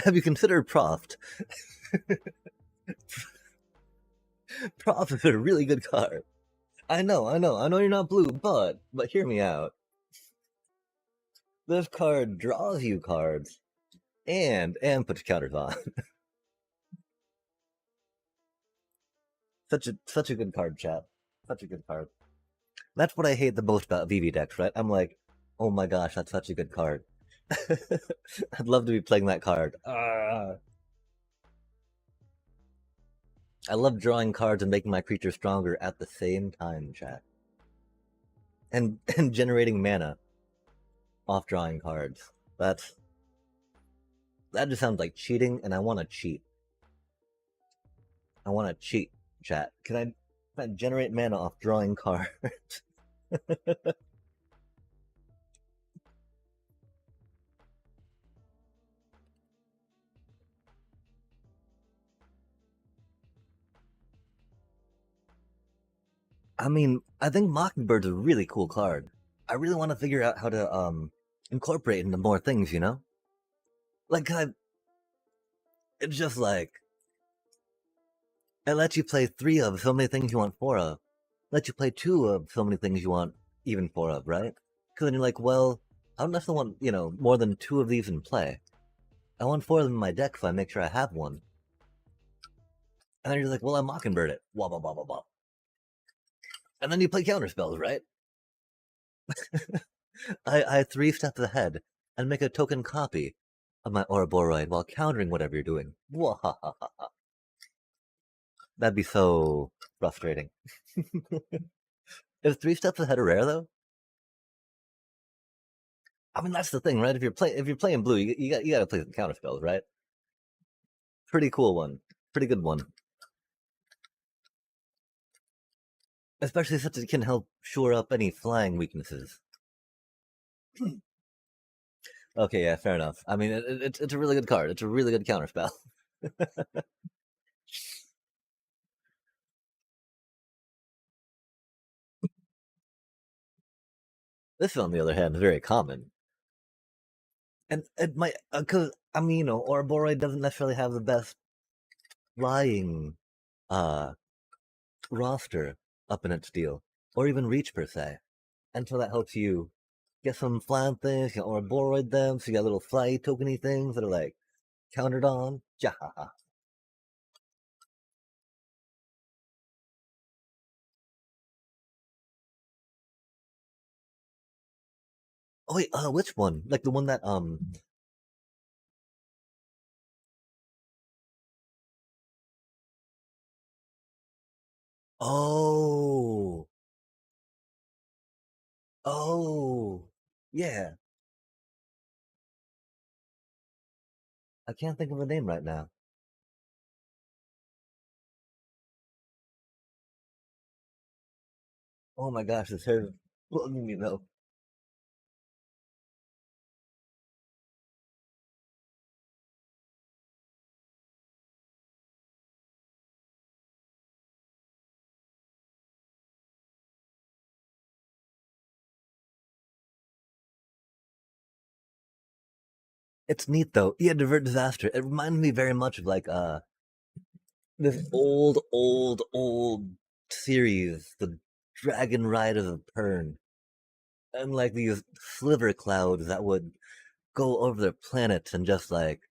Have you considered Proft? Proft is a really good card. I know you're not blue, but hear me out. This card draws you cards and puts counters on. Such a good card, chat. Such a good card. That's what I hate the most about VV decks, right? I'm like, oh my gosh, that's such a good card. I'd love to be playing that card. I love drawing cards and making my creature stronger at the same time, chat. And generating mana off drawing cards. That just sounds like cheating, and I want to cheat. I want to cheat, chat. Can I generate mana off drawing cards? I mean, I think Mockingbird's a really cool card. I really want to figure out how to incorporate it into more things, you know? Like it's just like it lets you play three of so many things you want four of. Let you play two of so many things you want even four of, right? Because then you're like, well, I don't necessarily want, more than two of these in play. I want four of them in my deck so I make sure I have one. And then you're like, well, I Mockingbird it. Wah, blah, blah, blah, blah. And then you play counter spells, right? I three steps ahead and make a token copy of my Ouroboros while countering whatever you're doing. That'd be so frustrating. Is three steps ahead a rare though? I mean, that's the thing, right? If you're playing blue, you got to play some counter spells, right? Pretty cool one, pretty good one. Especially since it can help shore up any flying weaknesses. Okay, yeah, fair enough. I mean, it's a really good card. It's a really good counter spell. This, on the other hand, is very common, and it might because I mean, Ouroboros doesn't necessarily have the best flying uh roster up in its deal, or even reach per se, and so that helps you get some flying things, Ouroboros them, so you got little fly tokeny things that are like countered on. Jahaha. Oh wait, which one? Like the one that oh, oh, yeah. I can't think of the name right now. Oh my gosh, this hair is bugging me though. It's neat though. Yeah, Divert Disaster. It reminds me very much of like this old series, the Dragon Ride of the Pern, and like these sliver clouds that would go over their planets and just like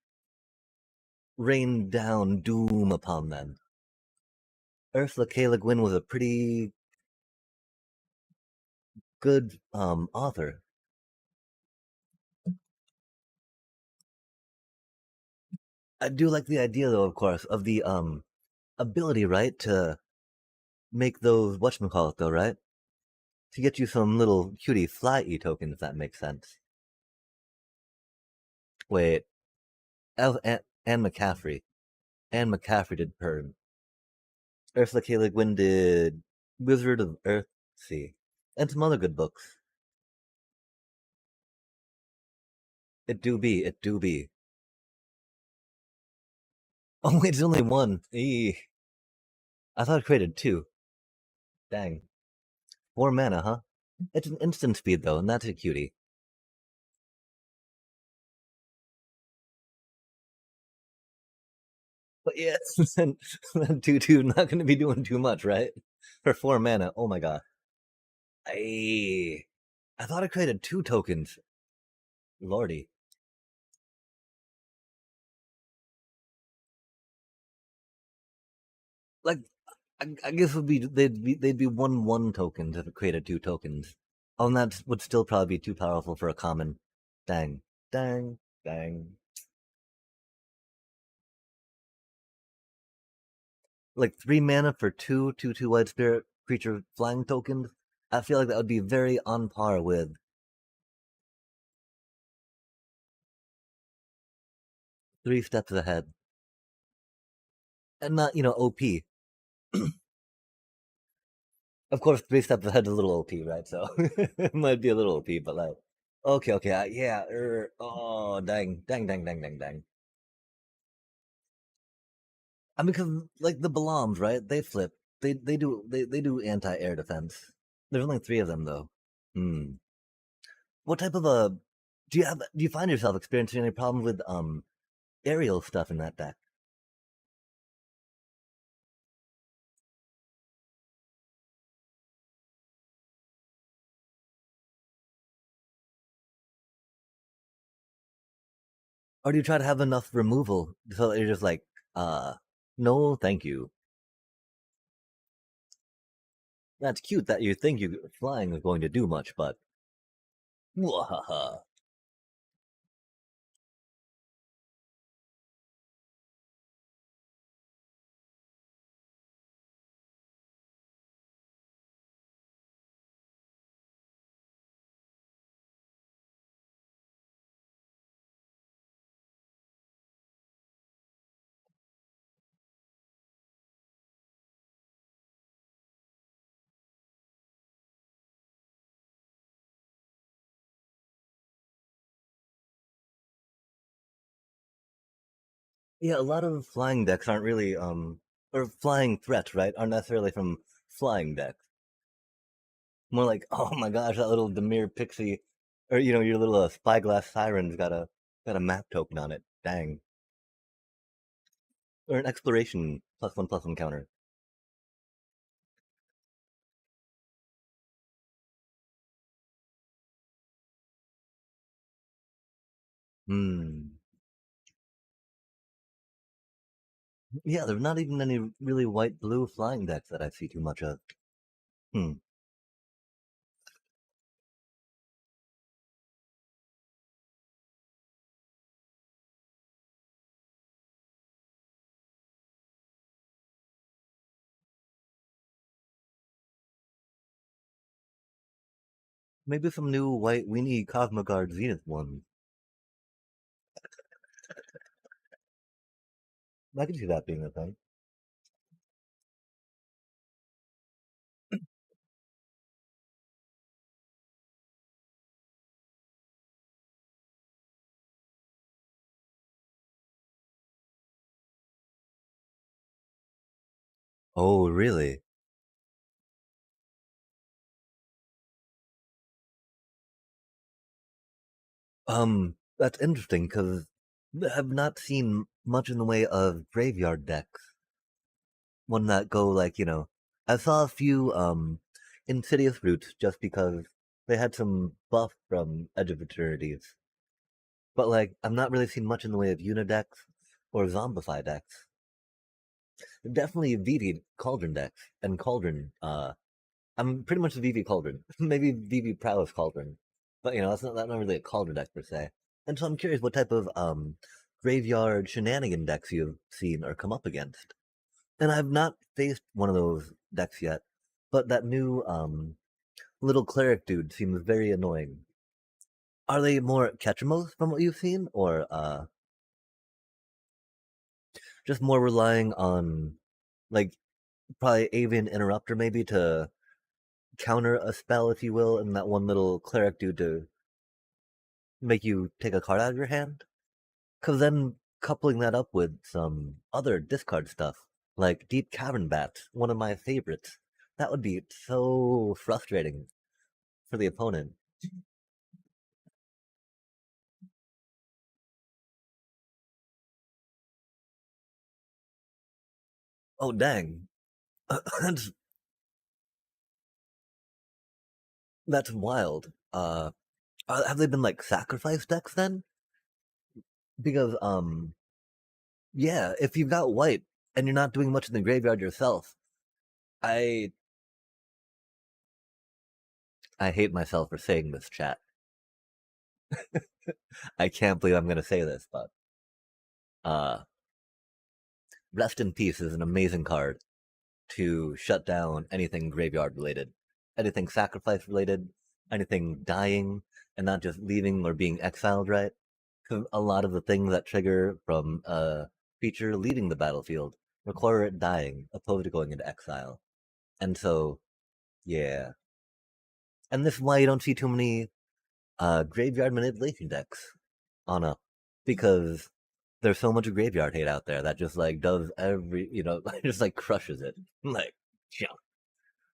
rain down doom upon them. Ursula K. Le Guin was a pretty good author. I do like the idea, though, of course, of the ability, right, to make those whatchamacallit, though, right? To get you some little cutie fly E tokens, if that makes sense. Wait, Anne McCaffrey. Anne McCaffrey did Pern. Ursula K. Le Guin did Wizard of Earthsea. And some other good books. It do be. Oh, wait, it's only one. Eee. I thought it created two. Dang. 4 mana, huh? It's an instant speed, though, and that's a cutie. But yeah, then 2/2 not going to be doing too much, right? For 4 mana, oh my god. I thought I created two tokens. Lordy. Like, I guess it would be they'd be 1/1 tokens if it created two tokens. Oh, and that would still probably be too powerful for a common. Dang, dang, dang. Like 3 mana for two white spirit creature flying tokens. I feel like that would be very on par with 3 steps ahead, and not OP. Of course, 3 steps ahead is a little OP, right? So it might be a little OP, but like, okay, okay, yeah. Oh, dang, dang, dang, dang, dang, dang. I mean, because like the Balams, right? They flip. They do anti-air defense. There's only three of them though. Hmm. What type of a do you find yourself experiencing any problems with aerial stuff in that deck? Or do you try to have enough removal so that you're just like, uh, no, thank you. That's cute that you think you flying is going to do much, but wahaha. Yeah, a lot of flying decks aren't really or flying threats, right? Aren't necessarily from flying decks. More like, oh my gosh, that little Demir Pixie, or your little Spyglass Siren's got a map token on it. Dang, or an exploration +1/+1 counter. Hmm. Yeah, there's not even any really white blue flying decks that I see too much of. Hmm. Maybe some new white weenie Cosmoguard Zenith ones. I can see that being a thing. Oh, really? That's interesting because I have not seen much in the way of graveyard decks. One that go like, I saw a few Insidious Roots just because they had some buff from Edge of Eternities. But like I've not really seen much in the way of Unidecks or Zombify decks. Definitely VV Cauldron decks and Cauldron. I'm pretty much a VV Cauldron, maybe VV Prowess Cauldron, but that's not really a Cauldron deck per se. And so I'm curious what type of graveyard shenanigan decks you've seen or come up against. And I've not faced one of those decks yet, but that new little cleric dude seems very annoying. Are they more Ketchumos from what you've seen, or just more relying on like probably Avian Interrupter maybe to counter a spell, if you will, and that one little cleric dude to make you take a card out of your hand? Because then coupling that up with some other discard stuff, like Deep Cavern Bats, one of my favorites, that would be so frustrating for the opponent. Oh, dang. that's, that's wild. Have they been like sacrifice decks then? Because, yeah, if you've got white and you're not doing much in the graveyard yourself, I I hate myself for saying this, chat. I can't believe I'm gonna say this, but uh, Rest in Peace is an amazing card to shut down anything graveyard related, anything sacrifice related, anything dying, and not just leaving or being exiled, right? Because a lot of the things that trigger from a feature leaving the battlefield require it dying, opposed to going into exile. And so, yeah. And this is why you don't see too many graveyard manipulation decks on up, because there's so much graveyard hate out there that just like does every, just like crushes it. Like, yeah.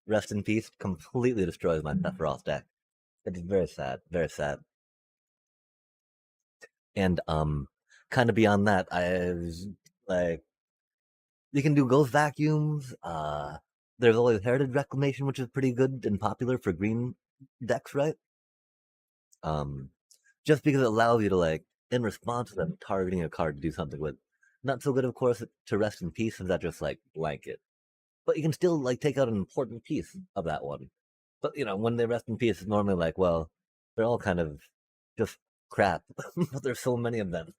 Rest in Peace completely destroys my Sephiroth deck. It's very sad, very sad. And kind of beyond that, I was like, you can do ghost vacuums. There's always Heritage Reclamation, which is pretty good and popular for green decks, right? Um, just because it allows you to like, in response to them targeting a card to do something with. Not so good, of course, to Rest in Peace, since that just like blanket. But you can still like take out an important piece of that one. But when they rest in peace, it's normally like, well, they're all kind of just crap, but there's so many of them.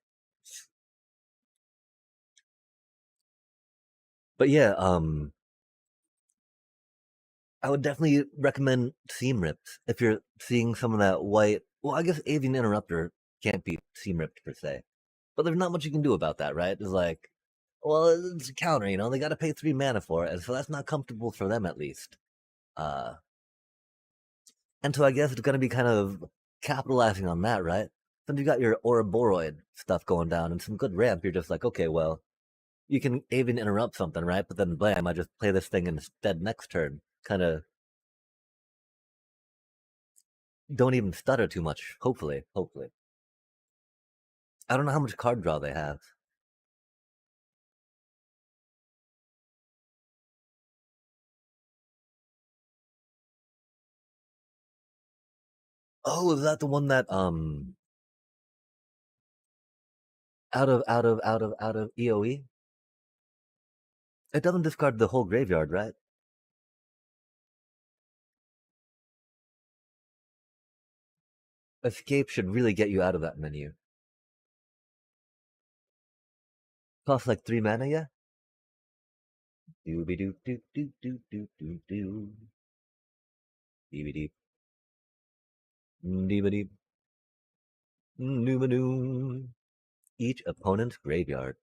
But yeah, I would definitely recommend Seam Ripped if you're seeing some of that white. Well, I guess Avian Interrupter can't be Seam Ripped per se, but there's not much you can do about that, right? It's like, well, it's a counter, they got to pay 3 mana for it, and so that's not comfortable for them at least. Uh, and so I guess it's going to be kind of capitalizing on that, right? Then you got your Ouroboros stuff going down and some good ramp. You're just like, okay, well, you can even interrupt something, right? But then blam, I just play this thing instead next turn. Kind of don't even stutter too much. Hopefully, hopefully. I don't know how much card draw they have. Oh, is that the one that out of EOE? It doesn't discard the whole graveyard, right? Escape should really get you out of that menu. Costs like 3 mana, yeah. Dooby doo doo doo doo doo doo doo. Dooby doo. Dooby doo. Each opponent's graveyard.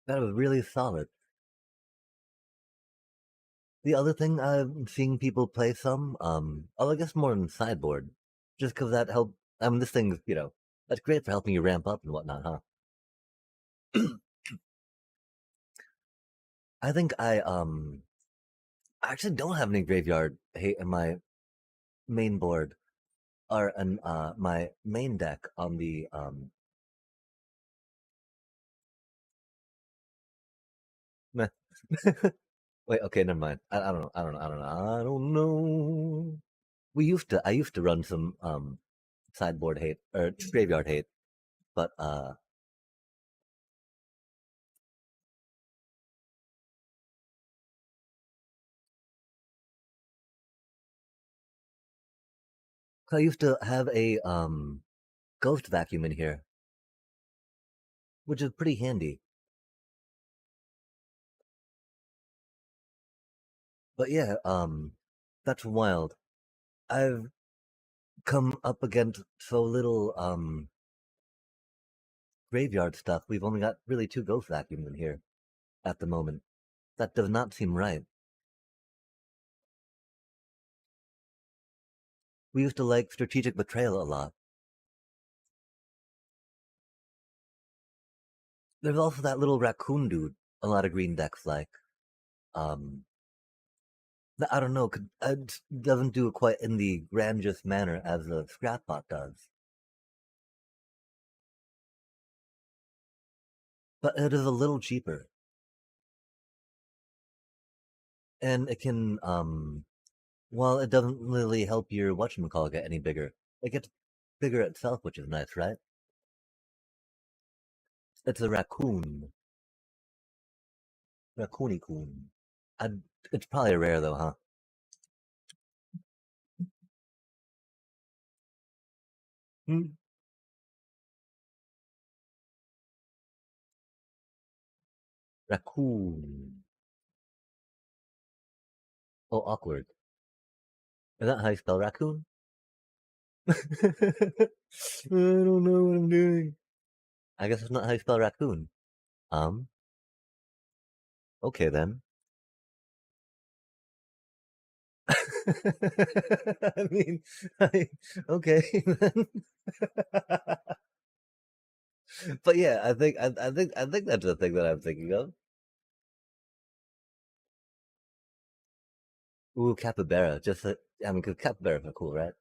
That was really solid. The other thing I'm seeing people play some, I guess more in sideboard, just because that help. I mean, this thing's that's great for helping you ramp up and whatnot, huh? I think I actually don't have any graveyard hate in my main board or in my main deck on the meh. Wait, okay, never mind. I don't know. I don't know. I don't know. I don't know. I used to run some sideboard hate or graveyard hate. But I used to have a ghost vacuum in here, which is pretty handy. But yeah, that's wild. I've come up against so little graveyard stuff. We've only got really two ghost vacuums in here at the moment. That does not seem right. We used to like strategic betrayal a lot. There's also that little raccoon dude a lot of green decks like. Um, I don't know, it doesn't do it quite in the grandiose manner as a scrapbot does. But it is a little cheaper. And it can, well, it doesn't really help your whatchamacallit get any bigger. It gets bigger itself, which is nice, right? It's a raccoon. Raccoony coon. I'd, it's probably rare though, huh? Hmm. Raccoon. Oh, awkward. Is that how you spell raccoon? I don't know what I'm doing. I guess it's not how you spell raccoon. Um, okay then. I mean, I, okay then. But yeah, I think that's the thing that I'm thinking of. Ooh, capybara. I mean, 'cause capybaras are cool, right?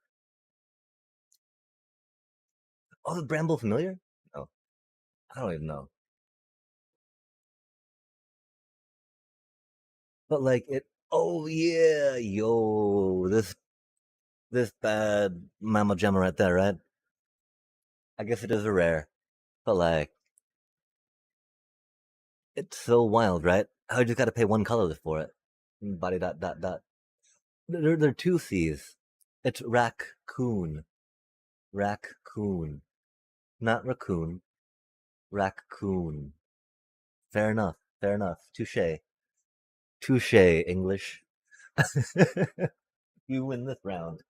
Oh, is bramble familiar? No, I don't even know. But like it. Oh yeah, yo, this bad mammal gemma right there, right? I guess it is a rare, but like it's so wild, right? How you just got to pay one colorless for it. Body dot dot dot. There are two C's. It's raccoon, raccoon, not raccoon, raccoon. Fair enough. Fair enough. Touche. Touche. English. You win this round.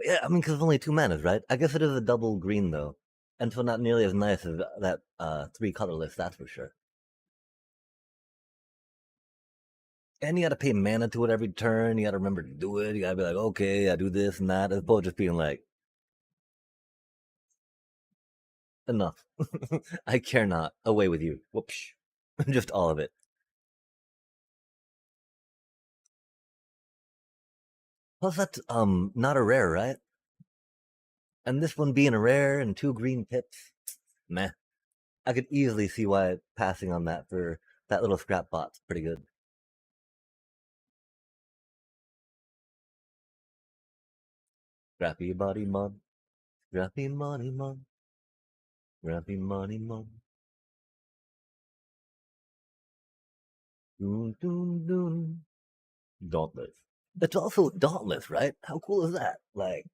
Yeah, I mean, because only two manas, right? I guess it is a double green though, and so not nearly as nice as that three colorless. That's for sure. And you got to pay mana to it every turn. You got to remember to do it. You got to be like, okay, I do this and that, as opposed to just being like, enough. I care not. Away with you. Whoops. Just all of it. Plus, that's not a rare, right? And this one being a rare and two green pips, meh. I could easily see why passing on that for that little scrap bot's pretty good. Scrappy body mon, scrappy money mon, scrappy money mon. Doon doon doon. Dauntless. It's also dauntless, right? How cool is that? Like,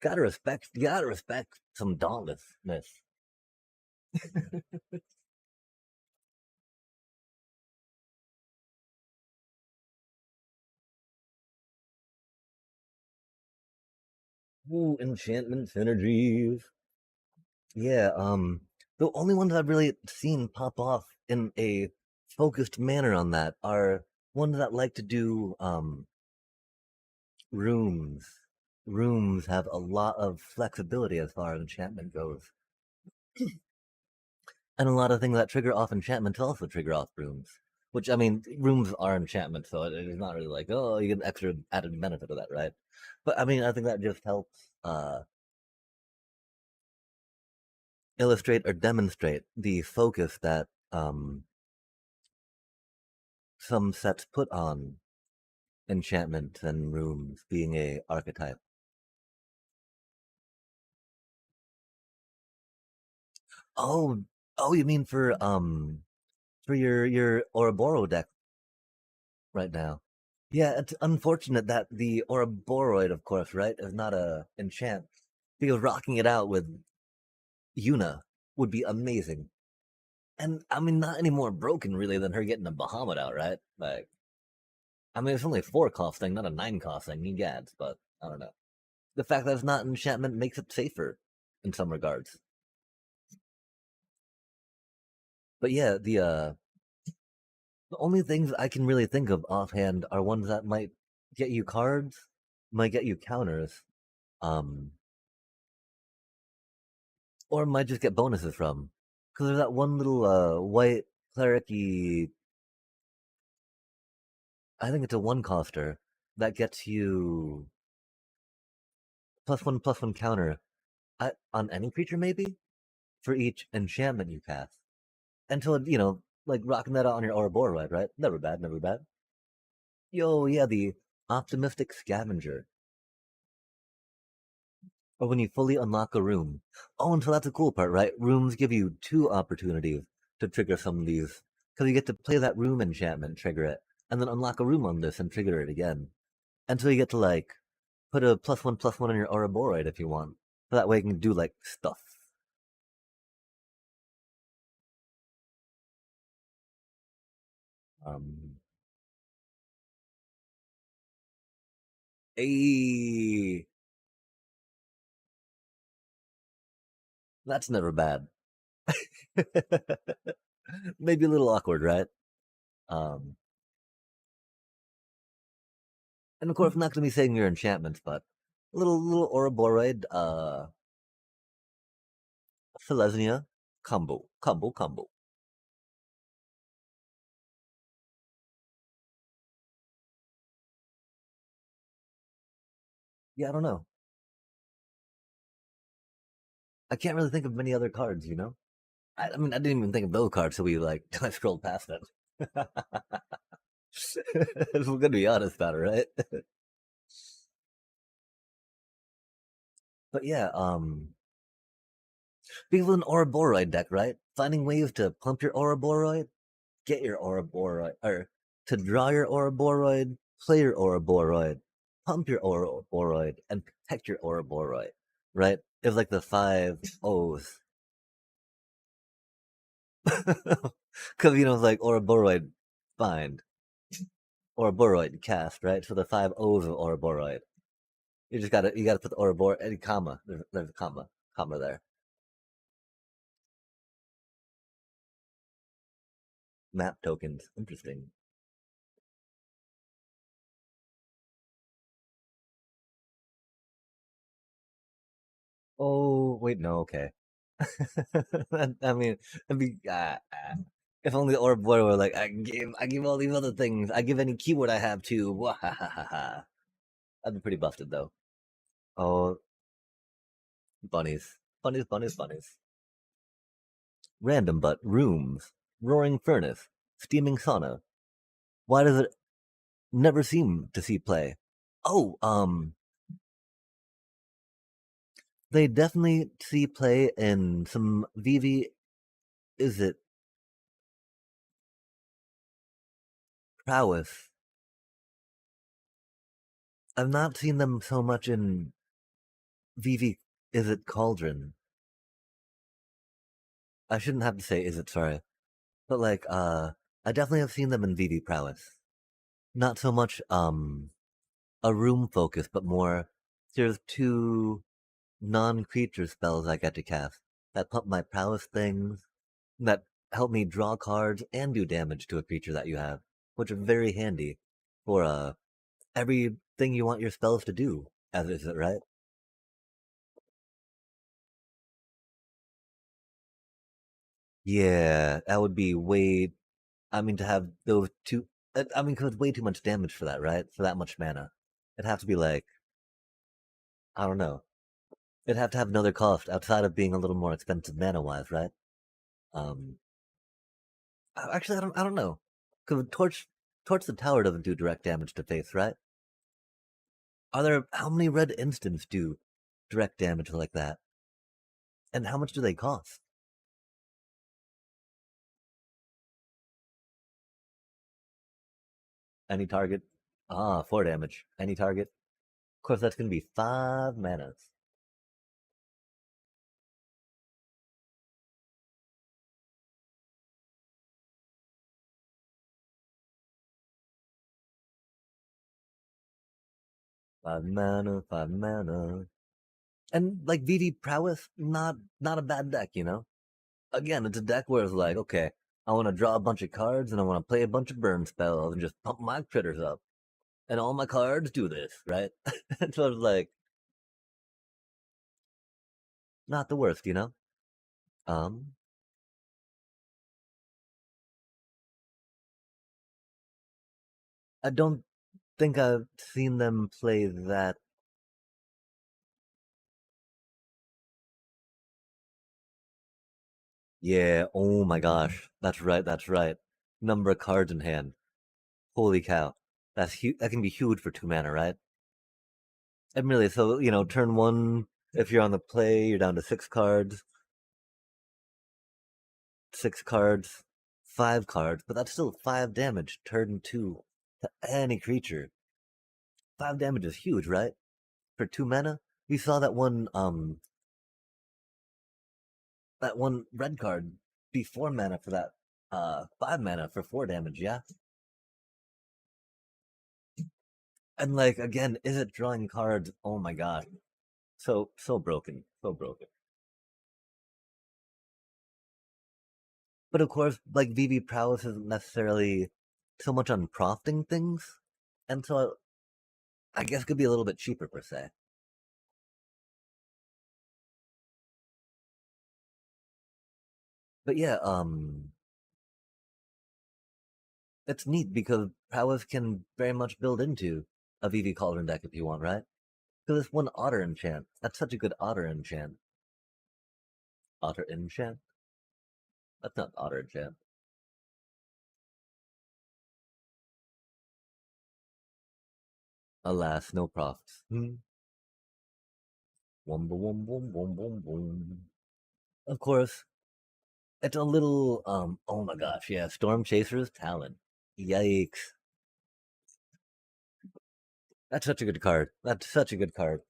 gotta respect some dauntlessness. Ooh, enchantment synergies. Yeah, the only ones I've really seen pop off in a focused manner on that are ones that like to do rooms. Rooms have a lot of flexibility as far as enchantment goes. And a lot of things that trigger off enchantments also trigger off rooms. Which I mean, rooms are enchantment, so it's not really like, oh, you get extra added benefit of that, right? But I mean, I think that just helps illustrate or demonstrate the focus that some sets put on enchantment and rooms being a archetype. Oh, oh, you mean for your Ouroboros deck right now? Yeah, it's unfortunate that the Ouroboros, of course, right, is not a enchant because rocking it out with Yuna would be amazing. And I mean, not any more broken really than her getting a Bahamut out, right? Like, I mean, it's only a 4 cost thing, not a 9 cost thing. You gads, but I don't know. The fact that it's not enchantment makes it safer in some regards. But yeah, the only things I can really think of offhand are ones that might get you cards, might get you counters, um, or might just get bonuses from. Because there's that one little white cleric, I think it's a 1 coster that gets you +1/+1 counter on any creature maybe for each enchantment you cast until it, like rocking that out on your Ouroboros, right? Never bad, never bad. Yo, yeah, the optimistic scavenger, or when you fully unlock a room. Oh, and so that's a cool part, right? Rooms give you 2 opportunities to trigger some of these because you get to play that room enchantment, trigger it, and then unlock a room on this and trigger it again. And so you get to like put a +1/+1 on your Ouroboros if you want. So that way you can do like stuff. Um, Hey, that's never bad. Maybe a little awkward, right? Um, and of course, I'm not going to be saying your enchantments, but a little Ouroboros, Selesnya, combo. Yeah, I don't know. I can't really think of many other cards, you know? I mean, I didn't even think of those cards, so we like, I scrolled past them. If we're gonna be honest about it, right? But yeah, because of an Ouroboros deck, right? Finding ways to pump your Ouroboros, get your Ouroboros, or to draw your Ouroboros, play your Ouroboros, pump your Ouroboros, and protect your Ouroboros, right? It's like the 5 O's. Because, it's like Ouroboros find, Ouroboros cast, right? So the 5 O's of Ouroboros. You gotta put the Ouroboros, any comma, there's a comma there. Map tokens, interesting. Oh, wait, no, okay. I mean, it'd be if only Ouroboros were like I give all these other things. I give any keyword I have to. Wahahaha. I'd be pretty busted though. Oh, bunnies. Random but rooms, roaring furnace, steaming sauna. Why does it never seem to see play? Oh, they definitely see play in some VV. Is it prowess? I've not seen them so much in VV. Is it cauldron? I shouldn't have to say is it, sorry. But like I definitely have seen them in VV prowess. Not so much a room focus, but more there's 2 non-creature spells I get to cast that pump my prowess things, that help me draw cards and do damage to a creature that you have, which are very handy for everything you want your spells to do, as is it, right? Yeah, that would be way. I mean, to have those two. I mean, cause it's way too much damage for that, right? For that much mana, it'd have to be like I don't know. It'd have to have another cost outside of being a little more expensive mana wise, right? Um, actually, I don't know. Cause torch. Torch the Tower doesn't do direct damage to face, right? Are there how many red instants do direct damage like that? And how much do they cost? Any target? Ah, 4 damage. Any target? Of course, that's gonna be 5 manas. 5 mana, 5 mana. And like VV prowess, not a bad deck, you know. Again, it's a deck where it's like, okay, I want to draw a bunch of cards and I want to play a bunch of burn spells and just pump my critters up, and all my cards do this, right? And so it's like not the worst, you know. Um, I don't think I've seen them play that. Yeah. Oh my gosh, that's right. That's right. Number of cards in hand. Holy cow, that's huge. That can be huge for 2 mana, right? And really, so turn one, if you're on the play, you're down to 6 cards, 6 cards, 5 cards, but that's still 5 damage. Turn two to any creature. 5 damage is huge, right? For 2 mana, we saw that one red card be 4 mana for that 5 mana for 4 damage. Yeah, and like again, is it drawing cards? Oh my god, so broken, so broken. But of course, like VV prowess isn't necessarily so much on prompting things, and so I guess it could be a little bit cheaper per se. But yeah, it's neat because prowess can very much build into a VV Cauldron deck if you want, right? Because this one Otter enchant, that's such a good Otter enchant. Otter enchant? That's not Otter enchant. Alas, no profits. Boom, boom, boom, boom, boom, boom. Of course, it's a little oh my gosh, yeah, Storm Chaser's Talon. Yikes. That's such a good card. That's such a good card.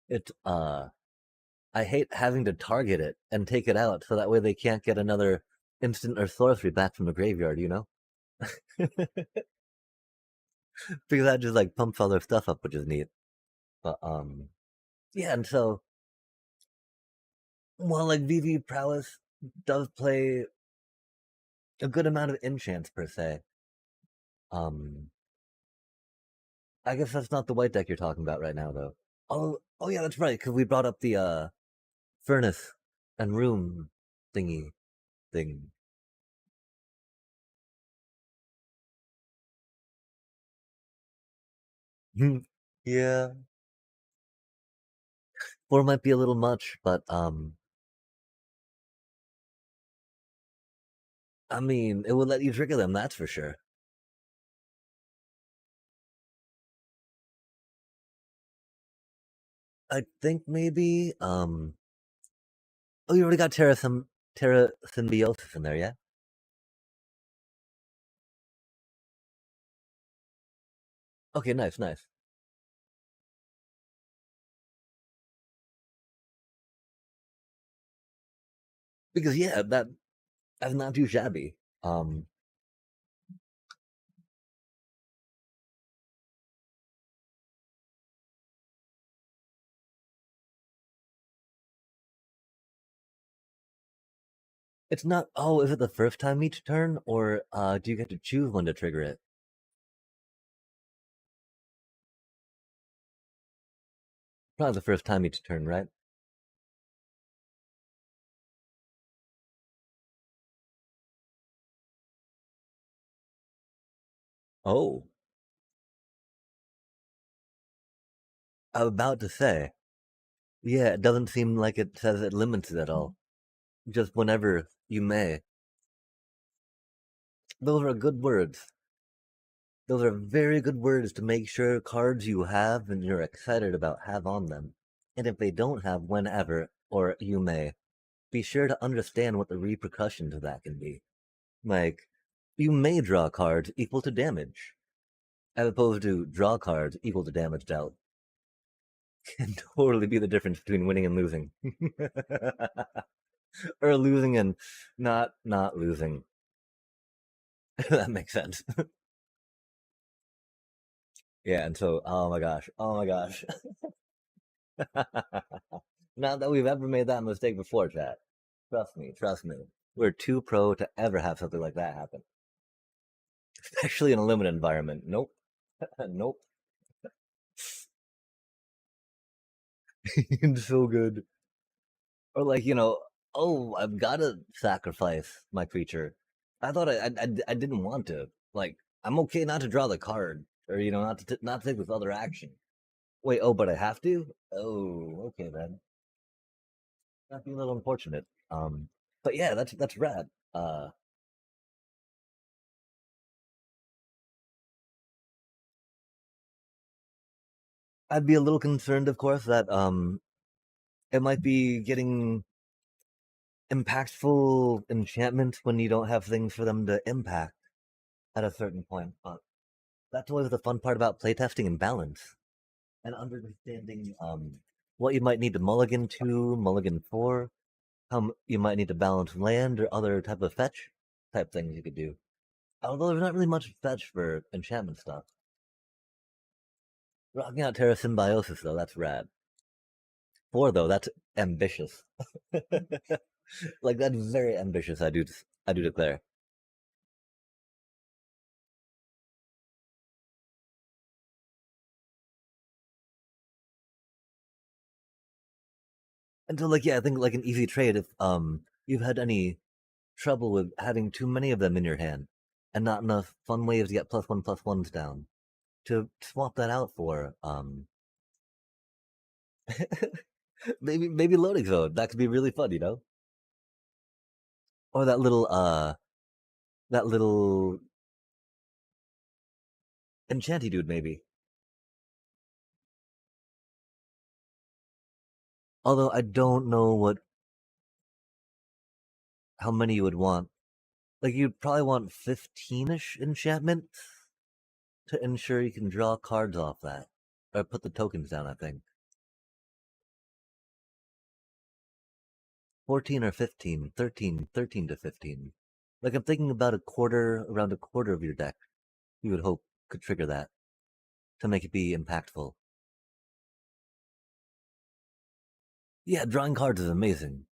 It's I hate having to target it and take it out so that way they can't get another instant or sorcery back from the graveyard, you know? Because that just like pumps all their stuff up, which is neat. But yeah, and so while like VV prowess does play a good amount of enchants per se, um I guess that's not the white deck you're talking about right now though. Oh yeah, that's right, because we brought up the furnace and room thingy thing. Yeah. 4 might be a little much, but I mean, it would let you trigger them, that's for sure. I think maybe oh, you already got Terra Symbiosis in there, yeah? Okay, nice, nice. Because yeah, that's not too shabby. It's not. Oh, is it the first time each turn, or do you get to choose when to trigger it? Probably the first time each turn, right? Oh, I was about to say. Yeah, it doesn't seem like it says it limits it at all. Just whenever you may. Those are good words. Those are very good words to make sure cards you have and you're excited about have on them. And if they don't have whenever, or you may, be sure to understand what the repercussions of that can be. Like, you may draw cards equal to damage, as opposed to draw cards equal to damage dealt. Can totally be the difference between winning and losing. Or losing and not losing. That makes sense. Yeah, and so oh my gosh. Not that we've ever made that mistake before, chat. Trust me. We're too pro to ever have something like that happen. Especially in a limited environment. Nope. Nope. It's so good. Or like, oh, I've gotta sacrifice my creature. I thought I didn't want to. Like, I'm okay not to draw the card. Or, not to take this other action. Wait, oh, but I have to? Oh, okay then. That'd be a little unfortunate. But yeah, that's rad. I'd be a little concerned, of course, that it might be getting impactful enchantment when you don't have things for them to impact at a certain point. But that's always the fun part about playtesting and balance and understanding what you might need to mulligan to, mulligan for, you might need to balance land or other type of fetch type things you could do. Although there's not really much fetch for enchantment stuff. Rocking out Terra Symbiosis though, that's rad. Four though, that's ambitious. Like that's very ambitious. I do declare. And so like yeah, I think like an easy trade if you've had any trouble with having too many of them in your hand and not enough fun ways to get plus ones down to swap that out for maybe loading zone. That could be really fun. Or that little enchanty dude maybe. Although I don't know how many you would want. Like you'd probably want 15ish enchantment to ensure you can draw cards off that. Or put the tokens down, I think. 14 or 15, 13 to 15. Like I'm thinking about around a quarter of your deck you would hope could trigger that to make it be impactful. Yeah, drawing cards is amazing.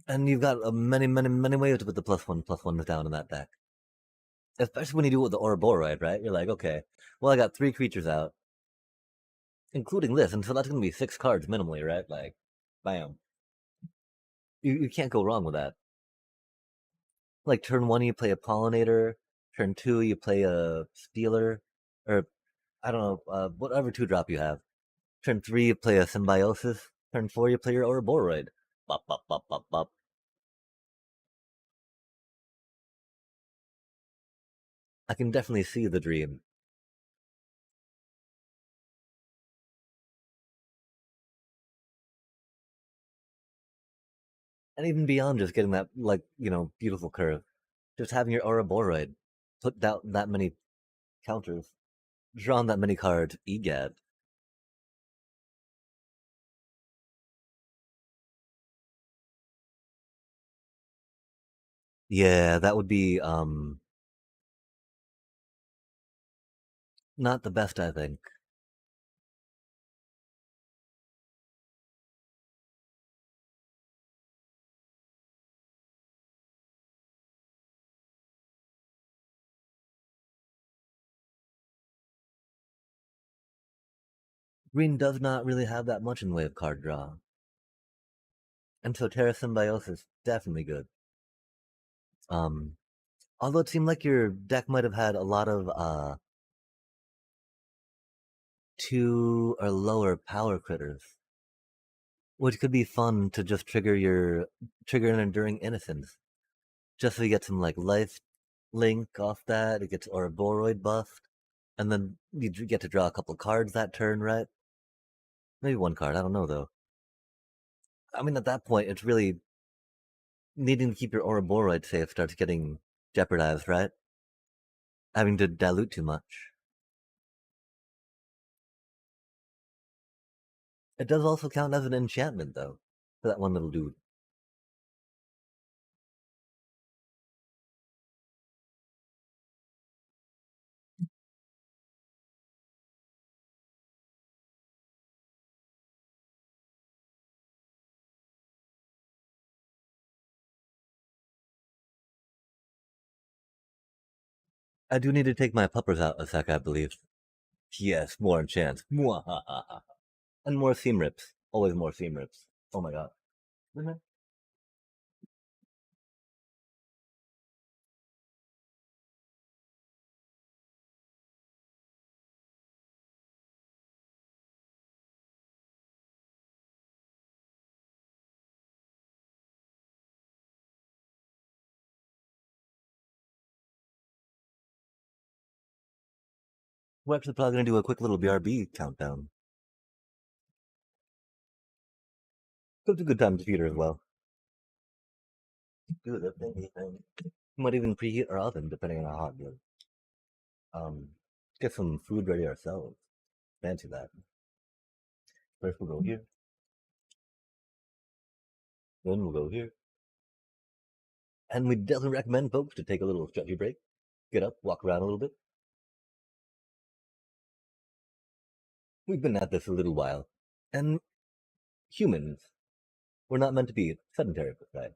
And you've got many ways to put the plus ones down in that deck. Especially when you do it with the Ouroboros, right? You're like, okay, well, I got 3 creatures out, including this, and so that's going to be 6 cards minimally, right? Like, bam. You can't go wrong with that. Like, turn 1, you play a Pollinator. Turn 2, you play a Stealer. Or, I don't know, whatever 2-drop you have. Turn 3, you play a Symbiosis. Turn 4, you play your Ouroboros. Bop, bop, bop, bop, bop. I can definitely see the dream. And even beyond just getting that, like, beautiful curve. Just having your Ouroboros put down that many counters, drawn that many cards, egad. Yeah, that would be not the best, I think. Green does not really have that much in the way of card draw. And so Terra Symbiosis definitely good. Um Although it seemed like your deck might have had a lot of 2 or lower power critters. Which could be fun to just trigger an enduring innocence. Just so you get some like Link off that. It gets Ouroboros buffed. And then you get to draw a couple cards that turn, right? Maybe one card. I don't know, though. I mean, at that point, it's really needing to keep your Ouroboros safe starts getting jeopardized, right? Having to dilute too much. It does also count as an enchantment, though, for that one little dude. I do need to take my puppers out a sec, I believe. Yes, more enchants. Mwahaha. And more seam rips. Always more seam rips. Oh my god. Mhm. We're actually probably going to do a quick little BRB countdown. So it's a good time to feed her as well. Do the thingy thing. Might even preheat our oven depending on how hot it is. Um, get some food ready ourselves. Fancy that. First we'll go here, then we'll go here. And we definitely recommend folks to take a little stretchy break, get up, walk around a little bit. We've been at this a little while, and humans, we're not meant to be sedentary per se.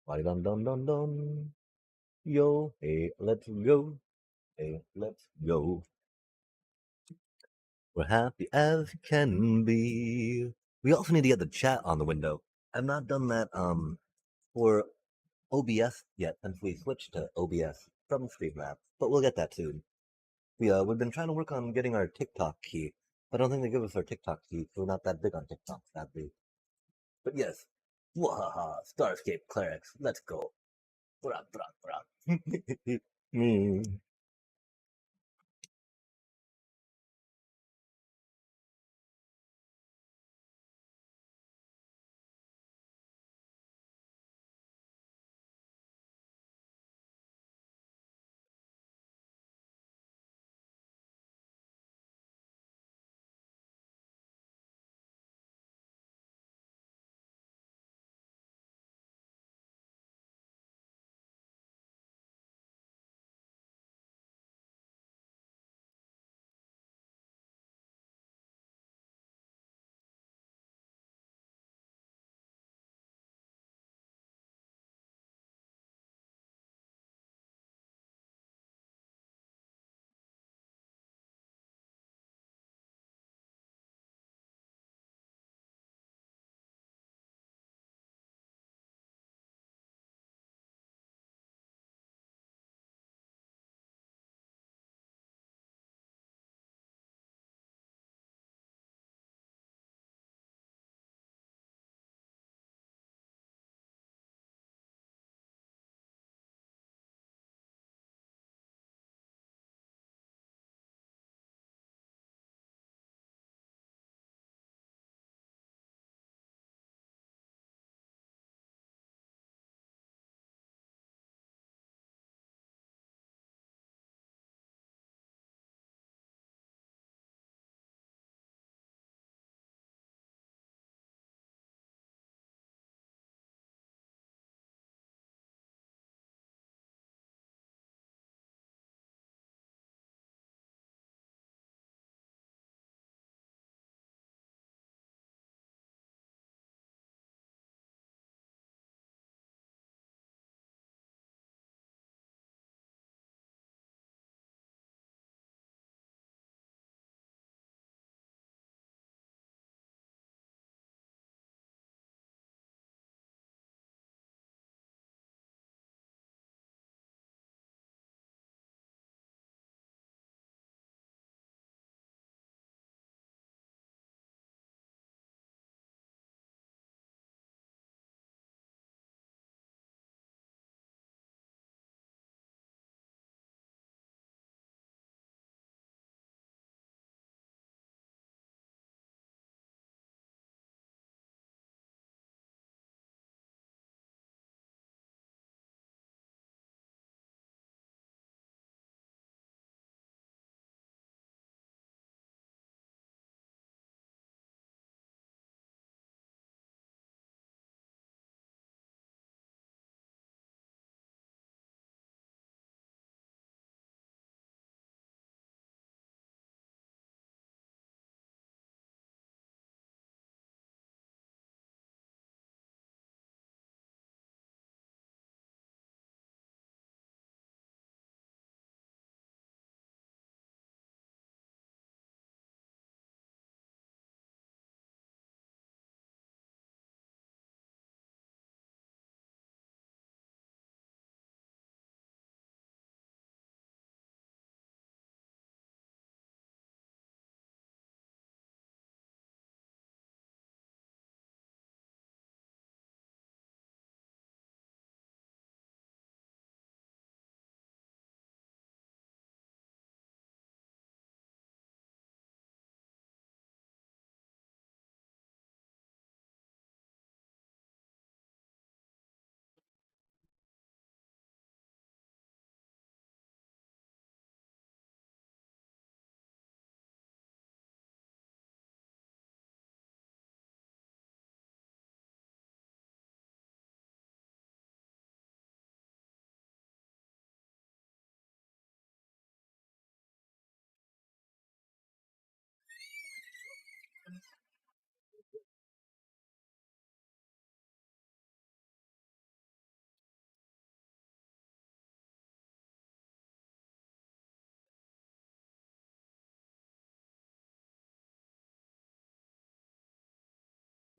Dun dun dun dun. Yo, hey, let's go. Hey, let's go. We're happy as can be. We also need to get the chat on the window. I've not done that for OBS yet since we switched to OBS from Streamlabs, but we'll get that soon. We've been trying to work on getting our TikTok key, but I don't think they give us our TikTok key, so we're not that big on TikTok, sadly. But yes, wahaha, Starscape clerics, let's go. Bra, bra, bra. Mm.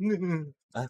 I,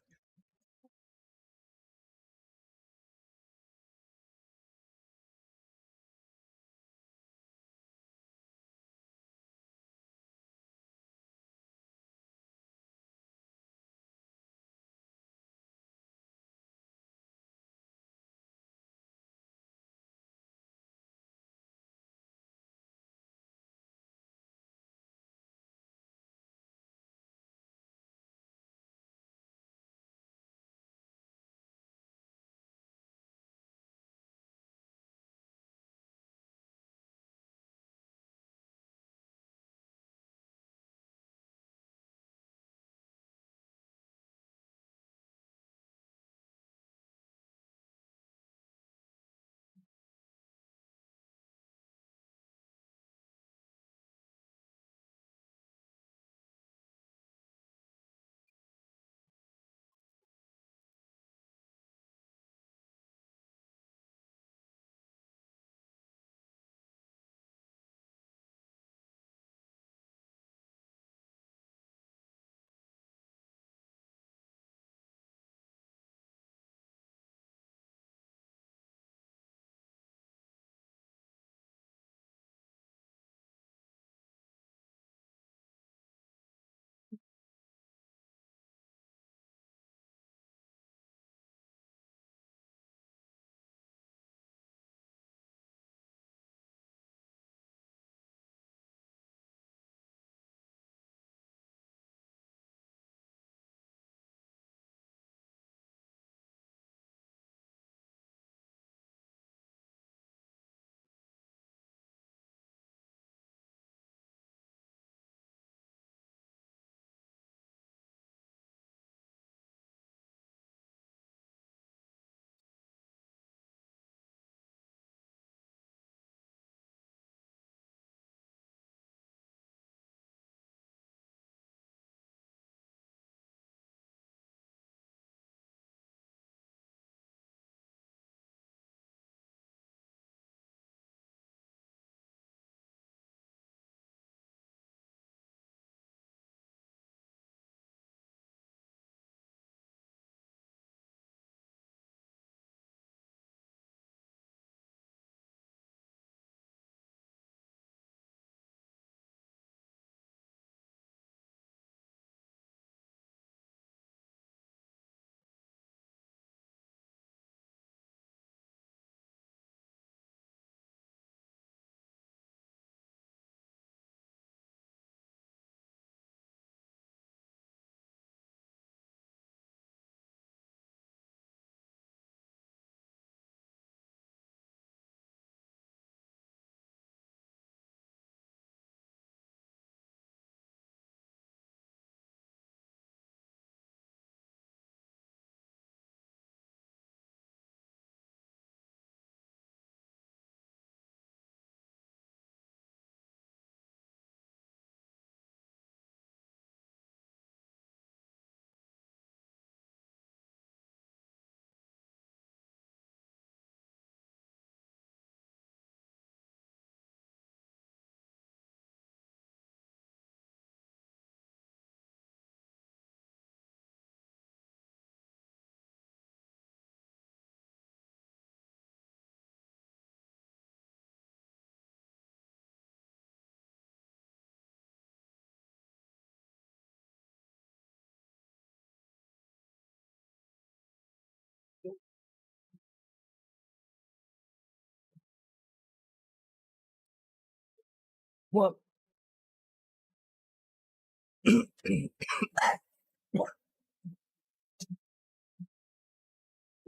what?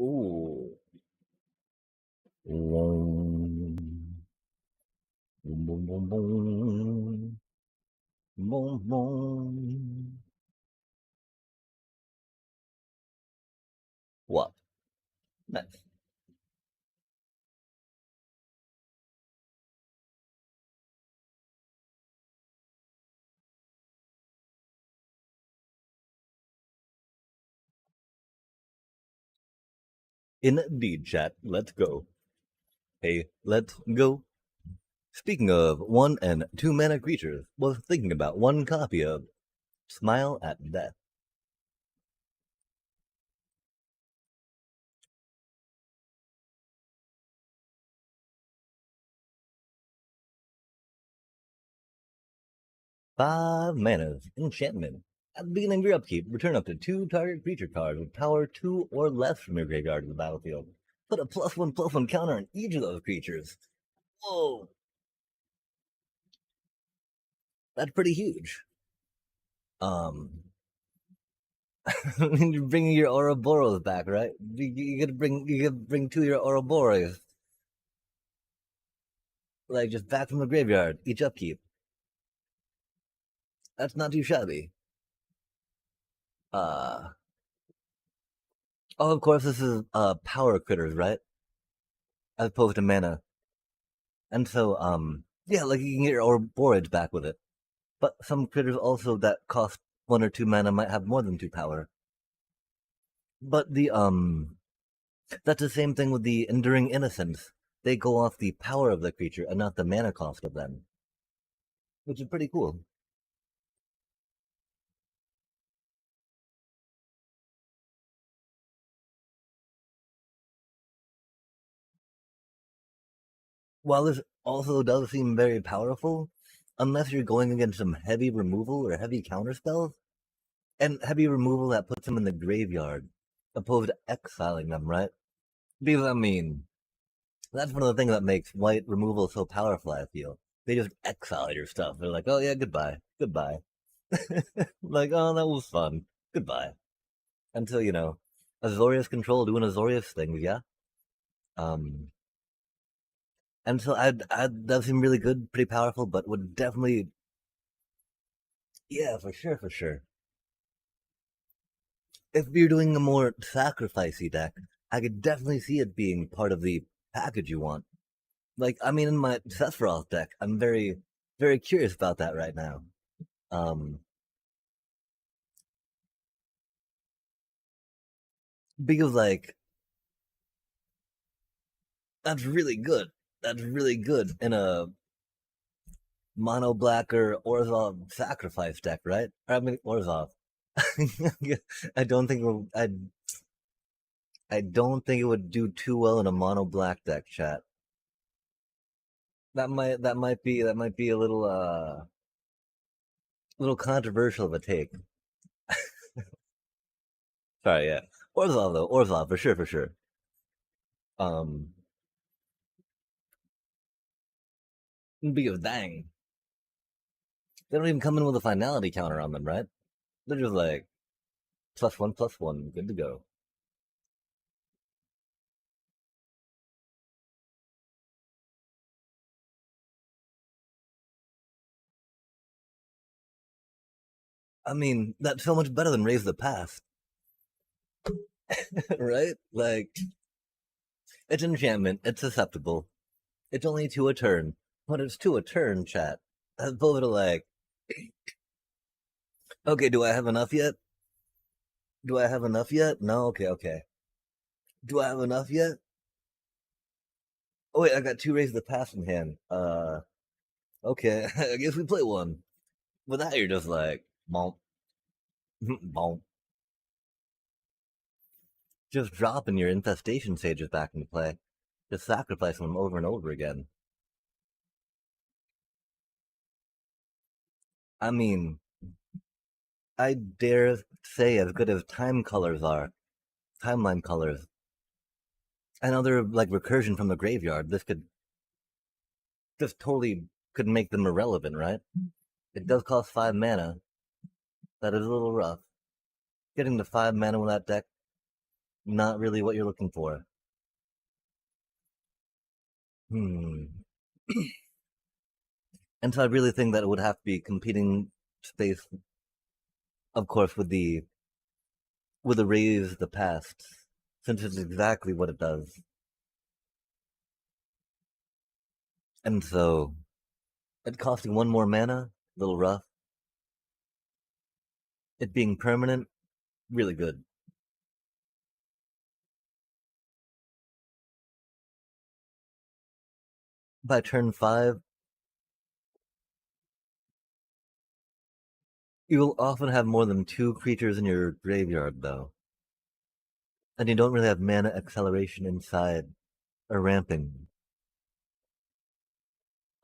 Ooh. Boom, boom, boom, boom, boom, boom, boom. What? Nice. Indeed, chat. Let's go. Hey, let's go. Speaking of 1 and 2 mana creatures, was thinking about one copy of Smile at Death. 5 manas. Enchantment. At the beginning of your upkeep, return up to 2 target creature cards with power 2 or less from your graveyard to the battlefield. Put a +1/+1 counter on each of those creatures. Whoa, that's pretty huge. Um, you're bringing your Ouroboros back, right? You gotta bring 2 of your Ouroboros, like just back from the graveyard each upkeep. That's not too shabby. Uh, oh, of course, this is power critters, right? As opposed to mana. And so, yeah, like you can get your Ouroboros back with it. But some critters also that cost 1 or 2 mana might have more than 2 power. But that's the same thing with the Enduring Innocence. They go off the power of the creature and not the mana cost of them, which is pretty cool. While this also does seem very powerful, unless you're going against some heavy removal or heavy counter spells, and heavy removal that puts them in the graveyard, opposed to exiling them, right? Because I mean, that's one of the things that makes white removal so powerful, I feel. They just exile your stuff. They're like, oh yeah, goodbye. Goodbye. Like, oh, that was fun. Goodbye. Until, Azorius control doing Azorius things, yeah? Um, and so I'd that seem really good, pretty powerful, but would definitely, yeah, for sure, for sure. If you're doing a more sacrificey deck, I could definitely see it being part of the package you want. Like, I mean, in my Sephiroth deck, I'm very, very curious about that right now. Um, because like that's really good. That's really good in a mono black or Orzhov sacrifice deck, right? I mean Orzhov. I don't think I don't think it would do too well in a mono black deck, chat. That might be a little controversial of a take. Sorry, yeah. Orzhov though, Orzhov for sure, for sure. Um, because dang, they don't even come in with a finality counter on them, right? They're just like +1/+1, good to go. I mean, that's so much better than Raise the Past, right? Like, it's enchantment, it's susceptible, it's only 2 a turn, but it's 2 a turn, chat. As opposed to like, okay, do I have enough yet? Do I have enough yet? No, okay, okay. Do I have enough yet? Oh wait, I got 2 Raise the Past in hand. Okay, I guess we play one. With that, you're just like, bonk, bonk. Just dropping your infestation sages back into play. Just sacrificing them over and over again. I mean, I dare say as good as time colors are, timeline colors, another like recursion from the graveyard. This totally could make them irrelevant, right? It does cost 5 mana. That is a little rough. Getting to 5 mana with that deck, not really what you're looking for. Hmm. And so I really think that it would have to be competing space, of course, with the raise the past, since it's exactly what it does. And so it costing 1 more mana, a little rough. It being permanent, really good. By turn 5, you will often have more than 2 creatures in your graveyard, though. And you don't really have mana acceleration inside or ramping.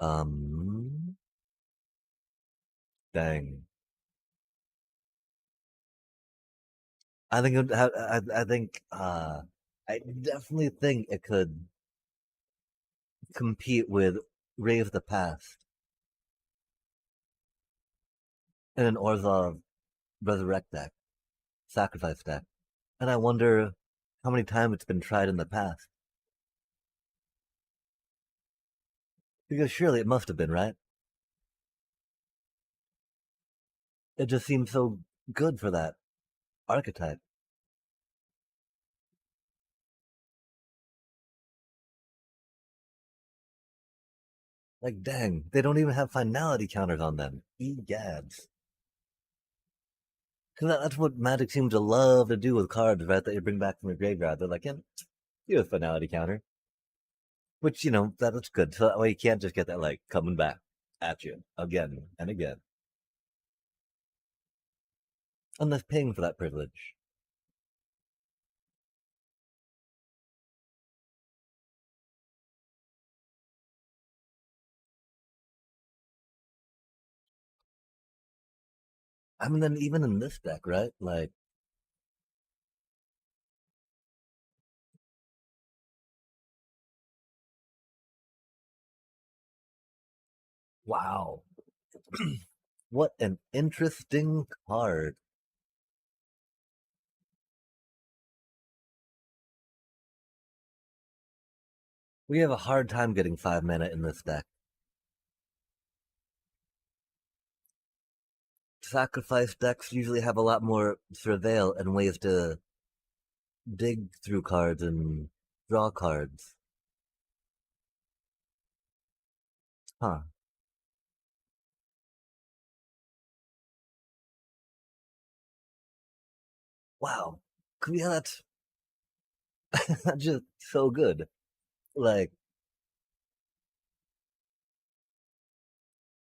Um, Dang. I think it would have, I think I definitely think it could compete with Rave the Past and an Orzhov Resurrect deck, Sacrifice deck. And I wonder how many times it's been tried in the past. Because surely it must have been, right? It just seems so good for that archetype. Like, dang, they don't even have finality counters on them. Egads. Because that's what Magic seems to love to do with cards, right? That you bring back from your graveyard. They're like, yeah, you have a finality counter. Which, that's good. So that way you can't just get that, like, coming back at you again and again. Unless paying for that privilege. I mean, then even in this deck, right? Like, wow. What an interesting card. We have a hard time getting 5 mana in this deck. Sacrifice decks usually have a lot more surveil and ways to dig through cards and draw cards. Huh. Wow. Yeah, that's just so good. Like,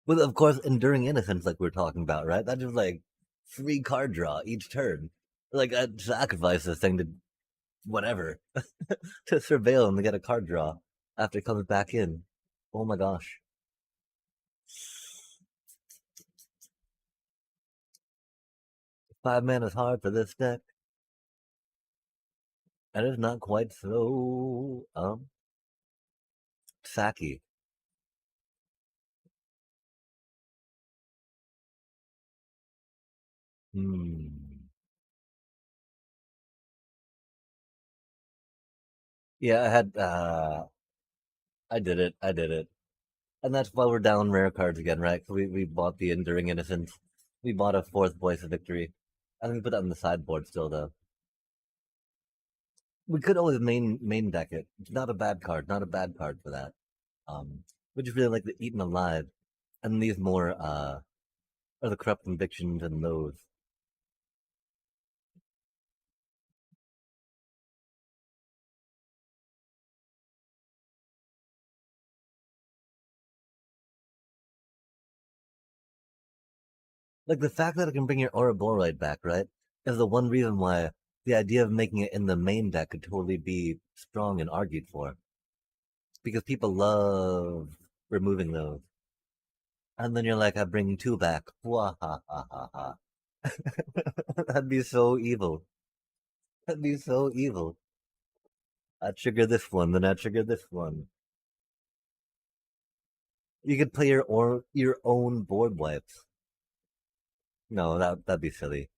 with of course enduring innocence, like we are talking about, right? That's just like free card draw each turn. Like I'd sacrifice this thing to whatever to surveil and to get a card draw after it comes back in. Oh my gosh. 5 mana is hard for this deck. And it's not quite so sacky. Hmm. Yeah, I did it. I did it. And that's why we're down rare cards again, right? So we bought the Enduring Innocence. We bought a fourth Voice of Victory. I think we put that on the sideboard still though. We could always main deck it. It's not a bad card, not a bad card for that. We just really like the Eaten Alive. And these more are the Corrupt Convictions and those. Like the fact that it can bring your Ouroborite back, right? Is the one reason why the idea of making it in the main deck could totally be strong and argued for. Because people love removing those. And then you're like, I bring two back. Wah ha ha ha ha. That'd be so evil. That'd be so evil. I trigger this one, then I trigger this one. You could play your own board wipes. No, that'd be silly.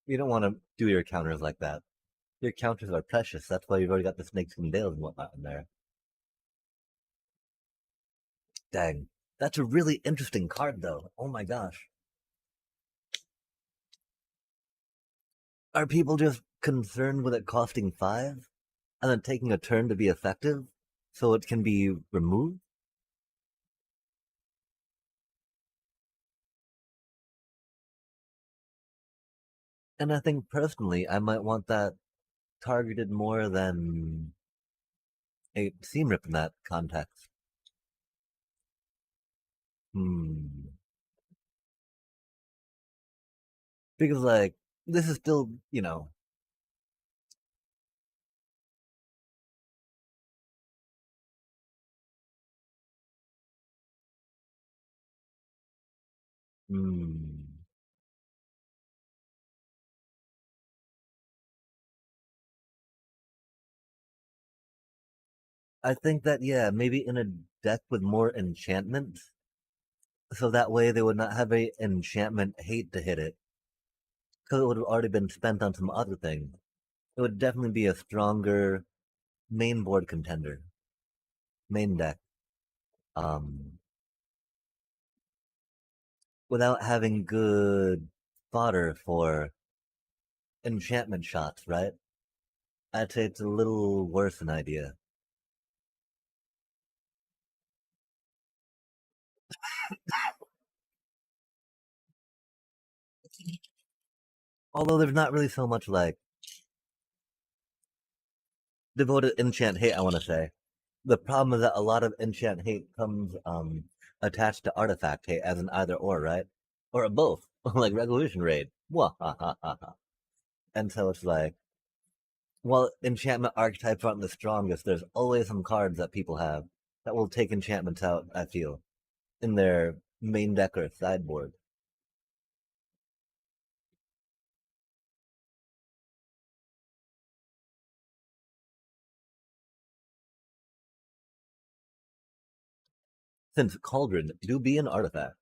You don't want to do your counters like that. Your counters are precious. That's why you've already got the snakes and nails and whatnot in there. Dang. That's a really interesting card, though. Oh my gosh. Are people just concerned with it costing 5 and then taking a turn to be effective so it can be removed? And I think personally, I might want that targeted more than a seam rip in that context. Hmm. Because, like, this is still, Hmm. I think that yeah, maybe in a deck with more enchantment, so that way they would not have a enchantment hate to hit it, because it would have already been spent on some other thing. It would definitely be a stronger main board contender, main deck. Um, without having good fodder for enchantment shots, right? I'd say it's a little worse an idea. Although there's not really so much like devoted enchant hate, I want to say. The problem is that a lot of enchant hate comes attached to artifact hate as an either or, right? Or a both, like Revolution Raid. Wah, ha, ha, ha, ha. And so it's like, while enchantment archetypes aren't the strongest, there's always some cards that people have that will take enchantments out, I feel, in their main deck or sideboard. Since Cauldron do be an artifact,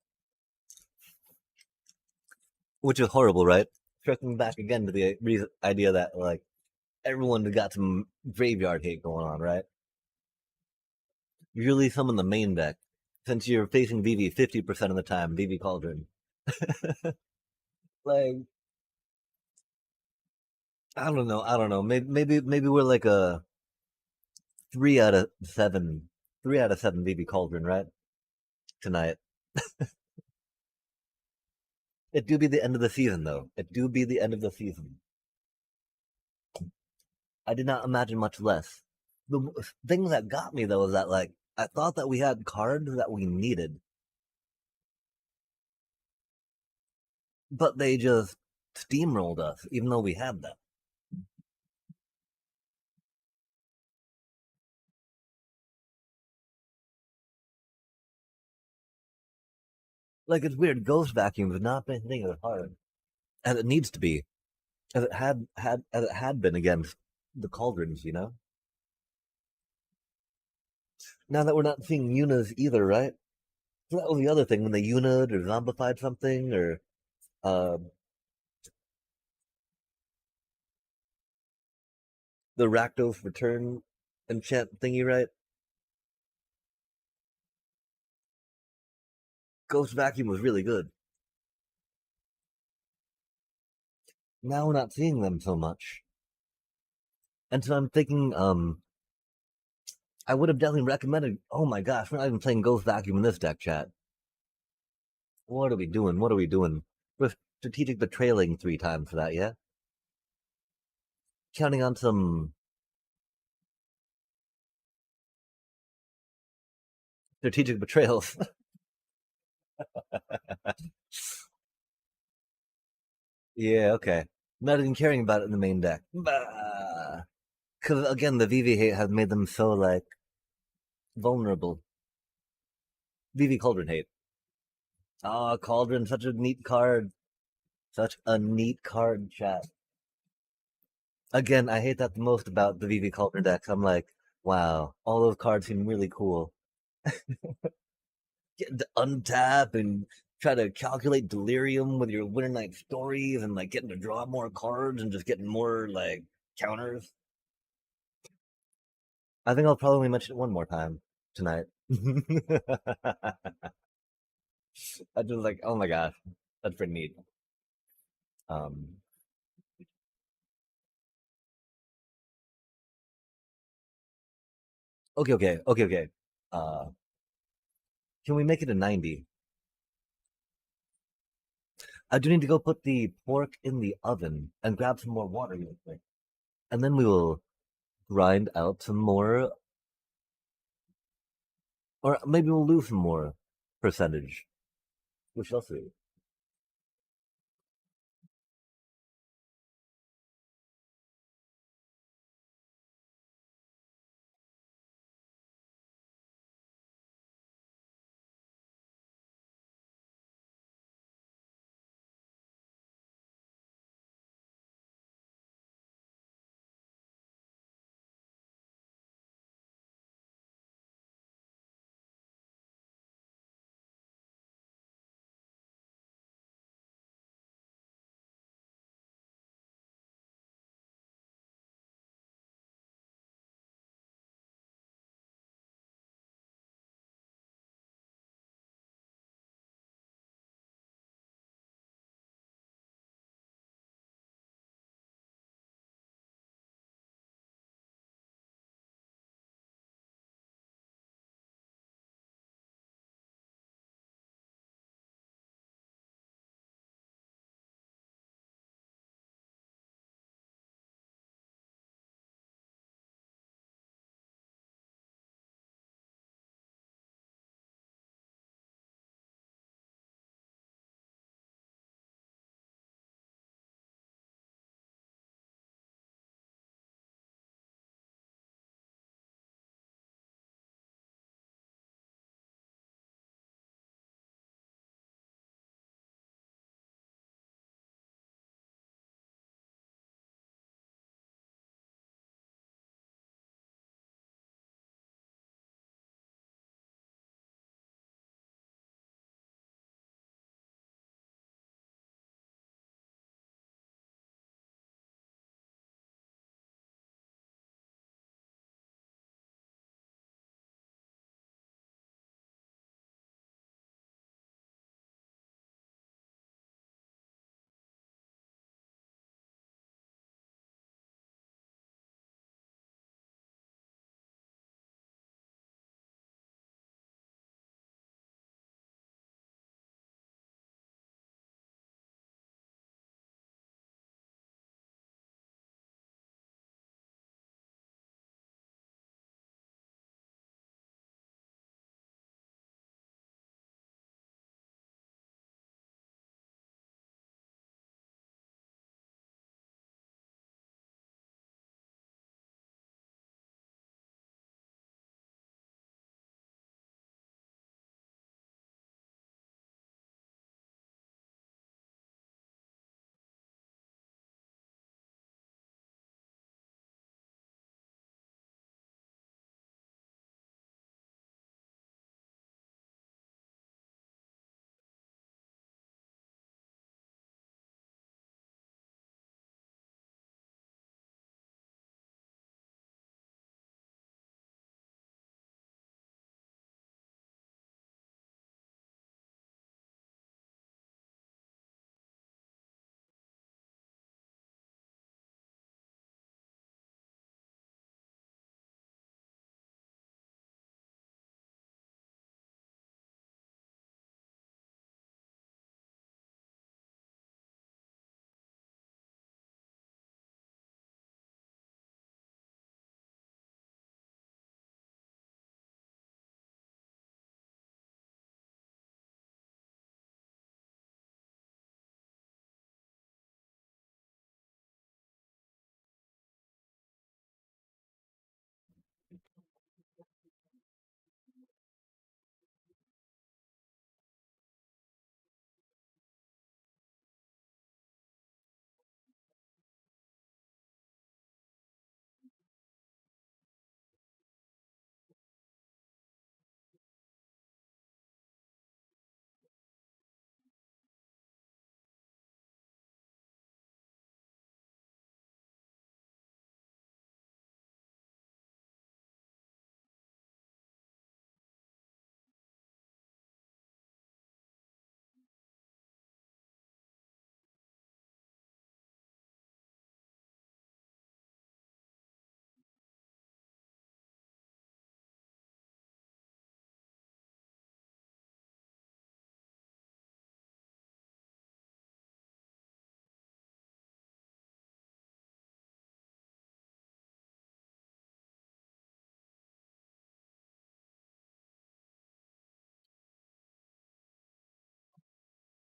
which is horrible, right? Circling back again to the idea that like everyone got some graveyard hate going on, right? Usually some in the main deck, since you're facing VV 50% of the time, VV Cauldron. Like I don't know. Maybe we're like a 3 out of 7, 3 out of 7 VV Cauldron, right? Tonight. It do be the end of the season, though. It do be the end of the season. I did not imagine much less. The thing that got me though is that like I thought that we had cards that we needed, but they just steamrolled us, even though we had them. Like it's weird. Ghost Vacuum has not been hitting as hard as it needs to be, as it had been against the Cauldrons. You know, now that we're not seeing Yunas either, right? So that was the other thing when they Una'd or zombified something or uh, the Rakdos return enchant thingy, right? Ghost Vacuum was really good. Now we're not seeing them so much. And so I'm thinking, I would have definitely recommended. Oh my gosh, we're not even playing Ghost Vacuum in this deck, chat. What are we doing? What are we doing? We're strategic betraying 3 times for that, yeah? Counting on some strategic betrayals. Yeah, okay. Not even caring about it in the main deck. Because again, the VV hate has made them so like vulnerable. VV Cauldron hate. Ah, Cauldron, such a neat card. Such a neat card, chat. Again, I hate that the most about the VV Cauldron decks. I'm like, wow, all those cards seem really cool. Getting to untap and try to calculate delirium with your Winter Night Stories and like getting to draw more cards and just getting more like counters. I think I'll probably mention it one more time tonight. I just like, oh my gosh, that's pretty neat. Um, okay. Uh, can we make it a 90? I do need to go put the pork in the oven and grab some more water real quick. And then we will grind out some more, or maybe we'll lose some more percentage. We shall see.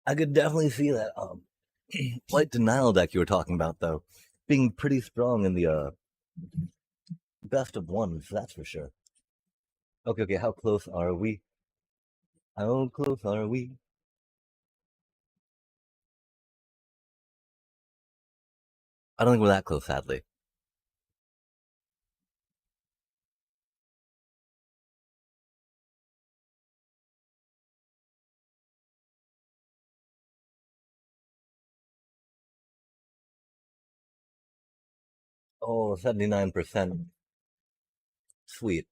I could definitely see that white denial deck you were talking about though, being pretty strong in the best of ones. That's for sure. Okay, okay. How close are we? How close are we? I don't think we're that close, sadly. Oh, 79%. Sweet.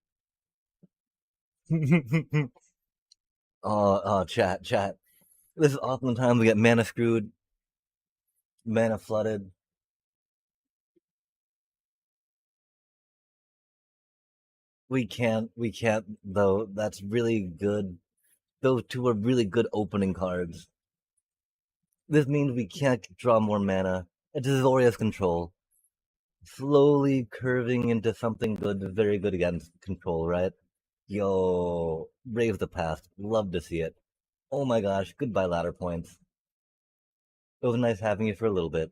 Chat, chat. This is often the time we get mana screwed, mana flooded. We can't, though. That's really good. Those two are really good opening cards. This means we can't draw more mana. It's Azorius control. Slowly curving into something good, very good against control, right? Yo, Brave the Past. Love to see it. Oh my gosh, goodbye ladder points. It was nice having you for a little bit.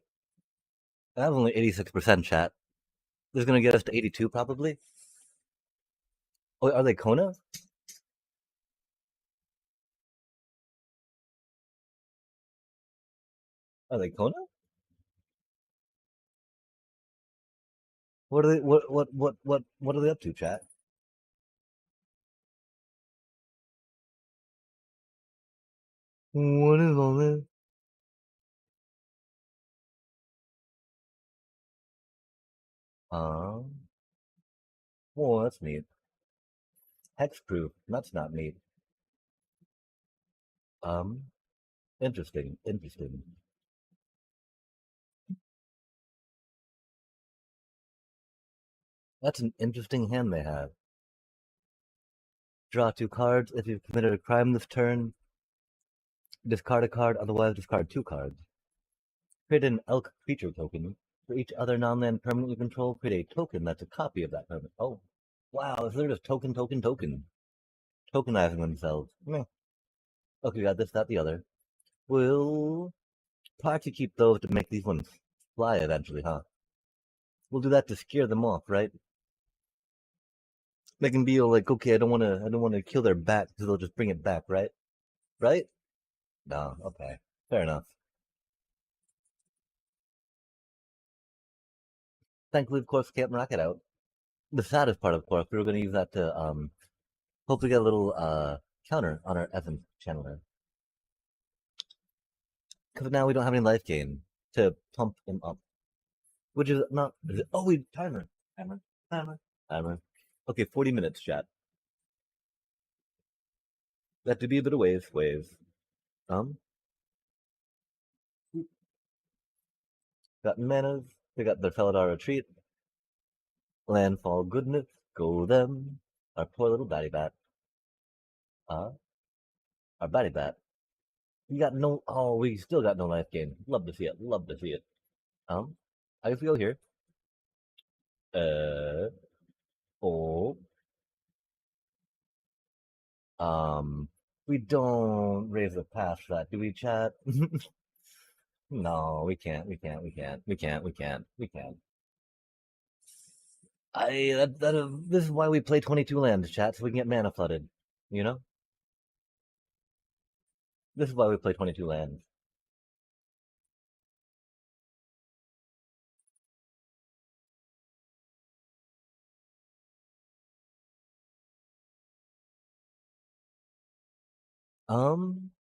That was only 86% chat. This is gonna get us to 82 probably. Oh, are they Kona? Are they Kona? What are they what are they up to, chat? What is all this? Oh, that's neat. Hexproof. That's not neat. Um, interesting, interesting. That's an interesting hand they have. Draw two cards. If you've committed a crime this turn, discard a card, otherwise discard two cards. Create an elk creature token. For each other non-land permanent you control, create a token that's a copy of that permanent. Oh, wow, so they're just token, token, token. Tokenizing themselves. Meh. Okay, we got this, that, the other. We'll try to keep those to make these ones fly eventually, huh? We'll do that to scare them off, right? Make them be like, okay, I don't wanna kill their bat because they'll just bring it back, right? Right? No, okay, fair enough. Thankfully, of course, can't rock it out. The saddest part, of course, we were going to use that to hopefully get a little counter on our Evan channeler. Because now we don't have any life gain to pump him up. Which is not. Is it, oh, wait, timer. Timer. Timer. Timer. Okay, 40 minutes, chat. That to be a bit of waves. Um, got manas. We got the Felidar Retreat. Landfall Goodness. Go them. Our poor little batty bat. Uh, our batty bat. We got no. Oh, we still got no life gain. Love to see it. Love to see it. Um, I guess we go here. Uh, oh, we don't raise the pass for that, do we, chat? No, we can't. We can't. We can't. We can't. We can't. We can't. This is why we play 22 lands, chat, so we can get mana flooded. You know, this is why we play 22 lands. Um,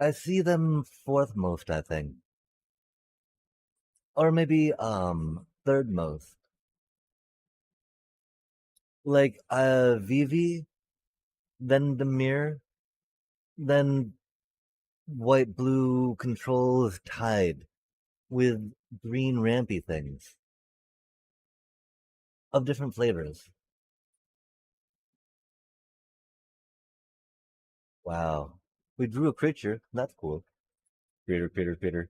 I see them fourth most, I think, or maybe third most. Like Vivi, then the mirror, then white blue controls tied with green rampy things of different flavors. Wow. We drew a creature. That's cool. Creator.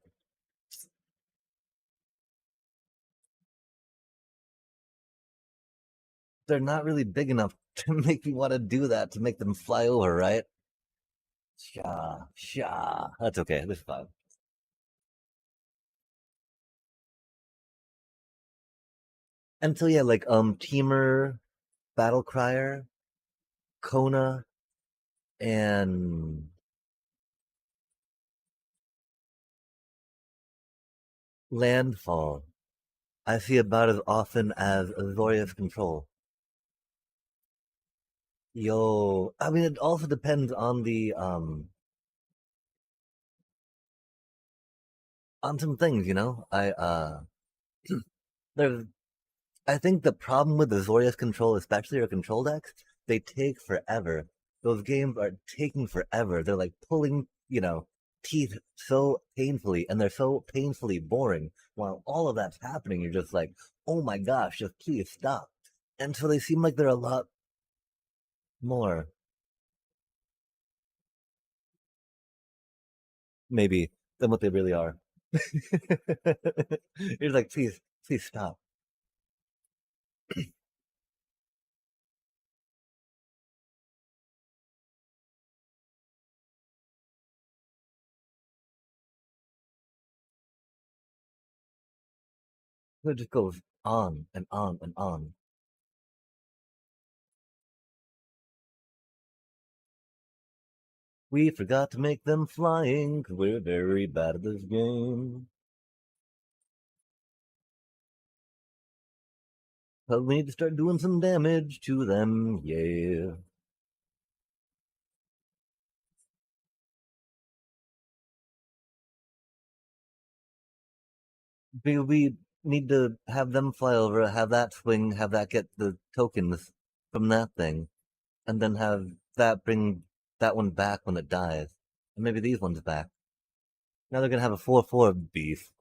they're not really big enough to make me want to do that to make them fly over, right? Sha, sha. That's okay. This is fine. And so yeah, like Teamer, Battle Crier, Kona, and Landfall. I see about as often as Azorius Control. Yo, I mean, it also depends on some things, you know. There's I think the problem with the Azorius Control, especially our control decks, they take forever. Those games are taking forever. They're like pulling, teeth so painfully, and they're so painfully boring. While all of that's happening, you're just like, oh my gosh, just please stop. And so they seem like they're a lot more, maybe, than what they really are. You're like, please stop. It just goes on and on and on. We forgot to make them flying 'cause we're very bad at this game. But we need to start doing some damage to them, yeah. We need to have them fly over, have that swing, have that get the tokens from that thing, and then have that bring that one back when it dies. And maybe these ones back. Now they're gonna have a 4/4 beef.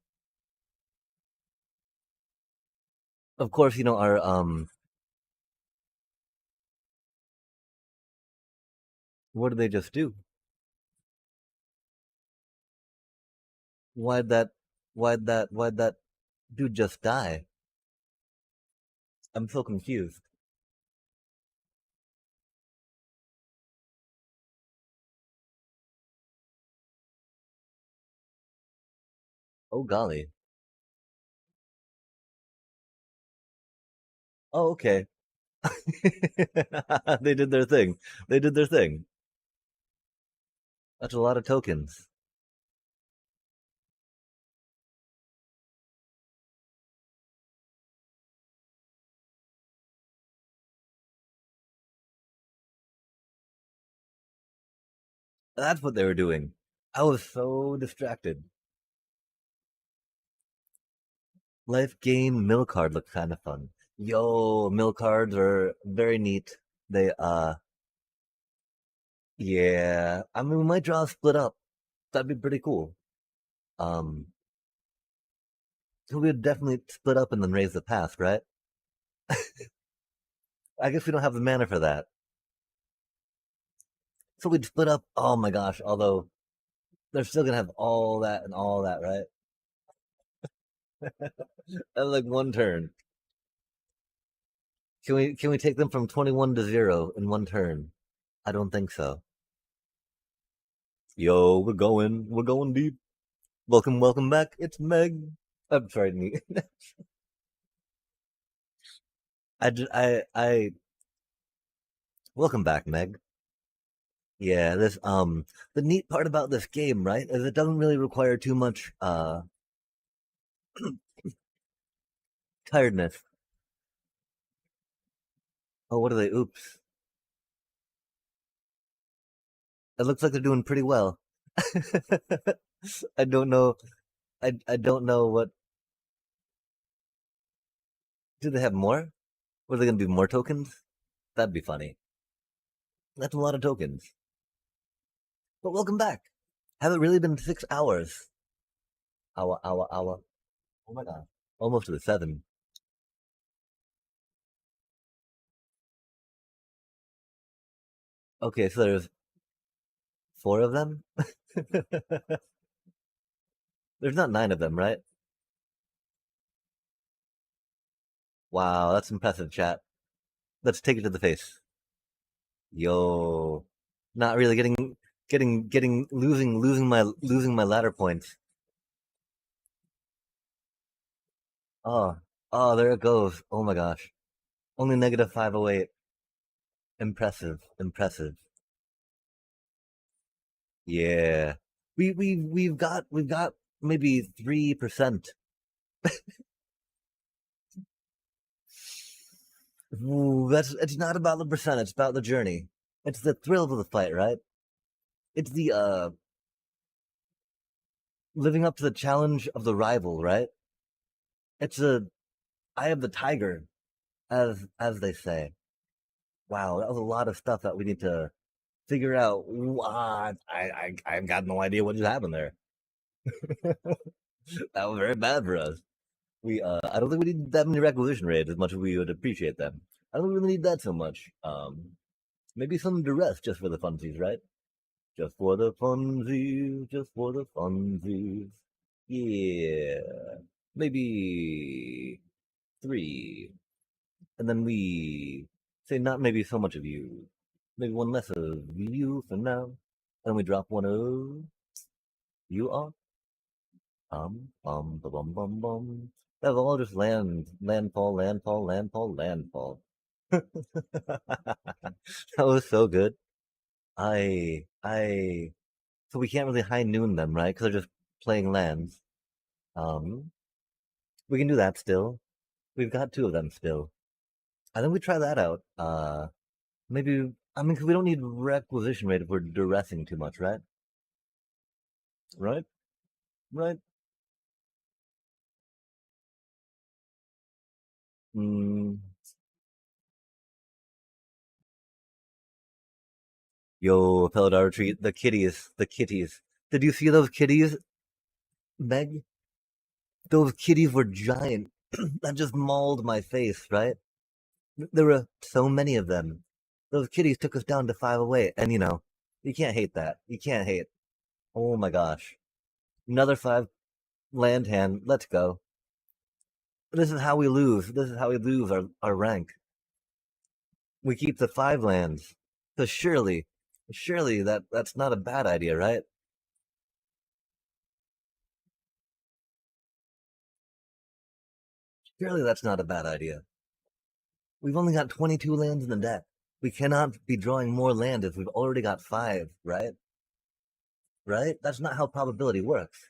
Of course, our what did they just do? Why'd that why'd that dude just die? I'm so confused. Oh golly. Oh, okay. They did their thing. They did their thing. That's a lot of tokens. That's what they were doing. I was so distracted. Life gain mill card looks kind of fun. Yo, mill cards are very neat. They yeah. I mean, we might draw a split up. That'd be pretty cool. Um, so we'd definitely split up and then raise the past, right? I guess we don't have the mana for that. So we'd split up. Oh my gosh! Although they're still gonna have all that and all that, right? And like one turn. Can we take them from 21 to 0 in one turn? I don't think so. Yo, we're going deep. Welcome back. It's Meg. I'm sorry, me. I welcome back, Meg. Yeah, the neat part about this game, right, is it doesn't really require too much tiredness. Oh, what are they? Oops. It looks like they're doing pretty well. I don't know. I don't know what. Do they have more? What are they gonna do? More tokens? That'd be funny. That's a lot of tokens. But welcome back. Have it really been 6 hours? Hour. Oh my god. Almost to the 7. Okay, so there's 4 of them? There's not 9 of them, right? Wow, that's impressive, chat. Let's take it to the face. Yo, not really losing my ladder points. Oh, oh, there it goes. Oh my gosh. Only negative 508. Impressive, impressive. Yeah. We've got maybe 3%. Ooh, it's not about the percent, it's about the journey. It's the thrill of the fight, right? It's the living up to the challenge of the rival, right? It's a eye of the tiger, as they say. Wow, that was a lot of stuff that we need to figure out. I've got no idea what just happened there. That was very bad for us. I don't think we need that many requisition raids as much as we would appreciate them. I don't really need that so much. Maybe some duress just for the funsies, right? Just for the funsies, just for the funsies. Yeah, maybe three, and then we say not maybe so much of you, maybe one less of you for now. And we drop one of you off. Bum, bum, bum, bum. That was all just landfall, landfall, landfall, landfall. That was so good. I. So we can't really high noon them, right? Because they're just playing lands. Um, we can do that still. We've got two of them still. I think we try that out. Maybe I mean, because we don't need requisition rate if we're duressing too much, right? Right? Right? Mm, yo, Peladar retreat. The kitties. The kitties. Did you see those kitties, Meg? Those kitties were giant. That just mauled my face, right? There were so many of them. Those kitties took us down to 508, and you can't hate that. You can't hate. Oh my gosh. Another 5 land hand. Let's go. This is how we lose. This is how we lose our rank. We keep the 5 lands. So surely that's not a bad idea, right? Surely that's not a bad idea. We've only got 22 lands in the deck. We cannot be drawing more land if we've already got 5, right? Right? That's not how probability works.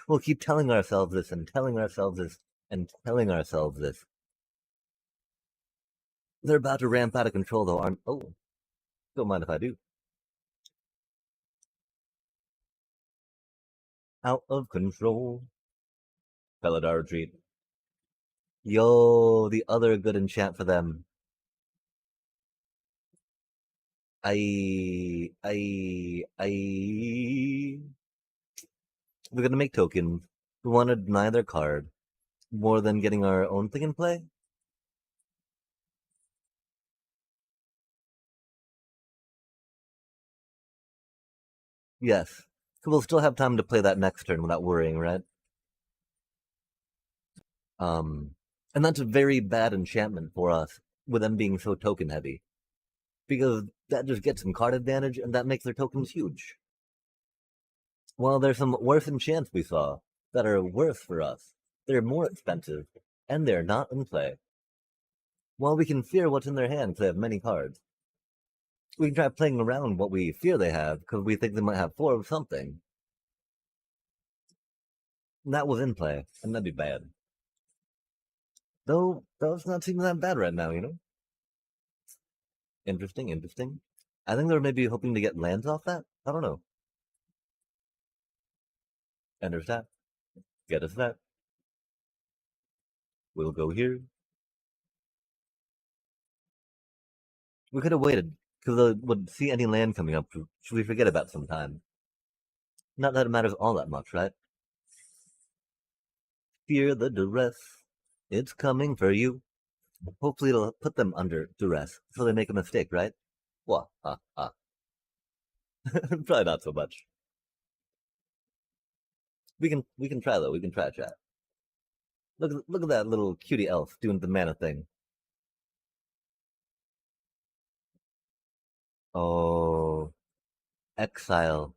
We'll keep telling ourselves this and telling ourselves this and telling ourselves this. They're about to ramp out of control, though, aren't? Oh, don't mind if I do. Out of control. Peladar retreat. Yo, the other good enchant for them. I. We're gonna make tokens. We want to deny their card more than getting our own thing in play. Yes. So we'll still have time to play that next turn without worrying, right? Um, and that's a very bad enchantment for us with them being so token heavy because that just gets some card advantage and that makes their tokens huge. Well, there's some worse enchants we saw that are worse for us. They're more expensive and they're not in play. While we can fear what's in their hand because they have many cards, we can try playing around what we fear they have because we think they might have 4 of something. And that was in play, and that'd be bad. Though it's not seeming that bad right now, Interesting, interesting. I think they're maybe hoping to get lands off that. I don't know. Enter that. Get us that. We'll go here. We could have waited because they would see any land coming up. Should we forget about some time? Not that it matters all that much, right? Fear the duress. It's coming for you. Hopefully, it'll put them under duress so they make a mistake, right? Well, probably not so much. We can try though. We can try chat. Look at that little cutie elf doing the mana thing. Oh, exile.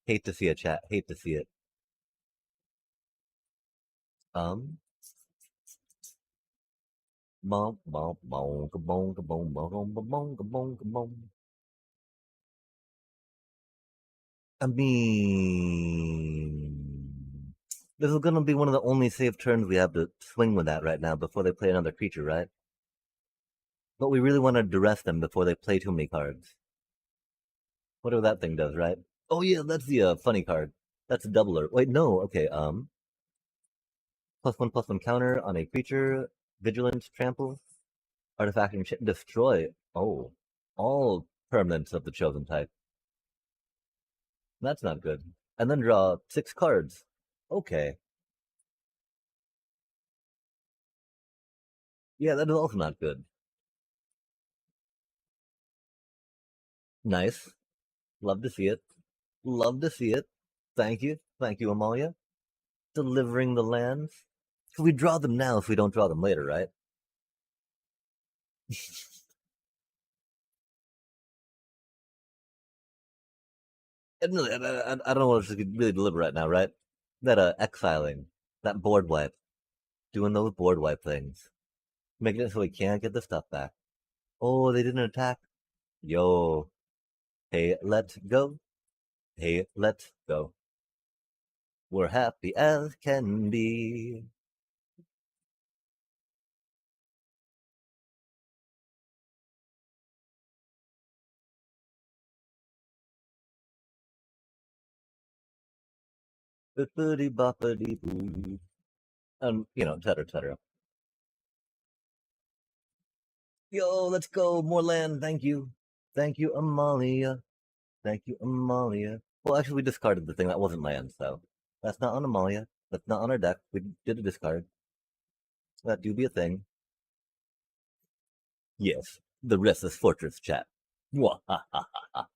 Hate to see it, chat. Hate to see it. Um, bom, bom, bom, kabong, kabong, bom, bom, kabong, kabong. I mean, this is gonna be one of the only safe turns we have to swing with that right now before they play another creature, right? But we really want to duress them before they play too many cards. Whatever that thing does, right? Oh yeah, that's the funny card. That's a doubler. Wait, no. Okay. +1/+1 counter on a creature. Vigilance, trample, artifact, and destroy. Oh, all permanents of the chosen type. That's not good. And then draw 6 cards. Okay. Yeah, that is also not good. Nice. Love to see it. Love to see it. Thank you. Thank you, Amalia. Delivering the lands. So we draw them now if we don't draw them later, right? Admittedly, I don't know if we could really deliver right now, right? That exiling, that board wipe, doing those board wipe things, making it so we can't get the stuff back. Oh, they didn't attack. Yo, hey, let's go. Hey, let's go. We're happy as can be. Bippity boppity boo. And, et cetera, et cetera. Yo, let's go. More land. Thank you. Thank you, Amalia. Thank you, Amalia. Well, actually, we discarded the thing that wasn't land, so that's not on Amalia. That's not on our deck. We did a discard. That do be a thing. Yes, the Restless Fortress chat. Mwahaha.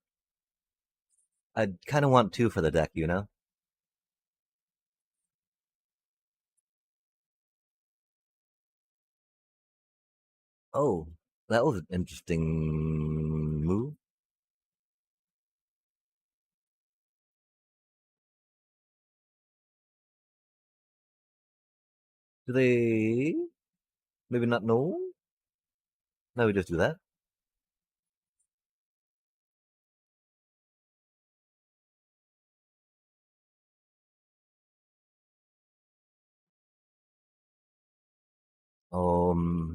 I kind of want 2 for the deck, you know? Oh, that was an interesting move. Do they maybe not know? No, we just do that.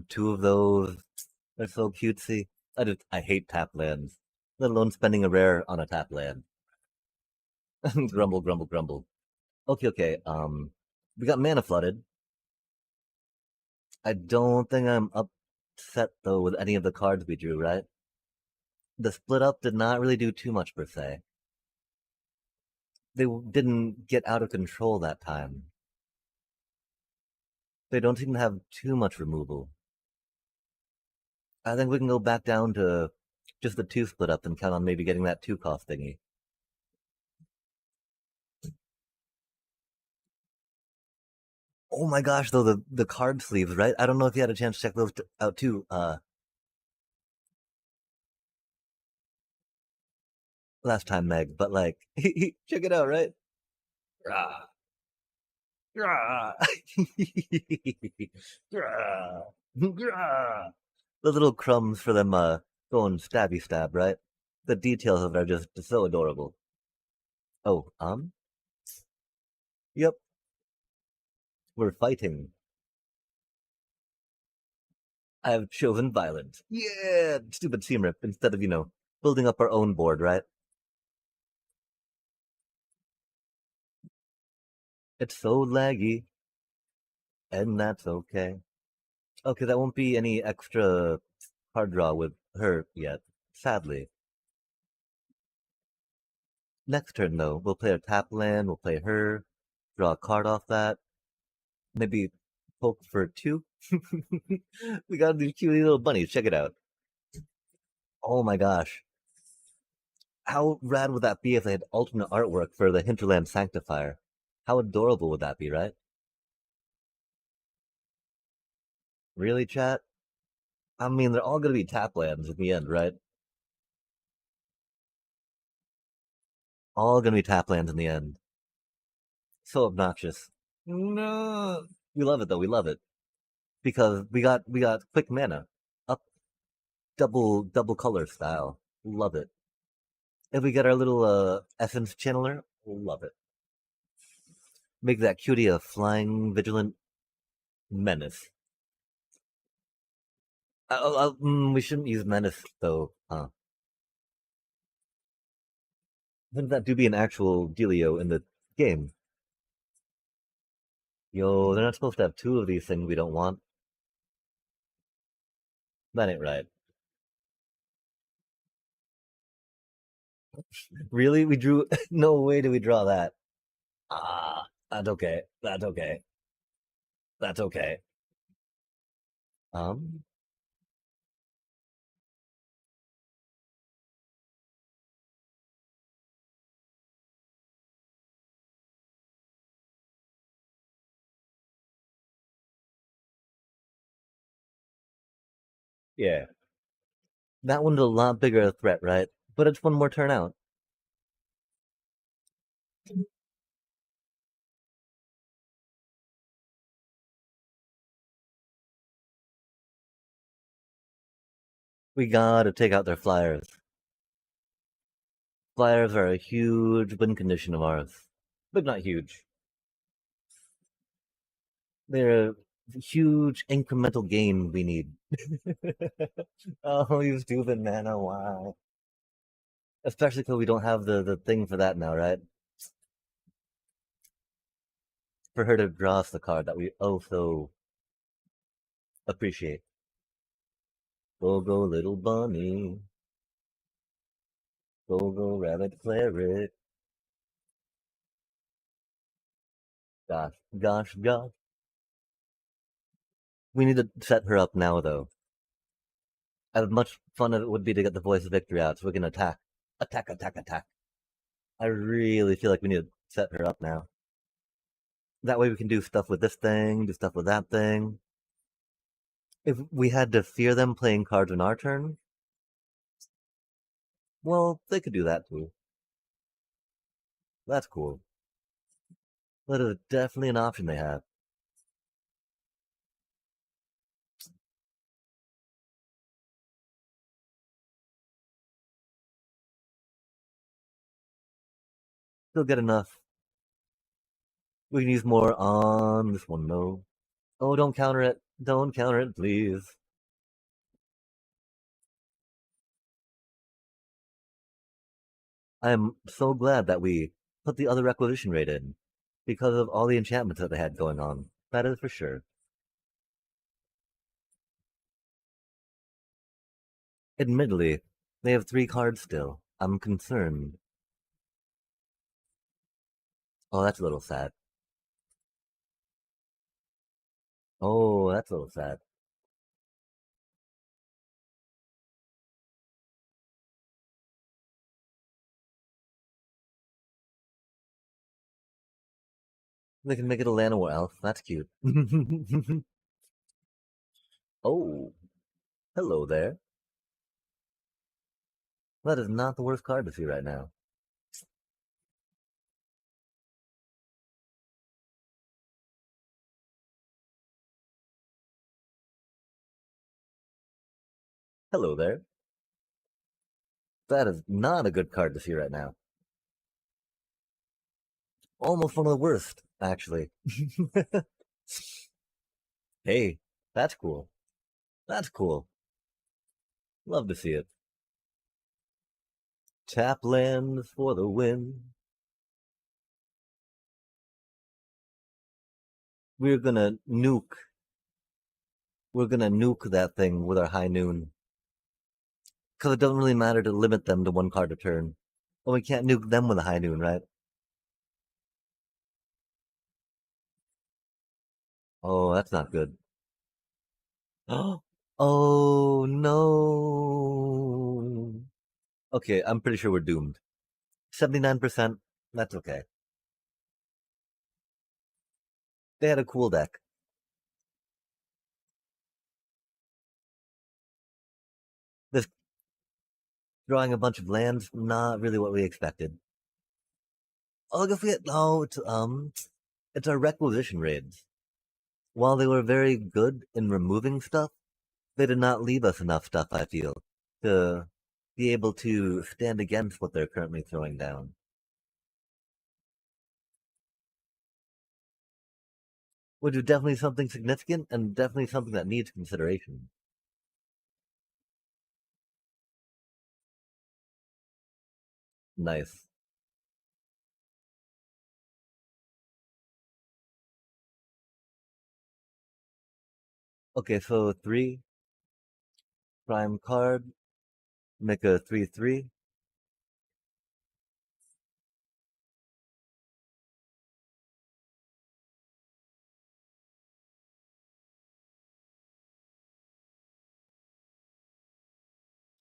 Two of those. They're so cutesy. I hate tap lands, let alone spending a rare on a tap land. Grumble, grumble, grumble. Okay, okay. We got mana flooded. I don't think I'm upset though with any of the cards we drew, right? The split up did not really do too much per se. They didn't get out of control that time. They don't seem to have too much removal. I think we can go back down to just the 2 split up and count on maybe getting that 2 cost thingy. Oh my gosh, though, the card sleeves, right? I don't know if you had a chance to check those out too, last time, Meg, but like, check it out, right? Rah, rah, rah, rah. The little crumbs for them, going stabby stab, right? The details of it are just so adorable. Oh, yep, we're fighting. I have chosen violence. Yeah, stupid team rip instead of, building up our own board, right? It's so laggy, and that's okay. Okay, that won't be any extra card draw with her yet, sadly. Next turn, though, we'll play a tap land, we'll play her, draw a card off that, maybe poke for 2. We got these cute little bunnies, check it out. Oh my gosh. How rad would that be if they had alternate artwork for the Hinterland Sanctifier? How adorable would that be, right? Really, chat? I mean, they're all gonna be tap lands in the end, right? All gonna be tap lands in the end. So obnoxious. No. We love it though. We love it because we got quick mana, up double color style. Love it. If we get our little essence channeler, love it. Make that cutie a flying vigilant menace. We shouldn't use menace though, huh? Wouldn't that do be an actual dealio in the game? Yo, they're not supposed to have two of these things we don't want. That ain't right. Really? We drew. No way do we draw that. Ah, that's okay. That's okay. That's okay. Um, yeah. That one's a lot bigger a threat, right? But it's one more turn out. We gotta take out their flyers. Flyers are a huge win condition of ours. But not huge. They're a huge incremental gain we need. Oh, you stupid mana, wow. Especially because we don't have the thing for that now, right? For her to draw us the card that we oh so appreciate. Go go little bunny. Go go rabbit cleric. Gosh. We need to set her up now though. As much fun as it would be to get the voice of victory out so we can attack. Attack. I really feel like we need to set her up now. That way we can do stuff with this thing, do stuff with that thing. If we had to fear them playing cards in our turn, well, they could do that too. That's cool. That is definitely an option they have. Still get enough. We can use more on this one, no. Oh, don't counter it. Don't counter it, please. I am so glad that we put the other requisition rate in because of all the enchantments that they had going on. That is for sure. Admittedly, they have three cards still. I'm concerned. Oh, that's a little sad. Oh, that's a little sad. They can make it a Llanowar elf. That's cute. Oh, hello there. That is not the worst card to see right now. Hello there. That is not a good card to see right now. Almost one of the worst, actually. Hey, that's cool. That's cool. Love to see it. Tap land for the win. We're gonna nuke. We're gonna nuke that thing with our high noon. Because it doesn't really matter to limit them to one card a turn. Well, we can't nuke them with a high noon, right? Oh, that's not good. Oh no. Okay, I'm pretty sure we're doomed. 79%, that's okay. They had a cool deck. This drawing a bunch of lands, not really what we expected. Oh, I guess we had no. It's our requisition raids. While they were very good in removing stuff, they did not leave us enough stuff. I feel to be able to stand against what they're currently throwing down, which is definitely something significant and definitely something that needs consideration. Nice. Okay, so three prime card, make a 3/3.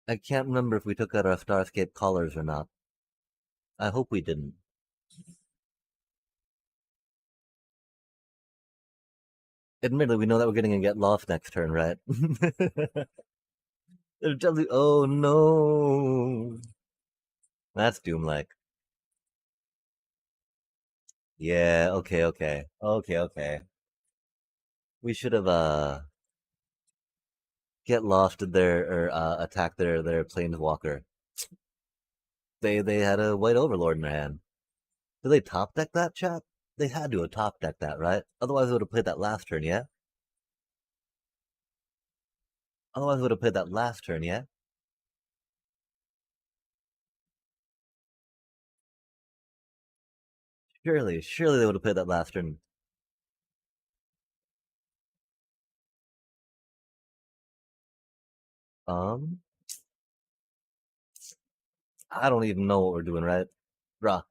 I can't remember if we took out our Starscape collars or not. I hope we didn't. Admittedly, we know that we're getting to get lost next turn, right? Oh no, that's doom-like. Yeah. Okay. Okay. Okay. Okay. We should have get lost in their or attack their planeswalker. They had a white overlord in their hand. Did they top deck that, chat? They had to have top decked that, right? Otherwise, they would have played that last turn, yeah. Otherwise, they would have played that last turn, yeah. Surely they would have played that last turn. Um, I don't even know what we're doing, right, bruh?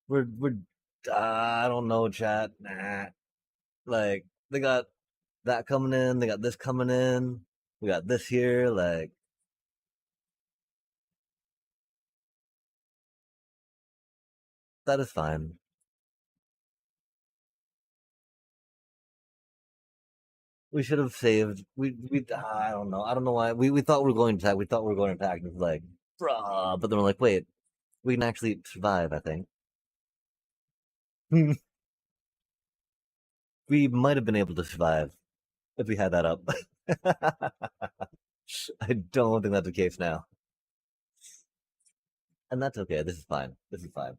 We're I don't know, chat. Nah. Like they got that coming in, they got this coming in, we got this here. Like that is fine. We should have saved. We I don't know. I don't know why. We thought we were going to attack. We thought we were going to attack. And it's like, bruh. But then we're like, wait, we can actually survive. I think we might have been able to survive if we had that up. I don't think that's the case now, and that's okay. This is fine. This is fine.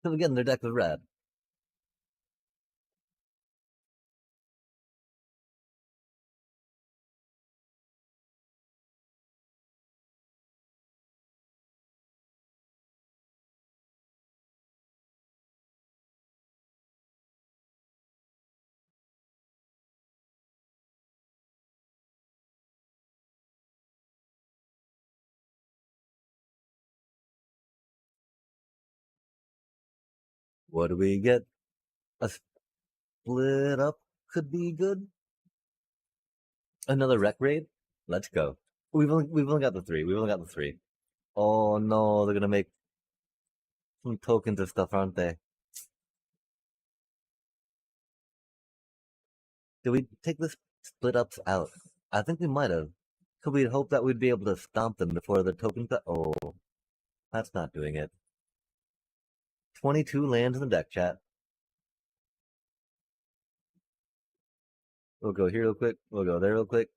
So again, their deck was red. What do we get? A split up could be good. Another rec raid. Let's go. We've only got the three. We've only got the three. Oh no, they're gonna make some tokens and stuff, aren't they? Did we take the split ups out? I think we might have. Could we hope that we'd be able to stomp them before the token cut? Oh, that's not doing it. 22 lands in the deck, chat. We'll go here real quick. We'll go there real quick.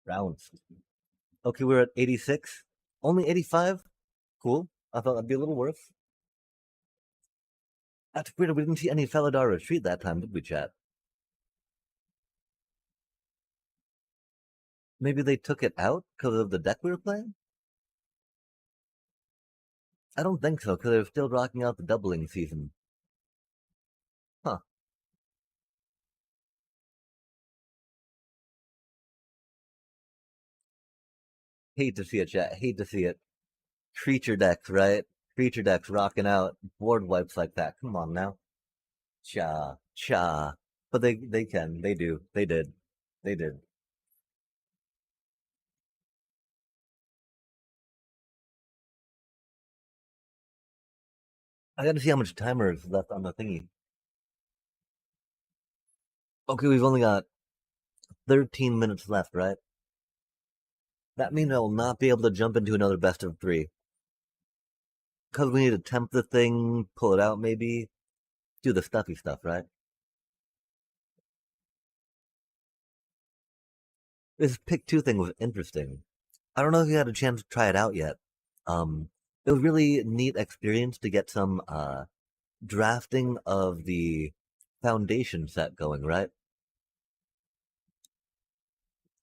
Rounds. Okay, we're at 86. Only 85? Cool. I thought that'd be a little worse. That's weird. We didn't see any Felidar retreat that time, did we, chat? Maybe they took it out because of the deck we were playing? I don't think so, because they're still rocking out the doubling season. Huh. Hate to see it, chat. Hate to see it. Creature decks, right? Creature decks rocking out board wipes like that. Come on now. Cha. Cha. But they can. They do. They did. They did. I gotta see how much timer is left on the thingy. Okay, we've only got 13 minutes left, right? That means I will not be able to jump into another best of three. Because we need to temp the thing, pull it out maybe, do the stuffy stuff, right? This pick two thing was interesting. I don't know if you had a chance to try it out yet. Um, it was really neat experience to get some drafting of the foundation set going, right?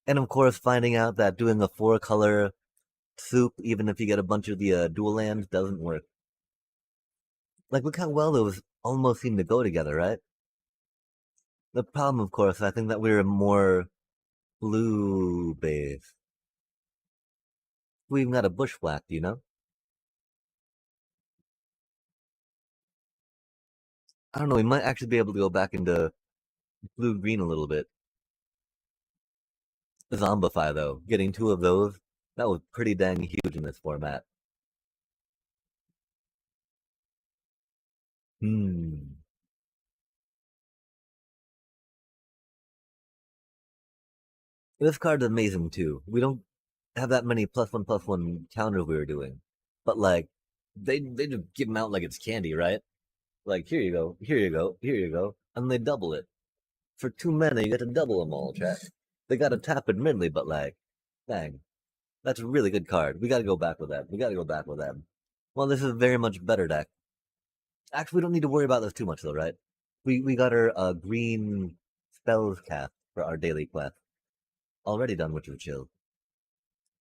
And of course, finding out that doing a four color soup, even if you get a bunch of the dual lands, doesn't work. Like, look how well those almost seem to go together, right? The problem, of course, I think that we're more blue based. We even got a bushwhack, do you know? I don't know, we might actually be able to go back into blue green a little bit. Zombify, though, getting two of those, that was pretty dang huge in this format. Hmm. This card's amazing too. We don't have that many plus one counters we were doing, but like they just give them out like it's candy, right? Like here you go, here you go, here you go, and they double it for 2 mana. You get to double them all, chat. They got to tap admittedly, but like, dang, that's a really good card. We got to go back with that. We got to go back with that. Well, this is a very much better deck. Actually, we don't need to worry about this too much though, right? We got our green spells cast for our daily quest already done, which is chill.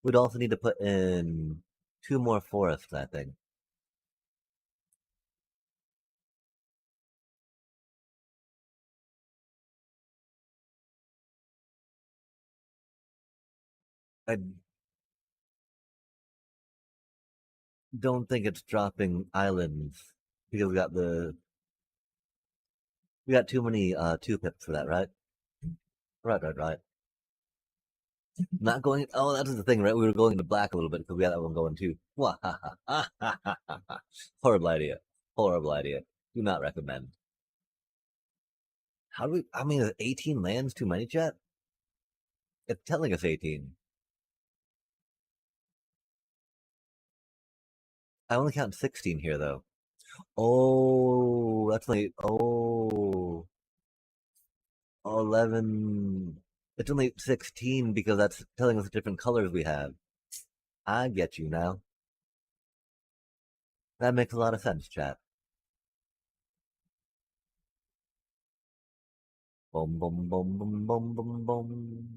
We'd also need to put in two more forests, I think. I don't think it's dropping islands because we got too many two pips for that, right? Right. Not going. Oh, that's the thing, right? We were going to black a little bit because we got that one going too. Horrible idea. Horrible idea. Do not recommend. How do we? I mean, is 18 lands too many, chat? It's telling us 18. I only count 16 here though. Oh, that's like 11. It's only 16 because that's telling us the different colors we have. I get you now. That makes a lot of sense, chat. Boom, boom, boom, boom, boom, boom, boom.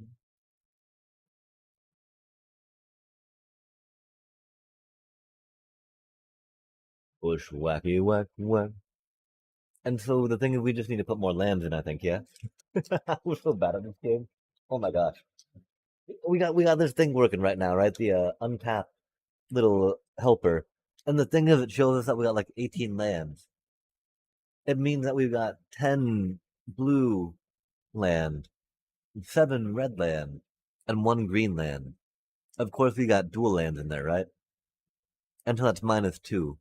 Bush wacky whack whack. And so the thing is, we just need to put more lands in, I think, yeah? We're so bad at this game. Oh my gosh. We got this thing working right now, right? The untapped little helper. And the thing is, it shows us that we got like 18 lands. It means that we've got 10 blue land, 7 red land, and 1 green land. Of course, we got dual lands in there, right? Until that's -2.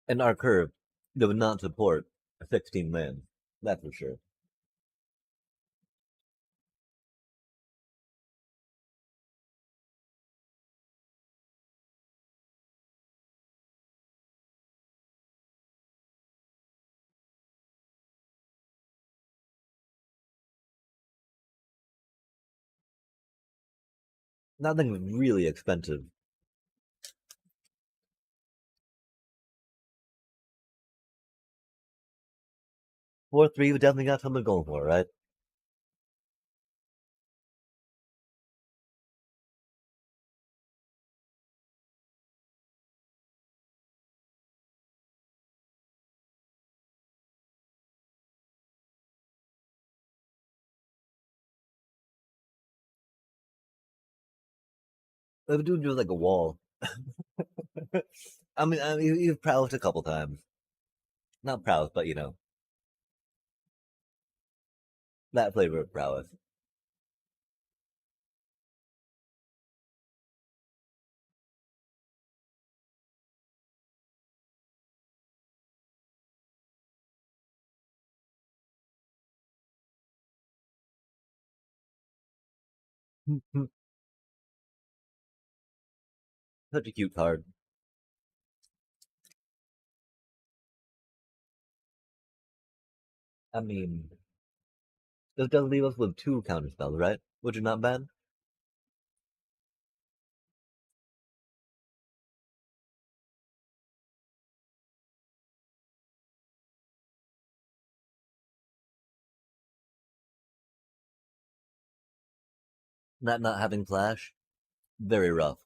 And our curve that would not support a 16 land. That's for sure. Nothing really expensive. 4-3, we definitely got something going for, right? If we do just like a wall. I mean, you've prowessed a couple times. Not prowess, but you know. That flavor of prowess. Such a cute card. I mean, this does leave us with two counterspells, right? Which is not bad. That not having flash, very rough.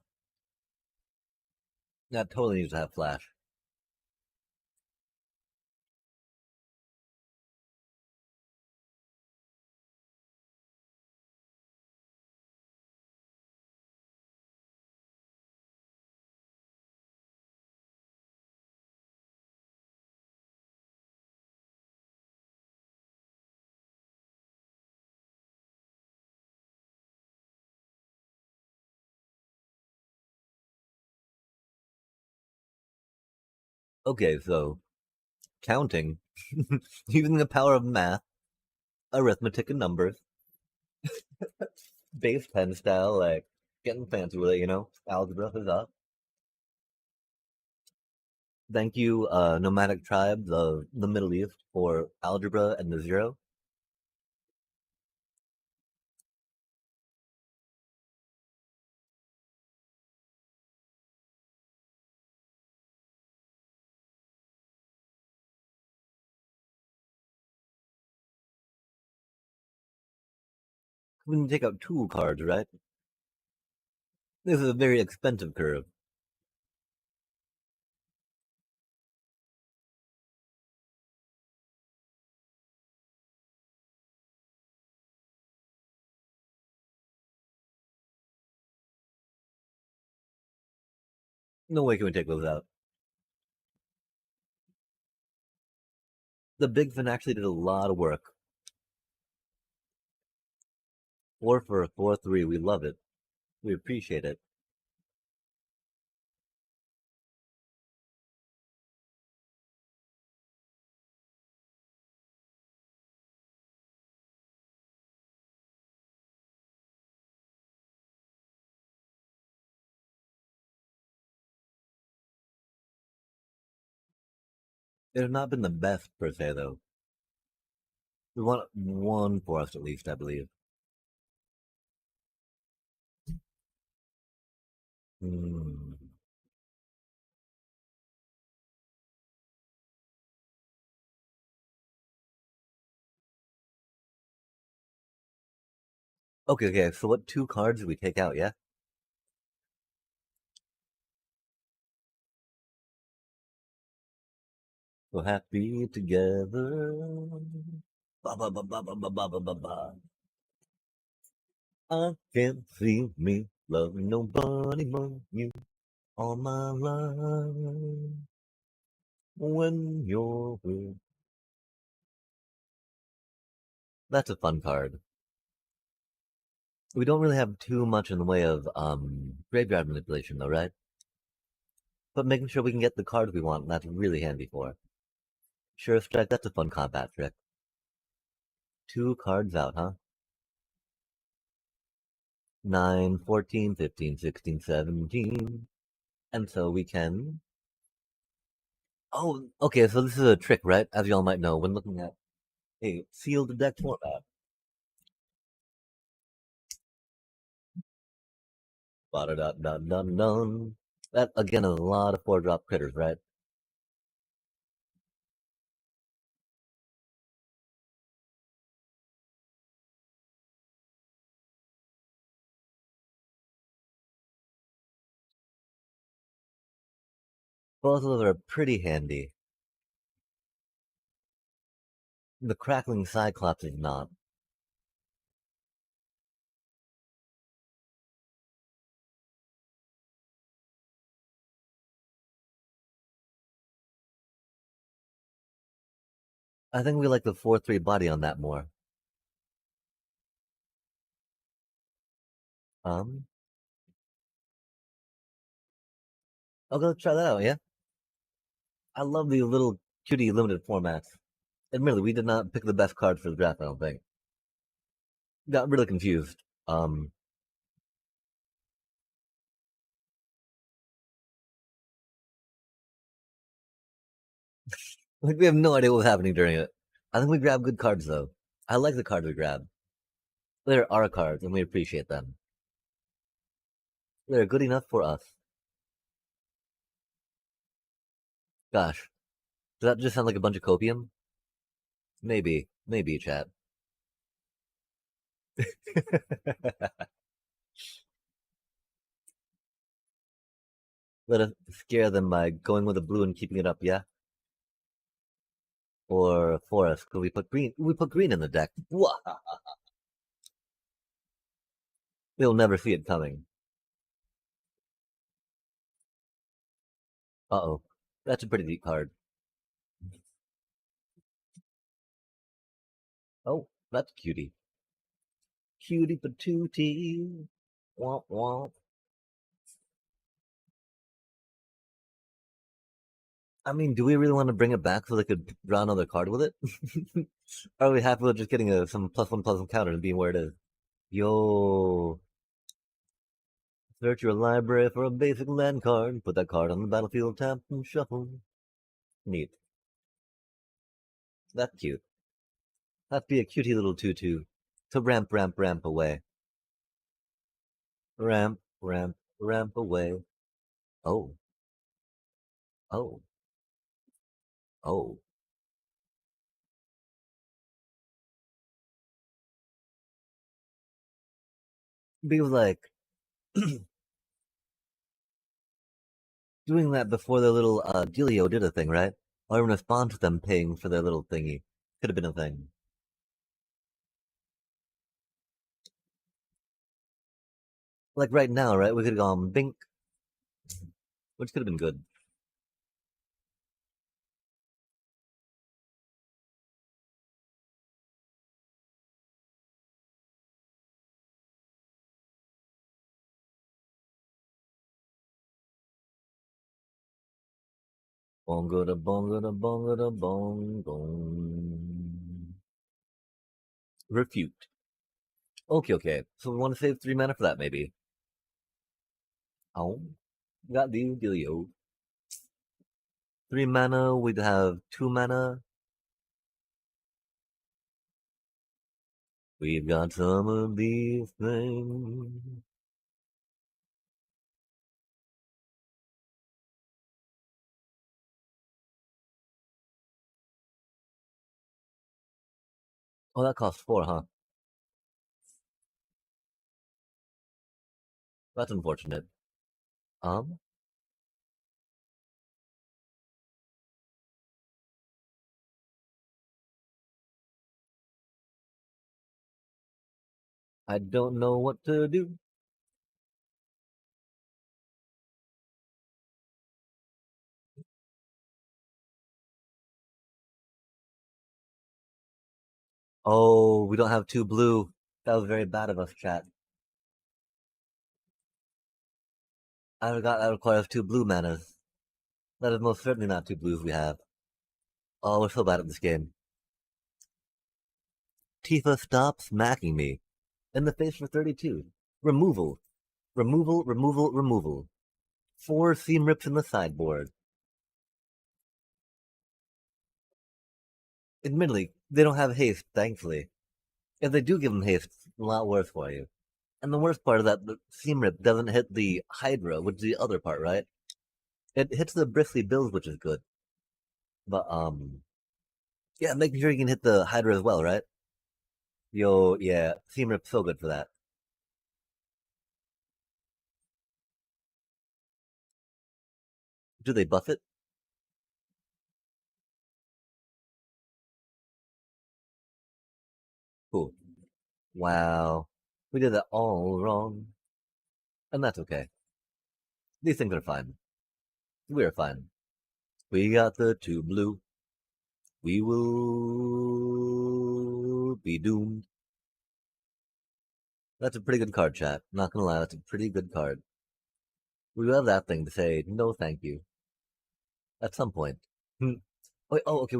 That totally needs to have flash. Okay, so counting using the power of math, arithmetic, and numbers, base 10 style, like getting fancy with it, Algebra is up. Thank you, nomadic tribes of the Middle East, for algebra and the zero. We can take out two cards, right? This is a very expensive curve. No way can we take those out. The Big Fin actually did a lot of work. Four for a 4-3. We love it. We appreciate it. It has not been the best per se, though. We want one for us at least, I believe. Hmm. Okay, okay. So what two cards did we take out? Yeah. So happy together. Ba ba ba ba ba ba ba ba ba ba. I can't see me loving nobody but you all my life. When you're with, that's a fun card. We don't really have too much in the way of graveyard manipulation, though, right? But making sure we can get the cards we want, that's really handy for. Sure strike, that's a fun combat trick. Two cards out, huh? 9, 14, 15, 16, 17. And so we can. Oh, okay, so this is a trick, right? As y'all might know, when looking at a sealed deck format. Ba-da-da-da-dun-dun. That, again, is a lot of 4-drop critters, right? Both of those are pretty handy. The Crackling Cyclops is not. I think we like the 4-3 body on that more. Um, I'll go try that out. Yeah, I love the little cutie limited formats. Admittedly, we did not pick the best card for the draft. I don't think. Got really confused. Like we have no idea what was happening during it. I think we grabbed good cards though. I like the cards we grabbed. They're our cards, and we appreciate them. They're good enough for us. Gosh, does that just sound like a bunch of copium? Maybe, chat. Let us scare them by going with the blue and keeping it up, yeah? Or forest, because we put green. We put green in the deck. They'll never see it coming. Uh-oh. That's a pretty deep card. Oh, that's cutie. Cutie patootie. Womp womp. I mean, do we really want to bring it back so they could draw another card with it? Or are we happy with just getting some +1/+1 counter and being where it is? Yo, search your library for a basic land card. Put that card on the battlefield, tap and shuffle. Neat. That's cute. That'd be a cutie little tutu to ramp away. Ramp away. Oh, oh, oh. Be like doing that before their little dealio did a thing, right? Or in response to them paying for their little thingy. Could have been a thing. Like right now, right? We could have gone bink, which could have been good. Bongo da bongo da bongo da bong bong. Refute. Okay, okay. So we want to save 3 mana for that, maybe. Oh, got the dealio. 3 mana, we'd have 2 mana. We've got some of these things. Oh, that costs 4, huh? That's unfortunate. Um, I don't know what to do. Oh, we don't have 2 blue. That was very bad of us, chat. I forgot that requires 2 blue manas. That is most certainly not 2 blues we have. Oh, we're so bad at this game. Tifa, stop smacking me. In the face for 32. Removal. Removal. 4 seam rips in the sideboard. Admittedly, they don't have haste, thankfully. If they do give them haste, it's a lot worse for you. And the worst part of that, the seam rip doesn't hit the Hydra, which is the other part, right? It hits the bristly bills, which is good. But yeah, making sure you can hit the Hydra as well, right? Yo, yeah, seam rip's so good for that. Do they buff it? Cool. Wow. We did that all wrong. And that's okay. These things are fine. We're fine. We got the 2 blue. We will be doomed. That's a pretty good card, chat. Not gonna lie, that's a pretty good card. We will have that thing to say no thank you at some point. Hmm. Wait, oh, okay,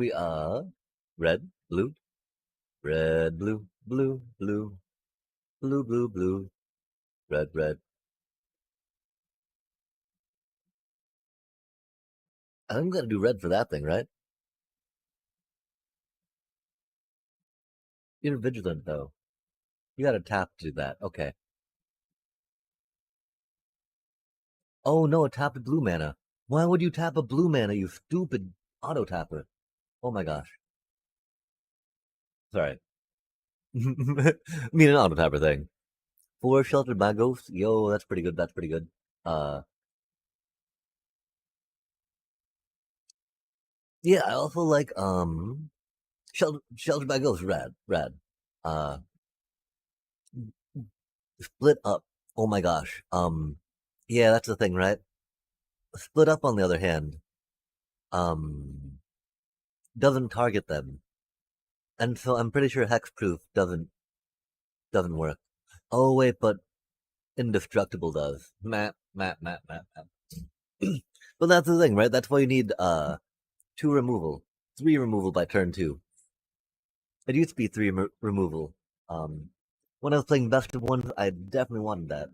red, blue, red, blue, blue, blue, blue, blue, blue, red, red. I think we gotta do red for that thing, right? You're vigilant though. You gotta tap to do that. Okay. Oh no, tap a blue mana. Why would you tap a blue mana, you stupid auto tapper? Oh my gosh. Sorry. Mean an auto tapper thing. Four sheltered by ghosts. Yo, that's pretty good. That's pretty good. Uh, yeah, I also like sheltered by ghosts. Rad, rad. Uh, split up. Oh my gosh. Yeah, that's the thing, right? Split up on the other hand, um, doesn't target them, and so I'm pretty sure hexproof doesn't work. Oh wait, but indestructible does. Map. But that's the thing, right? That's why you need two removal, three removal by turn two. It used to be three removal. Um, when I was playing best of ones, I definitely wanted that.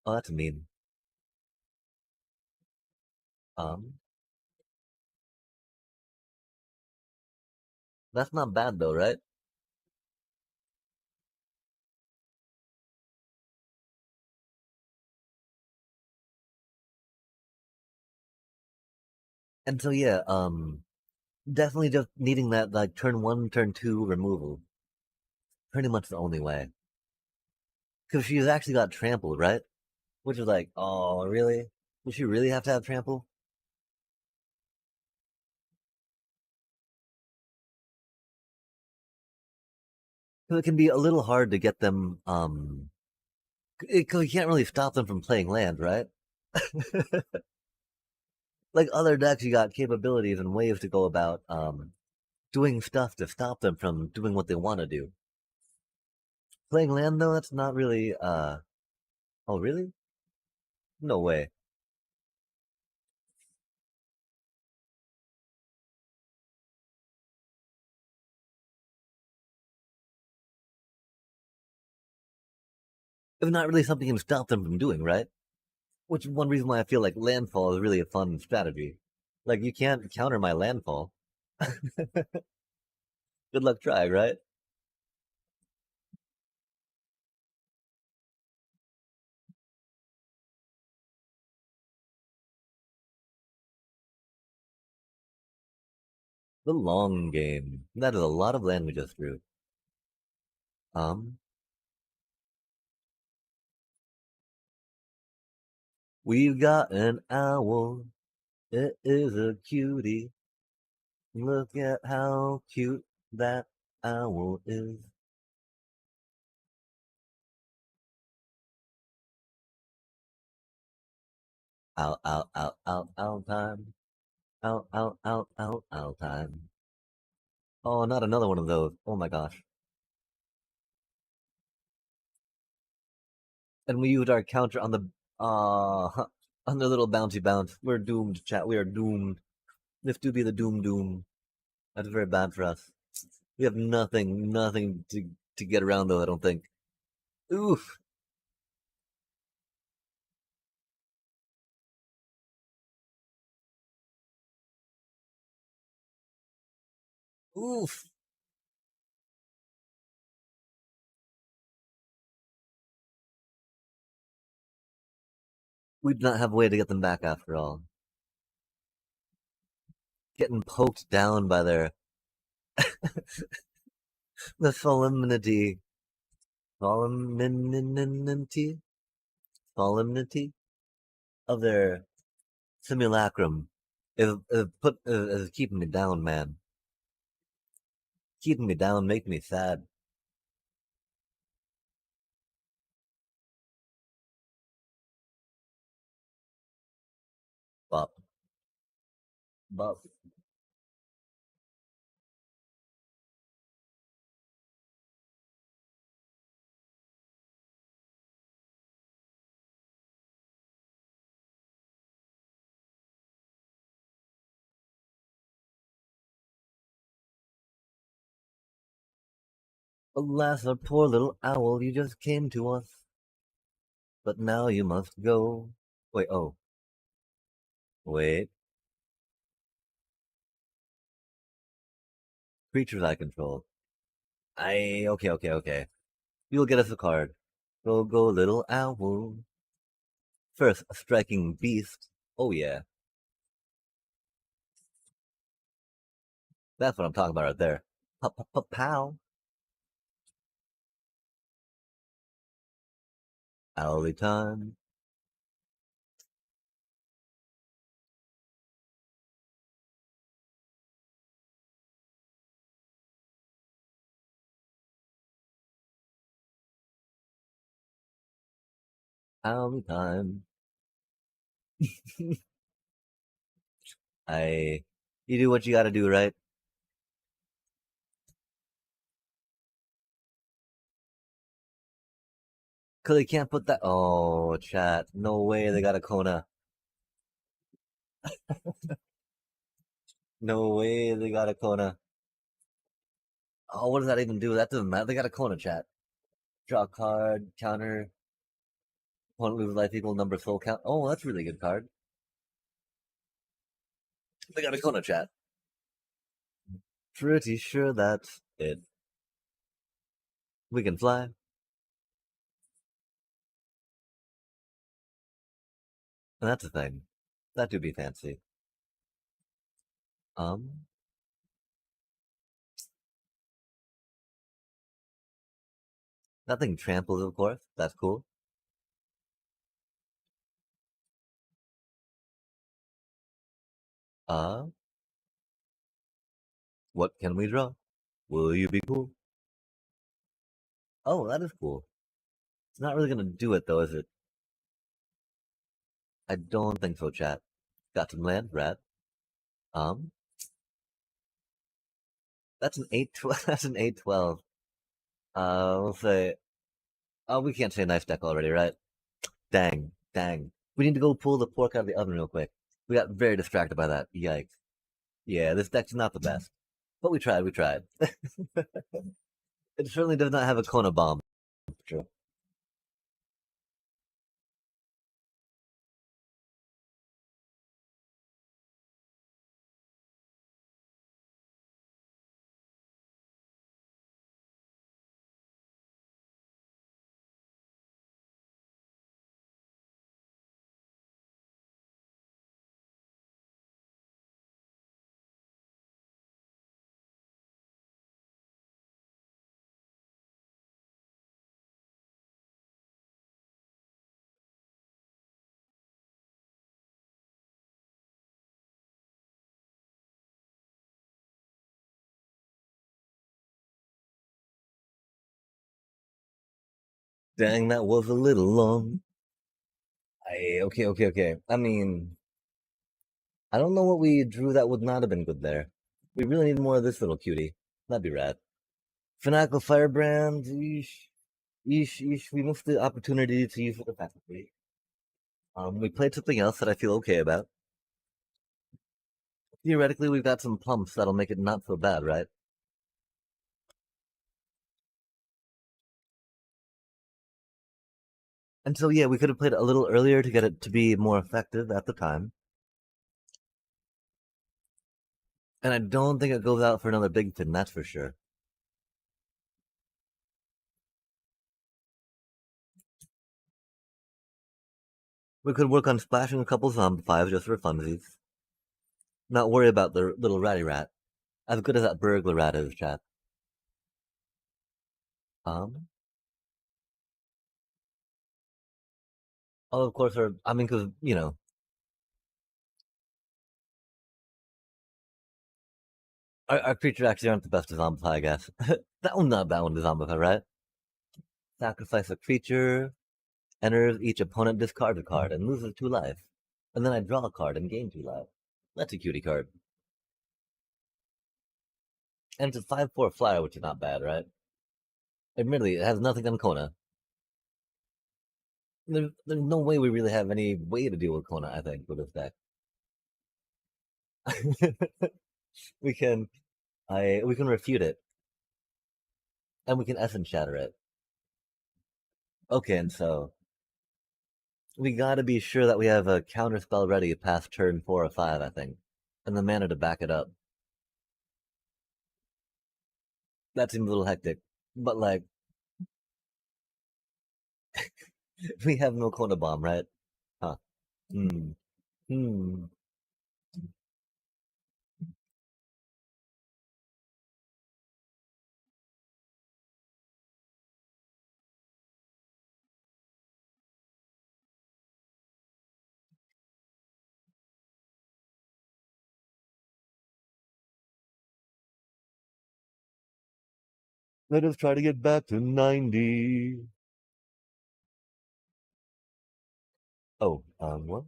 Oh, that's mean. Um, that's not bad though, right? And so yeah, definitely just needing that like turn one, turn two removal. Pretty much the only way. Because she's actually got trampled, right? Which is like, oh, really? Does she really have to have trample? Because it can be a little hard to get them. Because you can't really stop them from playing land, right? Like other decks, you got capabilities and ways to go about doing stuff to stop them from doing what they want to do. Playing land though, that's not really. Oh really? No way. It's not really something you can stop them from doing, right? Which is one reason why I feel like landfall is really a fun strategy. Like you can't counter my landfall. Good luck try, right? The long game. That is a lot of land we just drew. Um, we've got an owl. It is a cutie. Look at how cute that owl is. Out time. Out time. Oh, not another one of those. Oh my gosh. And we used our counter on the on the little bouncy bounce. We're doomed, chat. We are doomed. This do be the doom. That's very bad for us. We have nothing to get around though, I don't think. Oof. Oof. We do not have a way to get them back after all. Getting poked down by their the solemnity solemnity of their simulacrum is keeping me down, man. Keeping me down, making me sad. But but Alas, our poor little owl, you just came to us, but now you must go. Wait, oh, wait. Creatures I control. Okay. You'll get us a card. Go, little owl. First, a striking beast. Oh yeah, that's what I'm talking about right there. Pow. Owly time. Owly time. I. You do what you gotta do, right? Cause they can't put that. Oh, chat. No way they got a Kona. No way they got a Kona. Oh, what does that even do? That doesn't matter. They got a Kona, chat. Draw a card, counter, opponent loses life equal number soul count. Oh, that's a really good card. They got a Kona, chat. Pretty sure that's it. We can fly. And that's a thing. That do be fancy. Um, that thing tramples, of course. That's cool. Uh, what can we draw? Will you be cool? Oh, that is cool. It's not really gonna do it though, is it? I don't think so, chat. Got some land, rat. Um, that's an 8-12. That's an 8-12. We'll say. Oh, we can't say nice deck already, right? Dang. We need to go pull the pork out of the oven real quick. We got very distracted by that. Yikes. Yeah, this deck's not the best. But we tried. It certainly does not have a Kona bomb. True. Dang, that was a little long. Okay. I mean, I don't know what we drew that would not have been good there. We really need more of this little cutie. That'd be rad. Fanatical Firebrand. Yeesh. We missed the opportunity to use it effectively. We played something else that I feel okay about. Theoretically, we've got some pumps that'll make it not so bad, right? And so, yeah, we could have played it a little earlier to get it to be more effective at the time. And I don't think it goes out for another big fin, that's for sure. We could work on splashing a couple zombie fives just for funsies. Not worry about the little ratty rat. As good as that burglar rat is, chat. Um, oh, of course, I mean, because, our creatures actually aren't the best to zombify, I guess. That one's not that one to zombify, right? Sacrifice a creature, enters each opponent discard a card, and loses 2 life. And then I draw a card and gain 2 life. That's a cutie card. And it's a 5/4 flyer, which is not bad, right? Admittedly, it has nothing on Kona. There's no way we really have any way to deal with Kona, I think, with this deck. we can we can refute it. And we can essence shatter it. Okay, and so we gotta be sure that we have a counter spell ready past turn 4 or 5, I think. And the mana to back it up. That seems a little hectic. But like, we have no Kona Bomb, right? Huh. Hmm. Hmm. Let us try to get back to 90. Oh, what?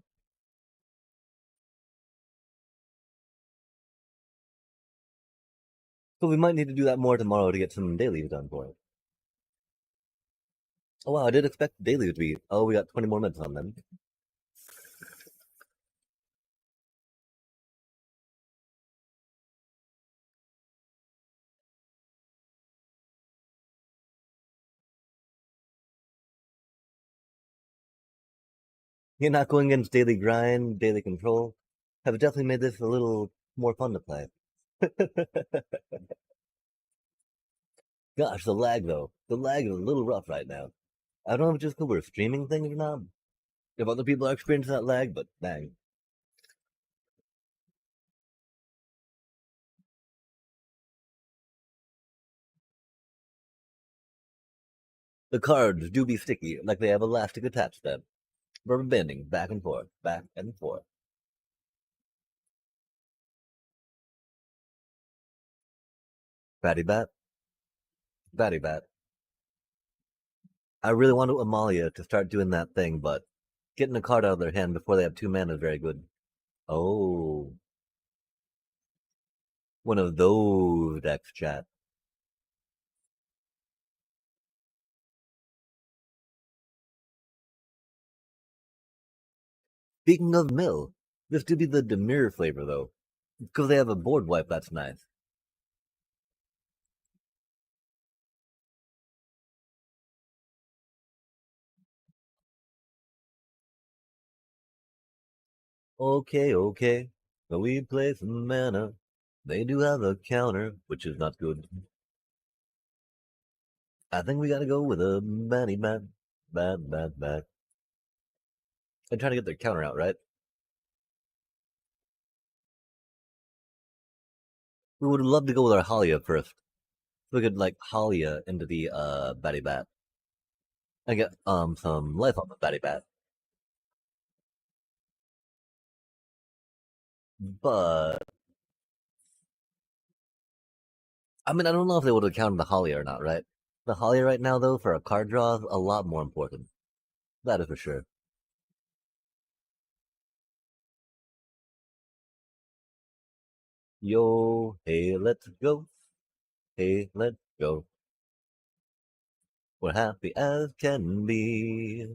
So we might need to do that more tomorrow to get some dailies done for it. Oh wow, I did expect dailies to be. Oh, we got 20 more minutes on them. You're not going against daily grind, daily control. Have definitely made this a little more fun to play. Gosh, the lag though. The lag is a little rough right now. I don't know if it's just because we're streaming things or not. If other people are experiencing that lag, but dang. The cards do be sticky, like they have elastic attached to them. Rubber banding back and forth, back and forth. Batty bat, batty bat. I really want to Amalia to start doing that thing, but getting a card out of their hand before they have 2 mana is very good. Oh, one of those decks, chat. Speaking of mill, this could be the Demir flavor though, because they have a board wipe that's nice. Okay, okay. So we play some mana. They do have a counter, which is not good. I think we gotta go with a batty bat, bat. And try to get their counter out, right? We would love to go with our Halia first. We could like Halia into the batty bat. And get some life on the batty bat. But I mean I don't know if they would have counted the Halia or not, right? The Halia right now though for a card draw is a lot more important. That is for sure. Yo, hey, let's go. Hey, let's go. We're happy as can be.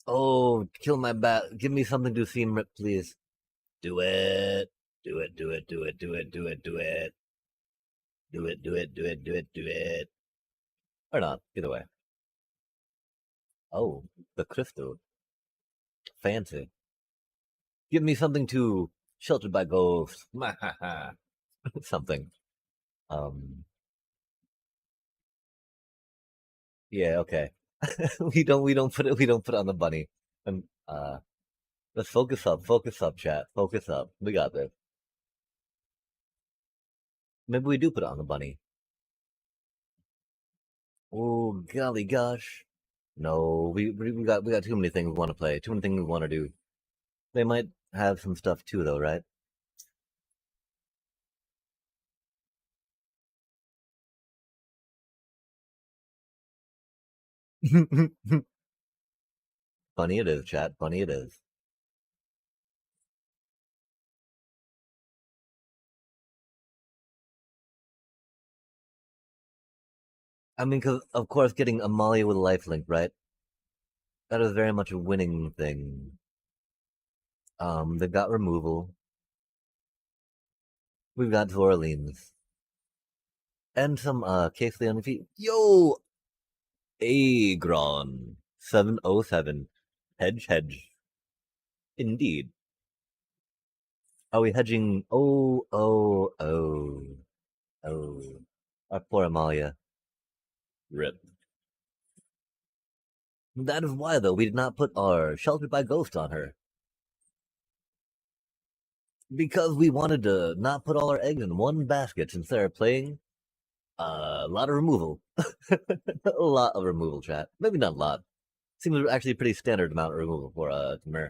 Oh, kill my bat. Give me something to seam rip, please. Do it. Do it, do it, do it, do it, do it, do it. Do it, do it, do it, do it, do it. Or not, either way. Oh, the crystal. Fancy. Give me something to sheltered by ghosts. Something. Um, yeah, okay. we don't put it on the bunny. And let's focus up, chat. Focus up. We got this. Maybe we do put it on the bunny. Oh golly gosh. No, we got too many things we want to play, too many things we want to do. They might have some stuff too though, right? Funny it is, chat. Funny it is. I mean, because of course, getting Amalia with a lifelink, right? That is very much a winning thing. They've got removal. We've got Zorlines. And some case the feet. Yo, Agron 707. Hedge, hedge. Indeed. Are we hedging? Oh, oh, oh, oh. Our poor Amalia. Rip. That is why, though, we did not put our Sheltered by Ghost on her. Because we wanted to not put all our eggs in one basket since they're playing a lot of removal. A lot of removal, chat. Maybe not a lot. Seems actually a pretty standard amount of removal for Tamir.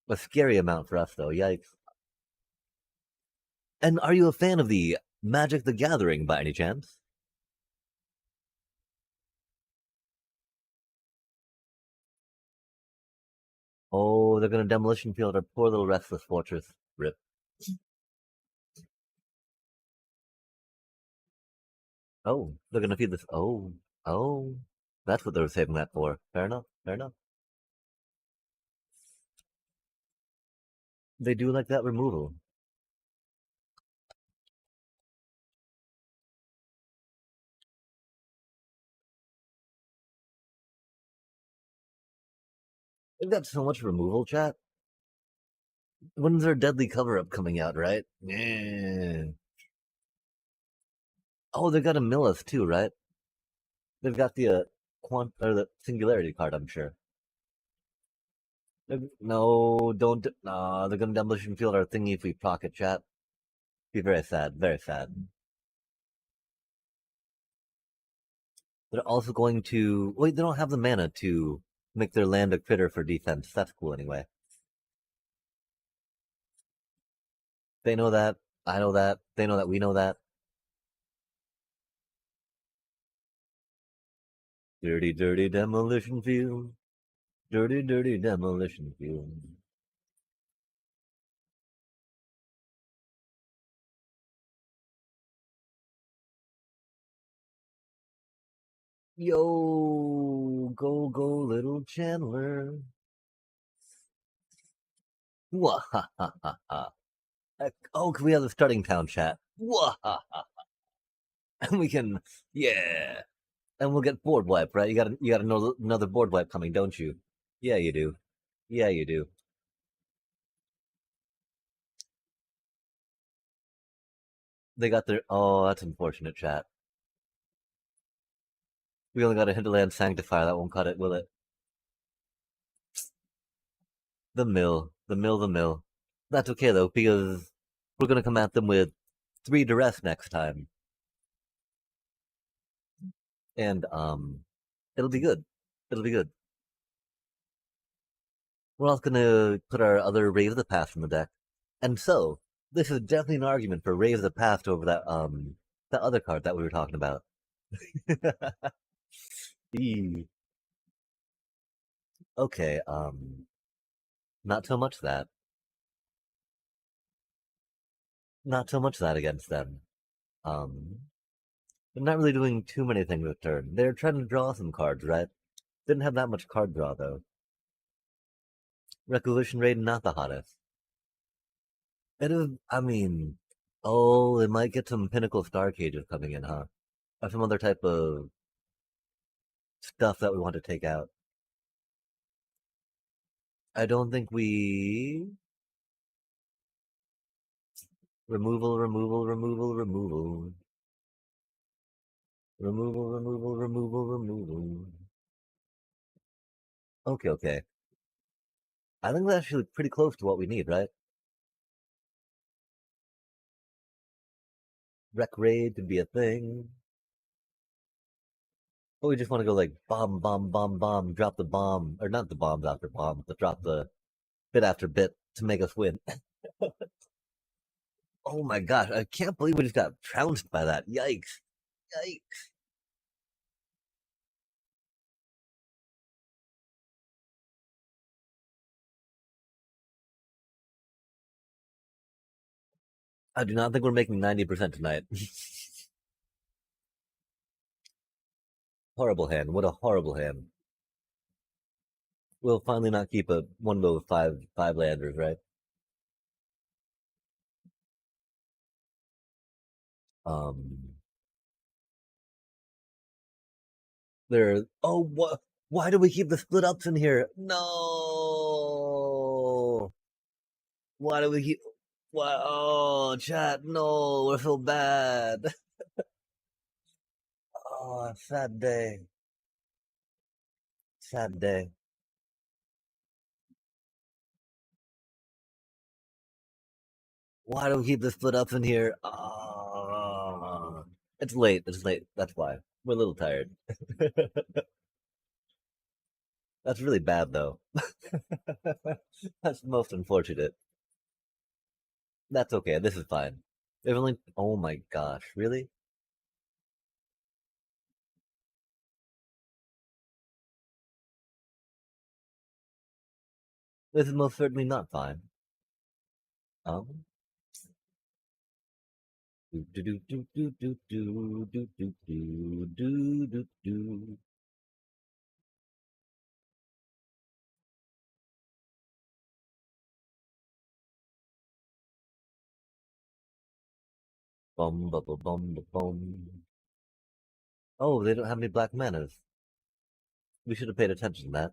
A scary amount for us, though. Yikes. And are you a fan of the Magic the Gathering by any chance? Oh, they're gonna demolition field our poor little restless fortress. Rip. Oh, they're gonna feed this. Oh, oh. That's what they were saving that for. Fair enough. Fair enough. They do like that removal. They've got so much removal, chat. When's their deadly cover up coming out, right? Yeah. Oh, they got a Millith too, right? They've got the quant or the singularity card, I'm sure. No, don't. Nah, they're gonna demolition field our thingy if we proc it, chat. Be very sad, very sad. They're also going to wait. They don't have the mana to make their land a critter for defense. That's cool anyway. They know that. I know that. They know that. We know that. Dirty, dirty demolition field. Dirty, dirty demolition field. Yo, go, go, little Chandler. Wah ha ha ha ha. Oh, can we have the starting town chat? Wah ha ha. And we can, yeah. And we'll get board wipe, right? You got another board wipe coming, don't you? Yeah, you do. Yeah, you do. They got their. Oh, that's unfortunate, chat. We only got a Hinterland Sanctifier. That won't cut it, will it? The mill, the mill, the mill. That's okay though, because we're gonna come at them with 3 duress next time, and it'll be good. It'll be good. We're also gonna put our other Rave of the Past in the deck, and so this is definitely an argument for Rave of the Past over that other card that we were talking about. Okay, not so much that. Not so much that against them. Um, they're not really doing too many things with turn. They're trying to draw some cards, right? Didn't have that much card draw though. Requisition Raid not the hottest. It is. I mean, oh, it might get some Pinnacle Star Cages coming in, huh? Or some other type of stuff that we want to take out. I don't think we removal, removal, removal, removal. Removal, removal, removal, removal. Okay, okay. I think that's actually pretty close to what we need, right? Rec raid could be a thing. But we just want to go like bomb, bomb, bomb, bomb, drop the bomb, or not the bombs after bomb, but drop the bit after bit to make us win. Oh my gosh, I can't believe we just got trounced by that. Yikes. Yikes. I do not think we're making 90% tonight. Horrible hand. What a horrible hand. We'll finally not keep one of those five landers, right? Um, there. Oh, what? Why do we keep the split ups in here? No. Why do we keep? Why? Oh, chat. No, we're so bad. Oh, sad day. Sad day. Why do we keep the split ups in here? Oh, it's late. It's late. That's why we're a little tired. That's really bad, though. That's most unfortunate. That's okay. This is fine. They've only. Oh my gosh, really? This is most certainly not fine. Um. Do do do do do do do do do do do do do. Bum bum bum bum bum. Oh, they don't have any black manas. We should have paid attention to that.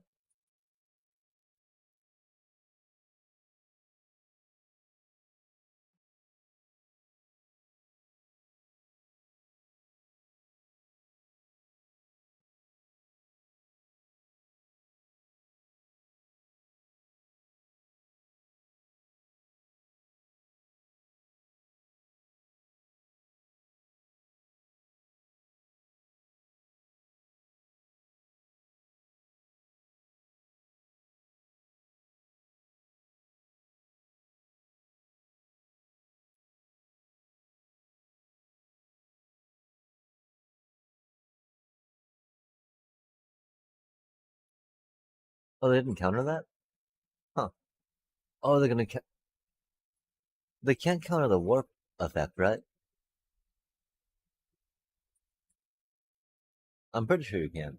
Oh, they didn't counter that? Huh. Oh, they're gonna. They can't counter the warp effect, right? I'm pretty sure you can.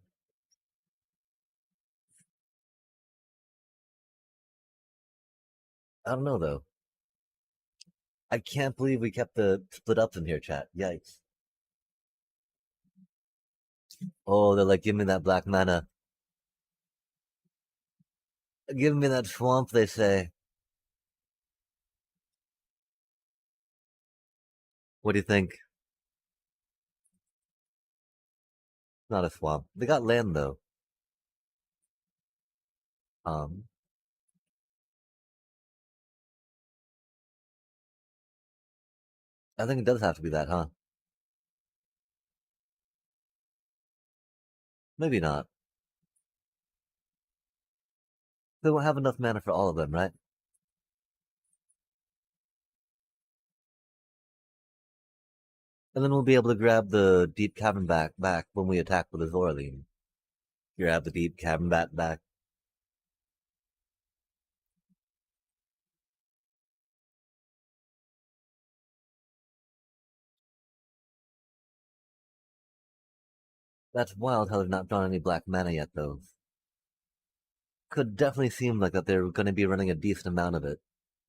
I don't know though. I can't believe we kept the split ups in here, chat. Yikes. Oh, they're like, give me that black mana. Give me that swamp, they say. What do you think? Not a swamp. They got land though. Um, I think it does have to be that, huh? Maybe not. They won't have enough mana for all of them, right? And then we'll be able to grab the deep cavern back when we attack with Azoraline. Grab the deep cavern back. That's wild how they've not drawn any black mana yet, though. Could definitely seem like that they're going to be running a decent amount of it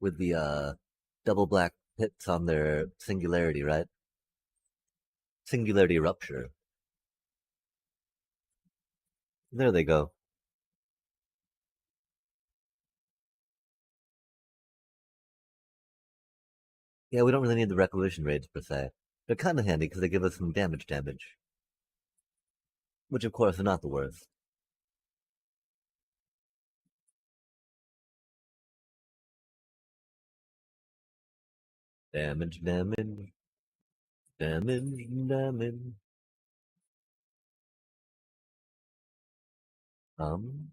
with the double black pits on their singularity, right? Singularity rupture. There they go. Yeah, we don't really need the requisition raids per se. They're kind of handy because they give us some damage, which of course are not the worst. Damage. Um,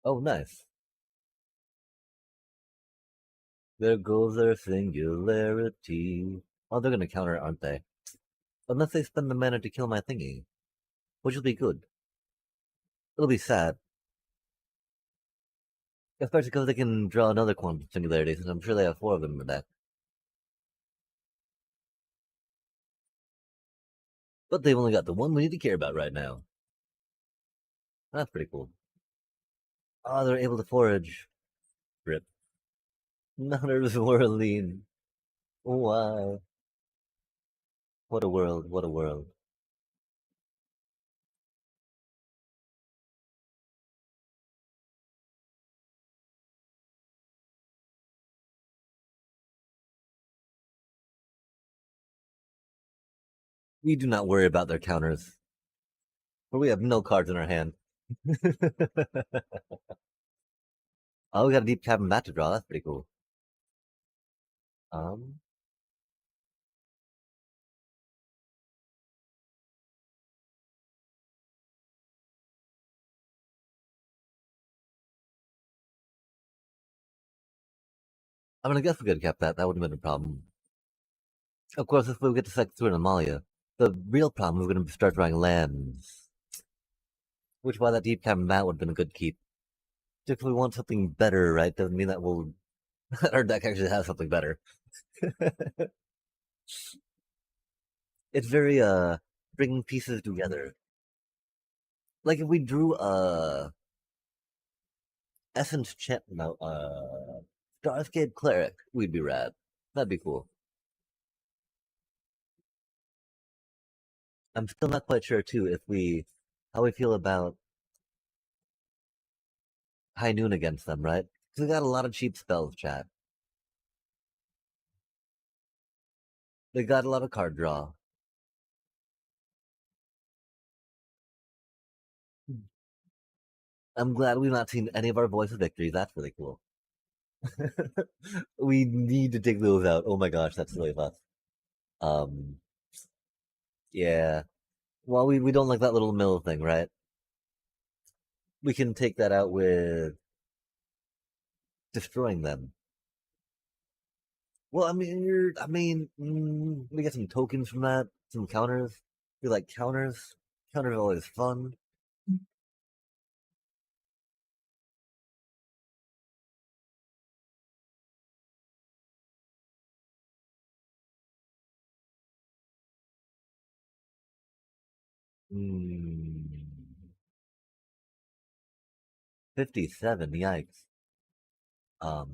oh, nice. There goes their singularity. Oh, they're gonna counter it, aren't they? Unless they spend the mana to kill my thingy, which will be good. It'll be sad. Especially because they can draw another quantum singularity, since I'm sure they have four of them in the deck. But they've only got the one we need to care about right now. That's pretty cool. Oh, they're able to forage. Rip. Nutters whirling. Why? What a world, what a world. We do not worry about their counters, for we have no cards in our hand. Oh, we got a deep cabin mat to draw. That's pretty cool. Um, I mean, I guess we could have kept that. That wouldn't have been a problem. Of course, if we get to second through an Amalia, the real problem is going to start drawing lands. Which why that deep cabin mat would have been a good keep. Just if we want something better, right? Doesn't mean that we'll that our deck actually has something better. It's very bringing pieces together. Like if we drew Essence Chant no Starscape Cleric, we'd be rad. That'd be cool. I'm still not quite sure too if we how we feel about High Noon against them, right? Because we got a lot of cheap spells, chat. They got a lot of card draw. I'm glad we've not seen any of our voice of victories. That's really cool. We need to take those out. Oh my gosh, that's really fun. Um, yeah. Well, we don't like that little mill thing, right? We can take that out with destroying them. Well, I mean, we get some tokens from that, some counters. We like counters. Counters are always fun. Mm, 57, yikes. Um,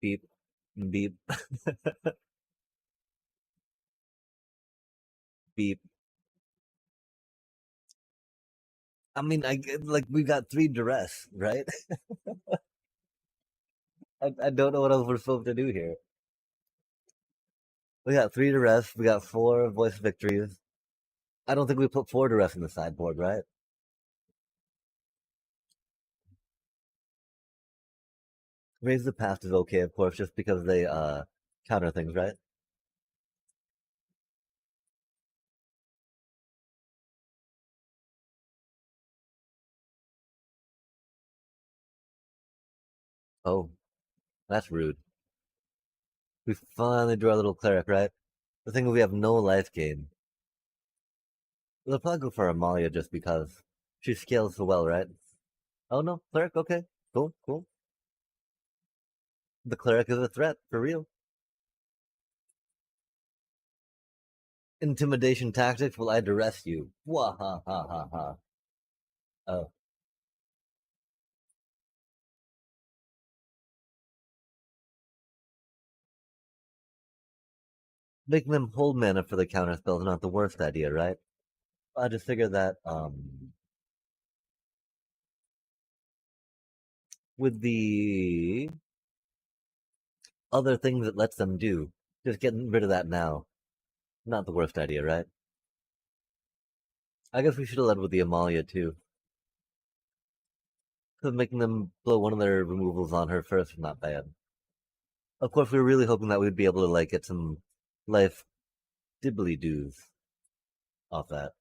beep, beep, beep. I mean, like we got three duress, right? I don't know what else we're supposed to do here. We got three duress. We got four voice victories. I don't think we put four duress in the sideboard, right? Raise the past is okay, of course, just because they counter things, right? Oh, that's rude. We finally drew our little cleric, right? The thing is, we have no life gain. We'll probably go for Amalia just because she scales so well, right? Oh no, cleric, okay. Cool, cool. The cleric is a threat, for real. Intimidation tactics, will I duress you? Wah ha ha ha ha. Oh. Making them hold mana for the counter spell is not the worst idea, right? I just figured that with the other things it lets them do, just getting rid of that now, not the worst idea, right? I guess we should have led with the Amalia too. Because making them blow one of their removals on her first is not bad. Of course, we were really hoping that we'd be able to like get some life dibbly doos off that.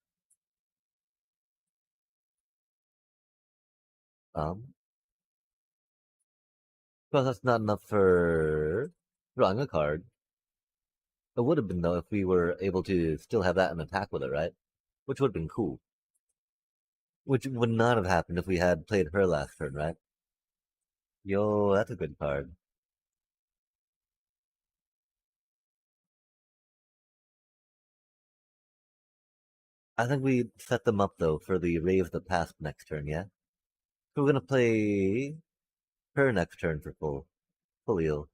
Well, that's not enough for drawing a card. It would have been though if we were able to still have that and attack with it, right? Which would have been cool. which would not have happened if we had played her last turn, right? Yo, that's a good card. I think we set them up though for the Raise the Past next turn, yeah? So we're gonna play her next turn for full heal.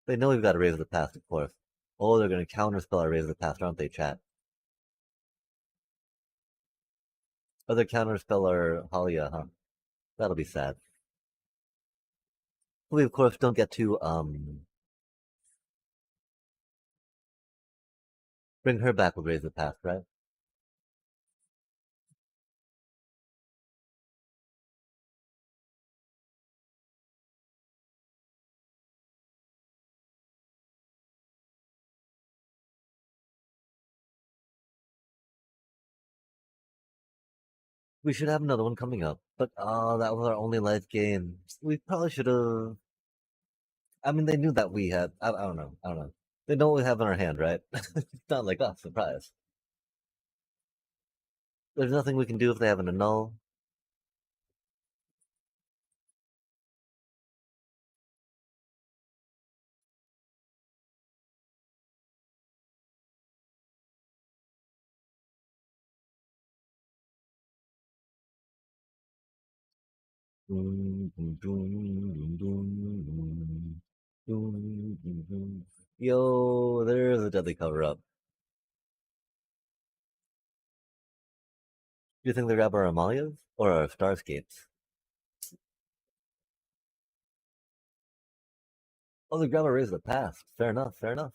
They know we've got to Raise the Past, of course. Oh, they're gonna counterspell our Raise the Past, aren't they, chat? Oh, they counterspell our Halia, huh? That'll be sad. We of course don't get to bring her back with Raise the Past, right? We should have another one coming up, but that was our only life game. We probably should have. I mean, they knew that we had. I don't know. I don't know. They know what we have in our hand, right? It's not like us. Surprise. There's nothing we can do if they have an annul. Yo, there's a deadly cover up. Do you think they grab our Amalias or our Starscapes? Oh, they grab our Raise the Past. Fair enough. Fair enough.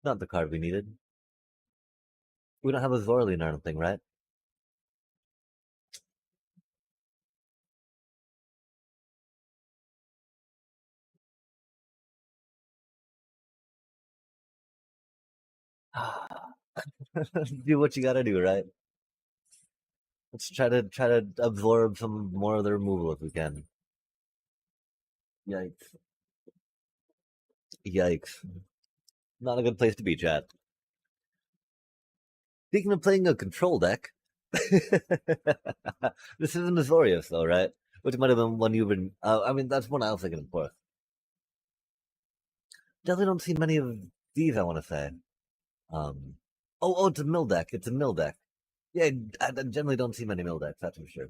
Not the card we needed. We don't have a Zorlian or anything, right? Do what you gotta do, right? Let's try to absorb some more of the removal if we can. Yikes! Yikes! Not a good place to be, chat. Speaking of playing a control deck, this isn't Azorius though, right? Which might have been one you've been. I mean, that's one I was thinking, of course. Definitely don't see many of these. I want to say. Um. Oh, it's a mill deck. It's a mill deck. Yeah, I generally don't see many mill decks. That's for sure.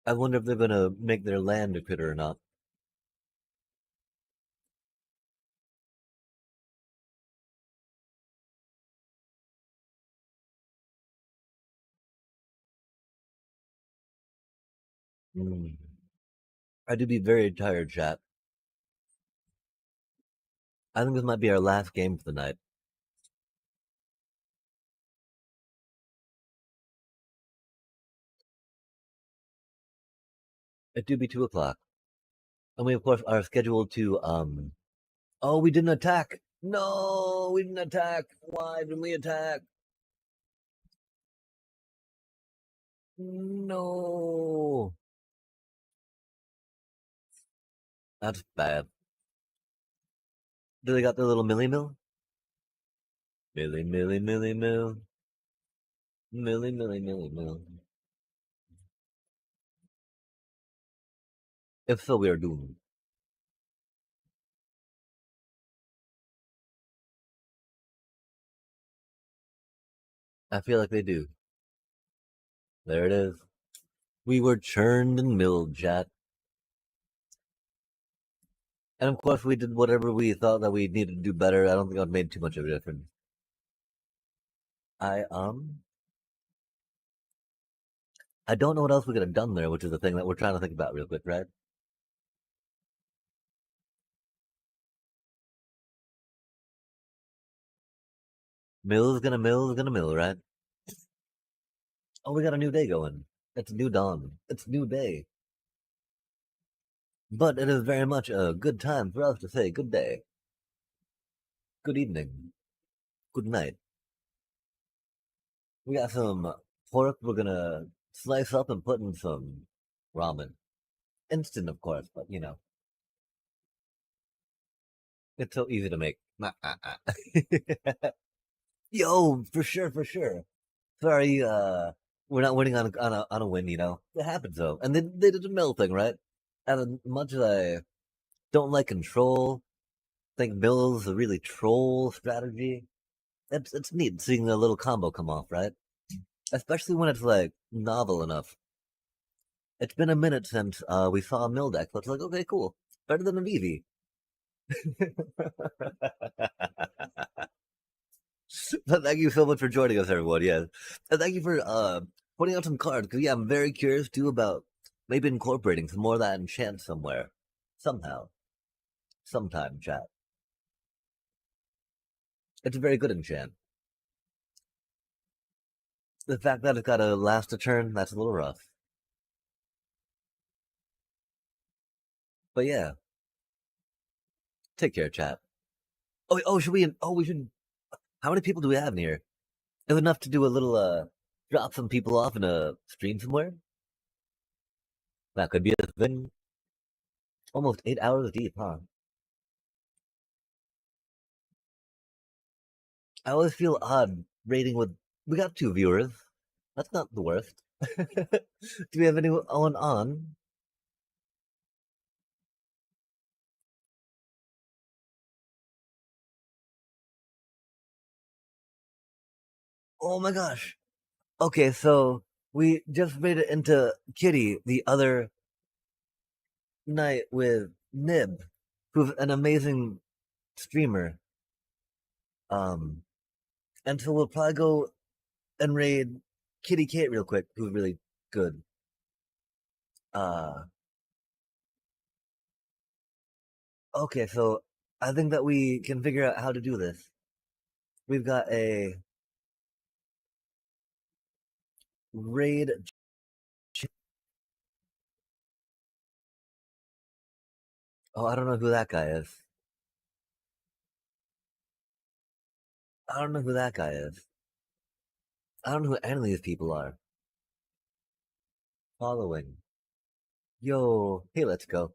I wonder if they're gonna make their land a critter or not. Mm. I do be very tired, chat. I think this might be our last game for the night. It do be 2 o'clock, and we of course are scheduled to. Oh, we didn't attack. No, we didn't attack. Why didn't we attack? No, that's bad. Do they got their little milli mill? Milli milli milli mill. Milli milli milli mill. If so, we are doomed. I feel like they do. There it is. We were churned and milled, chat. And of course, we did whatever we thought that we needed to do better. I don't think it made too much of a difference. I I don't know what else we could have done there, which is the thing that we're trying to think about real quick, right? Mill's gonna mill, right? Oh, we got a new day going. It's a new dawn. It's a new day. But it is very much a good time for us to say good day, good evening, good night. We got some pork we're gonna slice up and put in some ramen. Instant, of course, but you know, it's so easy to make. Yo, for sure, for sure. Sorry, we're not winning on a win, you know. It happens though. And they did the mill thing, right? And as much as I don't like control, think mill is a really troll strategy. It's neat seeing a little combo come off, right? Especially when it's like novel enough. It's been a minute since we saw a mill deck, so it's like, okay, cool. Better than a Vivi. But thank you so much for joining us, everyone. Yes, and thank you for putting out some cards. Because yeah, I'm very curious too about maybe incorporating some more of that enchant somewhere, somehow, sometime. Chat. It's a very good enchant. The fact that it's got to last a turn, that's a little rough. But yeah, take care, chat. Oh, should we? Oh, we should. How many people do we have in here? Is enough to do a little drop some people off in a stream somewhere? That could be a thing. Almost 8 hours deep, huh? I always feel odd rating with. We got 2 viewers. That's not the worst. Do we have anyone on? Oh my gosh. Okay, so we just made it into Kitty the other night with Nib, who's an amazing streamer. Um, and so we'll probably go and raid Kitty Kate real quick, who's really good. Uh, okay, so I think that we can figure out how to do this. We've got a raid. Oh, I don't know who that guy is. I don't know who that guy is. I don't know who any of these people are. Following. Yo, hey, let's go.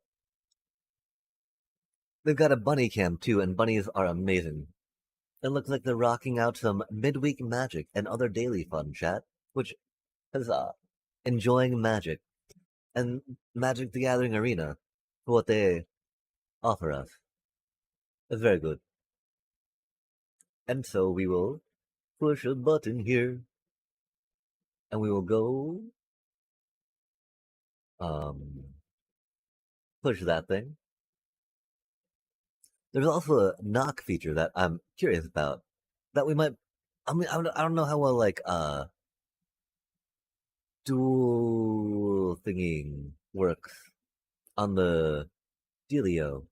They've got a bunny cam too, and bunnies are amazing. It looks like they're rocking out some midweek magic and other daily fun chat, which, huzzah, enjoying magic and Magic the Gathering Arena for what they offer us. It's very good. And so we will push a button here, and we will go, um, push that thing. There's also a knock feature that I'm curious about that we might. I mean, I don't know how well like dual thingying works on the Delio.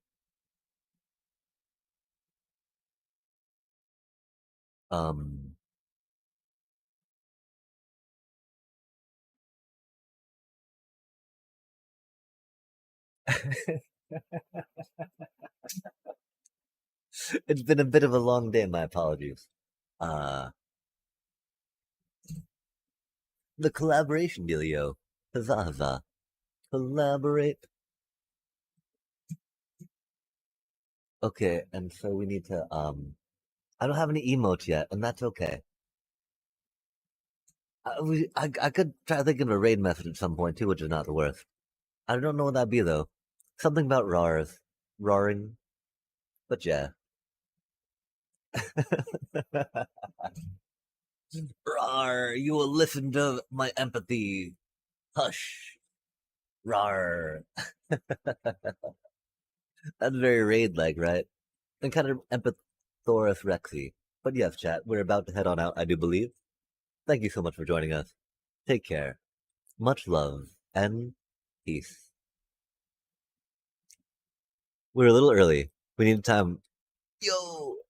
Um, it's been a bit of a long day. My apologies. Uh, the collaboration Delio. Huzzah, huzzah. Collaborate. Okay, and so we need to I don't have any emotes yet, and that's okay. I could try thinking of a raid method at some point too, which is not the worst. I don't know what that'd be though. Something about rars, roaring, but yeah. Rar, you will listen to my empathy. Hush, rar. That's very raid-like, right? And kind of Empathorus Rexy. But yes, chat, we're about to head on out, I do believe. Thank you so much for joining us. Take care. Much love and peace. We're a little early. We need time. Yo!